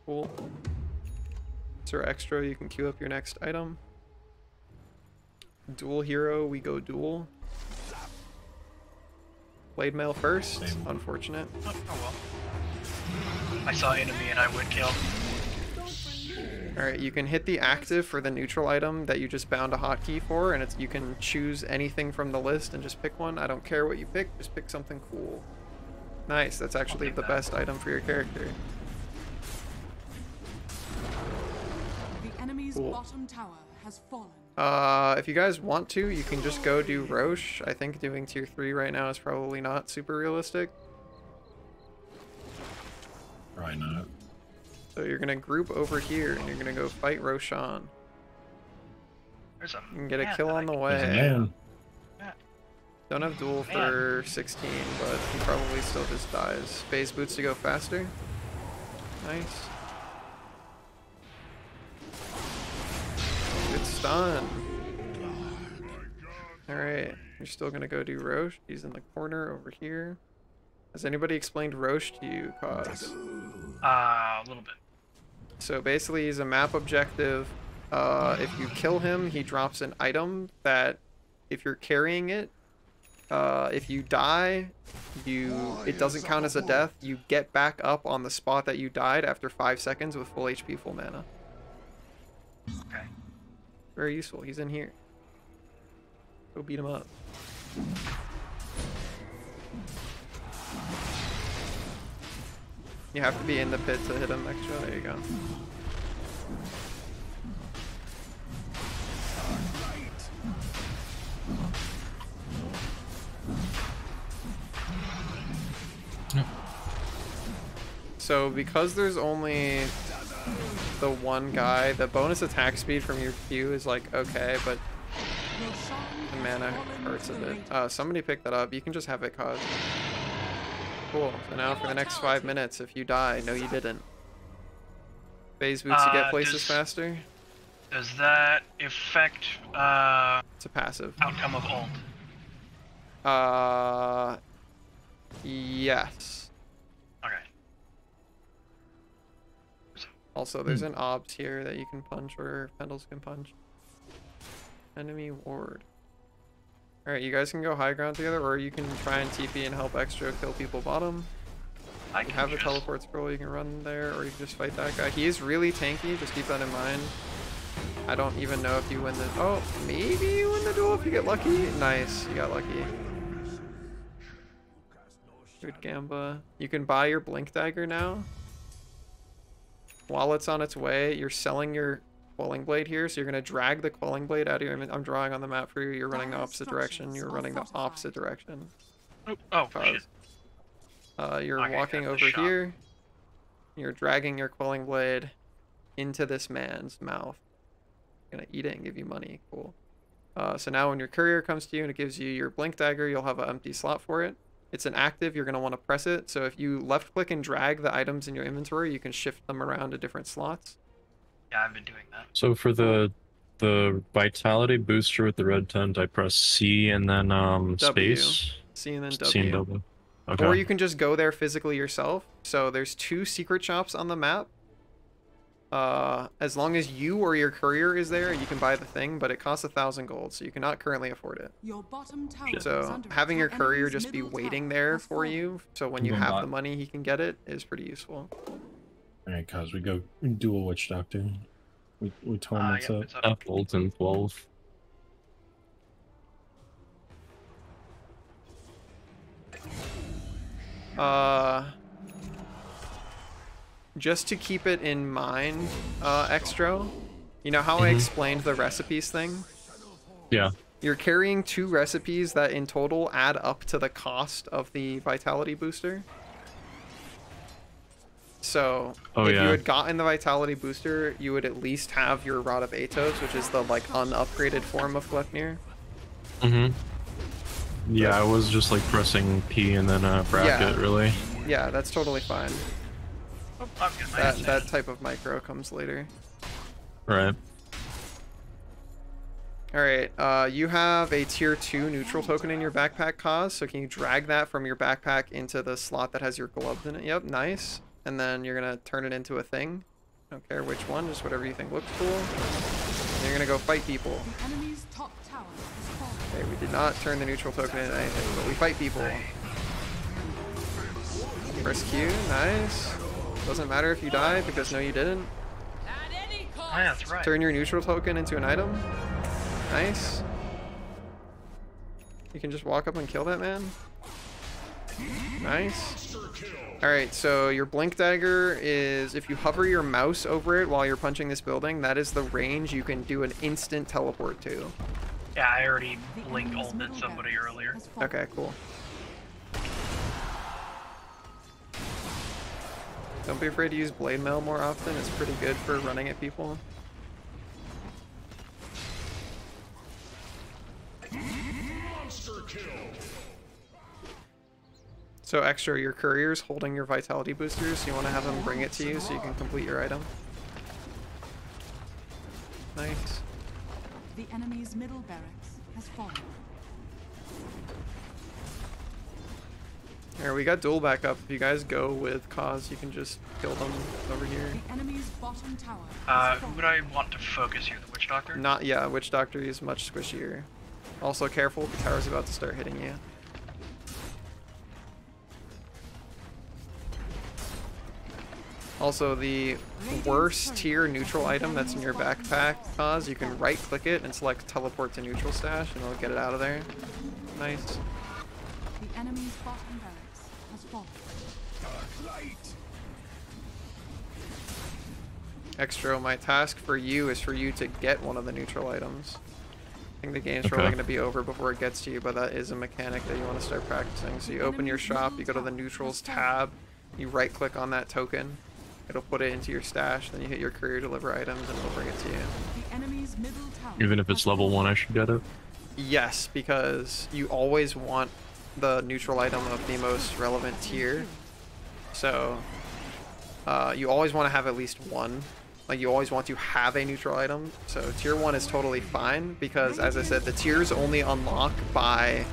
Cool. Sir Extra, you can queue up your next item. Dual hero, we go dual. Blade mail first. Unfortunate. Oh well. I saw enemy and I would kill. Alright, you can hit the active for the neutral item that you just bound a hotkey for, and you can choose anything from the list and just pick one. I don't care what you pick, just pick something cool. Nice, that's actually the best item for your character. Cool. Bottom tower has fallen. If you guys want to, you can just go do Roche. I think doing tier 3 right now is probably not super realistic. Probably not. So you're gonna group over here and you're gonna go fight Roshan. There's a You can get a kill on the way. Man. Don't have duel for 16, but he probably still just dies. Phase boots to go faster. Nice. Good stun. Alright, you're still gonna go do Roche. He's in the corner over here. Has anybody explained Roche to you, Cause? A little bit. So basically he's a map objective. If you kill him, he drops an item that, if you're carrying it, if you die, it doesn't count as a death. You get back up on the spot that you died after 5 seconds with full HP, full mana. Okay. Very useful. He's in here. Go beat him up. You have to be in the pit to hit him extra. There you go. So because there's only the one guy, the bonus attack speed from your Q is like okay, but the mana hurts a bit. Somebody picked that up. You can just have it cause. Cool. So now for the next 5 minutes, if you die, no you didn't. Phase boots to get places faster. Does that affect It's a passive. outcome of ult? Yes. Okay. Also, there's an obs here that you can punch, or Pendles can punch. Enemy ward. Alright, you guys can go high ground together, or you can try and TP and help extra kill people bottom. You have a teleport scroll, you can run there, or you can just fight that guy. He is really tanky, just keep that in mind. I don't even know if you win the... Oh, maybe you win the duel if you get lucky. Nice, you got lucky. Good Gamba. You can buy your Blink Dagger now. While it's on its way, you're selling your Quelling Blade here, so you're going to drag the Quelling Blade out of your... I'm drawing on the map for you. You're running the opposite direction. You're running the opposite direction. Shit. You're Okay, walking that's over a shot. here. You're dragging your Quelling Blade into this man's mouth. Gonna eat it and give you money. Cool. So now when your courier comes to you and it gives you your Blink Dagger, you'll have an empty slot for it. It's an active, you're going to want to press it. So if you left click and drag the items in your inventory, you can shift them around to different slots. Yeah, I've been doing that. So for the vitality booster with the red tent, I press C and then space. C and then W. C and W. Okay. Or you can just go there physically yourself. So there's 2 secret shops on the map. As long as you or your courier is there, you can buy the thing, but it costs 1,000 gold, so you cannot currently afford it. Your bottom tower So having your courier just be waiting there for you, so when you have the money he can get it, is pretty useful. Alright, cause we go dual Witch Doctor. We told him what's up. Up ult and 12. Just to keep it in mind, Extro, you know how I explained the recipes thing? Yeah. You're carrying 2 recipes that in total add up to the cost of the vitality booster. So if you had gotten the vitality booster, you would at least have your Rod of Atos, which is the like unupgraded form of Gleipnir. Yeah, I was just like pressing P and then bracket really. Yeah, that's totally fine. Oh, I'm getting my That type of micro comes later. Right. Alright, you have a tier 2 neutral token in your backpack, Cause, so can you drag that from your backpack into the slot that has your gloves in it? Yep, nice. And then you're gonna turn it into a thing. Don't care which one, just whatever you think looks cool. And you're gonna go fight people. The enemy's top tower has fallen. Okay, we did not turn the neutral token into anything, but we fight people. Press Q, nice. Doesn't matter if you die, because no you didn't. Oh, yeah, that's right. Turn your neutral token into an item. Nice. You can just walk up and kill that man. Nice. Alright, so your Blink Dagger is, if you hover your mouse over it while you're punching this building, that is the range you can do an instant teleport to. Yeah, I already Blink ulted somebody earlier. Okay, cool. Don't be afraid to use Blade Mail more often, it's pretty good for running at people. Monster kill. So Extra, your courier's holding your vitality boosters, so you want to have them bring it to you so you can complete your item. Nice. The enemy's middle barracks has fallen. Here, we got duel back up. If you guys go with Cause, you can just kill them over here. The enemy's bottom tower. Who would I want to focus here? The Witch Doctor? Not, yeah, Witch Doctor is much squishier. Also careful, the tower's about to start hitting you. Also, the worst tier neutral item that's in your backpack, Cause, you can right click it and select teleport to neutral stash and it'll get it out of there. Nice. The enemy's bottom barracks has fallen. Extra, my task for you is for you to get one of the neutral items. I think the game's probably going to be over before it gets to you, but that is a mechanic that you want to start practicing. So you open your shop, you go to the neutrals tab, you right click on that token, it'll put it into your stash, then you hit your courier deliver items and it'll bring it to you. The enemy's middle tower. Even if it's level 1, I should get it? Yes, because you always want the neutral item of the most relevant tier. So you always want to have at least one. Like, you always want to have a neutral item. So tier 1 is totally fine because, as I said, the tiers only unlock by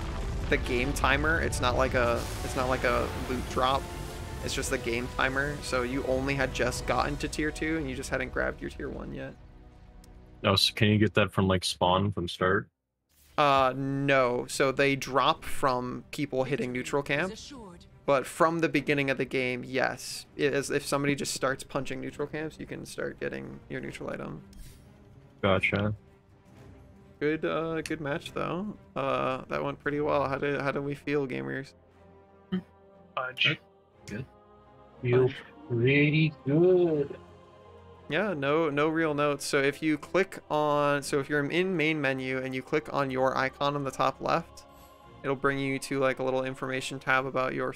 the game timer. It's not like a loot drop. It's just the game timer. So you only had just gotten to tier 2 and you just hadn't grabbed your tier 1 yet. No, so can you get that from like spawn from start? No. So they drop from people hitting neutral camp. But from the beginning of the game, yes. If somebody just starts punching neutral camps, you can start getting your neutral item. Gotcha. Good match though. That went pretty well. How do we feel, gamers? Fudge. Good. Feel pretty good. Yeah, no real notes. So if you click on, if you're in main menu and you click on your icon on the top left, it'll bring you to like a little information tab about your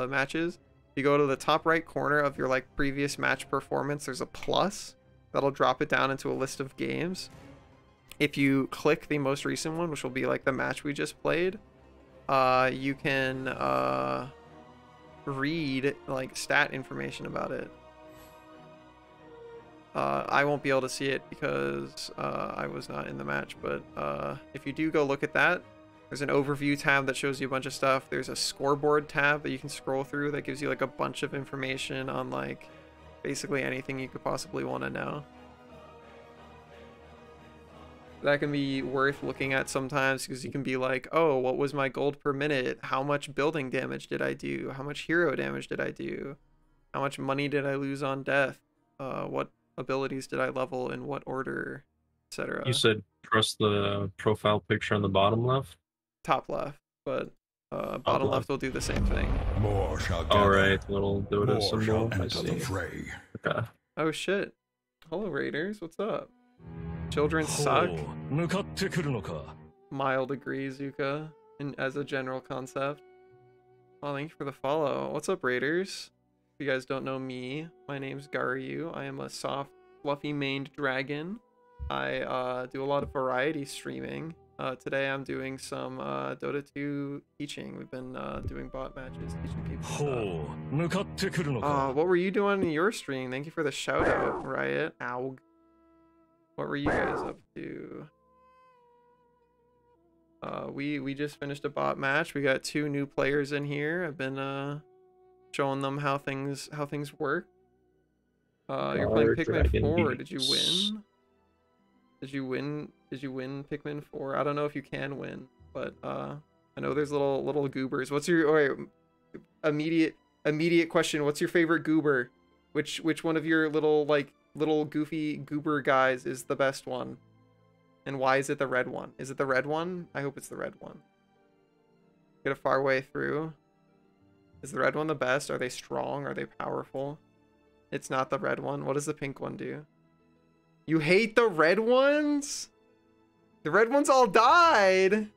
matches. You go to the top right corner of your like previous match performance, there's a plus that'll drop it down into a list of games. If you click the most recent one, which will be like the match we just played, you can read like stat information about it. I won't be able to see it because I was not in the match, but if you do go look at that, there's an overview tab that shows you a bunch of stuff. There's a scoreboard tab that you can scroll through that gives you like a bunch of information on like basically anything you could possibly want to know. That can be worth looking at sometimes because you can be like, oh, what was my gold per minute? How much building damage did I do? How much hero damage did I do? How much money did I lose on death? What abilities did I level in what order, etc. You said trust the profile picture on the bottom left? Top left, but bottom left will do the same thing. More shall gather. All right, little Dota More symbol. shall I enter see. the fray. Okay. Oh shit. Hello Raiders, what's up? Children suck. Mild agree, Zuka, as a general concept. Oh, thank you for the follow. What's up, Raiders? If you guys don't know me, my name's Garyu. I am a soft, fluffy maned dragon. I do a lot of variety streaming. Today I'm doing some Dota 2 teaching. We've been doing bot matches, teaching people stuff. What were you doing in your stream? Thank you for the shout out, Riot. Ow. What were you guys up to? We just finished a bot match. We got 2 new players in here. I've been showing them how things work. You're playing Pikmin 4. Did you win? Did you win Pikmin 4? I don't know if you can win, but I know there's little goobers. What's your immediate question? What's your favorite goober? Which one of your little goofy goober guys is the best one? And why is it the red one? Is it the red one? I hope it's the red one. Get a far way through. Is the red one the best? Are they strong? Are they powerful? It's not the red one. What does the pink one do? You hate the red ones? The red ones all died.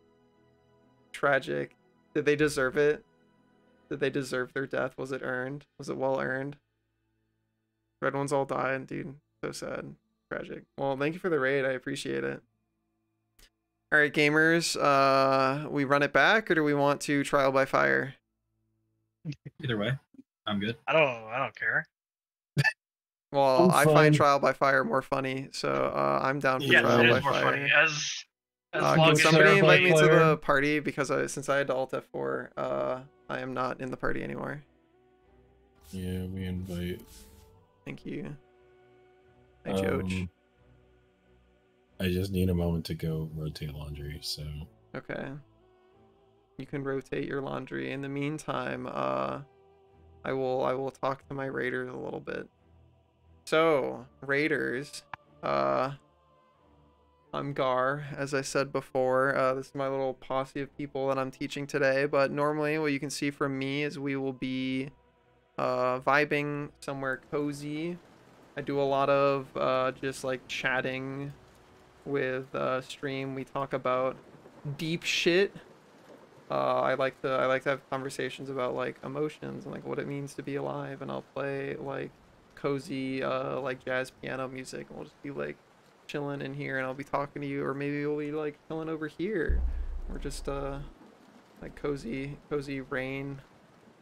Tragic. Did they deserve it? Did they deserve their death? Was it earned? Was it well earned? Red ones all died, dude. So sad. Tragic. Well, thank you for the raid. I appreciate it. All right, gamers. We run it back, or do we want to trial by fire? Either way, I'm good. I don't care. Well, I find trial by fire more funny, so I'm down for trial by fire. Funny. As can somebody invite me to the party, because since I had to alt F4, I am not in the party anymore. Yeah, we invite. Thank you. Hi, Joach. I just need a moment to go rotate laundry, so. Okay. You can rotate your laundry. In the meantime, I will talk to my raiders a little bit. So, raiders, I'm Gar, as I said before. This is my little posse of people that I'm teaching today, but normally what you can see from me is we will be vibing somewhere cozy. I do a lot of just like chatting with stream. We talk about deep shit. I like to have conversations about like emotions and like what it means to be alive, and I'll play like cozy like jazz piano music, and we'll just be like chilling in here, and I'll be talking to you, or maybe we'll be like chilling over here, or just like cozy rain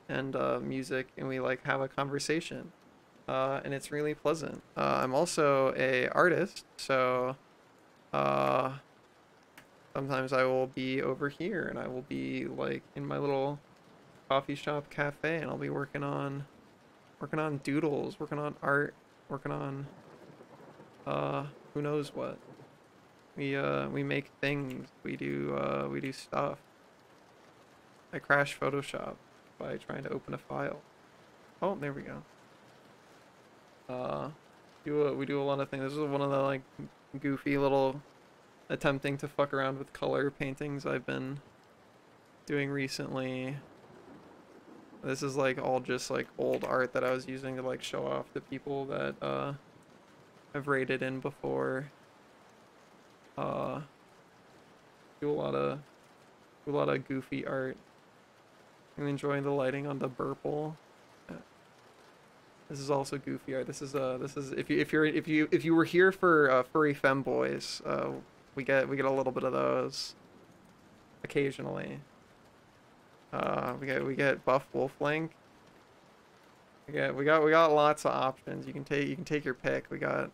and music, and we like have a conversation, and it's really pleasant. I'm also a artist, so sometimes I will be over here, and I will be like in my little coffee shop cafe, and I'll be working on doodles, working on art, working on who knows what. We make things. We do stuff. I crash Photoshop by trying to open a file. Oh, there we go. We do a lot of things. This is one of the like goofy little attempting to fuck around with color paintings I've been doing recently. This is like all just like old art that I was using to like show off to people that I've raided in before. Do a lot of goofy art. I'm enjoying the lighting on the Burple. This is also goofy art. This is if you were here for furry femboys, we get a little bit of those occasionally. We get buff wolf-link. We got lots of options. You can take your pick. We got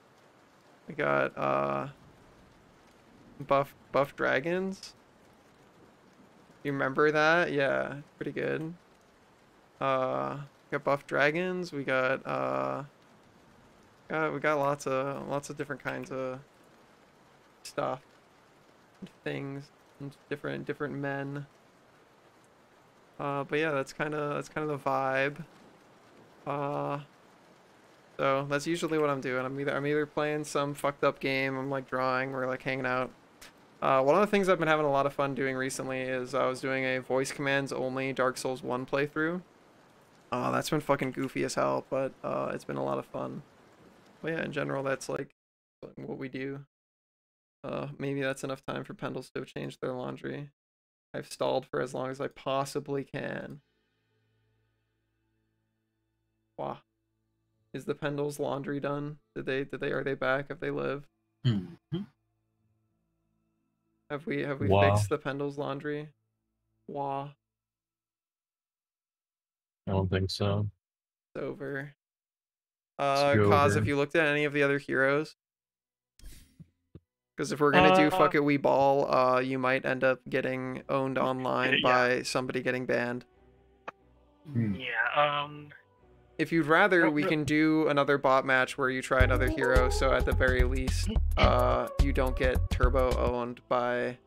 buff dragons. You remember that? Yeah, pretty good. We got buff dragons. We got lots of different kinds of stuff and things and different men. But yeah, that's kind of the vibe. So that's usually what I'm doing. I'm either playing some fucked up game, I'm like drawing, or like hanging out. One of the things I've been having a lot of fun doing recently is I was doing a voice commands only Dark Souls 1 playthrough. That's been fucking goofy as hell, but it's been a lot of fun. But yeah, in general, that's like what we do. Maybe that's enough time for Pendles to change their laundry. I've stalled for as long as I possibly can. Wow. Is the Pendles laundry done? Are they back? Have they lived? Mm-hmm. Have we fixed the Pendles laundry? Wow. I don't think so. It's over. Cause have you looked at any of the other heroes? Because if we're gonna do fuck it we ball, you might end up getting owned online by somebody getting banned. Yeah. If you'd rather, we can do another bot match where you try another hero, so at the very least, you don't get turbo owned by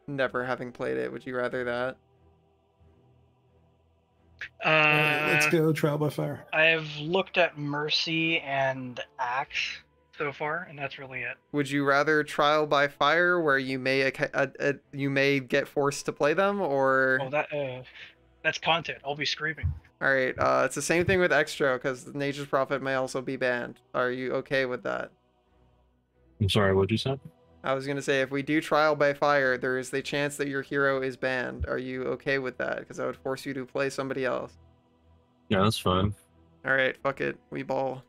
never having played it. Would you rather that? Let's go trial by fire. I've looked at Mercy and Axe so far, and that's really it. Would you rather trial by fire, where you may get forced to play them, or? Oh, That's content. I'll be screaming. All right. It's the same thing with Extra because Nature's Prophet may also be banned. Are you okay with that? I'm sorry, what'd you say? I was gonna say if we do trial by fire, there is the chance that your hero is banned. Are you okay with that? Because I would force you to play somebody else. Yeah, that's fine. All right. Fuck it. We ball.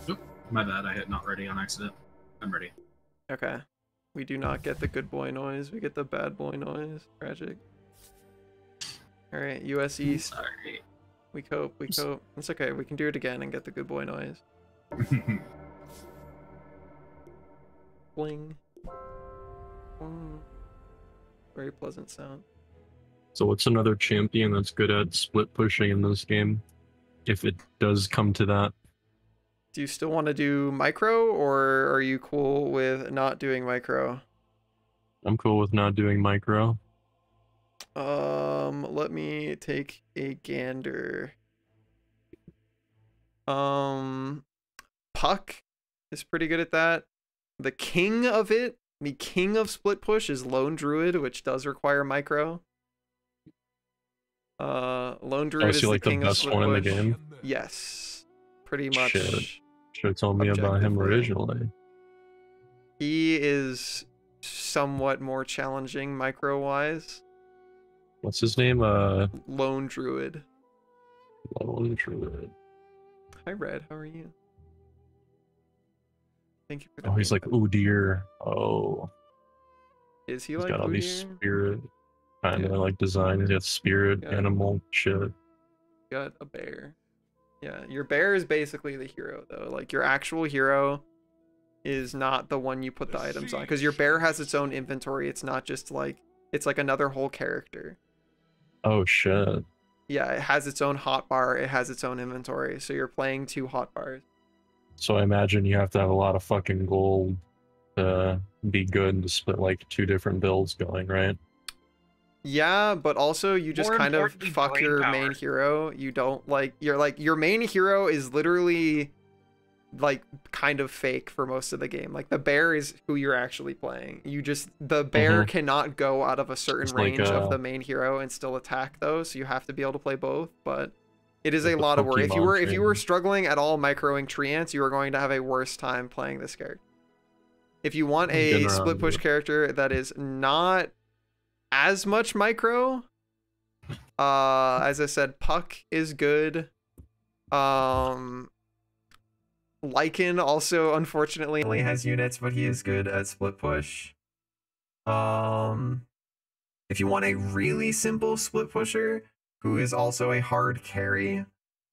Oop, my bad. I hit not ready on accident. I'm ready. Okay. We do not get the good boy noise. We get the bad boy noise. Tragic. All right. US East. Sorry. We cope. We cope. It's okay. We can do it again and get the good boy noise. Bling. Very pleasant sound. So what's another champion that's good at split pushing in this game? If it does come to that. Do you still want to do micro, or are you cool with not doing micro? I'm cool with not doing micro. Let me take a gander. Puck is pretty good at that. The king of it, the king of split push is Lone Druid, which does require micro. Lone Druid is like the king the best of split one push. in the game? Yes, pretty much. Should have told me about him originally. He is somewhat more challenging micro-wise. What's his name? Lone Druid. Lone Druid. Hi, Red. How are you? Thank you for the he's like Udyr. Oh. Is he he's like got all Udyr? these spirit kind of like design. He's got spirit, animal shit. Got a bear. Yeah, your bear is basically the hero though. Like your actual hero is not the one you put the items on, because your bear has its own inventory. It's not just like, it's like another whole character. Oh shit. Yeah, it has its own hotbar. It has its own inventory. So you're playing 2 hotbars. So I imagine you have to have a lot of fucking gold to be good and to split like 2 different builds going, right? Yeah, but also you just More kind of importantly, fuck brain your power. main hero. You don't like, you're like, your main hero is literally like kind of fake for most of the game. Like the bear is who you're actually playing. You just, the bear cannot go out of a certain It's like, range of the main hero and still attack though, so you have to be able to play both, but it is Like a the lot of work. If you were Pokemon struggling at all microing Treants, you are going to have a worse time playing this character. If you want a Getting around split push it. character that is not as much micro, as I said, Puck is good. Lycan also unfortunately only has units, but he is good at split push. If you want a really simple split pusher who is also a hard carry, you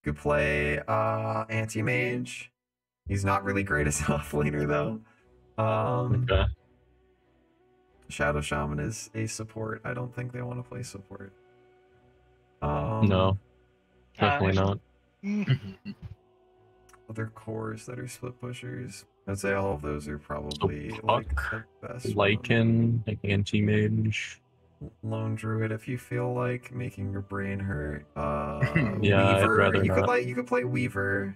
could play Anti-Mage. He's not really great as an offlaner though. Okay. Shadow Shaman is a support. I don't think they want to play support. No. Definitely not. Other cores that are split pushers, I'd say all of those are probably So like Puck, the best. ones. Lycan, like Anti-Mage. Lone Druid, if you feel like making your brain hurt. Yeah, I'd Weaver, rather not. you could play Weaver.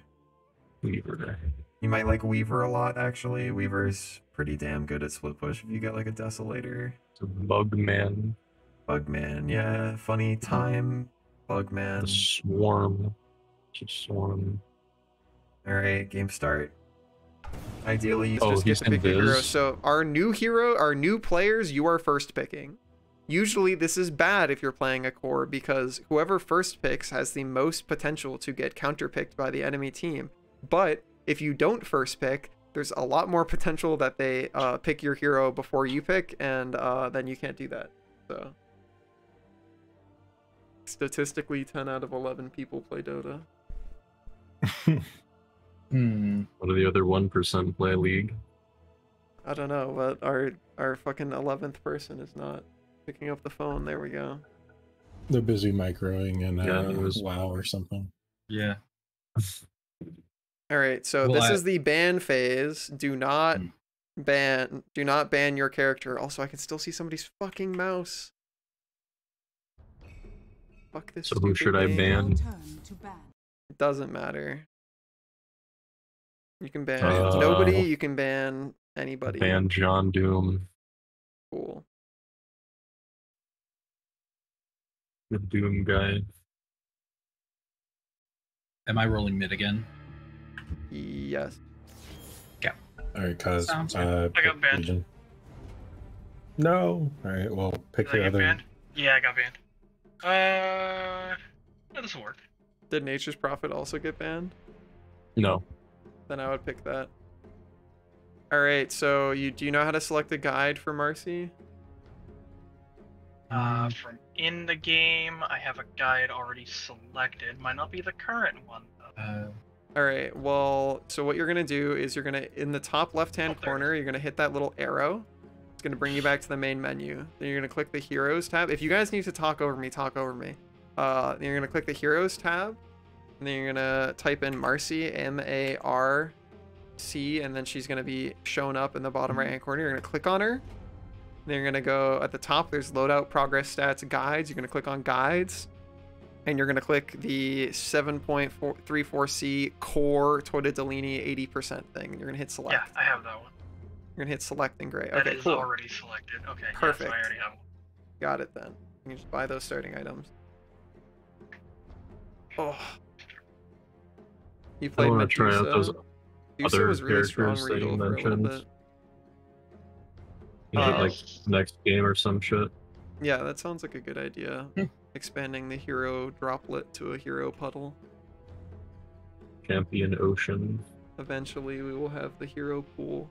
Weaver. You might like Weaver a lot actually. Weaver's pretty damn good at split push if you get like a Desolator. Bugman. Bugman, yeah, funny time. The Bugman. Swarm. Just Swarm. Alright, game start. Ideally, you Oh, just get he's to pick a hero. invis. So our new players, you are first picking. Usually this is bad if you're playing a core, because whoever first picks has the most potential to get counterpicked by the enemy team. But if you don't first pick, there's a lot more potential that they pick your hero before you pick, and then you can't do that. So statistically, 10 out of 11 people play Dota. What do the other 1% play League? I don't know, but our fucking 11th person is not picking up the phone. There we go. They're busy microing in Yeah, it was- WoW or something. Yeah. All right, so Well, this I- is the ban phase. Do not ban your character. Also, I can still see somebody's fucking mouse. Fuck this. So who stupid should I game. ban? Turn to ban. It doesn't matter. You can ban Uh, nobody. You can ban anybody. Ban John Doom. Cool. The Doom guy. Am I rolling mid again? Yes. Yeah. All right, cuz. Sounds I got banned. Legion. No. All right. Well, pick Did I your get other. banned? Yeah, I got banned. Yeah, this will work. Did Nature's Prophet also get banned? No. Then I would pick that. All right. So do you know how to select a guide for Marcy? From in the game, I have a guide already selected. Might not be the current one though. All right. Well, so what you're gonna do is you're gonna in the top left-hand Oh, there it corner, you're gonna hit that little arrow. It's gonna bring you back to the main menu. Then you're gonna click the Heroes tab. If you guys need to talk over me, talk over me. Then you're gonna click the Heroes tab, and then you're gonna type in Marcy, M-A-R-C, and then she's gonna be shown up in the bottom right-hand corner. You're gonna click on her. Then you're gonna go at the top. There's loadout, progress, stats, guides. You're gonna click on guides. And you're going to click the 7.34C core Tortellini 80% thing. And you're going to hit select. Yeah, I have that one. You're going to hit select and gray. That Okay, is cool. already selected. Okay, Perfect. Yeah, so I already have one. Got it then. You can just buy those starting items. Oh. You I played want to try out those Medusa other was really strong characters that Regal you for a little mentioned. bit. Is it like next game or some shit? Yeah, that sounds like a good idea. Expanding the hero droplet to a hero puddle. Champion Ocean. Eventually we will have the hero pool.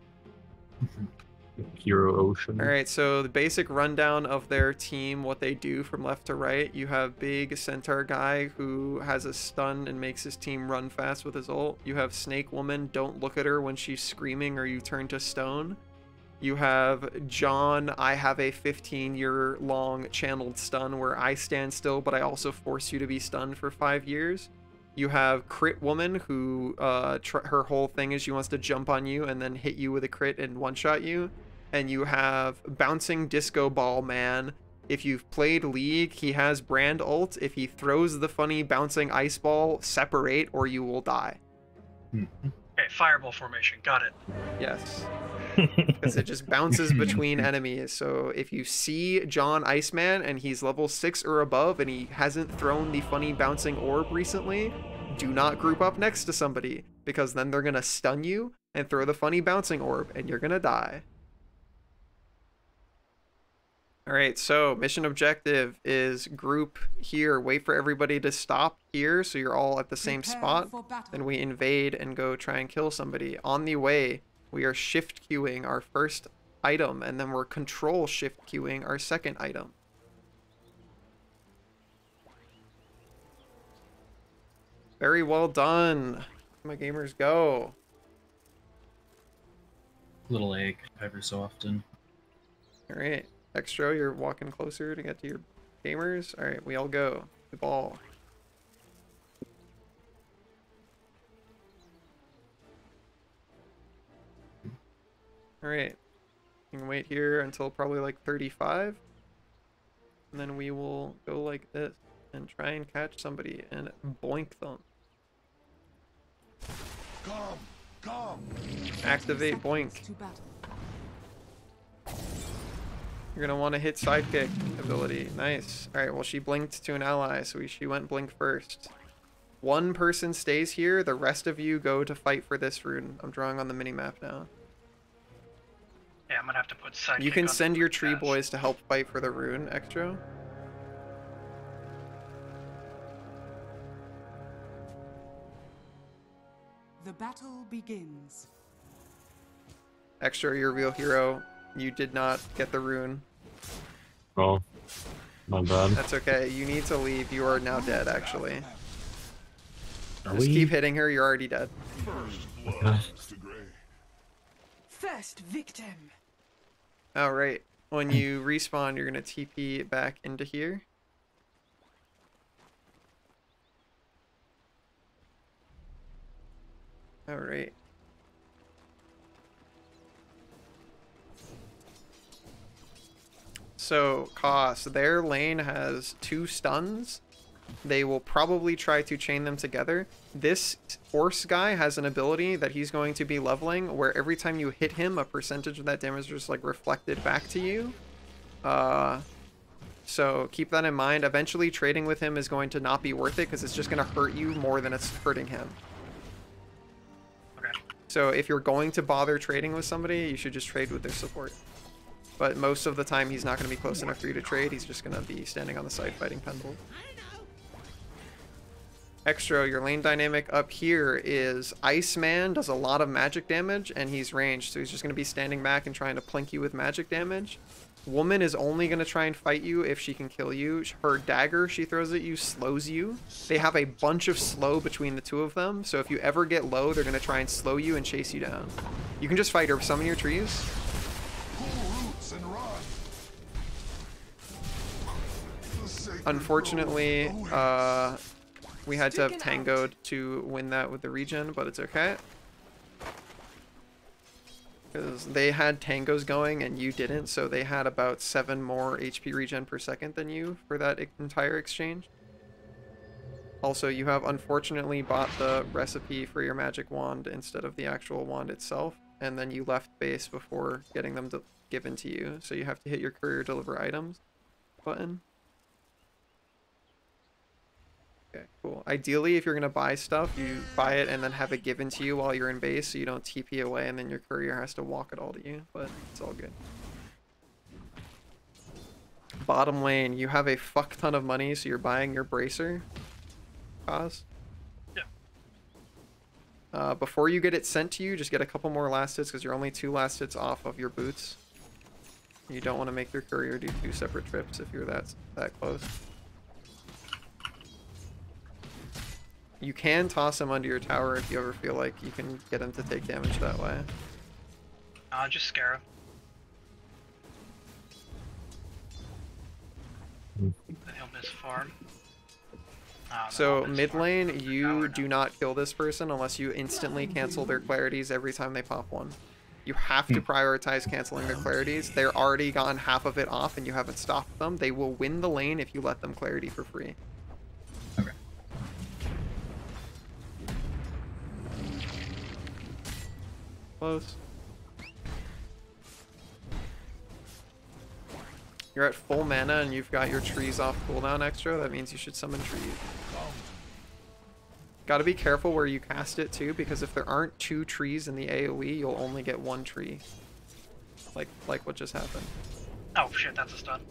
Hero Ocean. Alright, so the basic rundown of their team, what they do from left to right. You have Big Centaur Guy who has a stun and makes his team run fast with his ult. You have Snake Woman, don't look at her when she's screaming or you turn to stone. You have John, I have a 15-year-long channeled stun where I stand still, but I also force you to be stunned for 5 years. You have Crit Woman, who her whole thing is she wants to jump on you and then hit you with a crit and one-shot you. And you have Bouncing Disco Ball Man. If you've played League, he has Brand ult. If he throws the funny bouncing ice ball, separate or you will die. Okay, fireball formation. Got it. Yes. Because it just bounces between enemies. So if you see John Iceman and he's level 6 or above and he hasn't thrown the funny bouncing orb recently, do not group up next to somebody because then they're going to stun you and throw the funny bouncing orb and you're going to die. Alright, so mission objective is group here. Wait for everybody to stop here so you're all at the same spot. Then we invade and go try and kill somebody. On the way, we are shift queuing our first item, and then we're control shift queuing our second item. Very well done. My gamers go. Little egg every so often. Alright. Extra, you're walking closer to get to your gamers. Alright, we all go. The ball. Alright. You can wait here until probably like 35. And then we will go like this and try and catch somebody and boink them. Come. Activate boink. You're gonna want to hit sidekick ability. Nice. Alright, well she blinked to an ally, so she went blink first. One person stays here, the rest of you go to fight for this rune. I'm drawing on the minimap now. Yeah, I'm gonna have to put sidekick. You can on send the your tree dash. boys to help fight for the rune, Extra. The battle begins. Extra, your real hero. You did not get the rune. Oh, my bad. That's okay. You need to leave. You are now dead, actually. Are Just we? keep hitting her. You're already dead. First blood, Mr. Gray. First victim. Alright. When you respawn, you're going to TP back into here. Alright. So, cost. Their lane has 2 stuns. They will probably try to chain them together. This horse guy has an ability that he's going to be leveling where every time you hit him, a percentage of that damage is just like reflected back to you. So keep that in mind. Eventually trading with him is going to not be worth it because it's just going to hurt you more than it's hurting him. Okay. So if you're going to bother trading with somebody, you should just trade with their support. But most of the time he's not going to be close enough for you to trade. He's just going to be standing on the side fighting Pendle. Extra, your lane dynamic up here is Iceman does a lot of magic damage and he's ranged, so he's just going to be standing back and trying to plink you with magic damage. Woman is only going to try and fight you if she can kill you. Her dagger she throws at you slows you. They have a bunch of slow between the two of them, so if you ever get low, they're going to try and slow you and chase you down. You can just fight her, summon your trees. Unfortunately, we had to have tangoed to win that with the regen, but it's okay. Because they had tangos going and you didn't, so they had about 7 more HP regen per second than you for that entire exchange. Also, you have unfortunately bought the recipe for your magic wand instead of the actual wand itself, and then you left base before getting them given to you, so you have to hit your courier deliver items button. Okay, cool. Ideally, if you're going to buy stuff, you buy it and then have it given to you while you're in base so you don't TP away and then your courier has to walk it all to you, but it's all good. Bottom lane, you have a fuck ton of money, so you're buying your bracer. Cause? Yeah. Before you get it sent to you, just get a couple more last hits because you're only 2 last hits off of your boots. You don't want to make your courier do 2 separate trips if you're that close. You can toss him under your tower if you ever feel like you can get him to take damage that way. Just scare him. He'll miss farm. So mid lane, you do not kill this person unless you instantly cancel their clarities every time they pop one. You have to prioritize canceling their clarities. They're already gotten half of it off and you haven't stopped them. They will win the lane if you let them clarity for free. Okay. Close. You're at full mana and you've got your trees off cooldown extra. That means you should summon trees. Gotta be careful where you cast it too, because if there aren't 2 trees in the AoE, you'll only get 1 tree. Like what just happened. Oh shit, that's a stun.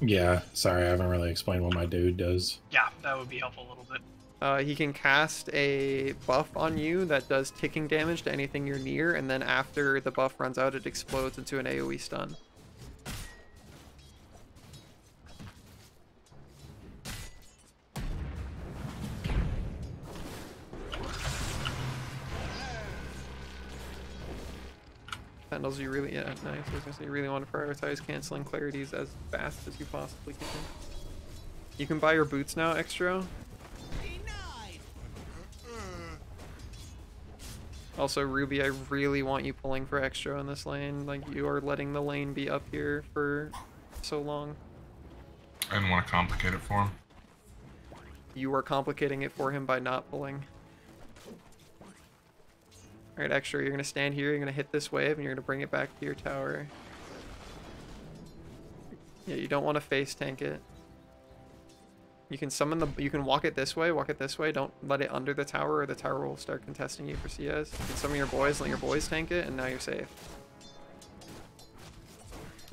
Yeah, sorry, I haven't really explained what my dude does. Yeah, that would be helpful a little bit. He can cast a buff on you that does ticking damage to anything you're near, and then after the buff runs out, it explodes into an AoE stun. Pendles, you really, yeah, nice. I was gonna say, you really want to prioritize canceling clarities as fast as you possibly can. You can buy your boots now, Extra. Also, Ruby, I really want you pulling for Extra in this lane. Like, you are letting the lane be up here for so long. I didn't want to complicate it for him. You are complicating it for him by not pulling. Alright, Extra, you're gonna stand here, you're gonna hit this wave, and you're gonna bring it back to your tower. Yeah, you don't want to face tank it. You can summon you can walk it this way, don't let it under the tower or the tower will start contesting you for CS. You can summon your boys, let your boys tank it, and now you're safe.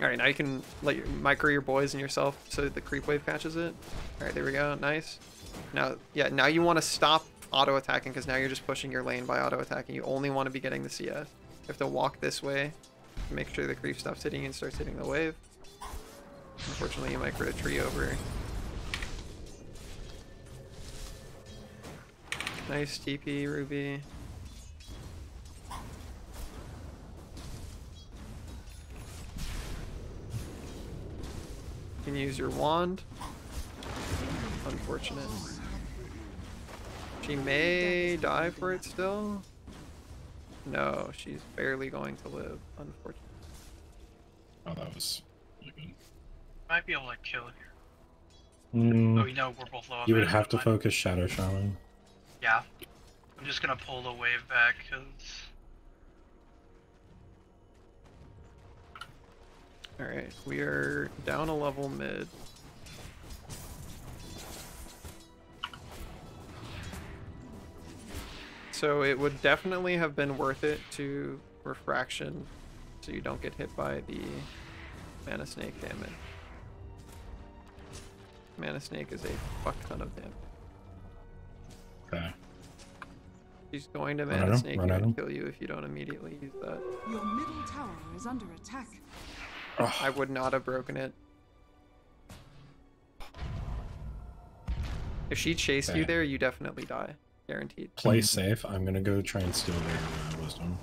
Alright, now you can let micro your boys and yourself so that the creep wave catches it. Alright, there we go, nice. Now, yeah, now you want to stop auto-attacking because now you're just pushing your lane by auto-attacking. You only want to be getting the CS. You have to walk this way to make sure the creep stops hitting and starts hitting the wave. Unfortunately, you might crit a tree over. Nice TP, Ruby. You can use your wand. Unfortunate. She may die for it still. No, she's barely going to live, unfortunately. Oh, that was really good. Might be able to kill here. Mm, Oh, you know we're both low. you would have to focus Shadow Shaman. Yeah. I'm just gonna pull the wave back, because... Alright, we are down a level mid. So it would definitely have been worth it to refraction so you don't get hit by the Mana Snake damage. Mana Snake is a fuck ton of damage. Okay. She's going to Mana Snake and kill you if you don't immediately use that. Your middle tower is under attack. I would not have broken it. If she chased you there, you definitely die. Guaranteed. Play safe. I'm gonna go try and steal their wisdom.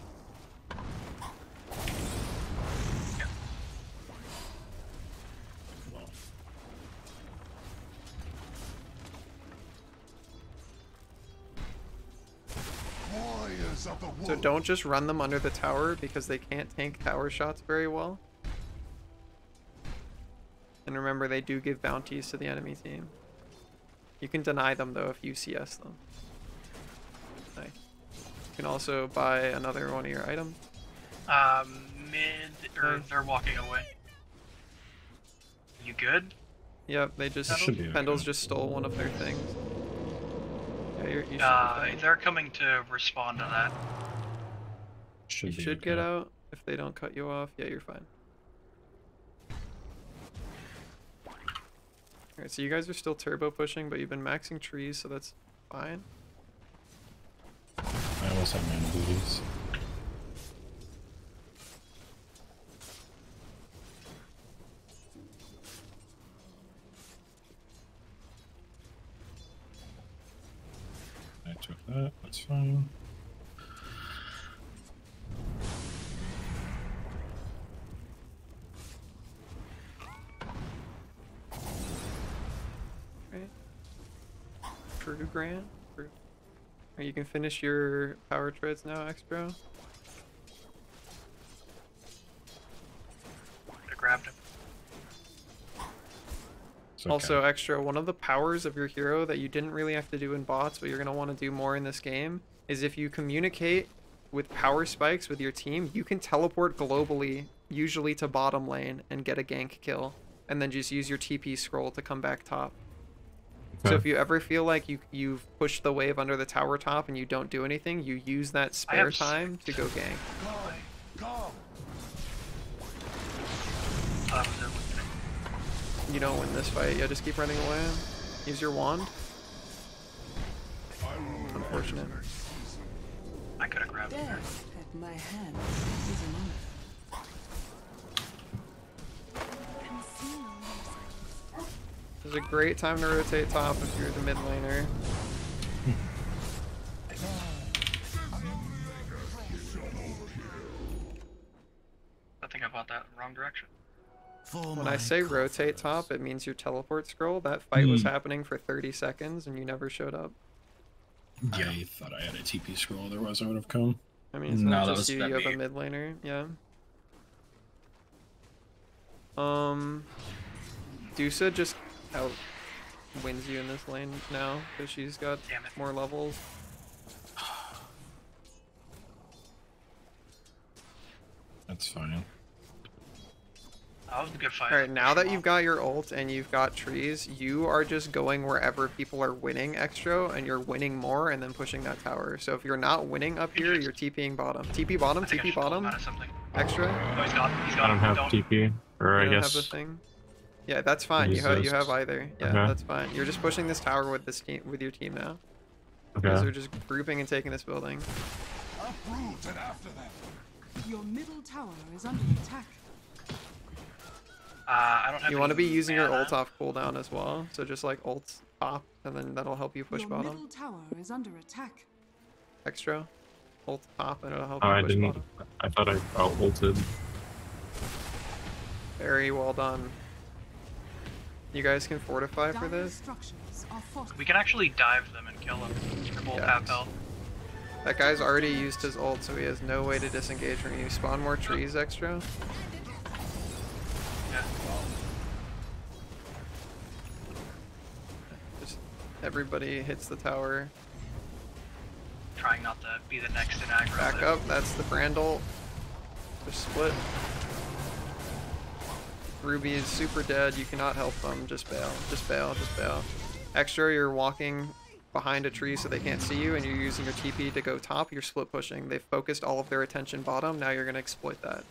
So don't just run them under the tower because they can't tank tower shots very well. And remember, they do give bounties to the enemy team. You can deny them though if you CS them. Nice. You can also buy another one of your items. They're walking away. You good? Yep, they just Pendles just stole one of their things. Yeah, you should they're coming to respond to that. You should get out if they don't cut you off. Yeah, you're fine. Alright, so you guys are still turbo pushing, but you've been maxing trees, so that's fine. I almost have mana booties. I took that, that's fine. True Grant. Or you can finish your power treads now, Extra. I grabbed him. Okay. Also, Extra, one of the powers of your hero that you didn't really have to do in bots, but you're going to want to do more in this game, is if you communicate with power spikes with your team, you can teleport globally, usually to bottom lane, and get a gank kill. And then just use your TP scroll to come back top. So if you ever feel like you've pushed the wave under the tower top and you don't do anything, you use that spare time to go gank. You don't win this fight, yeah, just keep running away. Use your wand. Unfortunate. I could have grabbed him there. At my hand is an honor. This is a great time to rotate top if you're the mid laner. I think I bought that in the wrong direction. When I say rotate top, it means your teleport scroll. That fight was happening for 30 seconds and you never showed up. Yeah, I thought I had a TP scroll, otherwise I would have come. I mean, it's not just you, you have a mid laner, yeah. Dusa just out wins you in this lane now because she's got more levels. That's fine. That was a good fight. Alright, now that you've got your ult and you've got trees, you are just going wherever people are winning Extra, and you're winning more and then pushing that tower. So if you're not winning up here, you're TPing bottom. TP bottom, TP bottom. No, Extra. he's got I don't have TP, or I guess. Have the thing. Yeah, that's fine. You have either. Yeah, that's fine. You're just pushing this tower with this team, with your team now. Okay. Because they're just grouping and taking this building. Your middle tower is under attack. I don't have. You want to be using your ult off cooldown as well, so just like ult top, and then that'll help you push Your bottom. middle tower is under attack. Extra, ult top, and it'll help Oh, you I push didn't. bottom. I thought I out-ulted. Very well done. You guys can fortify for this. We can actually dive them and kill them. They're both half health. That guy's already used his ult, so he has no way to disengage from you. Spawn more trees, Extra. Yeah. Just everybody hits the tower. Trying not to be the next in aggro. Back up, that's the brand ult. Just split. Ruby is super dead, you cannot help them. Just bail, just bail, just bail. Extra, you're walking behind a tree so they can't see you, and you're using your TP to go top, you're split pushing. They've focused all of their attention bottom, now you're going to exploit that.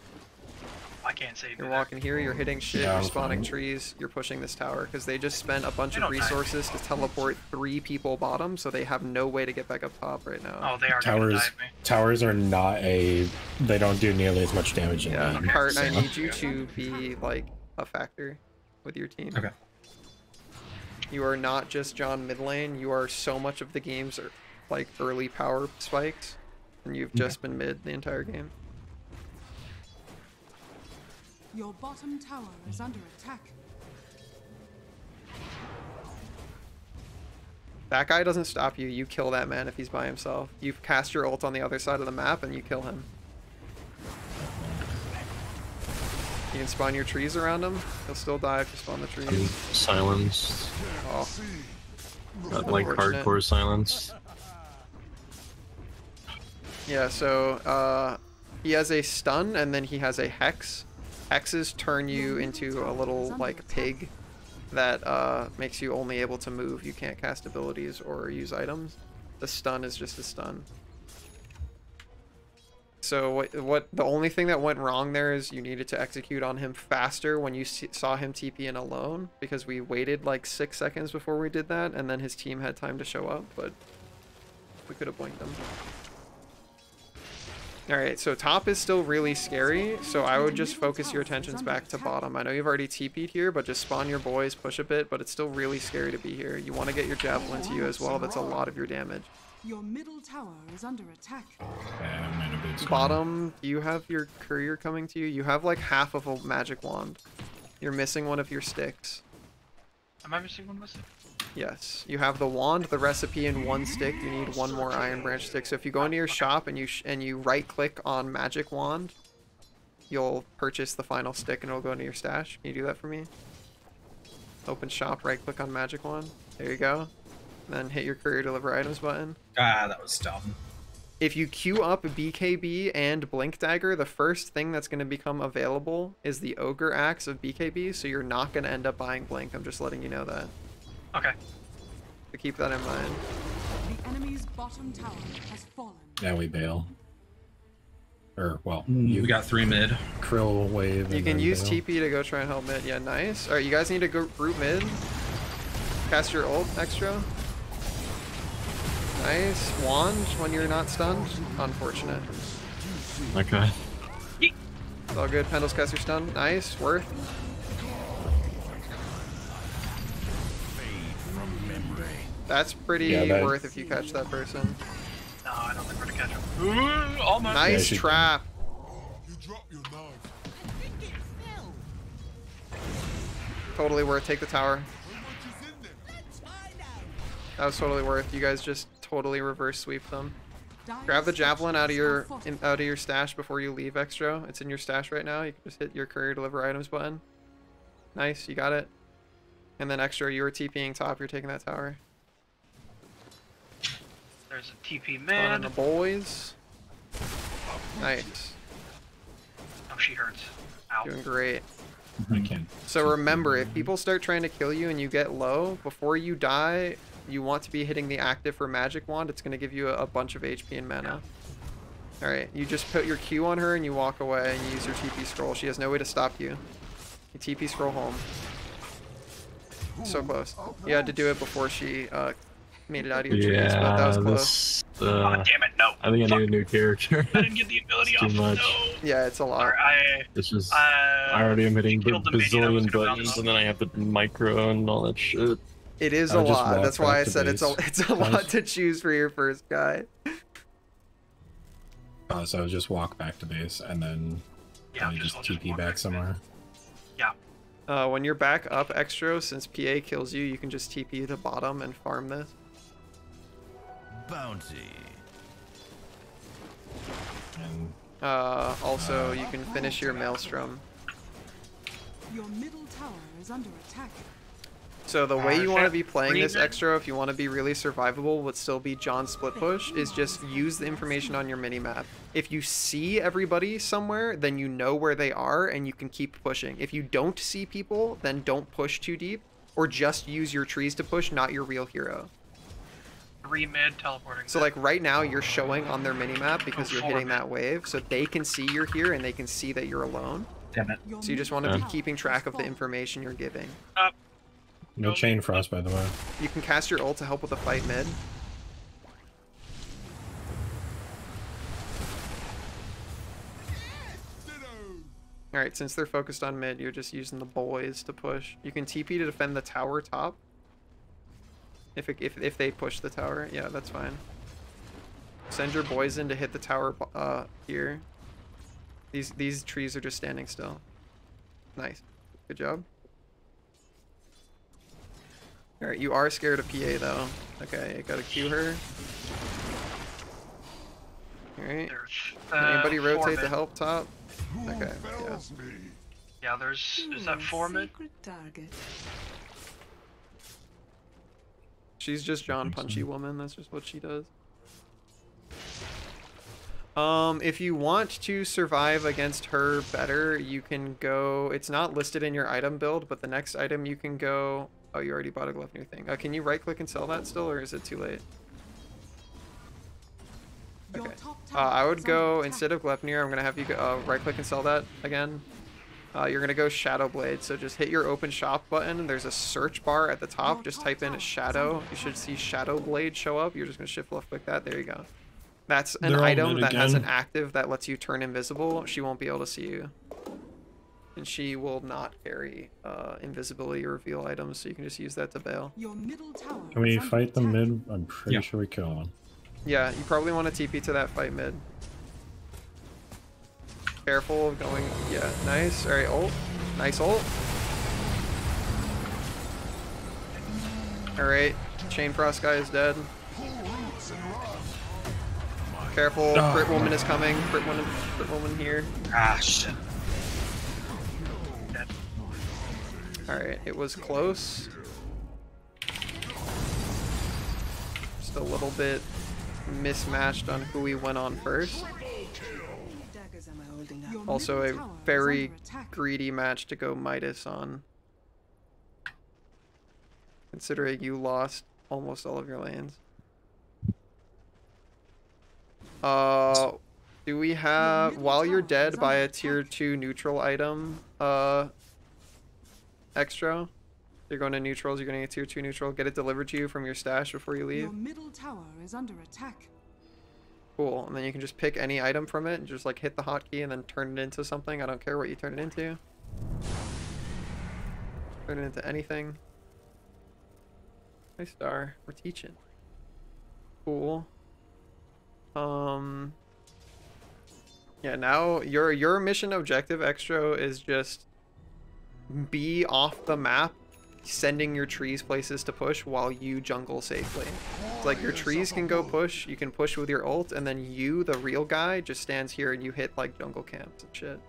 I can't save you. You're walking here, you're hitting shit, you're spawning trees, you're pushing this tower, because they just spent a bunch of resources to teleport 3 people bottom, so they have no way to get back up top right now. Oh, they are gonna dive me. Towers are not they don't do nearly as much damage in Yeah, lane, Cart, so. I need you to be, like, a factor with your team. Okay. You are not just John mid lane, you are so much of the game's, like, early power spikes, and you've just been mid the entire game. Your bottom tower is under attack. That guy doesn't stop you. You kill that man if he's by himself. You cast your ult on the other side of the map and you kill him. You can spawn your trees around him. He'll still die if you spawn the trees. I'm silenced. Oh. Got, like hardcore silence. Yeah, so he has a stun and then he has a hex. Hexes turn you into a little, like, pig that makes you only able to move. You can't cast abilities or use items. The stun is just a stun. So what the only thing that went wrong there is you needed to execute on him faster when you saw him TP in alone, because we waited like 6 seconds before we did that, and then his team had time to show up, but we could have blinked them. Alright, so top is still really scary, so I would just focus your attentions back to bottom. I know you've already TP'd here, but just spawn your boys, push a bit, but it's still really scary to be here. You want to get your javelin to you as well, that's a lot of your damage. Your middle tower is under attack. Bottom, you have your courier coming to you. You have like half of a magic wand. You're missing one of your sticks. Am I missing one missing? Yes, you have the wand, the recipe, and 1 stick. You need 1 more iron branch stick. So if you go into your shop and you right click on magic wand, you'll purchase the final stick and it'll go into your stash. Can you do that for me? Open shop, right click on magic wand. There you go. Then hit your courier deliver items button. Ah, that was dumb. If you queue up BKB and Blink Dagger, the first thing that's going to become available is the Ogre Axe of BKB, so you're not going to end up buying Blink. I'm just letting you know that. Okay. So keep that in mind. The enemy's bottom tower has fallen. Now we bail. Or, well, we got 3 mid. Krill wave. You can use TP to go try and help mid. Yeah, nice. Alright, you guys need to go root mid. Cast your ult extra. Nice. Wand when you're not stunned. Unfortunate. Okay. It's all good. Pendle's cast your stun. Nice. Worth. That's pretty worth if you catch that person. No, I don't think we're gonna catch him. Ooh, almost. Nice trap. Totally worth. Take the tower. That was totally worth. You guys just totally reverse sweep them. Grab the javelin out of your stash before you leave, Extra. It's in your stash right now. You can just hit your courier deliver items button. Nice, you got it. And then Extra, you were TPing top. You're taking that tower. There's a TP On mid. the boys. Nice. Oh, she hurts. Ow. Doing great. I can. So remember, if people start trying to kill you and you get low, before you die, you want to be hitting the active for Magic Wand. It's going to give you a bunch of HP and mana. Alright, you just put your Q on her and you walk away and you use your TP scroll. She has no way to stop you. You TP scroll home. So close. You had to do it before she made it out of your trees, but that was close. Oh, damn it, no. I think I need a new character. I didn't get the ability off. Too much. No. Yeah, it's a lot. This is. I already am hitting bazillion buttons, and then I have the micro and all that shit. It is a lot. That's why I said it's a lot to choose for your first guy. So I would just walk back to base and then just TP back somewhere. Yeah. When you're back up Extra, since PA kills you, you can just TP to bottom and farm this. Bounty. And also, you can finish your Maelstrom. Your middle tower is under attack. So the way you want to be playing this Extra, if you want to be really survivable but still be John split push, is just use the information on your minimap. If you see everybody somewhere, then you know where they are and you can keep pushing. If you don't see people, then don't push too deep, or just use your trees to push, not your real hero. 3 mid teleporting. So like right now you're showing on their minimap because you're 4 hitting mid. that wave, so they can see you're here and they can see that you're alone. Damn it. So you just want to be keeping track of the information you're giving. No chain frost, by the way. You can cast your ult to help with the fight mid. Alright, since they're focused on mid, you're just using the boys to push. You can TP to defend the tower top. If they push the tower, yeah, that's fine. Send your boys in to hit the tower here. These trees are just standing still. Nice. Good job. Alright, you are scared of PA though. Okay, gotta cue her. Alright. Anybody rotate to help top? Okay, yeah. Yeah, is that 4 mid? She's just John Punchy Woman, that's just what she does. If you want to survive against her better, you can go, it's not listed in your item build, but the next item you can go, oh, you already bought a Gleipnir thing. Can you right click and sell that still, or is it too late? Okay. I would go, instead of Gleipnir, I'm going to have you go, right click and sell that again. You're going to go Shadow Blade, so just hit your open shop button. There's a search bar at the top. Just type in Shadow. You should see Shadow Blade show up. You're just going to shift left click that. There you go. That's an item that has an active that lets you turn invisible. She won't be able to see you. And she will not carry invisibility or reveal items, so you can just use that to bail. Can we fight the mid? I'm pretty sure we kill him. Yeah, you probably want to TP to that fight mid. Careful of going, yeah, nice. Alright, ult. Nice ult. Alright, Chain Frost guy is dead. Careful, Crit Woman is coming. Crit Woman here. Ah, shit. Alright, it was close. Just a little bit mismatched on who we went on first. Also a very greedy match to go Midas on. Considering you lost almost all of your lanes. Do we have, while you're dead, buy a tier 2 neutral item, extra? You're going to neutrals, you're getting a tier 2 neutral, get it delivered to you from your stash before you leave. Your middle tower is under attack. Cool, and then you can just pick any item from it and just like hit the hotkey and then turn it into something. I don't care what you turn it into. Turn it into anything. Nice star. We're teaching. Cool. Yeah, now your mission objective extra is just be off the map, sending your trees places to push while you jungle safely. It's like your trees can go push, you can push with your ult, and then you, the real guy, just stands here and you hit like jungle camps and shit.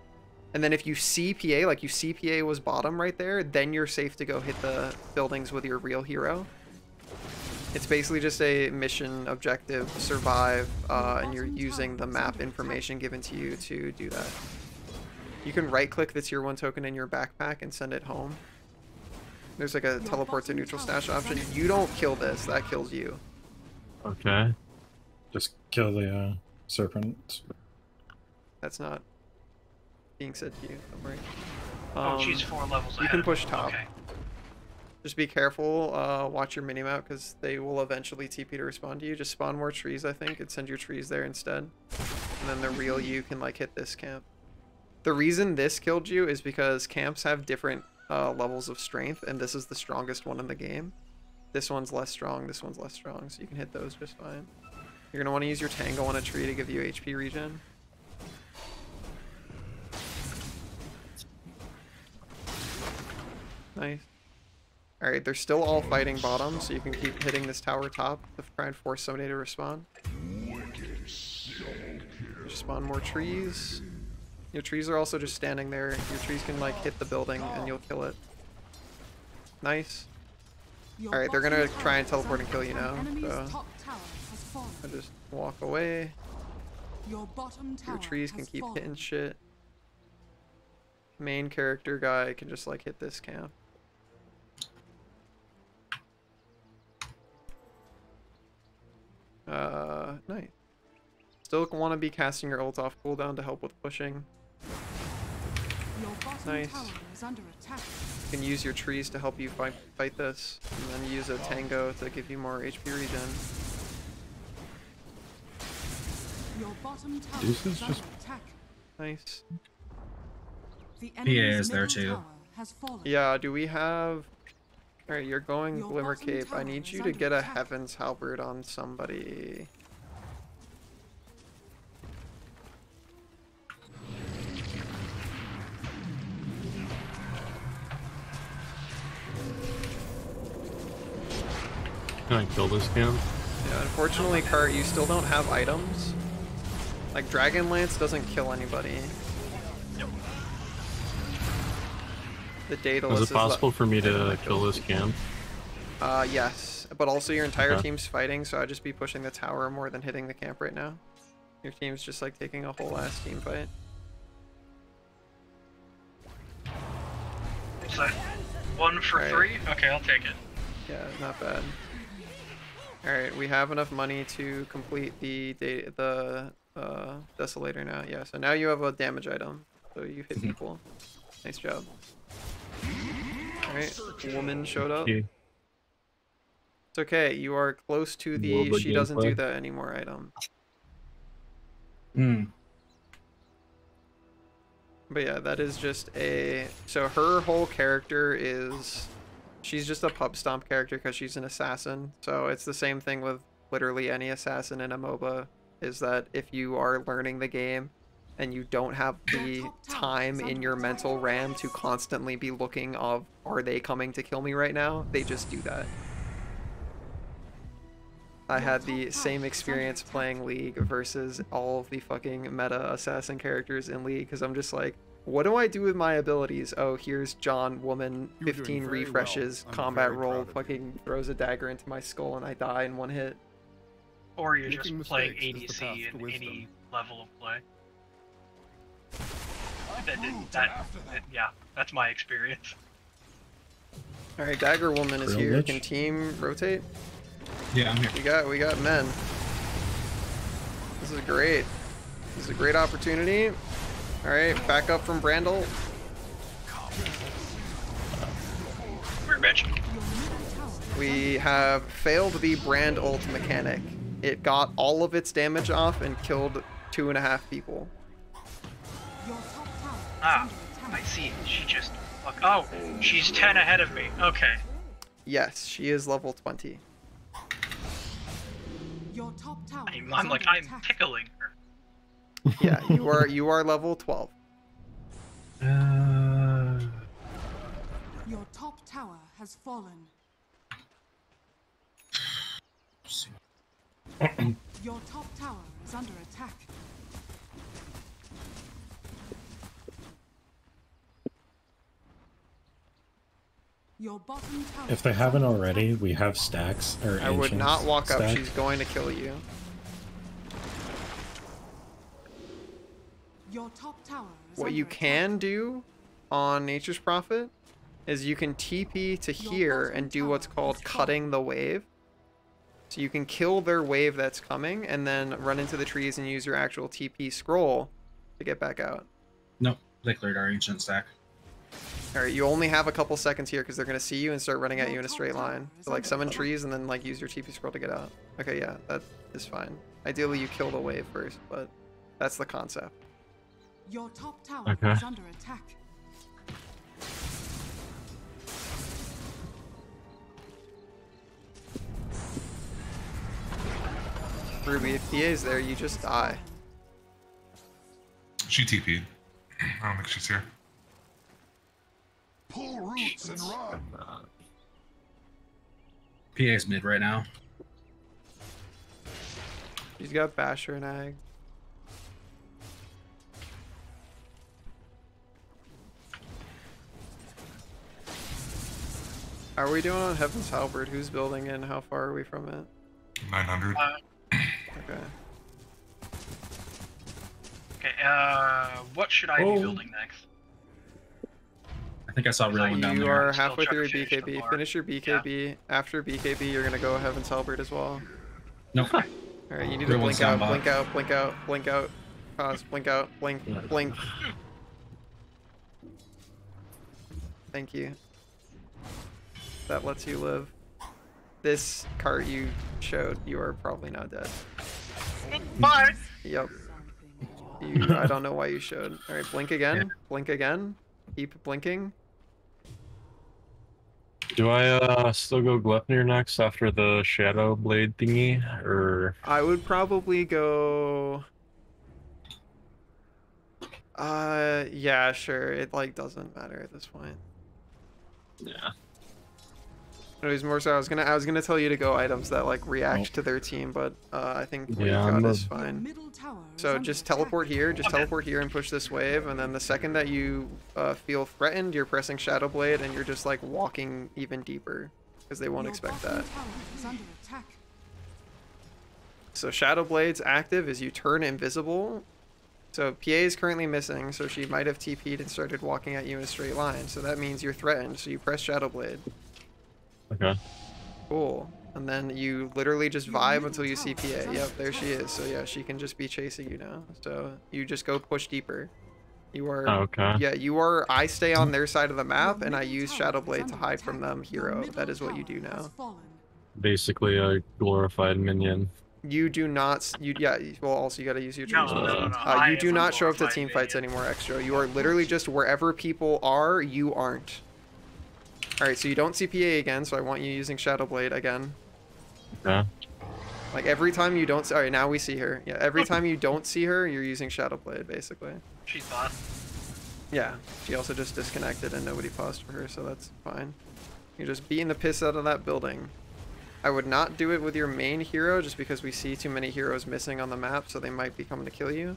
And then if you see PA, like you see PA was bottom right there, then you're safe to go hit the buildings with your real hero. It's basically just a mission objective, survive, and you're using the map information given to you to do that. You can right click the tier 1 token in your backpack and send it home. There's like a teleport to neutral stash option. You don't kill this, that kills you. Okay. Just kill the serpent. That's not being said to you, don't worry. Oh, she's 4 levels ahead. You can push top. Okay. Just be careful, watch your minimap because they will eventually TP to respond to you. Just spawn more trees, I think, and send your trees there instead. And then the real you can like hit this camp. The reason this killed you is because camps have different levels of strength, and this is the strongest one in the game. This one's less strong, this one's less strong, so you can hit those just fine. You're gonna want to use your tango on a tree to give you HP regen. Nice. Alright, they're still all fighting bottom, so you can keep hitting this tower top to try and force somebody to respond. Just spawn more trees. Your trees are also just standing there. Your trees can like hit the building and you'll kill it. Nice. Alright, they're gonna try and teleport and kill you now, so I just walk away. Your trees can keep hitting shit. Main character guy can just like hit this camp. Nice. Still want to be casting your ult off cooldown to help with pushing. Nice. You can use your trees to help you fight this, and then use a tango to give you more HP regen. Your bottom tower This is is under just attack. Nice. The PA enemy's is there middle too. tower has fallen. Yeah, do we have... Alright, you're going Your Glimmer bottom Cape. I tower need is you to under get a attack. Heaven's Halberd on somebody. Can I kill this camp? Yeah, unfortunately, Cart, you still don't have items. Like, Dragonlance doesn't kill anybody. The Daedalus Is it possible for me to kill this camp? Yes. But also your entire Okay. team's fighting, so I'd just be pushing the tower more than hitting the camp right now. Your team's just like taking a whole ass team fight. What's that? 1 for Right. 3? Okay, I'll take it. Yeah, not bad. Alright, we have enough money to complete the Desolator now. Yeah, so now you have a damage item. So you hit people. Nice job. Alright, woman showed up. Yeah. It's okay, you are close to the Little bit she doesn't do gameplay. that anymore item. Hmm. But yeah, that is just a... So her whole character is... She's just a pub stomp character because she's an assassin. So it's the same thing with literally any assassin in a MOBA, is that if you are learning the game and you don't have the time in your mental RAM to constantly be looking of, are they coming to kill me right now? They just do that. I had the same experience playing League versus all of the fucking meta assassin characters in League, because I'm just like, what do I do with my abilities? Oh, here's John, woman, 15 refreshes, combat roll, fucking throws a dagger into my skull and I die in one hit. Or you're just playing ADC in any level of play. Yeah, that's my experience. Alright, Dagger Woman is Real here. bitch. Can team rotate? Yeah, I'm here. We got men. This is great. This is a great opportunity. Alright, back up from Brandel. Come here, bitch. We have failed the Brand ult mechanic. It got all of its damage off and killed 2.5 people. Ah, I see. She just... Fuck. Oh, she's 10 ahead of me. Okay. Yes, she is level 20. Your top tower I'm like, I'm tickling her. Yeah, you are level 12. Your top tower has fallen. Your top tower is under attack. Your bottom tower If they is haven't under already, we have stacks or I would ancient not walk up, stack. she's going to kill you. Your top tower is What under you attack. can do on Nature's Prophet is you can TP to here and do what's called cutting the wave. So you can kill their wave that's coming and then run into the trees and use your actual TP scroll to get back out. Nope, they cleared our ancient stack. Alright, you only have a couple seconds here because they're going to see you and start running at you in a straight line. So like summon trees and then like use your TP scroll to get out. Okay, yeah, that is fine. Ideally you kill the wave first, but that's the concept. Your top tower Okay. is under attack. Ruby, if PA's there, you just die. She TP'd. I don't think she's here. Pull roots and run. PA's mid right now. She's got Basher and Ag. How are we doing on Heaven's Halberd? Who's building in? How far are we from it? 900. Okay. Okay, what should I be building next? I think I saw real one down You there. are halfway Still through your trying to finish the BKB. bar. Finish your BKB. After BKB, you're gonna go Heaven's Halberd as well. Nope. All right, you need to blink out, blink out, blink out, blink out. Pause, blink out, blink, blink. Thank you. That lets you live. This cart you showed, you are probably not dead. Bye. Yep. I don't know why you showed. All right, blink again. Yeah. Blink again. Keep blinking. Do I still go Gleipnir next after the Shadow Blade thingy, or? I would probably go. Yeah, sure. It like doesn't matter at this point. Yeah. It was more so I was gonna tell you to go items that like react to their team, but I think what you got is fine. So just teleport here, teleport here and push this wave, and then the second that you feel threatened, you're pressing Shadow Blade and you're just like walking even deeper because they won't expect that. So Shadow Blade's active is you turn invisible. So PA is currently missing, so she might have TP'd and started walking at you in a straight line. So that means you're threatened, so you press Shadow Blade. Okay. Cool. And then you literally just vibe until you see PA. Yep, there she is. So yeah, she can just be chasing you now. So you just go push deeper. You are... Okay. Yeah, you are... I stay on their side of the map, and I use Shadow Blade to hide from them hero. That is what you do now. Basically a glorified minion. You do not... yeah, well, also you gotta use your trees. No. You do not show up to team fights anymore, Extra. You are literally just wherever people are, you aren't. Alright, so you don't see PA again, so I want you using Shadow Blade again. Yeah. Like every time you don't... Alright, now we see her. Yeah, every time you don't see her, you're using Shadow Blade, basically. She's bot. Yeah, she also just disconnected and nobody paused for her, so that's fine. You're just beating the piss out of that building. I would not do it with your main hero, just because we see too many heroes missing on the map, so they might be coming to kill you.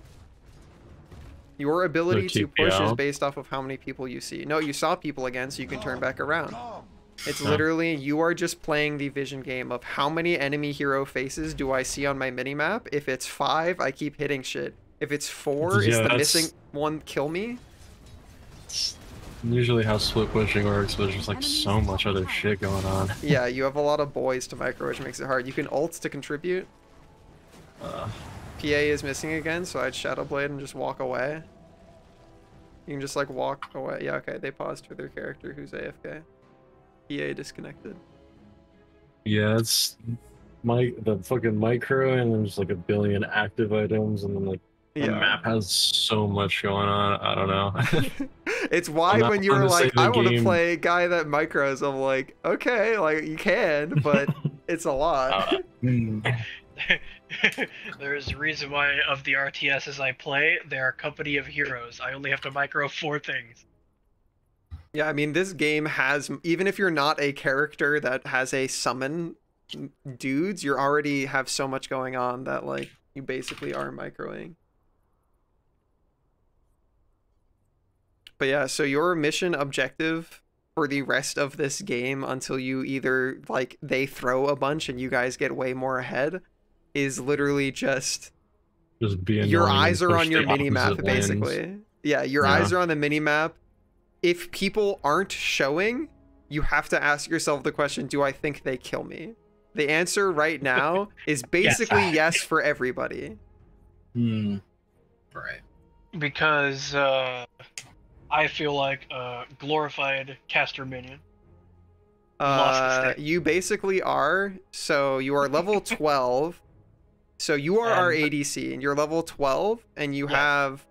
Your ability to push is based off of how many people you see. No, you saw people again, so you can turn back around. It's literally, you are just playing the vision game of how many enemy hero faces do I see on my minimap. If it's 5, I keep hitting shit. If it's 4, is the missing one kill me? Usually how split pushing works, but there's just like so much other shit going on. Yeah, you have a lot of boys to micro, which makes it hard. You can ult to contribute. PA is missing again, so I'd Shadow Blade and just walk away. You can just like walk away. Yeah, okay, they paused for their character who's AFK. PA disconnected. Yeah, it's the fucking micro, and there's like a billion active items, and then like the map has so much going on. I don't know. It's why when you were like, I want to play guy that micros, I'm like, okay, like you can, but it's a lot. There's a reason why of the RTSs I play, they're a company of heroes. I only have to micro 4 things. Yeah, I mean, this game has, even if you're not a character that has a summon dudes, you already have so much going on that, like, you basically are microing. But yeah, so your mission objective for the rest of this game until you either, like, they throw a bunch and you guys get way more ahead is literally just be your eyes are on your mini-map, basically. Yeah, your eyes are on the mini-map. If people aren't showing, you have to ask yourself the question, do I think they kill me? The answer right now is basically yes for everybody. Right. Because I feel like a glorified caster minion. You basically are. So you are level 12. So you are our ADC, and you're level 12, and you have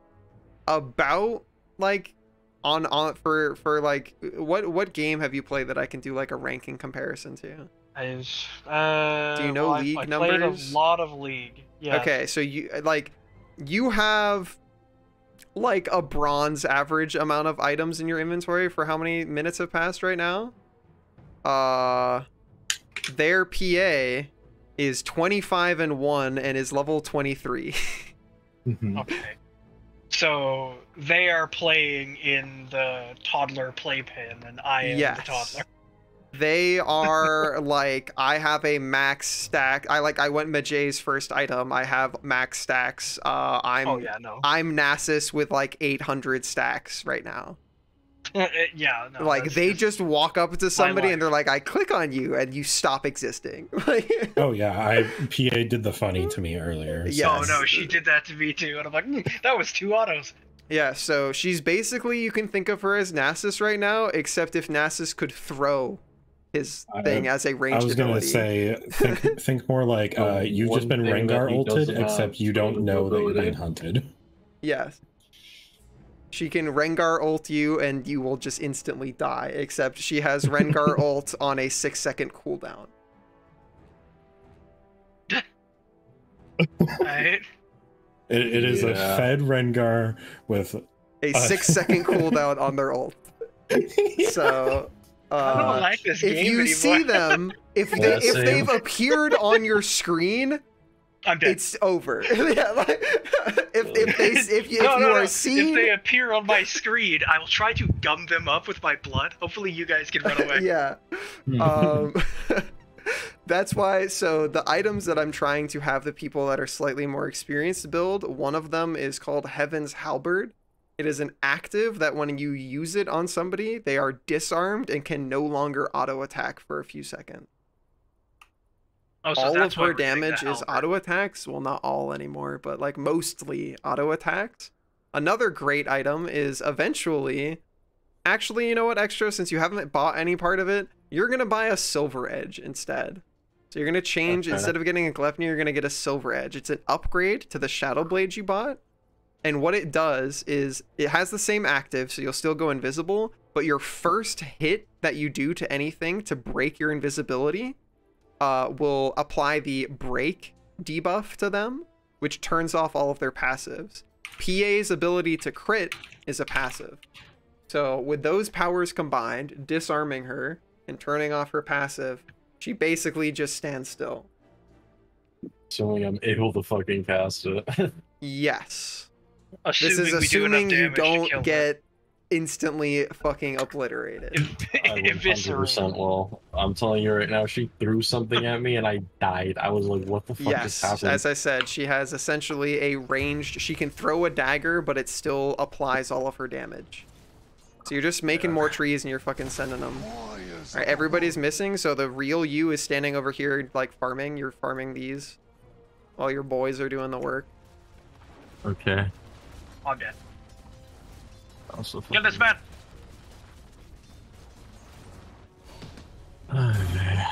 about like for like what game have you played that I can do like a ranking comparison to? Do you know League numbers? I played a lot of League. Yeah. Okay, so you have like a bronze average amount of items in your inventory for how many minutes have passed right now? Their PA is 25-1 and is level 23. Okay. So they are playing in the toddler playpen, and I am the toddler. They are like, I have a max stack. I went Majay's first item. I have max stacks. I'm Nasus with like 800 stacks right now. Yeah, no, Like they just walk up to somebody life. and they're like, "I click on you," and you stop existing. Oh yeah, PA did the funny to me earlier. So. Yes. Oh no, she did that to me too, and I'm like, that was 2 autos. Yeah, so she's basically, you can think of her as Nasus right now, except if Nasus could throw his thing as a ranged I was gonna ability. say, think more like you've just been Rengar ulted, except you don't know that you're being hunted. Yes. She can Rengar ult you and you will just instantly die, except she has Rengar ult on a 6-second cooldown. Right? It is a fed Rengar with A 6-second cooldown on their ult. So, I don't like this if game you anymore. see them, if they've appeared on your screen, I'm dead. it's over. Yeah, like, if you are seen, if they appear on my screen, I will try to gum them up with my blood. Hopefully, you guys can run away. Yeah. That's why, so the items that I'm trying to have the people that are slightly more experienced build, one of them is called Heaven's Halberd. It is an active that when you use it on somebody, they are disarmed and can no longer auto attack for a few seconds. Oh, so All that's of why her we're using damage the is halberd. auto attacks. Well, not all anymore, but like mostly auto attacks. Another great item is eventually, actually, you know what, Extra, since you haven't bought any part of it, you're going to buy a Silver Edge instead. So you're going to change, instead of getting a Gleipnir, you're going to get a Silver Edge. It's an upgrade to the Shadow Blade you bought. And what it does is it has the same active, so you'll still go invisible, but your first hit that you do to anything to break your invisibility will apply the break debuff to them, which turns off all of their passives. PA's ability to crit is a passive. So with those powers combined, disarming her and turning off her passive, she basically just stands still. So I'm able to fucking cast it. Yes. Assuming This is we do enough assuming you damage to kill don't her. get instantly fucking obliterated. I 100% will. I'm telling you right now, she threw something at me and I died. I was like, what the fuck just Yes, happened? as I said, she has essentially a ranged, she can throw a dagger, but it still applies all of her damage. So you're just making more trees and you're fucking sending them. Alright, everybody's missing, so the real you is standing over here, like, farming. You're farming these while your boys are doing the work. Okay. I'm dead. Also Kill this man! Okay.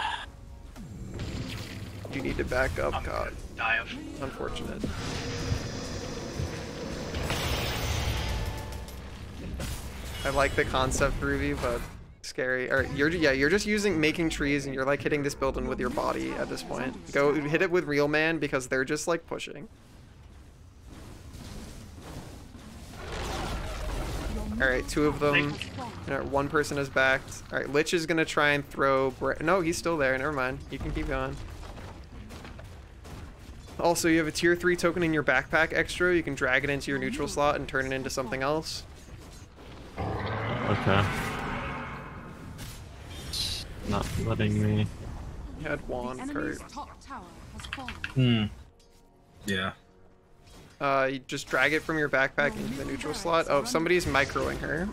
You need to back up, I'm God. gonna die of. Unfortunate. I like the concept, Ruby, but scary. Or you're just making trees and you're like hitting this building with your body at this point. Go hit it with Real Man because they're just like pushing. Alright, 2 of them. One person is backed. Alright, Lich is gonna try and throw... No, he's still there. Never mind. You can keep going. Also, you have a tier 3 token in your backpack extra. You can drag it into your neutral slot and turn it into something else. Okay. It's not letting me. You had Juan hurt. Yeah. You just drag it from your backpack into the neutral slot. Oh, somebody's microing her.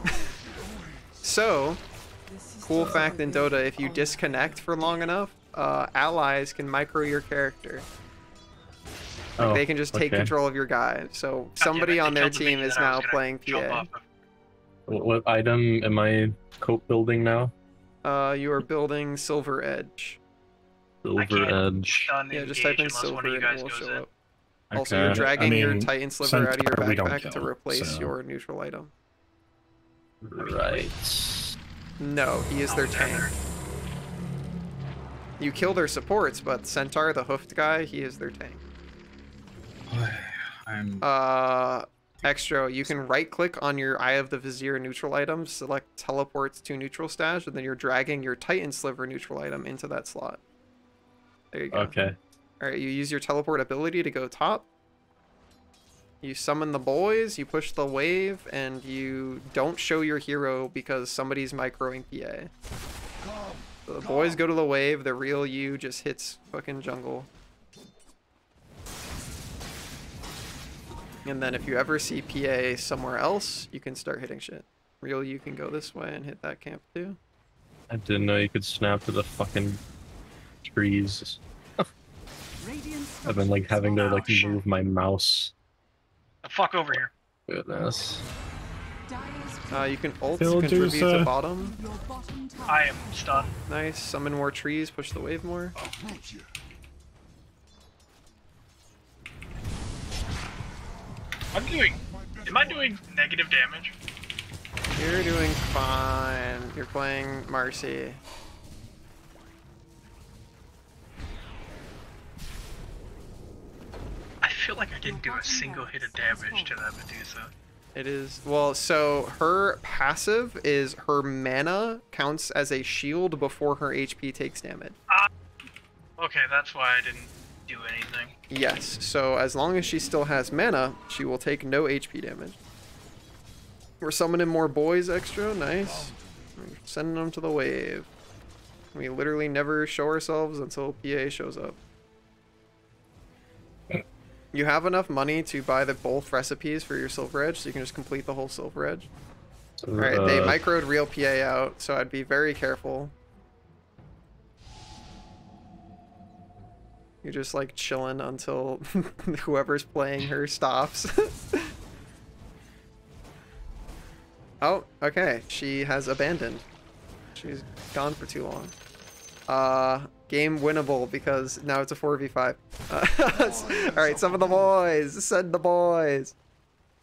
So, cool fact in Dota, if you disconnect for long enough, allies can micro your character. Like, they can just take control of your guy. So somebody on their team is now playing PA. What item am I cope building now? You are building Silver Edge. Silver Edge. Yeah, just type in Silver and it will show up. Also, Okay. you're dragging I your mean, Titan Sliver out of your Centaur we don't backpack to kill, replace so- your neutral item. Right. No, he is their tank. You kill their supports, but Centaur, the hoofed guy, he is their tank. I'm Extra, you can right click on your Eye of the Vizier neutral item, select teleports to neutral stash, and then you're dragging your Titan Sliver neutral item into that slot. There you go. Okay. Alright, you use your teleport ability to go top. You summon the boys, you push the wave, and you don't show your hero because somebody's microing PA. So the boys go to the wave, the real you just hits fucking jungle. And then if you ever see PA somewhere else, you can start hitting shit. Real, you can go this way and hit that camp too. I didn't know you could snap to the fucking trees. I've been like having to like move my mouse. The fuck over here. Goodness. You can ult, Villagers, contribute to bottom. I am stunned. Nice. Summon more trees, push the wave more. Am I doing negative damage? You're doing fine. You're playing Marcy. I feel like I didn't do a single hit of damage to that Medusa. It is, well, so her passive is her mana counts as a shield before her HP takes damage. Okay, that's why I didn't do anything. Yes, so as long as she still has mana, she will take no HP damage. We're summoning more boys extra, nice. We're sending them to the wave. We literally never show ourselves until PA shows up. You have enough money to buy the both recipes for your Silver Edge, so you can just complete the whole Silver Edge. Alright, they microed real PA out, so I'd be very careful. You're just like chilling until whoever's playing her stops. Oh, okay. She has abandoned. She's gone for too long. Game winnable because now it's a 4v5. Alright, some of the boys. Send the boys.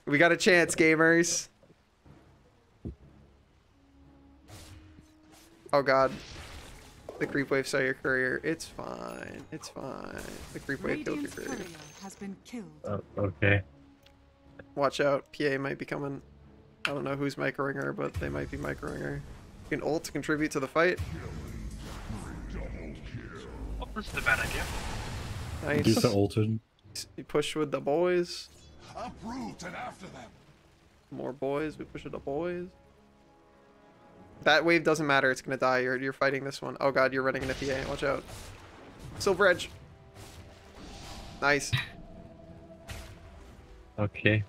We got a chance, gamers. Oh god. The creep wave saw your courier. It's fine. It's fine. The creep wave killed your courier. Has been killed. Oh, okay. Watch out. PA might be coming. I don't know who's microing her, but they might be microing her. You can ult to contribute to the fight. Oh, this is a bad idea. Nice. Medusa ulted. You push with the boys. Uproot and after them. More boys. We push with the boys. That wave doesn't matter. It's gonna die. You're fighting this one. Oh god, you're running into PA. Watch out. Silver Edge. Nice. Okay.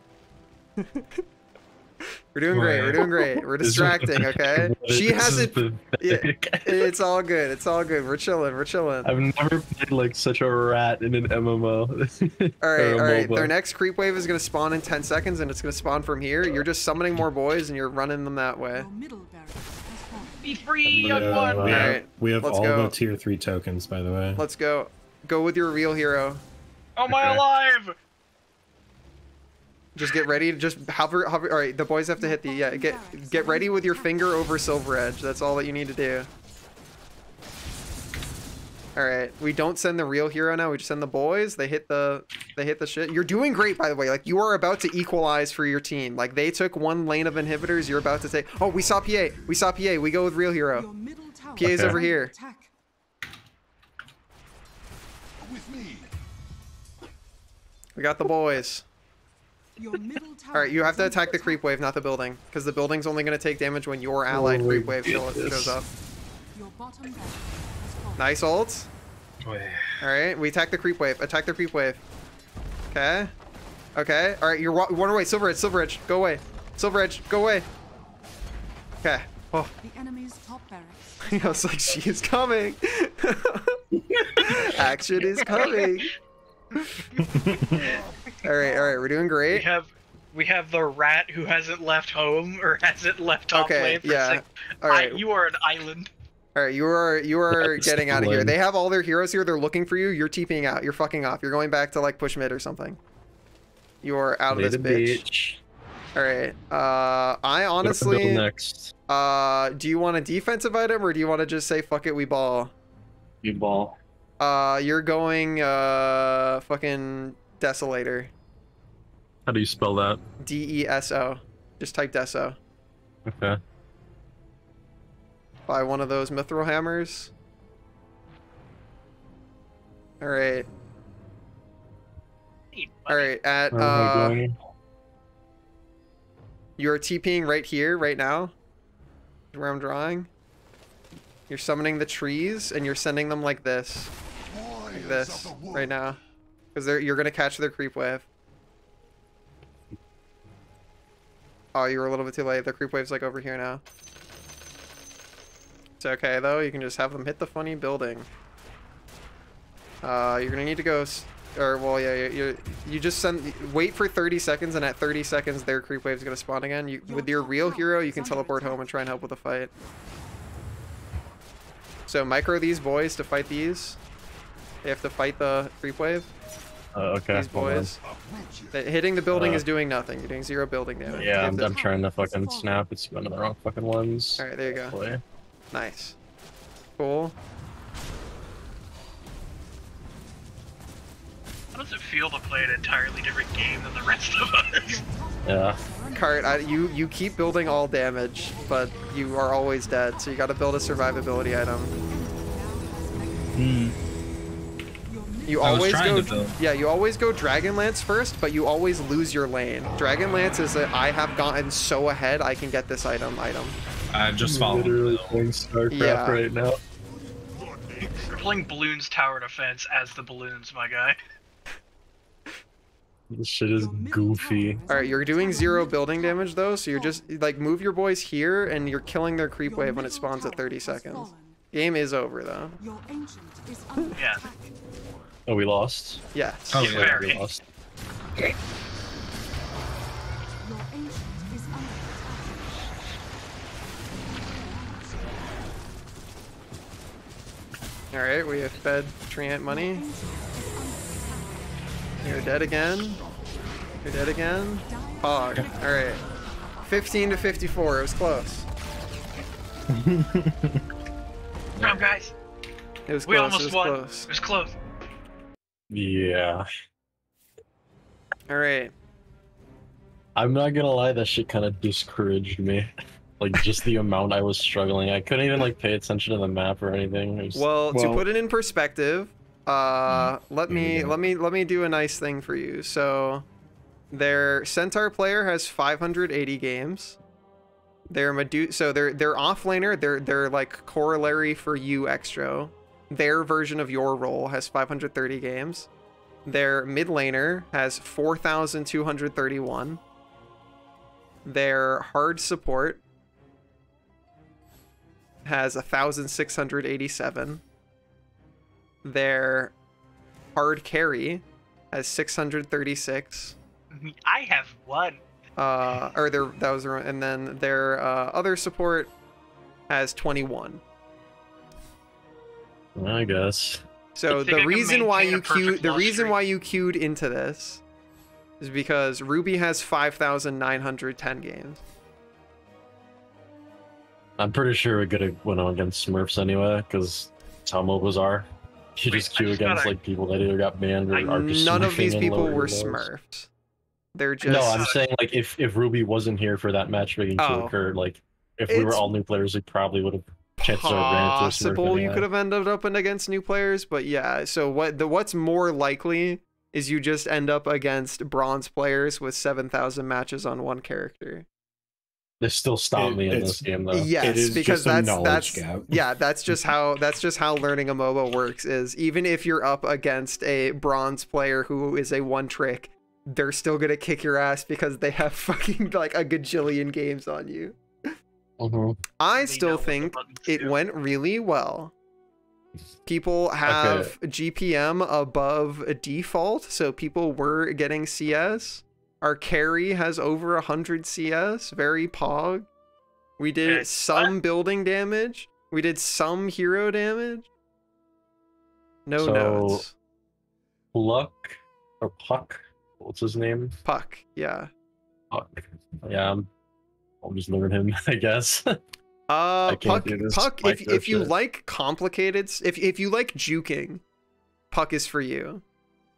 We're doing great. We're doing great. We're distracting, okay? She hasn't. Yeah, it's all good. It's all good. We're chilling. We're chilling. I've never played like such a rat in an MMO. All right. Their next creep wave is gonna spawn in 10 seconds, and it's gonna spawn from here. You're just summoning more boys, and you're running them that way. Be free, young Yeah, one. Alright, we have let's all go. the tier 3 tokens, by the way. Let's go. Go with your real hero. Oh my alive! Just get ready to just hover. All right, the boys have to hit the get ready with your finger over Silver Edge. That's all that you need to do. All right, we don't send the real hero now. We just send the boys. They hit the shit. You're doing great, by the way. Like you are about to equalize for your team. Like they took one lane of inhibitors. You're about to take. Oh, we saw PA. We saw PA. We go with real hero. PA's over here. With me. We got the boys. Alright, you have to attack the creep wave, not the building. Because the building's only going to take damage when your allied creep wave shows up. Nice ult. Alright, we attack the creep wave. Attack the creep wave. Okay. Okay. Alright, you're one away. Silver Edge, Silver Edge. Go away. Silver Edge, go away. Okay. Oh. The enemy's top barracks. I was like, she is coming. Action is coming. Alright, we're doing great. We have the rat who hasn't left home or hasn't left top lane for six. Alright. You are an island. Alright, you are getting out of here. They have all their heroes here, they're looking for you, you're TPing out, you're fucking off. You're going back to like push mid or something. You're out of this bitch. Alright. I honestly next. Do you want a defensive item or do you want to just say fuck it, we ball? You ball. You're going fucking Desolator. How do you spell that? DESO. Just type Deso. Okay. Buy one of those mithril hammers. Alright. Alright, at you're TPing right here, right now. Where I'm drawing. You're summoning the trees and you're sending them like this. Like this, right now. Because you're gonna catch their creep wave. Oh, you were a little bit too late. The creep wave's like over here now. It's okay though. You can just have them hit the funny building. You're gonna need to go, or well, yeah, you just wait for 30 seconds, and at 30 seconds, their creep wave's gonna spawn again. With your real hero, you can teleport home and try and help with the fight. So micro these boys to fight these. They have to fight the creep wave. Okay. These boys. Hitting the building is doing nothing. You're doing 0 building damage. Yeah, I'm trying to fucking snap. It's one of the wrong fucking ones. Alright, there you go. Nice. Cool. How does it feel to play an entirely different game than the rest of us? Yeah. Cart, you keep building all damage, but you are always dead, so you gotta build a survivability item. You always go, yeah, you always go Dragonlance first, but you always lose your lane. Dragonlance is a I have gotten so ahead, I can get this item. I'm just following. Literally playing StarCraft right now. We're playing Balloons Tower Defense as the balloons, my guy. This shit is goofy. Alright, you're doing 0 building damage though, so you're just, like, move your boys here, and you're killing their creep wave when it spawns at 30 seconds. Game is over though. Yeah. Oh, we lost? Yes. Oh, yeah, we lost. Alright, we have fed Treant money. You're dead again. You're dead again. Pog. Alright. 15 to 54. It was close. Come guys. It was close. We almost it was won. Close. It was close. Yeah. Alright. I'm not gonna lie, that shit kind of discouraged me. Like, just the amount I was struggling. I couldn't even, like, pay attention to the map or anything. It was... Well, to put it in perspective, let me do a nice thing for you. So, their Centaur player has 580 games. Their their offlaner, their like corollary for you extra. Their version of your role has 530 games. Their mid laner has 4,231. Their hard support has 1,687. Their hard carry has 636. I have one. And then their other support has 21. I guess. So the reason why you queued into this is because Ruby has 5,910 games. I'm pretty sure we could have went on against Smurfs anyway, because that's how MOBAs are. You just queue against like people that either got banned or are just none of these people were levels. Smurfs. They're just... No, I'm saying like if Ruby wasn't here for that matchmaking to occur, like if we were all new players, we probably would have chances are ran into a Smurf possible anyway. you could have ended up against new players, but yeah. So what's more likely is you just end up against bronze players with 7,000 matches on one character. They still stop me in this game though. Yes, because that's yeah, that's just how learning a MOBA works. Is even if you're up against a bronze player who is a one trick, they're still gonna kick your ass because they have fucking like a gajillion games on you. I still think it went really well. People have GPM above default, so people were getting CS. Our carry has over 100 CS, very pog. We did some building damage. We did some hero damage. No notes. Puck or Puck? What's his name? Puck, yeah. Puck. Yeah, I'll just learn him, I guess. Puck. If you like complicated, if you like juking, Puck is for you.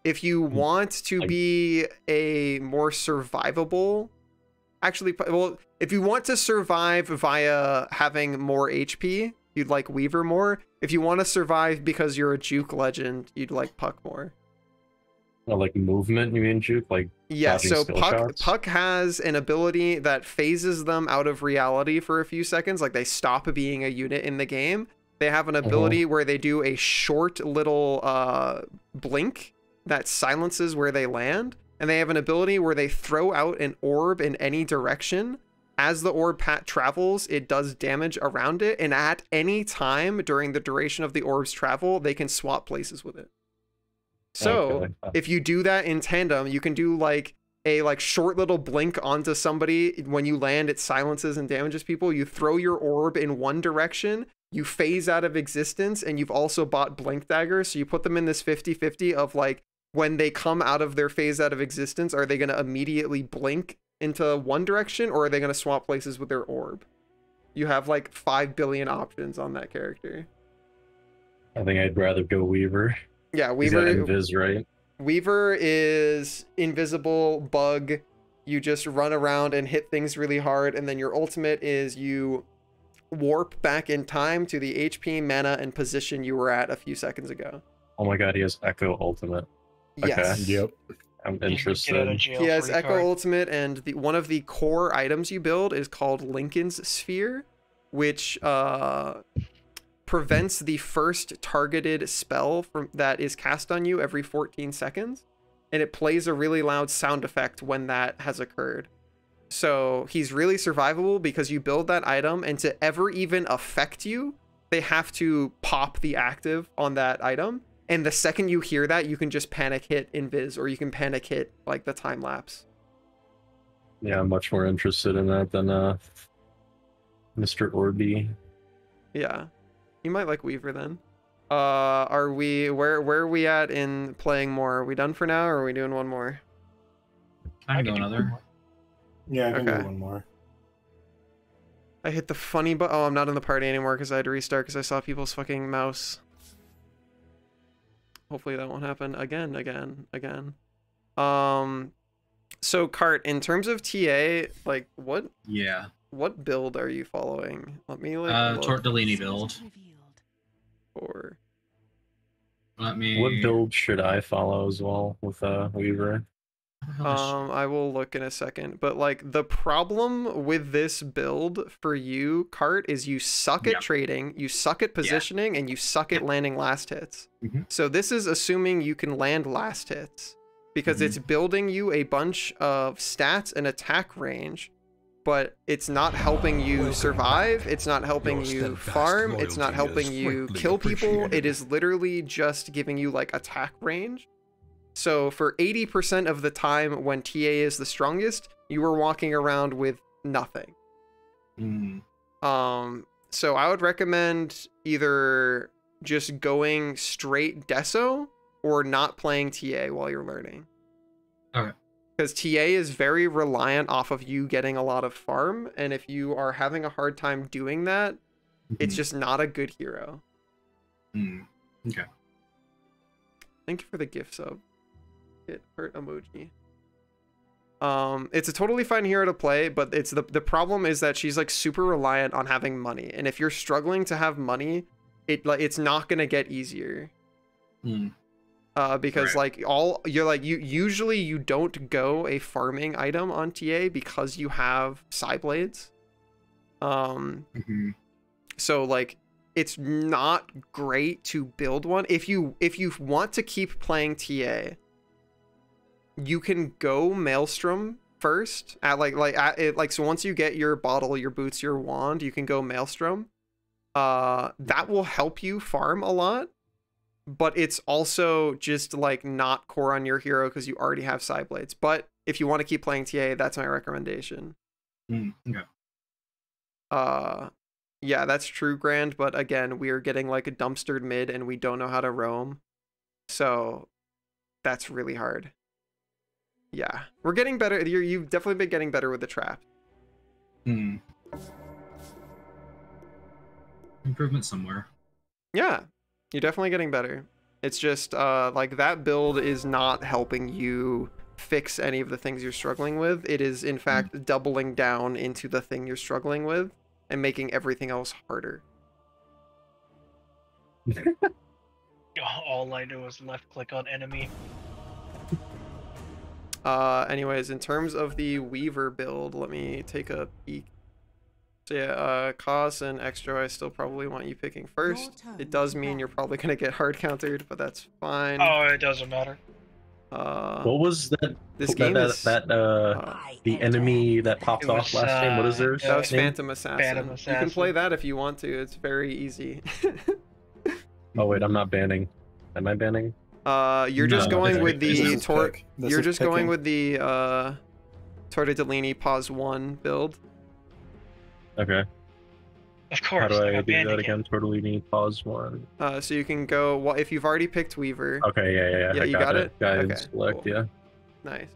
If you want to be a more survivable, if you want to survive via having more HP, you'd like Weaver more. If you want to survive because you're a juke legend, you'd like Puck more. Oh, like movement, you mean juke? Like yeah, so Puck has an ability that phases them out of reality for a few seconds, like they stop being a unit in the game. They have an ability where they do a short little blink that silences where they land, and they have an ability where they throw out an orb in any direction as the orb travels, it does damage around it, and at any time during the duration of the orb's travel, they can swap places with it. So if you do that in tandem, you can do like a short little blink onto somebody. When you land, it silences and damages people. You throw your orb in one direction, you phase out of existence, and you've also bought blink daggers. So you put them in this 50-50 of like, when they come out of their phase out of existence, are they going to immediately blink into one direction, or are they going to swap places with their orb? You have like 5 billion options on that character. I think I'd rather go Weaver. Yeah, Weaver. Is that Invis, right? Weaver is invisible, bug. You just run around and hit things really hard, and then your ultimate is you warp back in time to the HP, mana, and position you were at a few seconds ago. Oh my god, he has Echo Ultimate. Yes. Okay. Yep. I'm interested. He has Echo Ultimate, and one of the core items you build is called Lincoln's Sphere, which prevents the first targeted spell that is cast on you every 14 seconds, and it plays a really loud sound effect when that has occurred. So he's really survivable because you build that item, and to ever even affect you, they have to pop the active on that item. And the second you hear that, you can just panic hit Invis, or you can panic hit like the time lapse. Yeah, I'm much more interested in that than Mr. Orby. Yeah, you might like Weaver then. Are we where are we at in playing more? Are we done for now, or are we doing one more? I can go another. Yeah, I can Okay. do one more. I hit the funny button. Oh, I'm not in the party anymore because I had to restart because I saw people's fucking mouse. Hopefully that won't happen again. So Cart, in terms of TA, like what build are you following? Let me like Tortellini build. Or let me. What build should I follow as well with Weaver? I will look in a second, but like the problem with this build for you, Cart, is you suck at trading, you suck at positioning, and you suck at landing last hits. So this is assuming you can land last hits, because it's building you a bunch of stats and attack range, but it's not helping you survive, it's not helping you farm, it's not helping you kill people, it is literally just giving you like attack range. So for 80% of the time when TA is the strongest, you are walking around with nothing. So I would recommend either just going straight Deso or not playing TA while you're learning. Okay. Because TA is very reliant off of you getting a lot of farm, and if you are having a hard time doing that, it's just not a good hero. Okay. Thank you for the gift sub. It hurt emoji. It's a totally fine hero to play, but it's the problem is that she's like super reliant on having money, and if you're struggling to have money, it's not gonna get easier. Because like usually you don't go a farming item on TA because you have Psyblades. So like it's not great to build one. If you want to keep playing TA, you can go Maelstrom first at so once you get your bottle, your boots, your wand, you can go Maelstrom. That will help you farm a lot, but it's also just like not core on your hero because you already have Psyblades. But if you want to keep playing TA, that's my recommendation. Okay. Yeah, that's true, Grand, but again, we are getting like a dumpstered mid and we don't know how to roam, so that's really hard. Yeah, we're getting better. You've definitely been getting better with the trap. Improvement somewhere. Yeah, you're definitely getting better. It's just like that build is not helping you fix any of the things you're struggling with. It is in fact doubling down into the thing you're struggling with and making everything else harder. All I do is left click on enemy. Anyways, in terms of the Weaver build, let me take a peek. So yeah, Cos and Extra, I still probably want you picking first. It does mean you're probably gonna get hard countered, but that's fine. Oh, it doesn't matter. What was that? This game is the enemy that popped off last game. What is their That was name? Phantom Assassin. You can play that if you want to. It's very easy. Oh wait, I'm not banning. Am I banning? You're just going with the You're just going picking. with the Tortellini pause 1 build. Okay. Of course. How do I got do banned that again. again? Totally need pause 1. So you can go. Well, if you've already picked Weaver. Okay, yeah. Yeah, I you got it? Guide Okay, select, cool. yeah. Nice.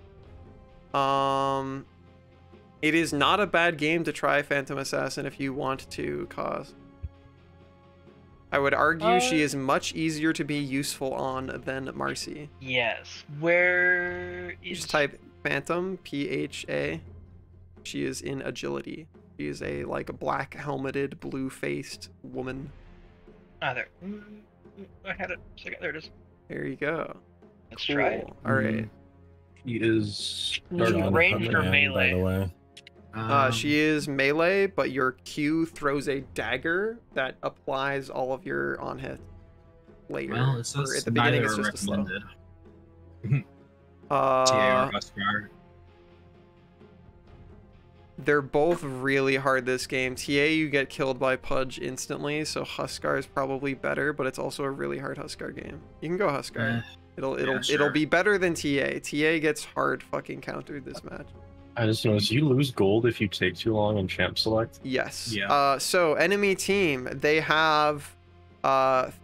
It is not a bad game to try Phantom Assassin if you want to, cause. I would argue she is much easier to be useful on than Marcy. Yes. Where You is... just type Phantom, PHA. She is in agility. She is a black helmeted, blue-faced woman. Ah, there. I had it. There it is. There you go. Let's try it. All right. He is John ranged or Huckman, melee? by the way. She is melee, but your Q throws a dagger that applies all of your on-hit later. Well, it Or says at the beginning, neither it's are just a slow. recommended. TA or Huskar. They're both really hard this game. TA, you get killed by Pudge instantly, so Huskar is probably better, but it's also a really hard Huskar game. You can go Huskar. It'll sure. be better than TA. TA gets hard fucking countered this match. I just noticed you lose gold if you take too long in champ select. Yes. Yeah. So enemy team, they have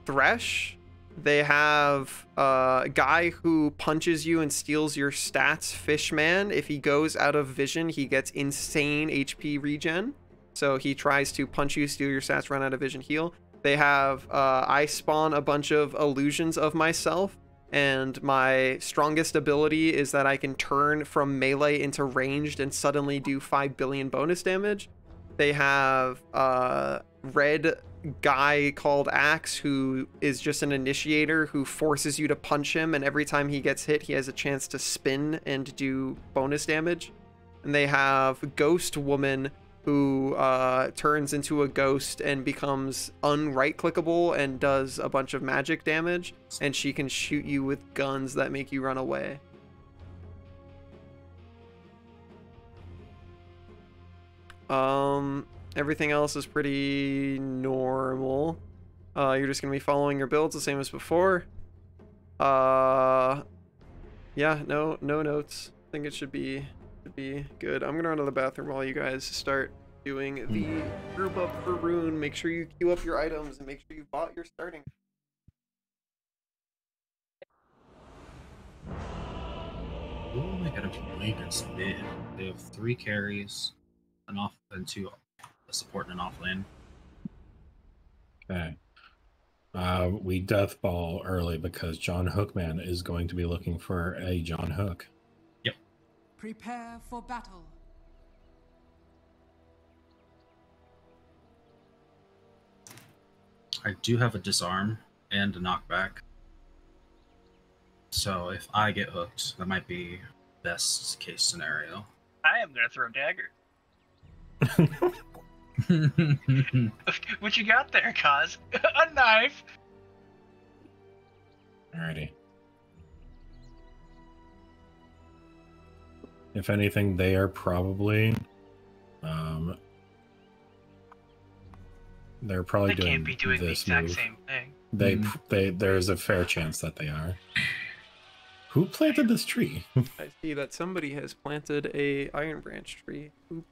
Thresh. They have a guy who punches you and steals your stats, Fishman. If he goes out of vision, he gets insane HP regen. So he tries to punch you, steal your stats, run out of vision, heal. They have I spawn a bunch of illusions of myself. And my strongest ability is that I can turn from melee into ranged and suddenly do 5 billion bonus damage. They have red guy called Axe, who is just an initiator who forces you to punch him, and every time he gets hit, he has a chance to spin and do bonus damage. And they have Ghost Woman, who turns into a ghost and becomes unright clickable and does a bunch of magic damage, and she can shoot you with guns that make you run away. Everything else is pretty normal. You're just gonna be following your builds the same as before. Yeah, no notes. I think it should be good. I'm gonna run to the bathroom while you guys start doing the group up for Rune. Make sure you queue up your items and make sure you bought your starting. Ooh, they got a really good split. They have 3 carries, an off and 2 a support and an off lane. Okay. We death ball early because John Hookman is going to be looking for a John Hook. Yep. Prepare for battle. I do have a disarm and a knockback. So if I get hooked, that might be best case scenario. I am gonna throw a dagger. What you got there, Kaz? A knife. Alrighty. If anything, they are probably they're probably They doing can't be doing the this exact move. same thing. They there's a fair chance that they are. Who planted this tree? I see that somebody has planted a Iron Branch tree. Oop.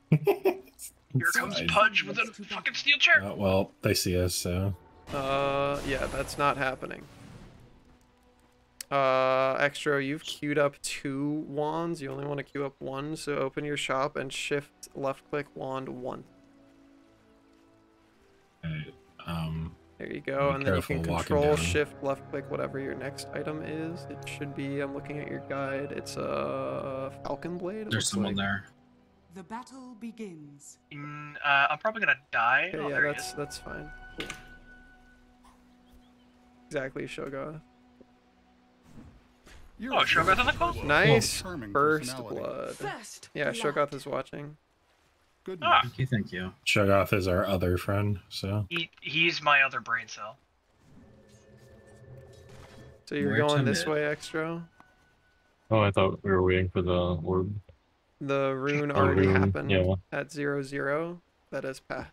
Here comes fine. Pudge with a fucking steel chair. Well, they see us, so Yeah, that's not happening. Extra, you've queued up 2 wands. You only want to queue up 1, so open your shop and shift left click wand 1. okay, There you go, Be and then you can careful walking control down. shift left click whatever your next item is. It should be, I'm looking at your guide, it's a Falcon Blade. it There's looks someone like. there. The battle begins. I'm probably gonna die. Okay, Oh, yeah, there he is. that's fine. Cool. Exactly, Shogoth. Oh, Shogoth on the call? Nice Charming first personality. blood. First Yeah, blood. Shogoth is watching. Good Ah. Thank you. Shoggoth is our other friend, so He's my other brain cell. So you're Where to going this mid? way, Extra? Oh, I thought we were waiting for the orb. The rune Or already rune, happened yeah. at 0-0. That is passed.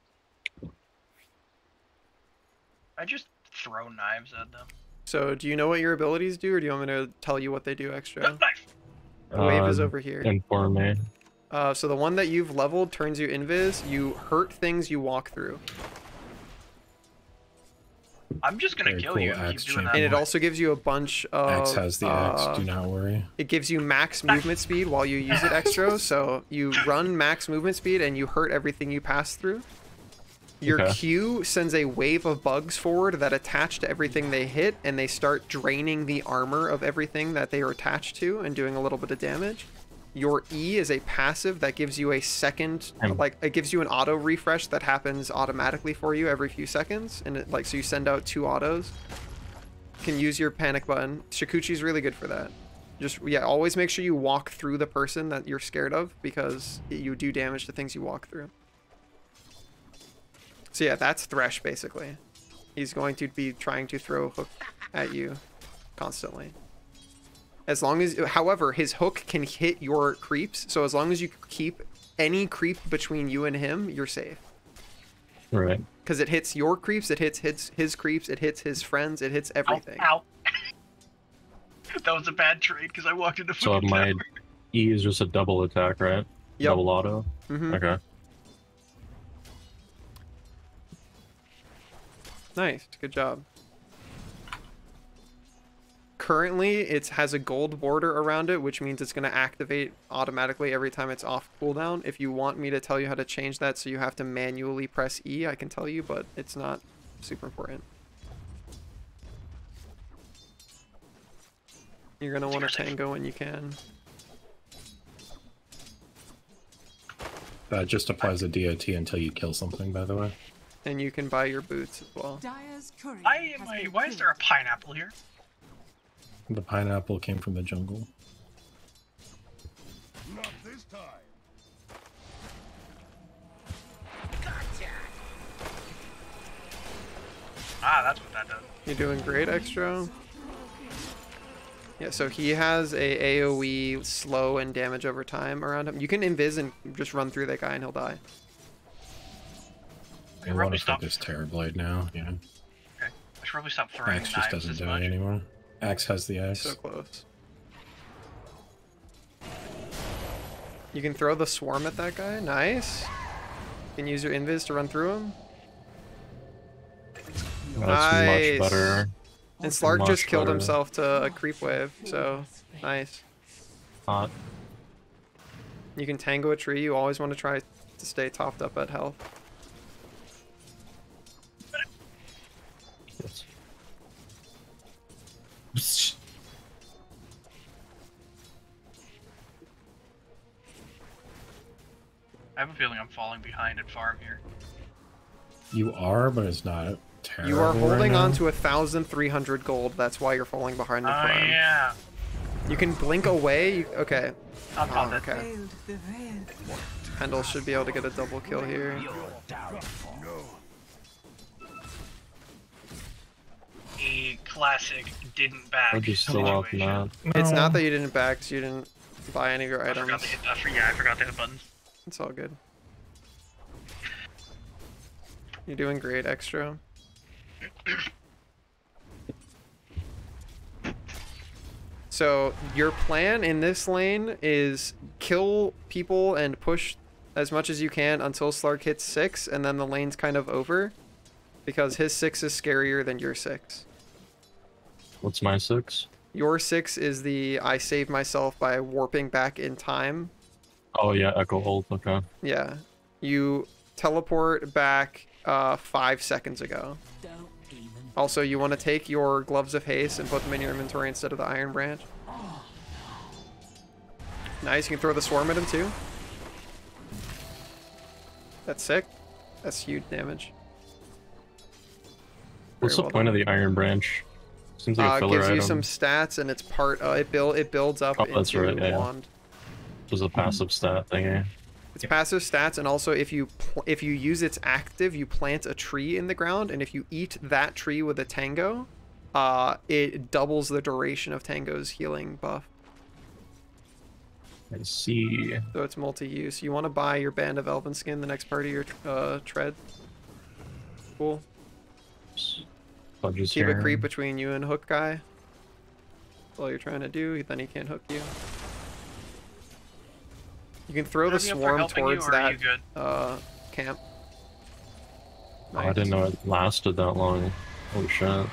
I just throw knives at them. So, do you know what your abilities do, or do you want me to tell you what they do extra? The wave is over here. Inform me. So the one that you've leveled turns you invis. You hurt things you walk through. I'm just gonna Very kill cool you if you axe keep doing that. And it also gives you a bunch of... Axe has the axe, do not worry. It gives you max movement speed while you use it extra. So you run max movement speed and you hurt everything you pass through. Your Okay. Q sends a wave of bugs forward that attach to everything they hit, and they start draining the armor of everything that they are attached to and doing a little bit of damage. Your E is a passive that gives you a second, like, it gives you an auto refresh that happens automatically for you every few seconds, and it, like, so you send out 2 autos. You can use your panic button. Shikuchi's really good for that. Just, yeah, always make sure you walk through the person that you're scared of, because you do damage to things you walk through. So yeah, that's Thresh, basically. He's going to be trying to throw hook at you constantly. As long as, however, his hook can hit your creeps, so as long as you keep any creep between you and him, you're safe. Right. Because it hits your creeps, it hits his creeps, it hits his friends, it hits everything. Ow. That was a bad trade because I walked into So fucking my tower. E is just a double attack, right? Yep. Double auto? Mhm. Okay. Nice, good job. Currently, it has a gold border around it, which means it's going to activate automatically every time it's off cooldown. If you want me to tell you how to change that so you have to manually press E, I can tell you, but it's not super important. You're going to want to tango when you can. That just applies a DOT until you kill something, by the way. And you can buy your boots as well. Why is there a pineapple here? The pineapple came from the jungle. Not this time. Ah, that's what that does. You're doing great, Extra. Yeah, so he has a AoE slow and damage over time around him. You can invis and just run through that guy and he'll die. I want to focus Terrorblade now, yeah. Okay. I should probably stop throwing Axe just knives doesn't as die much. anymore. Axe has the axe. So close. You can throw the swarm at that guy. Nice. You can use your invis to run through him. That's Nice. much better. And Slark just Much killed better. himself to a creep wave, so nice. Hot. You can tango a tree. You always want to try to stay topped up at health. Yes. I have a feeling I'm falling behind at farm here. You are, but it's not terrible. You are holding right on now. to 1,300 gold. That's why you're falling behind the Oh farm. yeah. You can blink away. Okay. I'll pop it. Okay. Pendle should be able to get a double kill here. A classic didn't back. I'll just still off situation. that. It's not that you didn't back, 'cause you didn't buy any of your I items. forgot to hit. I forgot to hit buttons. It's all good. You're doing great, Extra. So your plan in this lane is kill people and push as much as you can until Slark hits 6, and then the lane's kind of over, because his 6 is scarier than your 6. What's my 6? Your 6 is the I saved myself by warping back in time. Oh yeah, Echo Hold, okay. Yeah. You teleport back 5 seconds ago. Also, you want to take your Gloves of Haste and put them in your inventory instead of the Iron Branch. Nice, you can throw the Swarm at him too. That's sick. That's huge damage. What's Very the point of the Iron Branch? Seems like a It filler gives you item. some stats, and it's part. It builds up Oh, that's into right, yeah. wand. Just a passive stat thingy. It's passive stats, and also if you use its active, you plant a tree in the ground, and if you eat that tree with a Tango, it doubles the duration of Tango's healing buff. I see. So it's multi-use. You want to buy your Band of Elven Skin the next part of your tread. Cool. Keep Keep a creep between you and Hook Guy. That's all you're trying to do, then he can't hook you. You can throw the swarm towards that camp. Oh, I didn't know it lasted that long. Holy shit.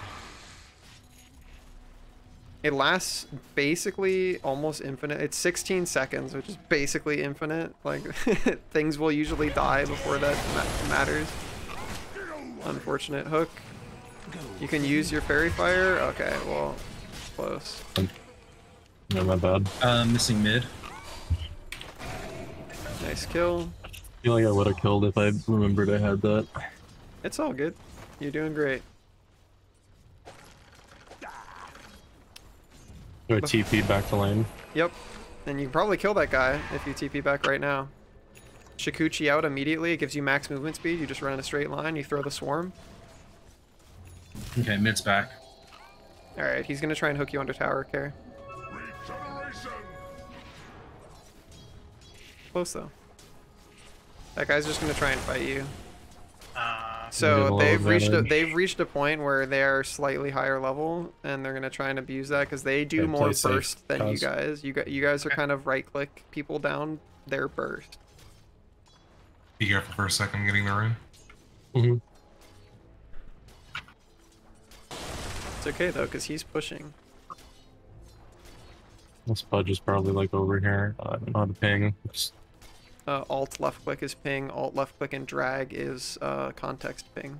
It lasts basically almost infinite. It's 16 seconds, which is basically infinite. Like, things will usually die before that matters. Unfortunate hook. You can use your fairy fire? Okay, well, close. No, my bad. Missing mid. Nice kill. I feel like I would have killed if I remembered I had that. It's all good. You're doing great. Do I TP back to lane? Yep. And you can probably kill that guy if you TP back right now. Shikuchi out immediately. It gives you max movement speed. You just run in a straight line. You throw the swarm. Okay, mid's back. Alright, he's going to try and hook you under tower care. Close though. That guy's just going to try and fight you. So they've reached a point where they're slightly higher level, and they're gonna try and abuse that because they do more burst than you guys. You guys are kind of right-click people down their burst. Be careful for a second getting the rune. Mm-hmm. It's okay though, because he's pushing. This Pudge is probably like over here. I don't know how to ping. Alt left click is ping, alt left click and drag is context ping.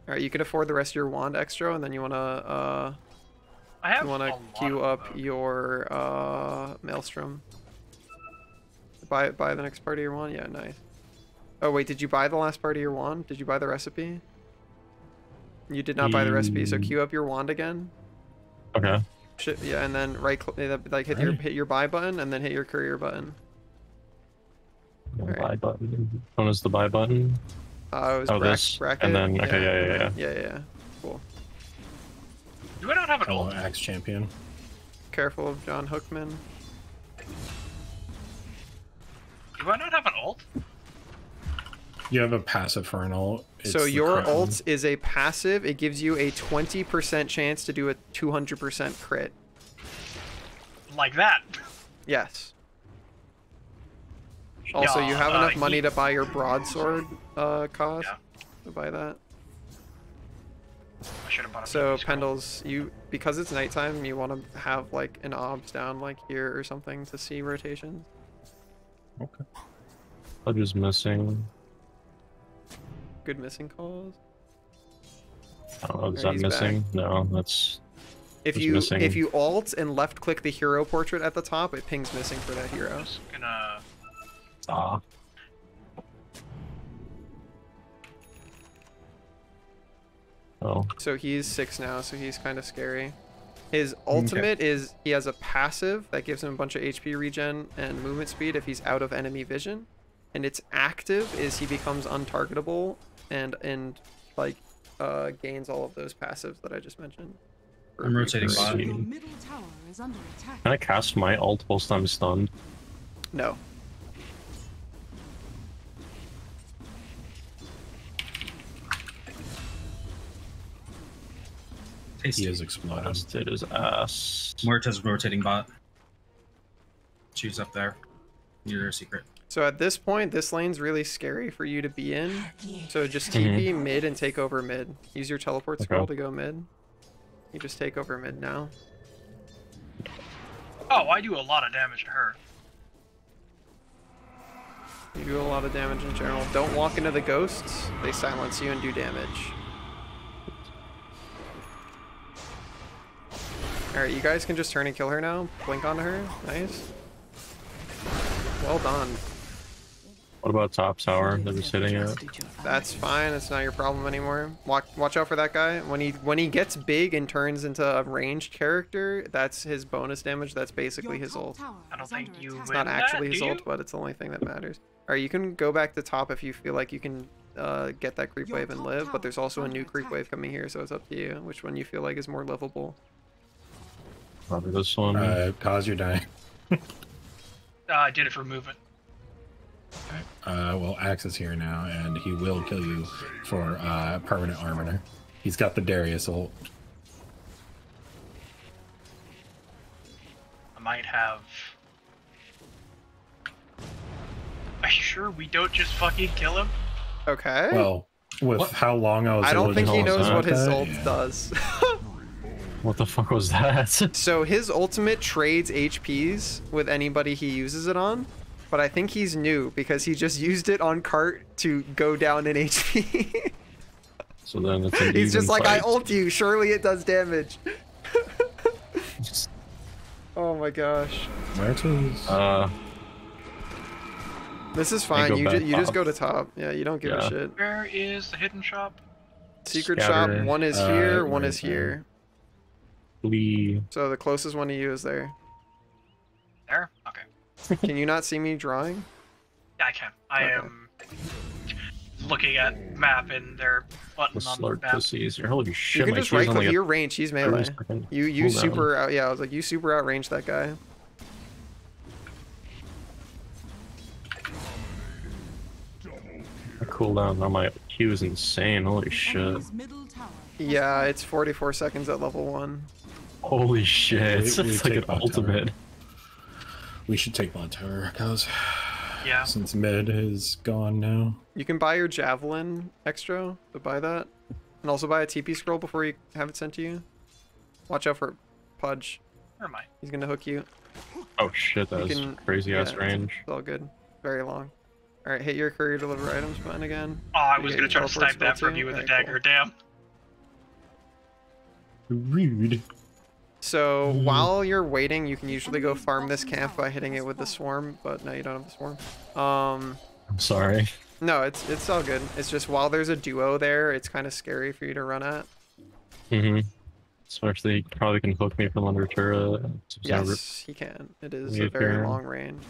Alright, you can afford the rest of your wand extra, and then you wanna queue up your Maelstrom. Buy the next part of your wand? Yeah, nice. Oh wait, did you buy the last part of your wand? Did you buy the recipe? You did not buy the recipe, so queue up your wand again. Okay. Yeah, and then right click, like hit your buy button, and then hit your courier button. Buy button. When is the buy button? It was this. bracket. And then, okay, yeah. Cool. Do I not have an ult? Axe champion. Careful of John Hookman. Do I not have an ult? You have a passive for an ult. So your ult is a passive. It gives you a 20% chance to do a 200% crit. Like that? Yes. Also, you have enough money to buy your broadsword cost to buy that. I should have bought a so Pendles, because it's nighttime, you want to have like an obs down like here or something to see rotations. Okay. Pudge is missing. Good missing calls. I don't know, is that missing? Back. No, that's if you alt and left click the hero portrait at the top, it pings missing for that hero. I'm just gonna Oh. So he's 6 now, so he's kind of scary. His ultimate is he has a passive that gives him a bunch of HP regen and movement speed if he's out of enemy vision, and its active is he becomes untargetable and like gains all of those passives that I just mentioned. I'm rotating bot. Can I cast my ult whilst I'm stunned? No. He is exploded. It is ass. Muerta's rotating bot. She's up there. You're a secret. So at this point, this lane's really scary for you to be in. So just TP mid and take over mid. Use your teleport scroll to go mid. You just take over mid now. Oh, I do a lot of damage to her. You do a lot of damage in general. Don't walk into the ghosts. They silence you and do damage. Alright, you guys can just turn and kill her now. Blink onto her. Nice. Well done. What about top tower that he's hitting at? That's fine. It's not your problem anymore. Watch out for that guy. When he gets big and turns into a ranged character, that's his bonus damage. That's basically his ult. I don't think you win. It's not actually his ult, but it's the only thing that matters. Alright, you can go back to top if you feel like you can get that creep wave and live, but there's also a new creep wave coming here, so it's up to you which one you feel like is more livable. Probably this one. Cause you're dying. I did it for movement. Well, Axe is here now, and he will kill you for permanent armor. He's got the Darius ult. I might have. Are you sure we don't just fucking kill him? Okay. Well, with how long I was I don't think he knows what his that, ult does. What the fuck was that? So his ultimate trades HPs with anybody he uses it on, but I think he's new because he just used it on Cart to go down in HP. So then it's an He's just like, fight. I ult you, surely it does damage. Oh my gosh. Muertos. This is fine. You just go to top. Yeah, you don't give a shit. Where is the hidden shop? Secret Scatter. shop. One is here. One right is here. Lee. So the closest one to you is there. There? Okay. Can you not see me drawing? Yeah, I can. I am looking at map and their button The on the slurp map. pussies. Holy shit, You can my just Q's right on click like your range. He's melee. 30-second You cooldown. super out. Yeah, I was like, you super outrange that guy. The cooldown on my Q is insane. Holy shit. Enemy's middle tower. Yeah, it's 44 seconds at level 1. Holy shit. It's we like take an bot ultimate. tower. We should take bot tower, guys. Yeah. Since mid is gone now. You can buy your javelin extra, but buy that. And also buy a TP scroll before you have it sent to you. Watch out for Pudge. Where am I? He's gonna hook you. Oh shit, that You was can- crazy ass yeah, range. It's all good. Very long. Alright, hit your courier deliver items button again. Oh, I You was get gonna your try to teleport snipe that spell from too? you with a Alright, dagger. Damn. Rude. So while you're waiting, you can usually go farm this camp by hitting it with the swarm, but no, you don't have the swarm. I'm sorry. No, it's all good. It's just while there's a duo there, it's kind of scary for you to run at. Mm-hmm. Especially, he probably can hook me from under turret. Yes, he can. It is a Yeah, very fair. long range.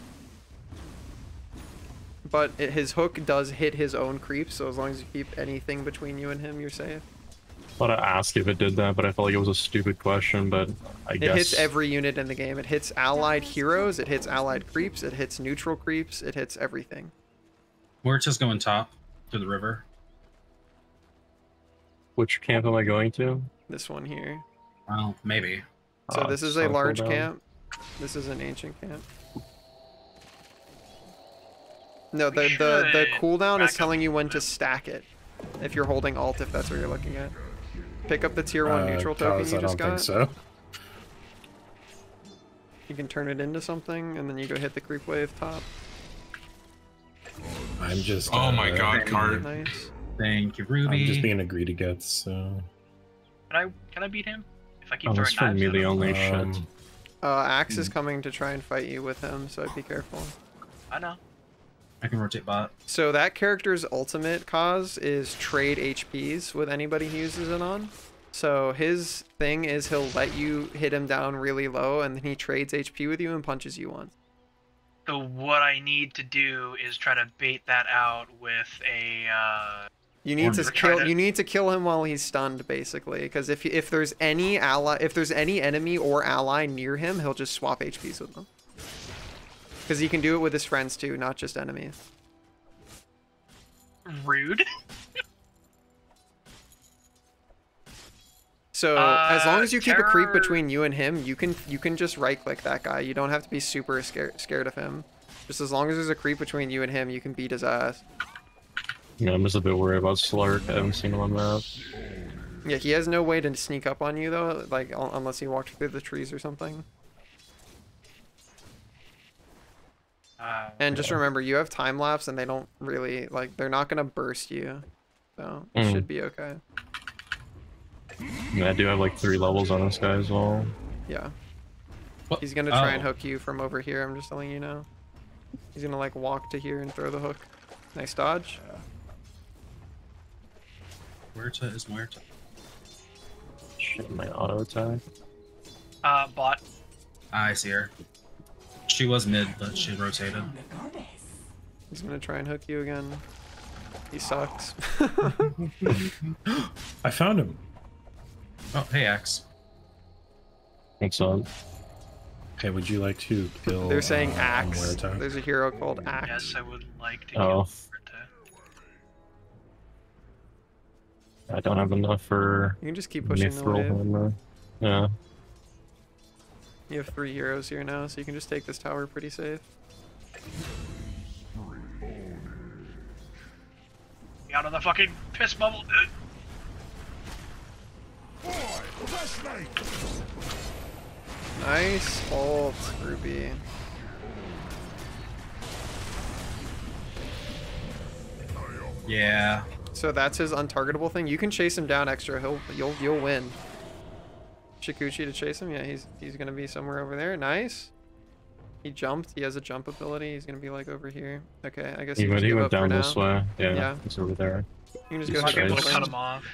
But his hook does hit his own creeps, so as long as you keep anything between you and him, you're safe. I thought I asked if it did that, but I felt like it was a stupid question, but I It guess... hits every unit in the game. It hits allied heroes, it hits allied creeps, it hits neutral creeps, it hits everything. Muertos going top to the river. Which camp am I going to? This one here. Well, maybe. So this is a Sun large cooldown. camp. This is an ancient camp. No, the cooldown is telling you when to stack it. If you're holding alt, if that's what you're looking at. Pick up the tier 1 neutral token Kaz, you I just don't got. think so. You can turn it into something, and then you go hit the creep wave top. I'm just. Oh my god, card. Nice. Thank you, Ruby. I'm just being a greedy guts, so. Can I beat him? If I keep Oh, that's throwing for knives at melee him? only shit. Axe is coming to try and fight you with him, so be careful. I know. I can rotate bot. So that character's ultimate cause is trade HPs with anybody he uses it on. So his thing is he'll let you hit him down really low, and then he trades HP with you and punches you once. So what I need to do is try to bait that out with a. You need to Or try kill. to- You need to kill him while he's stunned, basically, because if there's any enemy or ally near him, he'll just swap HPs with them. Because he can do it with his friends too, not just enemies. Rude. So as long as you keep a creep terror- between you and him, you can just right click that guy. You don't have to be super scared of him. Just as long as there's a creep between you and him, you can beat his ass. Yeah, I'm just a bit worried about Slark. I haven't seen him on map. Yeah, he has no way to sneak up on you though, like unless he walked through the trees or something. And just remember, you have time lapse, and they don't really they're not gonna burst you, so it should be okay. Yeah, I do have like 3 levels on this guy as well. Yeah. What? He's gonna try and Oh. hook you from over here. I'm just telling you now. He's gonna walk to here and throw the hook. Nice dodge. Muerta is Muerta. Shit, my auto attack. Bot. I see her. She was mid, but she rotated. He's gonna try and hook you again. He sucks. I found him. Oh, hey, Axe. What's up? Hey, would you like to kill? They're saying Axe. Muerta? There's a hero called Axe. Yes, I would like to. Oh. Muerta. I don't have enough for. You can just keep pushing the wave. Hammer. Yeah. You have 3 heroes here now, so you can just take this tower pretty safe. Get out of the fucking piss bubble. Nice ult, Ruby. Yeah. So that's his untargetable thing. You can chase him down extra. You'll win. Shukuchi to chase him. Yeah, he's gonna be somewhere over there. Nice. He jumped. He has a jump ability. He's gonna be like over here. Okay, I guess He went up down for this now. way. Yeah, Yeah. he's over there. You can just He's go Might be able to straight cut over. him off.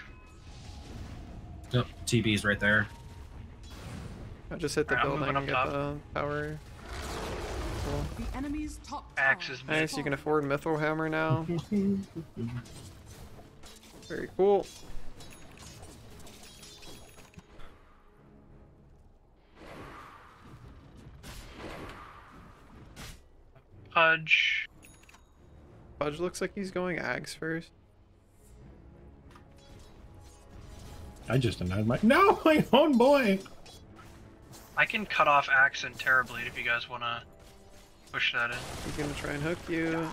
Yep, TB's right there. I just hit the Alright, I'm building and moving get up the tower. Cool. The enemy's top Axe tower is Nice. You can afford Mithril Hammer now. Very cool. Pudge. Fudge looks like he's going Ags first. I just denied my my own boy. I can cut off Axe and Terrorblade if you guys want to push that in. He's gonna try and hook you.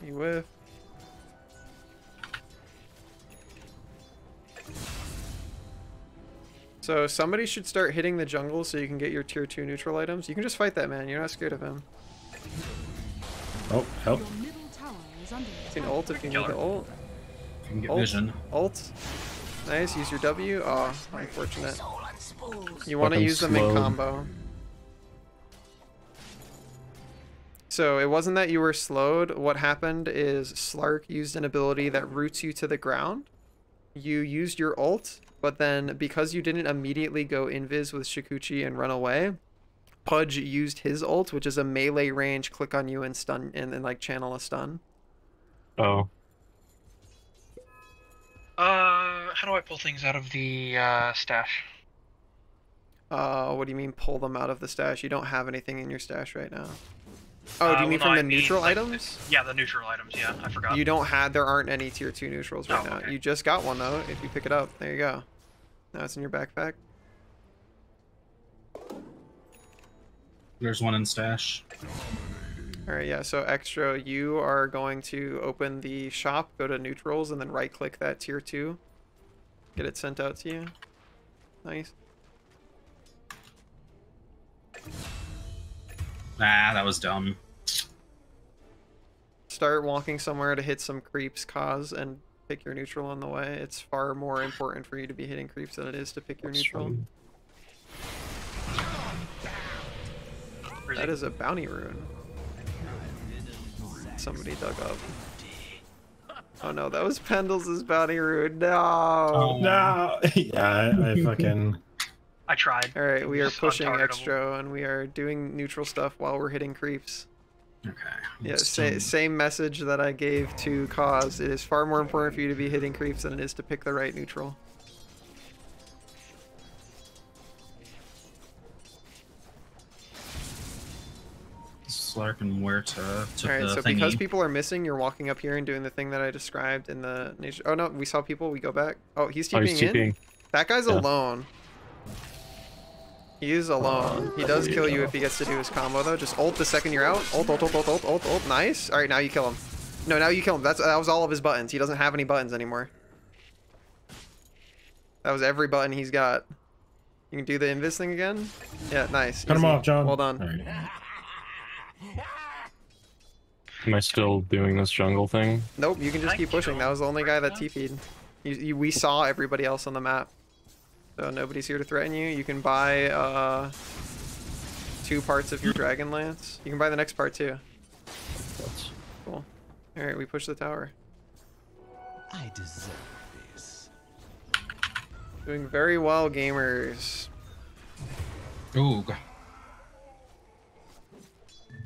You whiff. So somebody should start hitting the jungle so you can get your tier 2 neutral items. You can just fight that man. You're not scared of him. Oh, help. Your middle tower is under You can ult if you need the ult. You can get Ult. vision. Ult. Nice. Use your W. Oh, unfortunate. You want to Fucking use them in slowed. combo. So it wasn't that you were slowed. What happened is Slark used an ability that roots you to the ground. You used your ult, but then because you didn't immediately go invis with Shukuchi and run away, Pudge used his ult, which is a melee range, click on you and stun and then like channel a stun. Oh. How do I pull things out of the stash? What do you mean pull them out of the stash? You don't have anything in your stash right now. Oh, do you mean well, from no, the I mean, neutral like, items? Yeah, the neutral items, yeah, I forgot. You don't have, there aren't any tier 2 neutrals right now. okay. You just got one though, if you pick it up. There you go. Now it's in your backpack. There's one in stash. Alright, yeah, so Extra, you are going to open the shop, go to neutrals, and then right click that tier 2. Get it sent out to you. Nice. Ah, that was dumb. Start walking somewhere to hit some creeps, cause, and pick your neutral on the way. It's far more important for you to be hitting creeps than it is to pick your neutral. That is a bounty rune. Somebody dug up. Oh no, that was Pendles' bounty rune. No! Oh, no! Yeah, I fucking... I tried. Alright, we are Just pushing untargetable. Extra, and we are doing neutral stuff while we're hitting creeps. Okay. Yeah, same message that I gave to Cause. It is far more important for you to be hitting creeps than it is to pick the right neutral. Slark and Muerta took Alright, the so thingy. because people are missing, you're walking up here and doing the thing that I described in the nature. Oh no, we saw people, we go back. Oh, he's TPing he's in? TPing. That guy's Yeah. alone. He is alone. He does kill you if he gets to do his combo though. Just ult the second you're out. Ult, ult, ult, ult, ult, ult, ult. Nice. Alright, now you kill him. No, now you kill him. That was all of his buttons. He doesn't have any buttons anymore. That was every button he's got. You can do the invis thing again? Yeah, nice. Cut him Easy. off, John. Well done. Alright. Am I still doing this jungle thing? Nope, you can just keep pushing. That was the only guy that TP'd. We saw everybody else on the map. So nobody's here to threaten you. You can buy 2 parts of your Dragon Lance. You can buy the next part too. Cool. Alright, we push the tower. I deserve this. Doing very well, gamers. Ooh.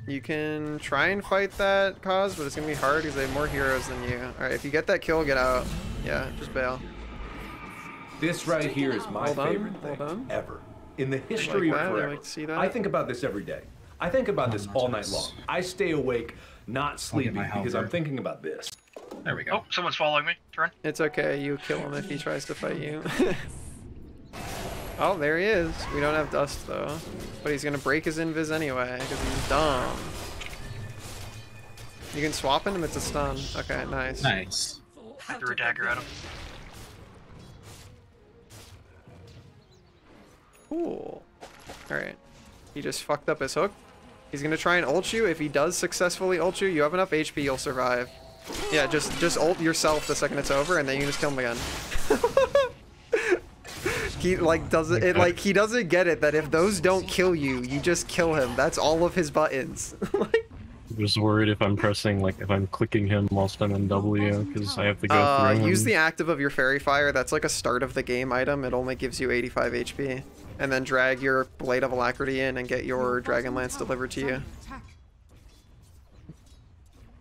You can try and fight that Cause, but it's gonna be hard because they have more heroes than you. Alright, if you get that kill, get out. Yeah, just bail. This right here is my Hold on, favorite hold thing on. ever. in the history Like of that? forever. Like to see that? I think about this every day. I think about this all night long. I stay awake, not sleeping, my because I'm halberd. thinking about this. There we go. Oh, someone's following me. Turn. It's okay, you kill him if he tries to fight you. Oh, there he is. We don't have dust though. But he's gonna break his invis anyway, because he's dumb. You can swap him, it's a stun. Okay, nice. Nice. I threw a dagger at him. Cool. Alright. He just fucked up his hook. He's gonna try and ult you. If he does successfully ult you, you have enough HP, you'll survive. Yeah, just ult yourself the second it's over, and then you can just kill him again. He like doesn't it like he doesn't get it that if those don't kill you, you just kill him. That's all of his buttons. Like, I'm just worried if I'm pressing, like, if I'm clicking him whilst I'm in W, because I have to go through him. use the active of your Fairy Fire. That's like a start of the game item. It only gives you 85 HP. And then drag your Blade of Alacrity in and get your Dragon Lance delivered to you.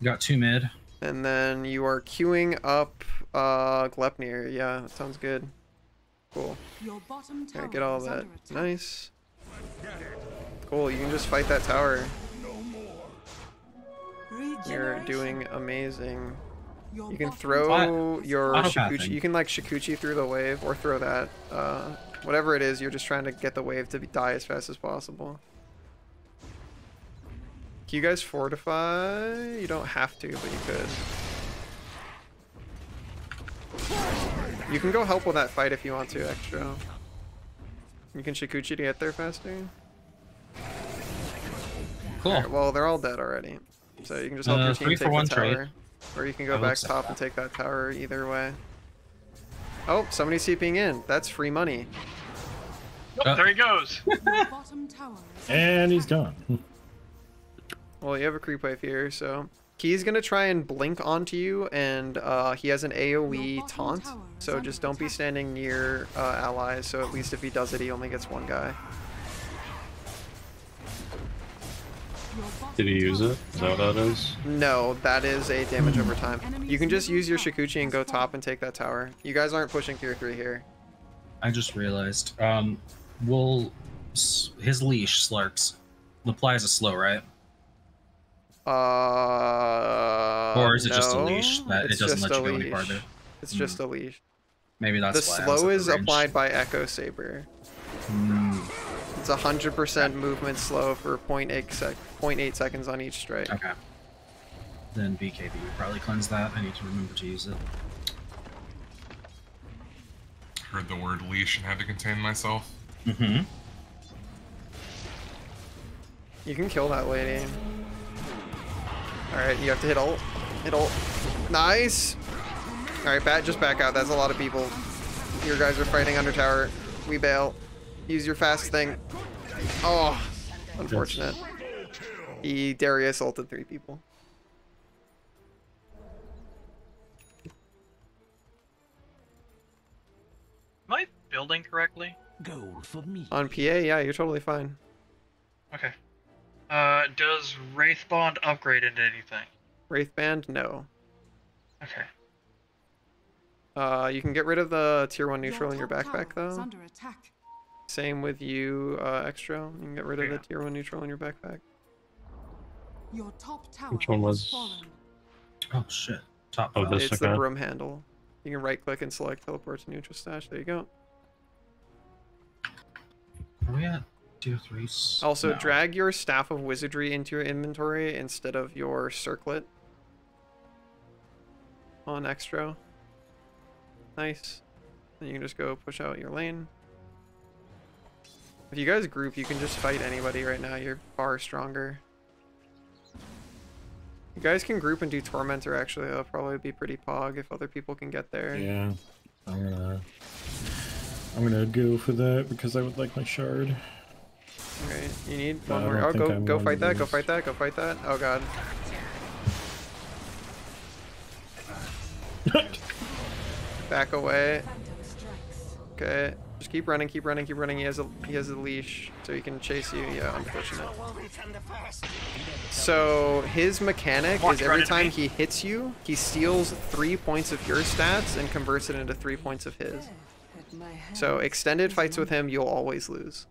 Got 2 mid. And then you are queuing up Gleipnir. Yeah, that sounds good. Cool. Alright, get all that. Nice. Cool, you can just fight that tower. You're doing amazing. You can throw your Shikuchi. You can like Shikuchi through the wave or throw that. Whatever it is, you're just trying to get the wave to die as fast as possible. Can you guys fortify? You don't have to, but you could. You can go help with that fight if you want to, extra. You can Shikuchi to get there faster. Cool. Right, well, they're all dead already. So you can just help your team take the tower. trade. Or you can go back top and take that tower either way. Oh, somebody's TPing in. That's free money. Oh, there he goes. And he's gone. Well, you have a creep wave here, so... He's gonna try and blink onto you, and he has an AoE taunt, so just don't be standing near allies, so at least if he does it, he only gets one guy. Did he use it? Is that what that is? No, that is a damage over time. You can just use your Shikuchi and go top and take that tower. You guys aren't pushing tier 3 here. I just realized. His leash, Slarks. Apply as a slow, right? Or is it just a leash that it doesn't let you go any farther? It's just a leash. Maybe that's the why. slow is applied by Echo Saber. It's 100% movement slow for 0.8 seconds on each strike. Okay. Then BKB would probably cleanse that. I need to remember to use it. Heard the word leash and had to contain myself. Mm-hmm. You can kill that lady. Alright, you have to hit ult. Hit ult. Nice! Alright, just back out. That's a lot of people. Your guys are fighting under tower. We bail. Use your fast thing. Oh, unfortunate. Darius ulted 3 people. Am I building correctly? Gold for me. On PA, yeah, you're totally fine. Okay. Does Wraithbond upgrade into anything? Wraithband, no. Okay. You can get rid of the tier 1 neutral in your backpack though. Same with you, Extra. You can get rid of the tier 1 neutral in your backpack. Your top tower Which one was? Oh shit. Top. Oh, this It's the broom handle. You can right click and select teleport to neutral stash. There you go. Are we at tier 3? Also, No. drag your Staff of Wizardry into your inventory instead of your circlet. On Extra. Nice. Then you can just go push out your lane. If you guys group, you can just fight anybody right now. You're far stronger. You guys can group and do Tormentor, actually. That'll probably be pretty pog if other people can get there. Yeah, I'm gonna go for that because I would like my shard. Alright, you need I one don't more. Oh, think I'm go one fight of that, go those. fight that, go fight that. Oh god. Back away. Okay. Just keep running, keep running, keep running. He has a leash, so he can chase you. Yeah, unfortunate. So his mechanic is every time he hits you, he steals 3 points of your stats and converts it into 3 points of his. So extended fights with him, you'll always lose.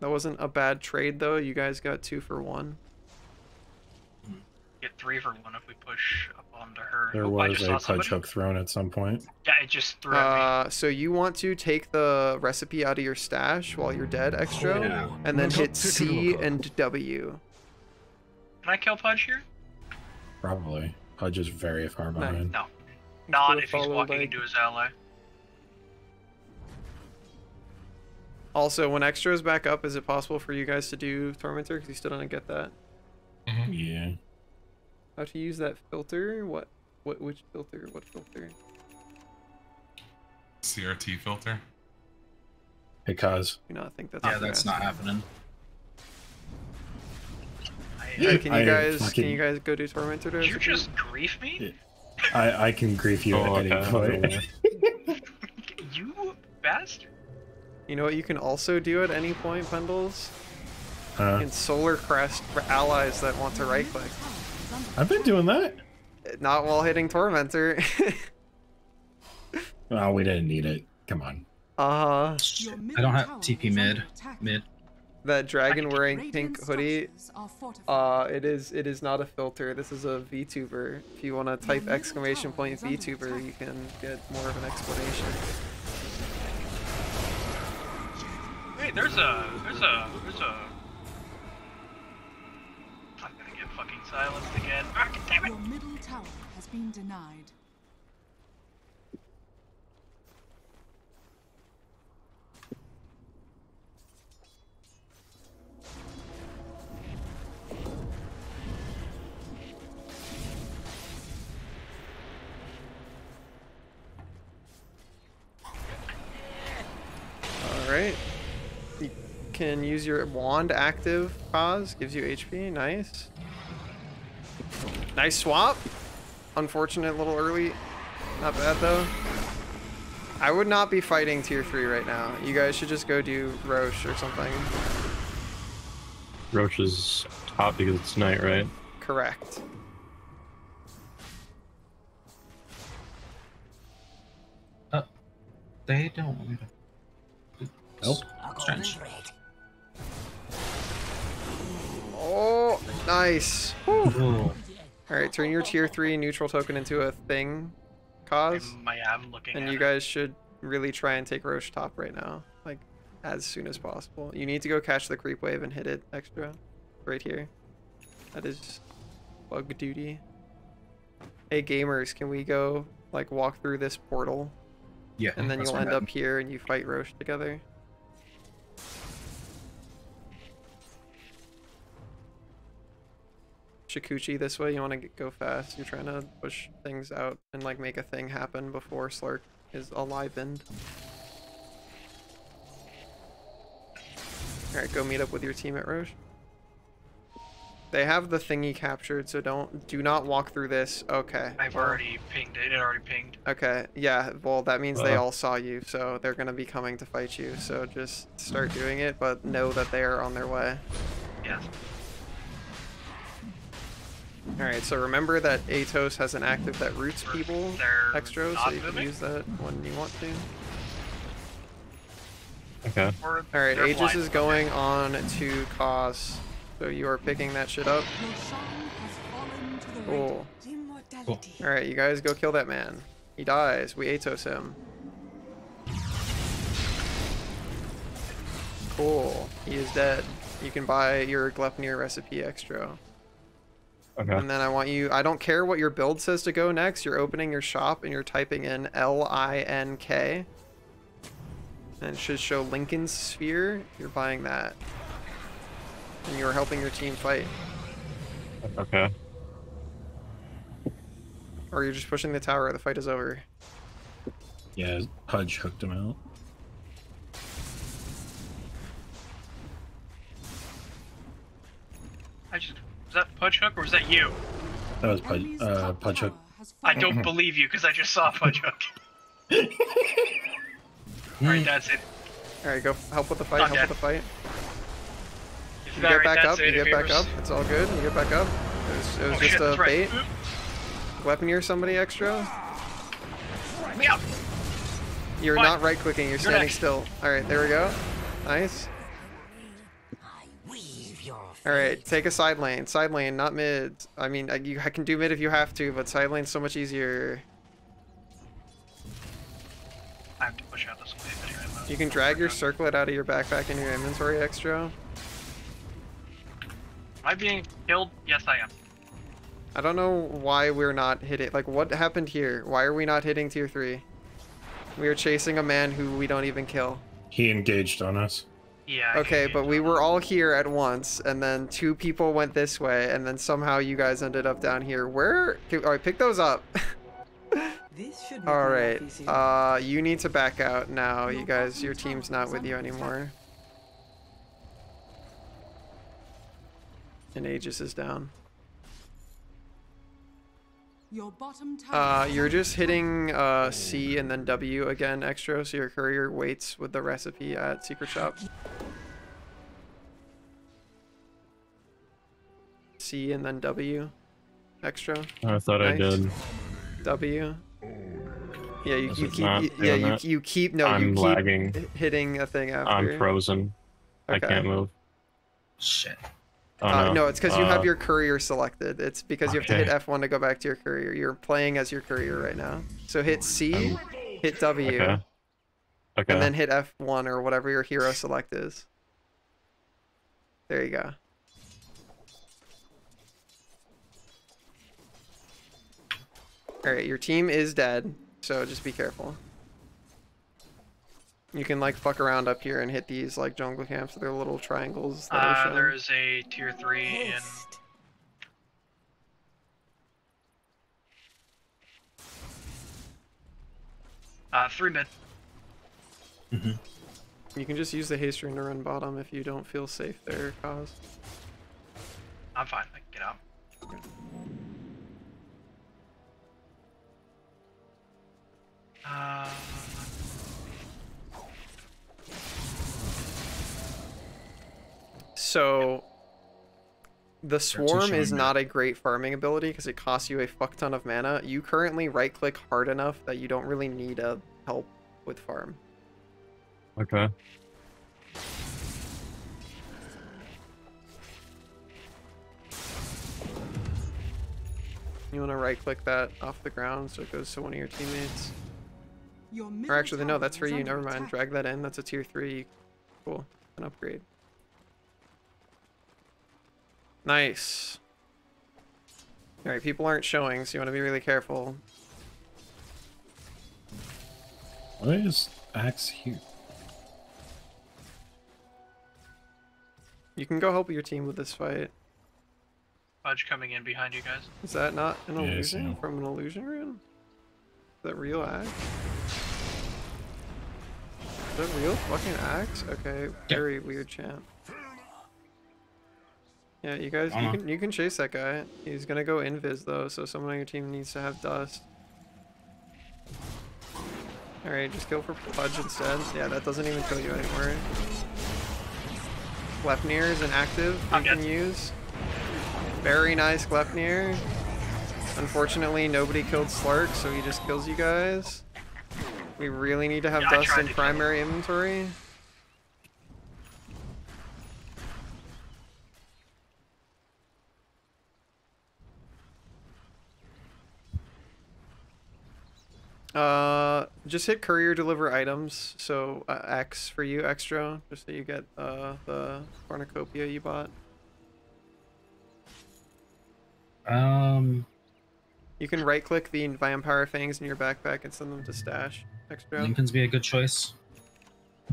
That wasn't a bad trade though. You guys got 2 for 1. Get 3 for 1 if we push up onto her. There I was just a saw pudge somebody. hook thrown at some point. Yeah, it just threw at me. So you want to take the recipe out of your stash while you're dead, extra, Yeah. and then hit C and W. Can I kill Pudge here? Probably. Pudge is very far behind. No. Not Still if he's followed walking by- into his ally. Also, when extra is back up, is it possible for you guys to do Tormentor? Because you still don't get that. Yeah. How to use that filter? Which filter? What filter? CRT filter. I Hey, Kaz. do not think that's. Yeah, what you're that's not asking. happening. Hey, can I you guys fucking- go do Tormentor? to Did you execute? just grief me? I can grief you Oh, at any okay. point. You bastard. You know what you can also do at any point, Pendles? You Huh? can Solar Crest for allies that want to right click. I've been doing that. Not while hitting Tormentor. Oh, we didn't need it. Come on. Uh-huh. I don't have TP mid. That dragon wearing pink hoodie. It is not a filter. This is a VTuber. If you want to type exclamation point VTuber, you can get more of an explanation. Wait, there's a. I'm gonna get fucking silenced again. Ah, damn it! Your middle tower has been denied. Alright. You can use your wand active pause. Gives you HP. Nice. Nice swap. Unfortunate, a little early. Not bad though. I would not be fighting tier 3 right now. You guys should just go do Roche or something. Roche is top because it's night, right? Correct. They don't want me to. Nope. Strange. Oh, nice. Ooh. Alright, turn your tier 3 neutral token into a thing. Cause. I'm looking And at you it. guys should really try and take Roche top right now. Like, as soon as possible. You need to go catch the creep wave and hit it extra. Right here. That is bug duty. Hey gamers, can we go, like, walk through this portal? Yeah. And then that's you'll my end bad. up here and you fight Roche together. Shikuchi this way, you want to go fast. You're trying to push things out and like make a thing happen before Slark is alivened. Alright, go meet up with your team at Roche. They have the thingy captured, so do not walk through this. Okay. I've already pinged it. It already pinged. Okay, yeah, well that means they all saw you, so they're gonna be coming to fight you, so just start doing it, but know that they are on their way. Yes. Alright, so remember that Atos has an active that roots people They're extra, so not you can moving? use that when you want to. Okay. Or Alright, they're Aegis blind. is going on to Cos, so you are picking that shit up. Cool. Alright, you guys go kill that man. He dies, we Atos him. Cool, he is dead. You can buy your Gleipnir recipe extra. Okay. And then I want you, I don't care what your build says to go next, you're opening your shop and you're typing in LINK. And it should show Lincoln's Sphere, you're buying that. And you're helping your team fight. Okay. Or you're just pushing the tower, the fight is over. Yeah, Pudge hooked him out. Was that Pudge Hook or was that you? That was Pudge hook. I don't believe you because I just saw Pudge Hook. Alright, that's it. Alright, go help with the fight, I'm help dead. with the fight. You Alright, get back that's up, it, you if get back was- up, it's all good, you get back up. It was Oh, just shit, a that's right. bait. Gleipnir somebody extra. Me out. You're Fine. not right clicking, you're standing next. still. Alright, there we go. Nice. All right, take a side lane. Side lane, not mid. I mean, I can do mid if you have to, but side lane's so much easier. I have to push out this way. But anyway, You can drag your circlet out of your backpack in your inventory extra. Am I being killed? Yes, I am. I don't know why we're not hitting. Like, what happened here? Why are we not hitting tier 3? We are chasing a man who we don't even kill. He engaged on us. Yeah. Okay, but we were all here at once, and then 2 people went this way, and then somehow you guys ended up down here. Where? Alright, pick those up. Alright, you need to back out now, you guys. Your team's not with you anymore. And Aegis is down. Your bottom tower You're just hitting C and then W again extra, so your courier waits with the recipe at Secret Shop. C and then W extra. I thought I did. W. Yeah, you keep I'm lagging. Hitting a thing after. I'm frozen. Okay. I can't move. Shit. Oh, no, it's because you have your courier selected. It's because you have to hit F1 to go back to your courier. You're playing as your courier right now. So hit C, hit W, Okay. and then hit F1 or whatever your hero select is. There you go. Alright, your team is dead, so just be careful. You can like fuck around up here and hit these like jungle camps. They're little triangles. That are shown. There is a tier 3 in. 3 mid. You can just use the haste rune to run bottom if you don't feel safe there, Cause. I'm fine. I can get out. So the swarm is not a great farming ability because it costs you a fuck ton of mana. You currently right click hard enough that you don't really need a help with farm. Okay. You want to right click that off the ground so it goes to one of your teammates. Your Or actually no, that's for tower you, is never under mind. attack. Drag that in, that's a tier 3. Cool, an upgrade. Nice. Alright, people aren't showing, so you want to be really careful. Why is Axe here? You can go help your team with this fight. Fudge coming in behind you guys. Is that not an Yeah, I illusion see him. from an illusion rune? Is that real axe? Is that real fucking axe? Okay, very weird champ. Yeah, you guys, you can chase that guy. He's gonna go invis though, so someone on your team needs to have dust. Alright, just go for Fudge instead. Yeah, that doesn't even kill you anymore. Gleipnir is an active you can use. Very nice Gleipnir. Unfortunately, nobody killed Slark, so he just kills you guys. We really need to have dust in primary inventory. Just hit courier deliver items, so X for you extra, just so you get the cornucopia you bought. You can right click the vampire fangs in your backpack and send them to stash extra. Lincoln's be a good choice.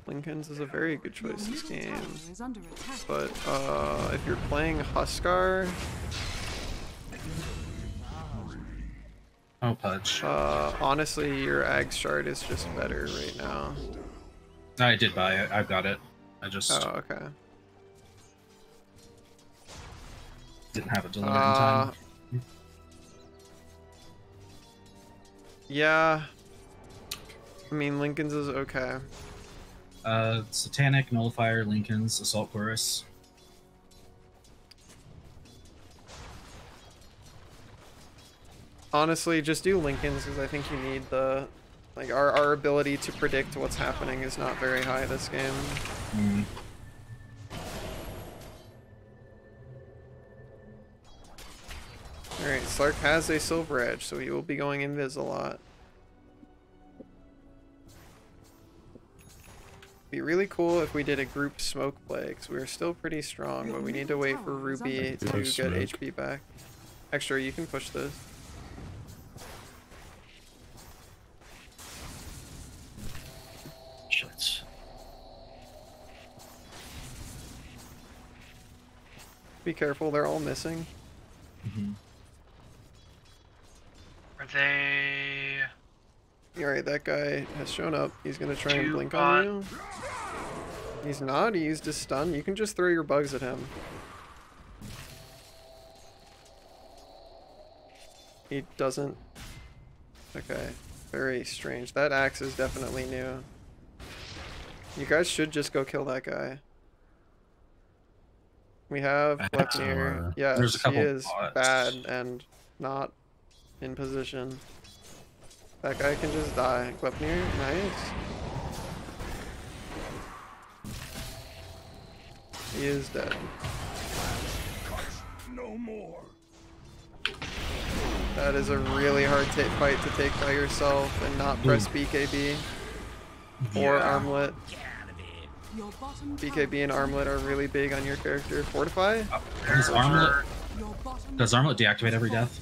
Lincoln's is a very good choice this game. is under attack. But if you're playing Huskar, Oh, Pudge. honestly your Ag shard is just better right now. I did buy it. I've got it. I just Oh, okay. didn't have it delivered in time. Yeah. I mean, Lincoln's is okay. Satanic, Nullifier, Lincoln's, Assault Chorus. Honestly, just do Lincoln's because I think you need the... Like, our ability to predict what's happening is not very high this game. Alright, Slark has a Silver Edge, so he will be going invis a lot. Be really cool if we did a group smoke play, because we're still pretty strong, but we need to wait for Ruby to get HP back. Extra, you can push this. Shit. Be careful, they're all missing. Are they... Alright, that guy has shown up. He's gonna try and blink on you. He's not, he used his stun. You can just throw your bugs at him. He doesn't... Okay, very strange. That axe is definitely new. You guys should just go kill that guy. We have Gleipnir. Yes, he is bad and not in position. That guy can just die. Gleipnir, nice. He is dead. No more. That is a really hard fight to take by yourself and not press BKB or Armlet. BKB and Armlet are really big on your character. Fortify? Does Armlet deactivate every death?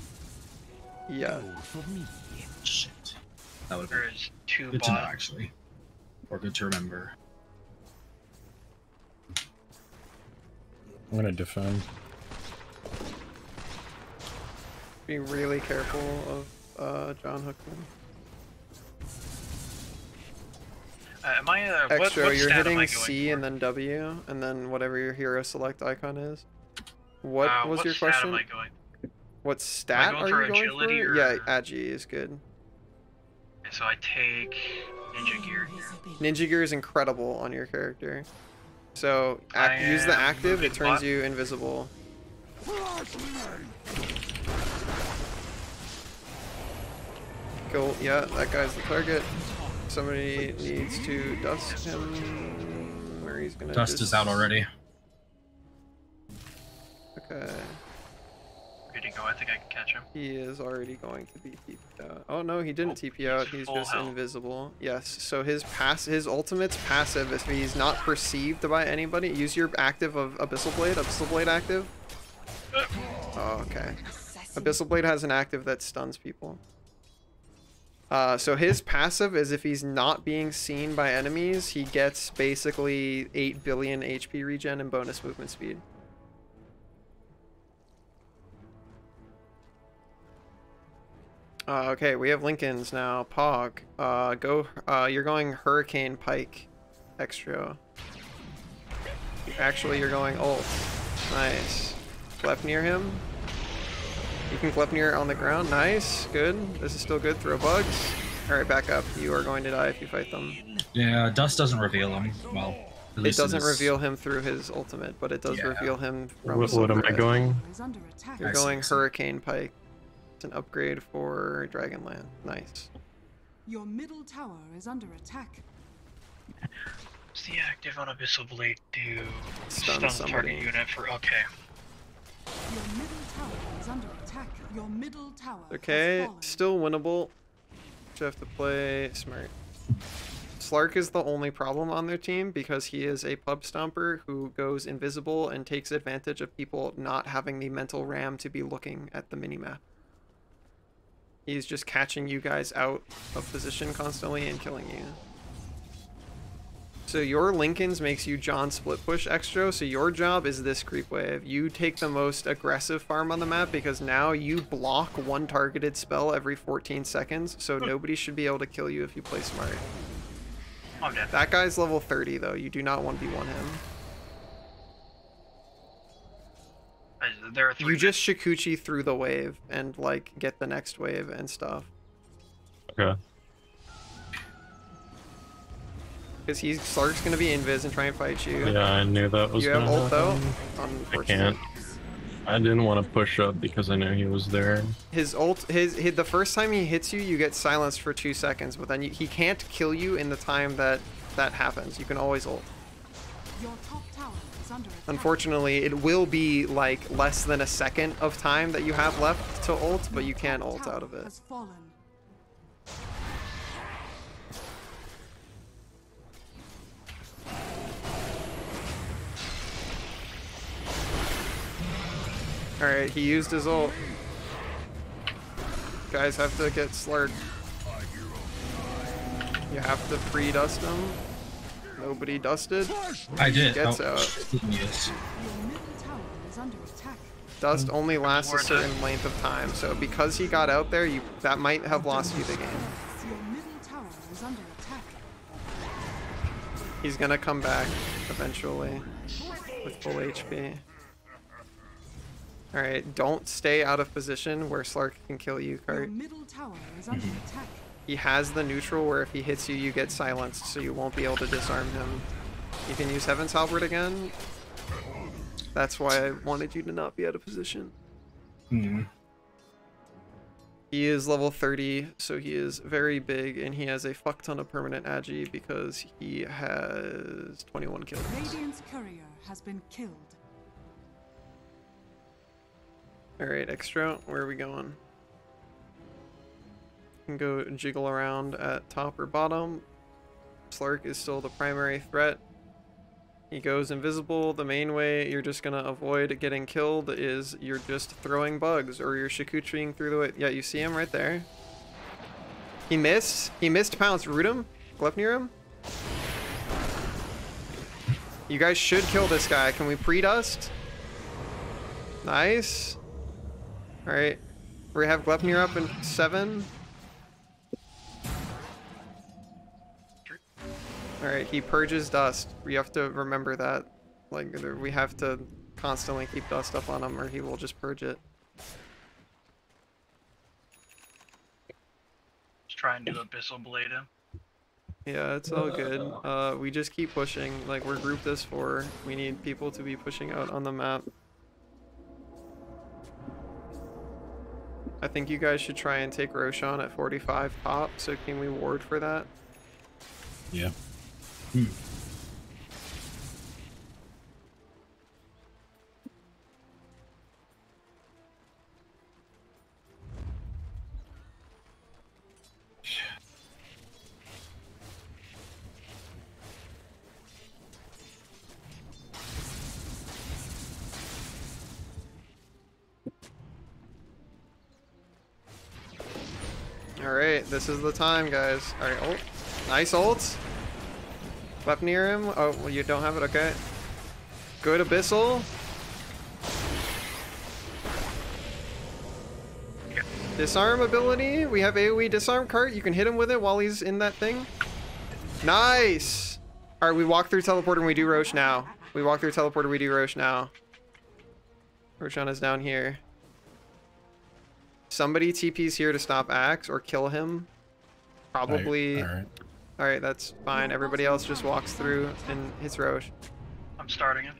Yeah. Shit. That would be two good to know, actually. Or good to remember. I'm gonna defend. Be really careful of John Hookman. Am I Extra, what you're stat am I hitting going C for? and then W, and then whatever your hero select icon is. What was your stat question? Am I going? What stat going are for you going agility for? or- Yeah, Agi is good. So I take Ninja Gear here. Ninja Gear is incredible on your character. So I use the am active, it moving turns bot. you invisible. Cool, yeah, that guy's the target. Somebody needs to dust him, or he's gonna Dust is out already. Okay. Ready to go. I think I can catch him. He is already going to be TP'd out. Oh no, he didn't TP out, he's full just health. invisible. Yes, so his ultimate's passive, if he's not perceived by anybody, use your active of Abyssal Blade active. Oh, okay. Abyssal Blade has an active that stuns people. So his passive is if he's not being seen by enemies, he gets basically 8 billion HP regen and bonus movement speed. Okay, we have Lincolns now. Pog. You're going Hurricane Pike. Extra. Actually, you're going ult. Nice. Gleipnir him. You can Gleipnir on the ground. Nice. Good. This is still good. Throw bugs. Alright, back up. You are going to die if you fight them. Yeah, Dust doesn't reveal him. Well, at least It doesn't in this- reveal him through his ultimate, but it does Yeah. reveal him from What am I Silver going? Edge. You're going Hurricane Pike. It's an upgrade for Dragonland. Nice. Your middle tower is under attack. What's the active on Abyssal Blade do? Stun Stun somebody. target unit for... Okay. Your middle tower is under attack. Your middle tower Okay, has fallen. still winnable. You have to play smart. Slark is the only problem on their team because he is a pub stomper who goes invisible and takes advantage of people not having the mental RAM to be looking at the minimap. He's just catching you guys out of position constantly and killing you. So your Lincolns makes you John split push extra, so your job is this creep wave. You take the most aggressive farm on the map because now you block one targeted spell every 14 seconds, so nobody should be able to kill you if you play smart. I'm dead. That guy's level 30 though, you do not 1v1 him. There are 3 You just Shikuchi through the wave and like get the next wave and stuff. Okay. Because Slark's gonna be invis and try and fight you. Yeah, I knew that was You have gonna ult though? happen. I Unfortunate. can't. I didn't want to push up because I knew he was there. His ult, the first time he hits you, you get silenced for 2 seconds, but then he can't kill you in the time that happens. You can always ult. Your top tower is under attack. Unfortunately, it will be like less than a second of time that you have left to ult, but you can ult out of it. Has fallen. Alright, he used his ult. Guys have to get Slurk. You have to pre-dust him. Nobody dusted. I did. Gets Oh. out. Yes. Your middle tower is under attack. Dust only lasts a certain length of time, so because he got out there, that might have lost you the game. Your middle tower is under attack. He's gonna come back eventually with full HP. Alright, don't stay out of position where Slark can kill you, Your Kart. middle tower is under attack. He has the neutral where if he hits you, you get silenced, so you won't be able to disarm him. You can use Heaven's Halberd again. That's why I wanted you to not be out of position. He is level 30, so he is very big, and he has a fuck ton of permanent agi because he has 21 kills. Radiant's courier has been killed. Alright, Extra, where are we going? You can go jiggle around at top or bottom. Slark is still the primary threat. He goes invisible. The main way you're just gonna avoid getting killed is you're just throwing bugs or you're charcuterie through the way. Yeah, you see him right there. He missed. He missed pounce. Root him. Gleipnir him. You guys should kill this guy. Can we pre-dust? Nice. Alright. We have Gleipnir up in 7. Alright, he purges dust. We have to remember that. Like, we have to constantly keep dust up on him or he will just purge it. Just try and do Abyssal Blade him. Yeah, it's all good. We just keep pushing. Like, we're grouped as 4. We need people to be pushing out on the map. I think you guys should try and take Roshan at 45 top, so can we ward for that? Yeah. Alright, this is the time, guys. Alright, ult. Nice ult. Left near him. Oh, well, you don't have it? Okay. Good Abyssal. Disarm ability. We have AoE disarm cart. You can hit him with it while he's in that thing. Nice! Alright, we walk through teleporter and we do Rosh now. We walk through teleporter, we do Rosh now. Roshan is down here. Somebody TP's here to stop Axe or kill him. Probably. Alright, that's fine. Everybody else just walks through and hits Rosh. I'm starting it.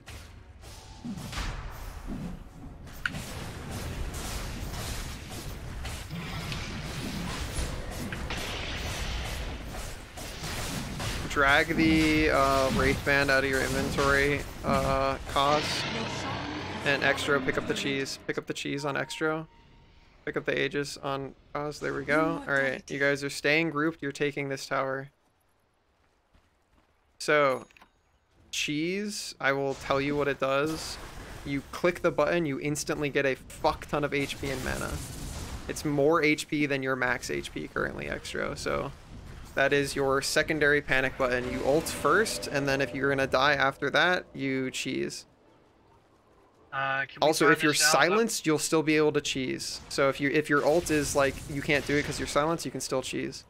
Drag the Wraith Band out of your inventory cost. And Extra, pick up the cheese. Pick up the cheese on Extra. Pick up the Aegis on Cause. There we go. Alright, you guys are staying grouped. You're taking this tower. So, cheese, I will tell you what it does. You click the button, you instantly get a fuck ton of HP and mana. It's more HP than your max HP currently, Extra. So, that is your secondary panic button. You ult first, and then if you're gonna die after that, you cheese. Also, if you're silenced, you'll still be able to cheese. So if your ult is like you can't do it because you're silenced, you can still cheese.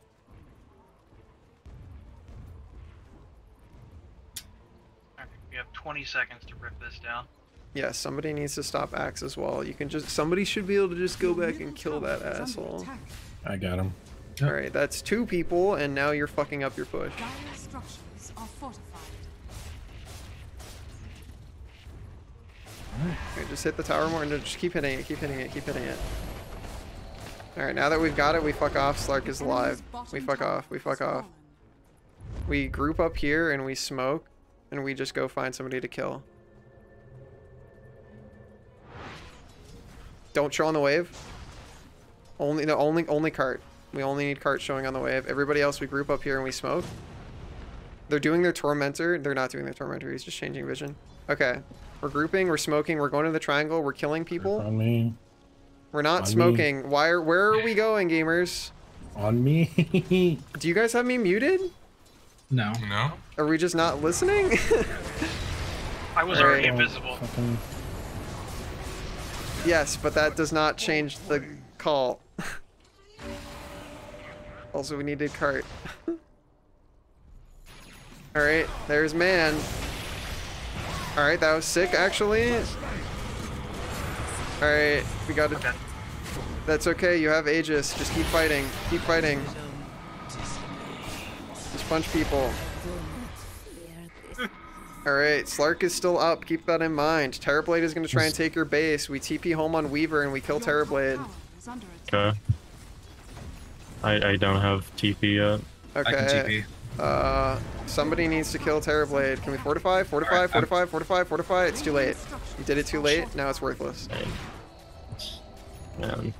We have 20 seconds to rip this down. Yeah, somebody needs to stop Axe as well. You can just somebody should be able to just go back and kill that asshole. I got him. All right, that's 2 people, and now you're fucking up your push. Structures are fortified. Okay, just hit the tower more and just keep hitting it, keep hitting it, keep hitting it. Alright, now that we've got it, we fuck off. Slark is alive. We fuck off, we fuck off. We group up here and we smoke. and we just go find somebody to kill. Don't show on the wave. Only cart. We only need cart showing on the wave. Everybody else, we group up here and we smoke. They're doing their tormentor. They're not doing their tormentor. He's just changing vision. Okay. We're grouping. We're smoking. We're going to the triangle. We're killing people. On me. We're not On smoking. Me. Where are we going, gamers? On me. Do you guys have me muted? No. No. Are we just not listening? I was already invisible. Yes, but that does not change the call. Also, we needed cart. Alright, there's man. Alright, that was sick, actually. Alright, we got it. That's okay, you have Aegis. Just keep fighting. Keep fighting. Just punch people. Alright, Slark is still up. Keep that in mind. Terrorblade is going to try and take your base. We TP home on Weaver and we kill Terrorblade. Okay. I don't have TP yet. Okay. I can TP. Somebody needs to kill Terrorblade. Can we fortify? Fortify, fortify, fortify, fortify. It's too late. You did it too late. Now it's worthless. Man.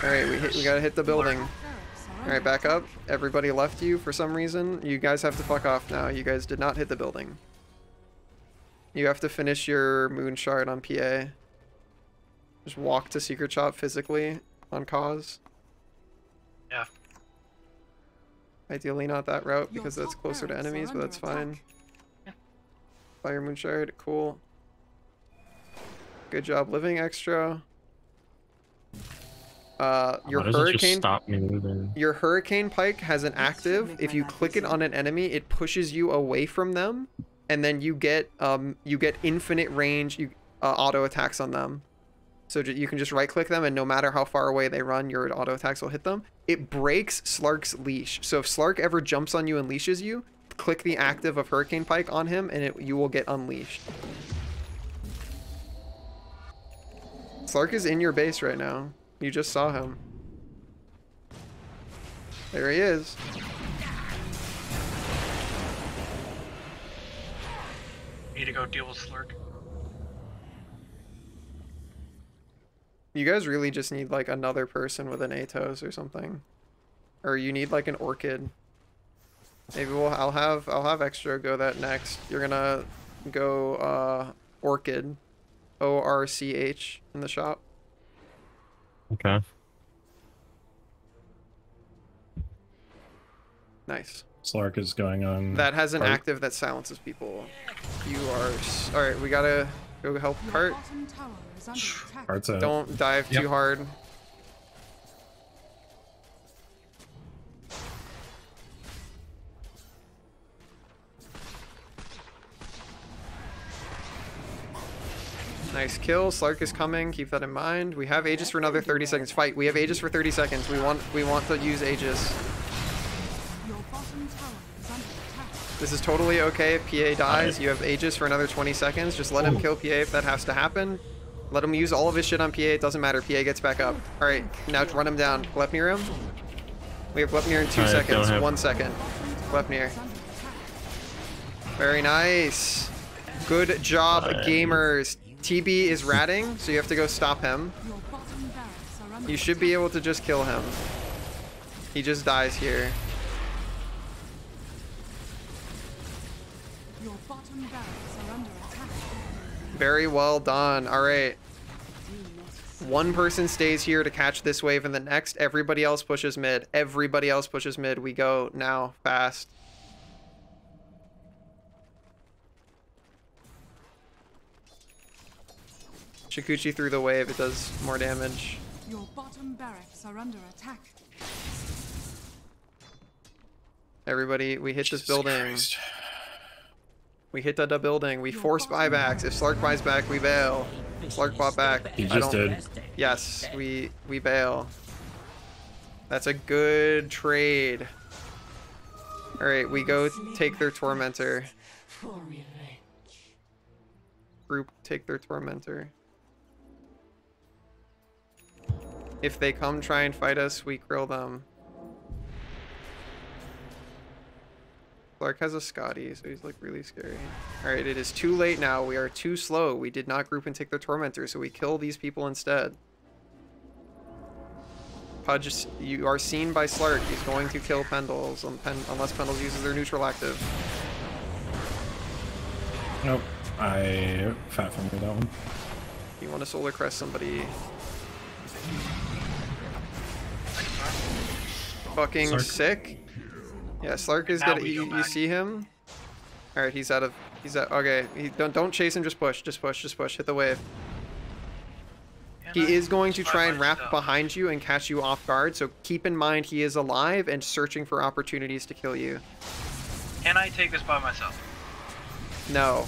Alright, we gotta hit the building. Alright, back up. Everybody left you for some reason. You guys have to fuck off now. You guys did not hit the building. You have to finish your moon shard on PA. Just walk to secret shop physically on cause. Yeah. Ideally not that route because that's closer to enemies, but that's fine. Fire moon shard, cool. Good job living extra. Your hurricane. Stop me moving? Your hurricane pike has an active. If you click it on an enemy, it pushes you away from them, and then you get infinite range. Auto attacks on them. So you can just right click them, and no matter how far away they run, your auto attacks will hit them. It breaks Slark's leash. So if Slark ever jumps on you and leashes you, click the active of Hurricane Pike on him, and you will get unleashed. Slark is in your base right now. You just saw him. There he is. Need to go deal with Slurk. You guys really just need like another person with an Atos or something, or you need like an Orchid. Maybe I'll have extra go that next. You're gonna go Orchid, ORCH in the shop. Okay. Nice. Slark is going on. That has an active that silences people. You are alright. We gotta go help Cart. Don't dive too hard. Nice kill. Slark is coming. Keep that in mind. We have Aegis for another 30 seconds. Fight. We have Aegis for 30 seconds. We want to use Aegis. This is totally okay if PA dies. You have Aegis for another 20 seconds. Just let him kill PA if that has to happen. Let him use all of his shit on PA. It doesn't matter. PA gets back up. Alright, now run him down. Gleipnir him. We have Gleipnir in 2 seconds. 1 second. Gleipnir. Very nice. Good job, gamers. TB is ratting, so you have to go stop him. You should be able to just kill him. He just dies here. Very well done. All right. One person stays here to catch this wave, and the next, everybody else pushes mid. Everybody else pushes mid. We go now, fast. Shukuchi through the wave. It does more damage. Your bottom barracks are under attack. Everybody, we hit this building. We hit the building. We force buybacks. If Slark buys back, we bail. Slark bought back. He just did. Yes, we bail. That's a good trade. Alright, we go take their Tormentor. Group take their Tormentor. If they come try and fight us, we grill them. Clark has a Scotty, so he's like really scary. Alright, it is too late now. We are too slow. We did not group and take the Tormentor, so we kill these people instead. Pudge, you are seen by Slark. He's going to kill Pendles unless Pendles uses their neutral active. Nope. I fat fingered that one. You want to Solar Crest somebody. Fucking Slark. Sick. Yeah, Slark is Now good. we go You back. see him? Alright, he's out. Okay, don't chase him, just push. Just push. Hit the wave. He is going to try and wrap behind you and catch you off guard, so keep in mind he is alive and searching for opportunities to kill you. Can I take this by myself? No.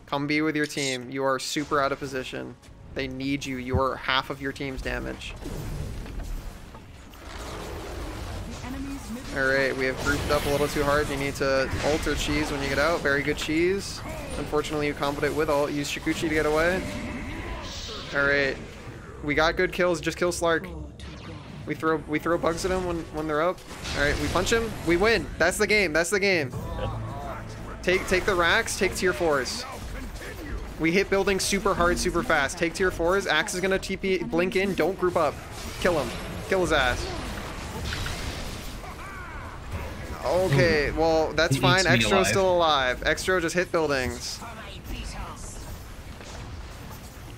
Come be with your team. You are super out of position. They need you. You are half of your team's damage. Alright, we have grouped up a little too hard. You need to ult or cheese when you get out. Very good cheese. Unfortunately, you comboed it with ult. Use Shukuchi to get away. Alright. We got good kills. Just kill Slark. We throw bugs at him when they're up. Alright, we punch him. We win. That's the game. That's the game. Take the racks. Take tier 4s. We hit buildings super hard, super fast. Take tier 4s. Axe is gonna TP, blink in. Don't group up. Kill him. Kill his ass. Okay, well, that's fine. Extro's still alive. Extro just hit buildings.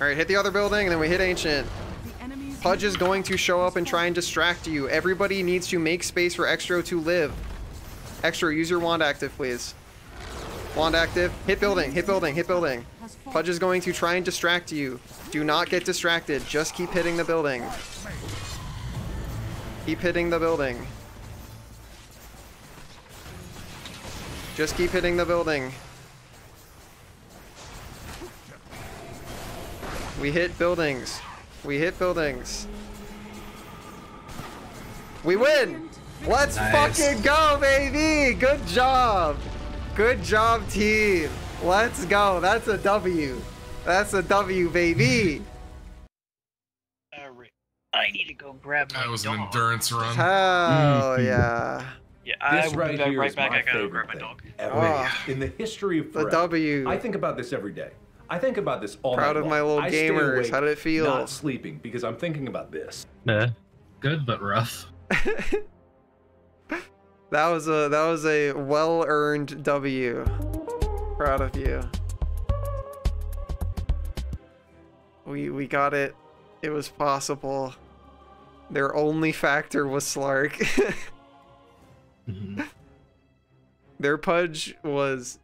Alright, hit the other building, and then we hit Ancient. Pudge is going to show up and try and distract you. Everybody needs to make space for Extro to live. Extro, use your wand active, please. Wand active. Hit building, hit building, hit building. Pudge is going to try and distract you. Do not get distracted. Just keep hitting the building. Keep hitting the building. Just keep hitting the building. We hit buildings. We hit buildings. We win! Let's fucking go, baby! Good job! Good job, team! Let's go. That's a W. That's a W, baby! I need to go grab my That was an dog. endurance run. Hell yeah. Yeah, I This will right be back, here right is back. my I gotta go favorite grab my thing dog. ever. Oh. In the history of The forever. W. I think about this every day. I think about this all Proud night of my long. little I stay gamers. awake, How did it feel? Not sleeping because I'm thinking about this. Nah, good but rough. That was a well-earned W. Proud of you. We got it. It was possible. Their only factor was Slark. Their Pudge was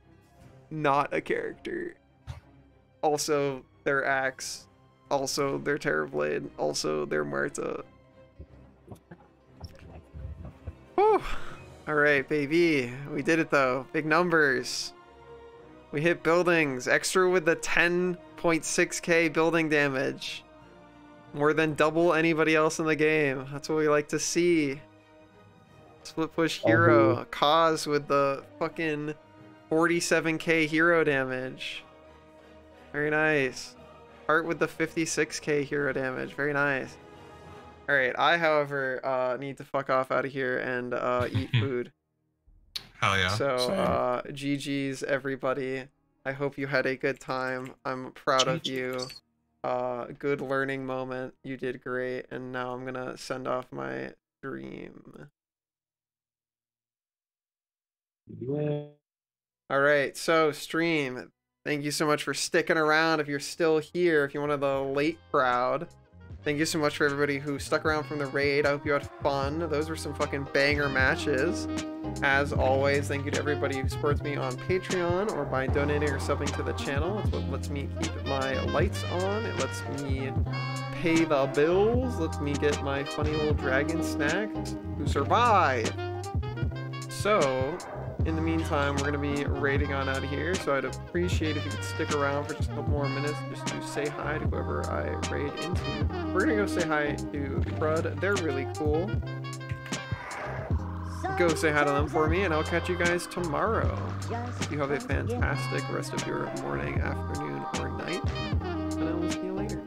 not a character. Also, their Axe. Also, their Terrorblade. Also, their Muerta. Whew. Alright, baby. We did it though. Big numbers. We hit buildings. Extra with the 10.6k building damage. More than double anybody else in the game. That's what we like to see. Split push hero. Kaz with the fucking 47k hero damage. Very nice. Heart with the 56k hero damage. Very nice. Alright, I, however, need to fuck off out of here and eat food. Hell yeah. So, GG's, everybody. I hope you had a good time. I'm proud of you. Good learning moment. You did great. And now I'm gonna send off my stream. Yeah. Alright, so stream. Thank you so much for sticking around. If you're still here, if you're one of the late crowd. Thank you so much for everybody who stuck around from the raid. I hope you had fun. Those were some fucking banger matches. As always, thank you to everybody who supports me on Patreon or by donating or subbing to the channel. It's what lets me keep my lights on. It lets me pay the bills. Lets me get my funny little dragon snacks to survive. So, in the meantime, we're going to be raiding on out of here. So I'd appreciate if you could stick around for just a couple more minutes just to say hi to whoever I raid into. We're going to go say hi to Crud. They're really cool. Go say hi to them for me, and I'll catch you guys tomorrow. You have a fantastic rest of your morning, afternoon, or night, and I will see you later.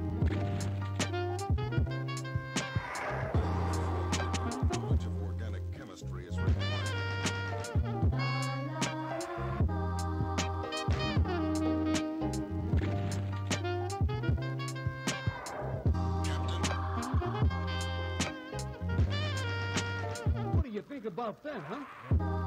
Knowledge of organic chemistry is required. took a buff then, huh?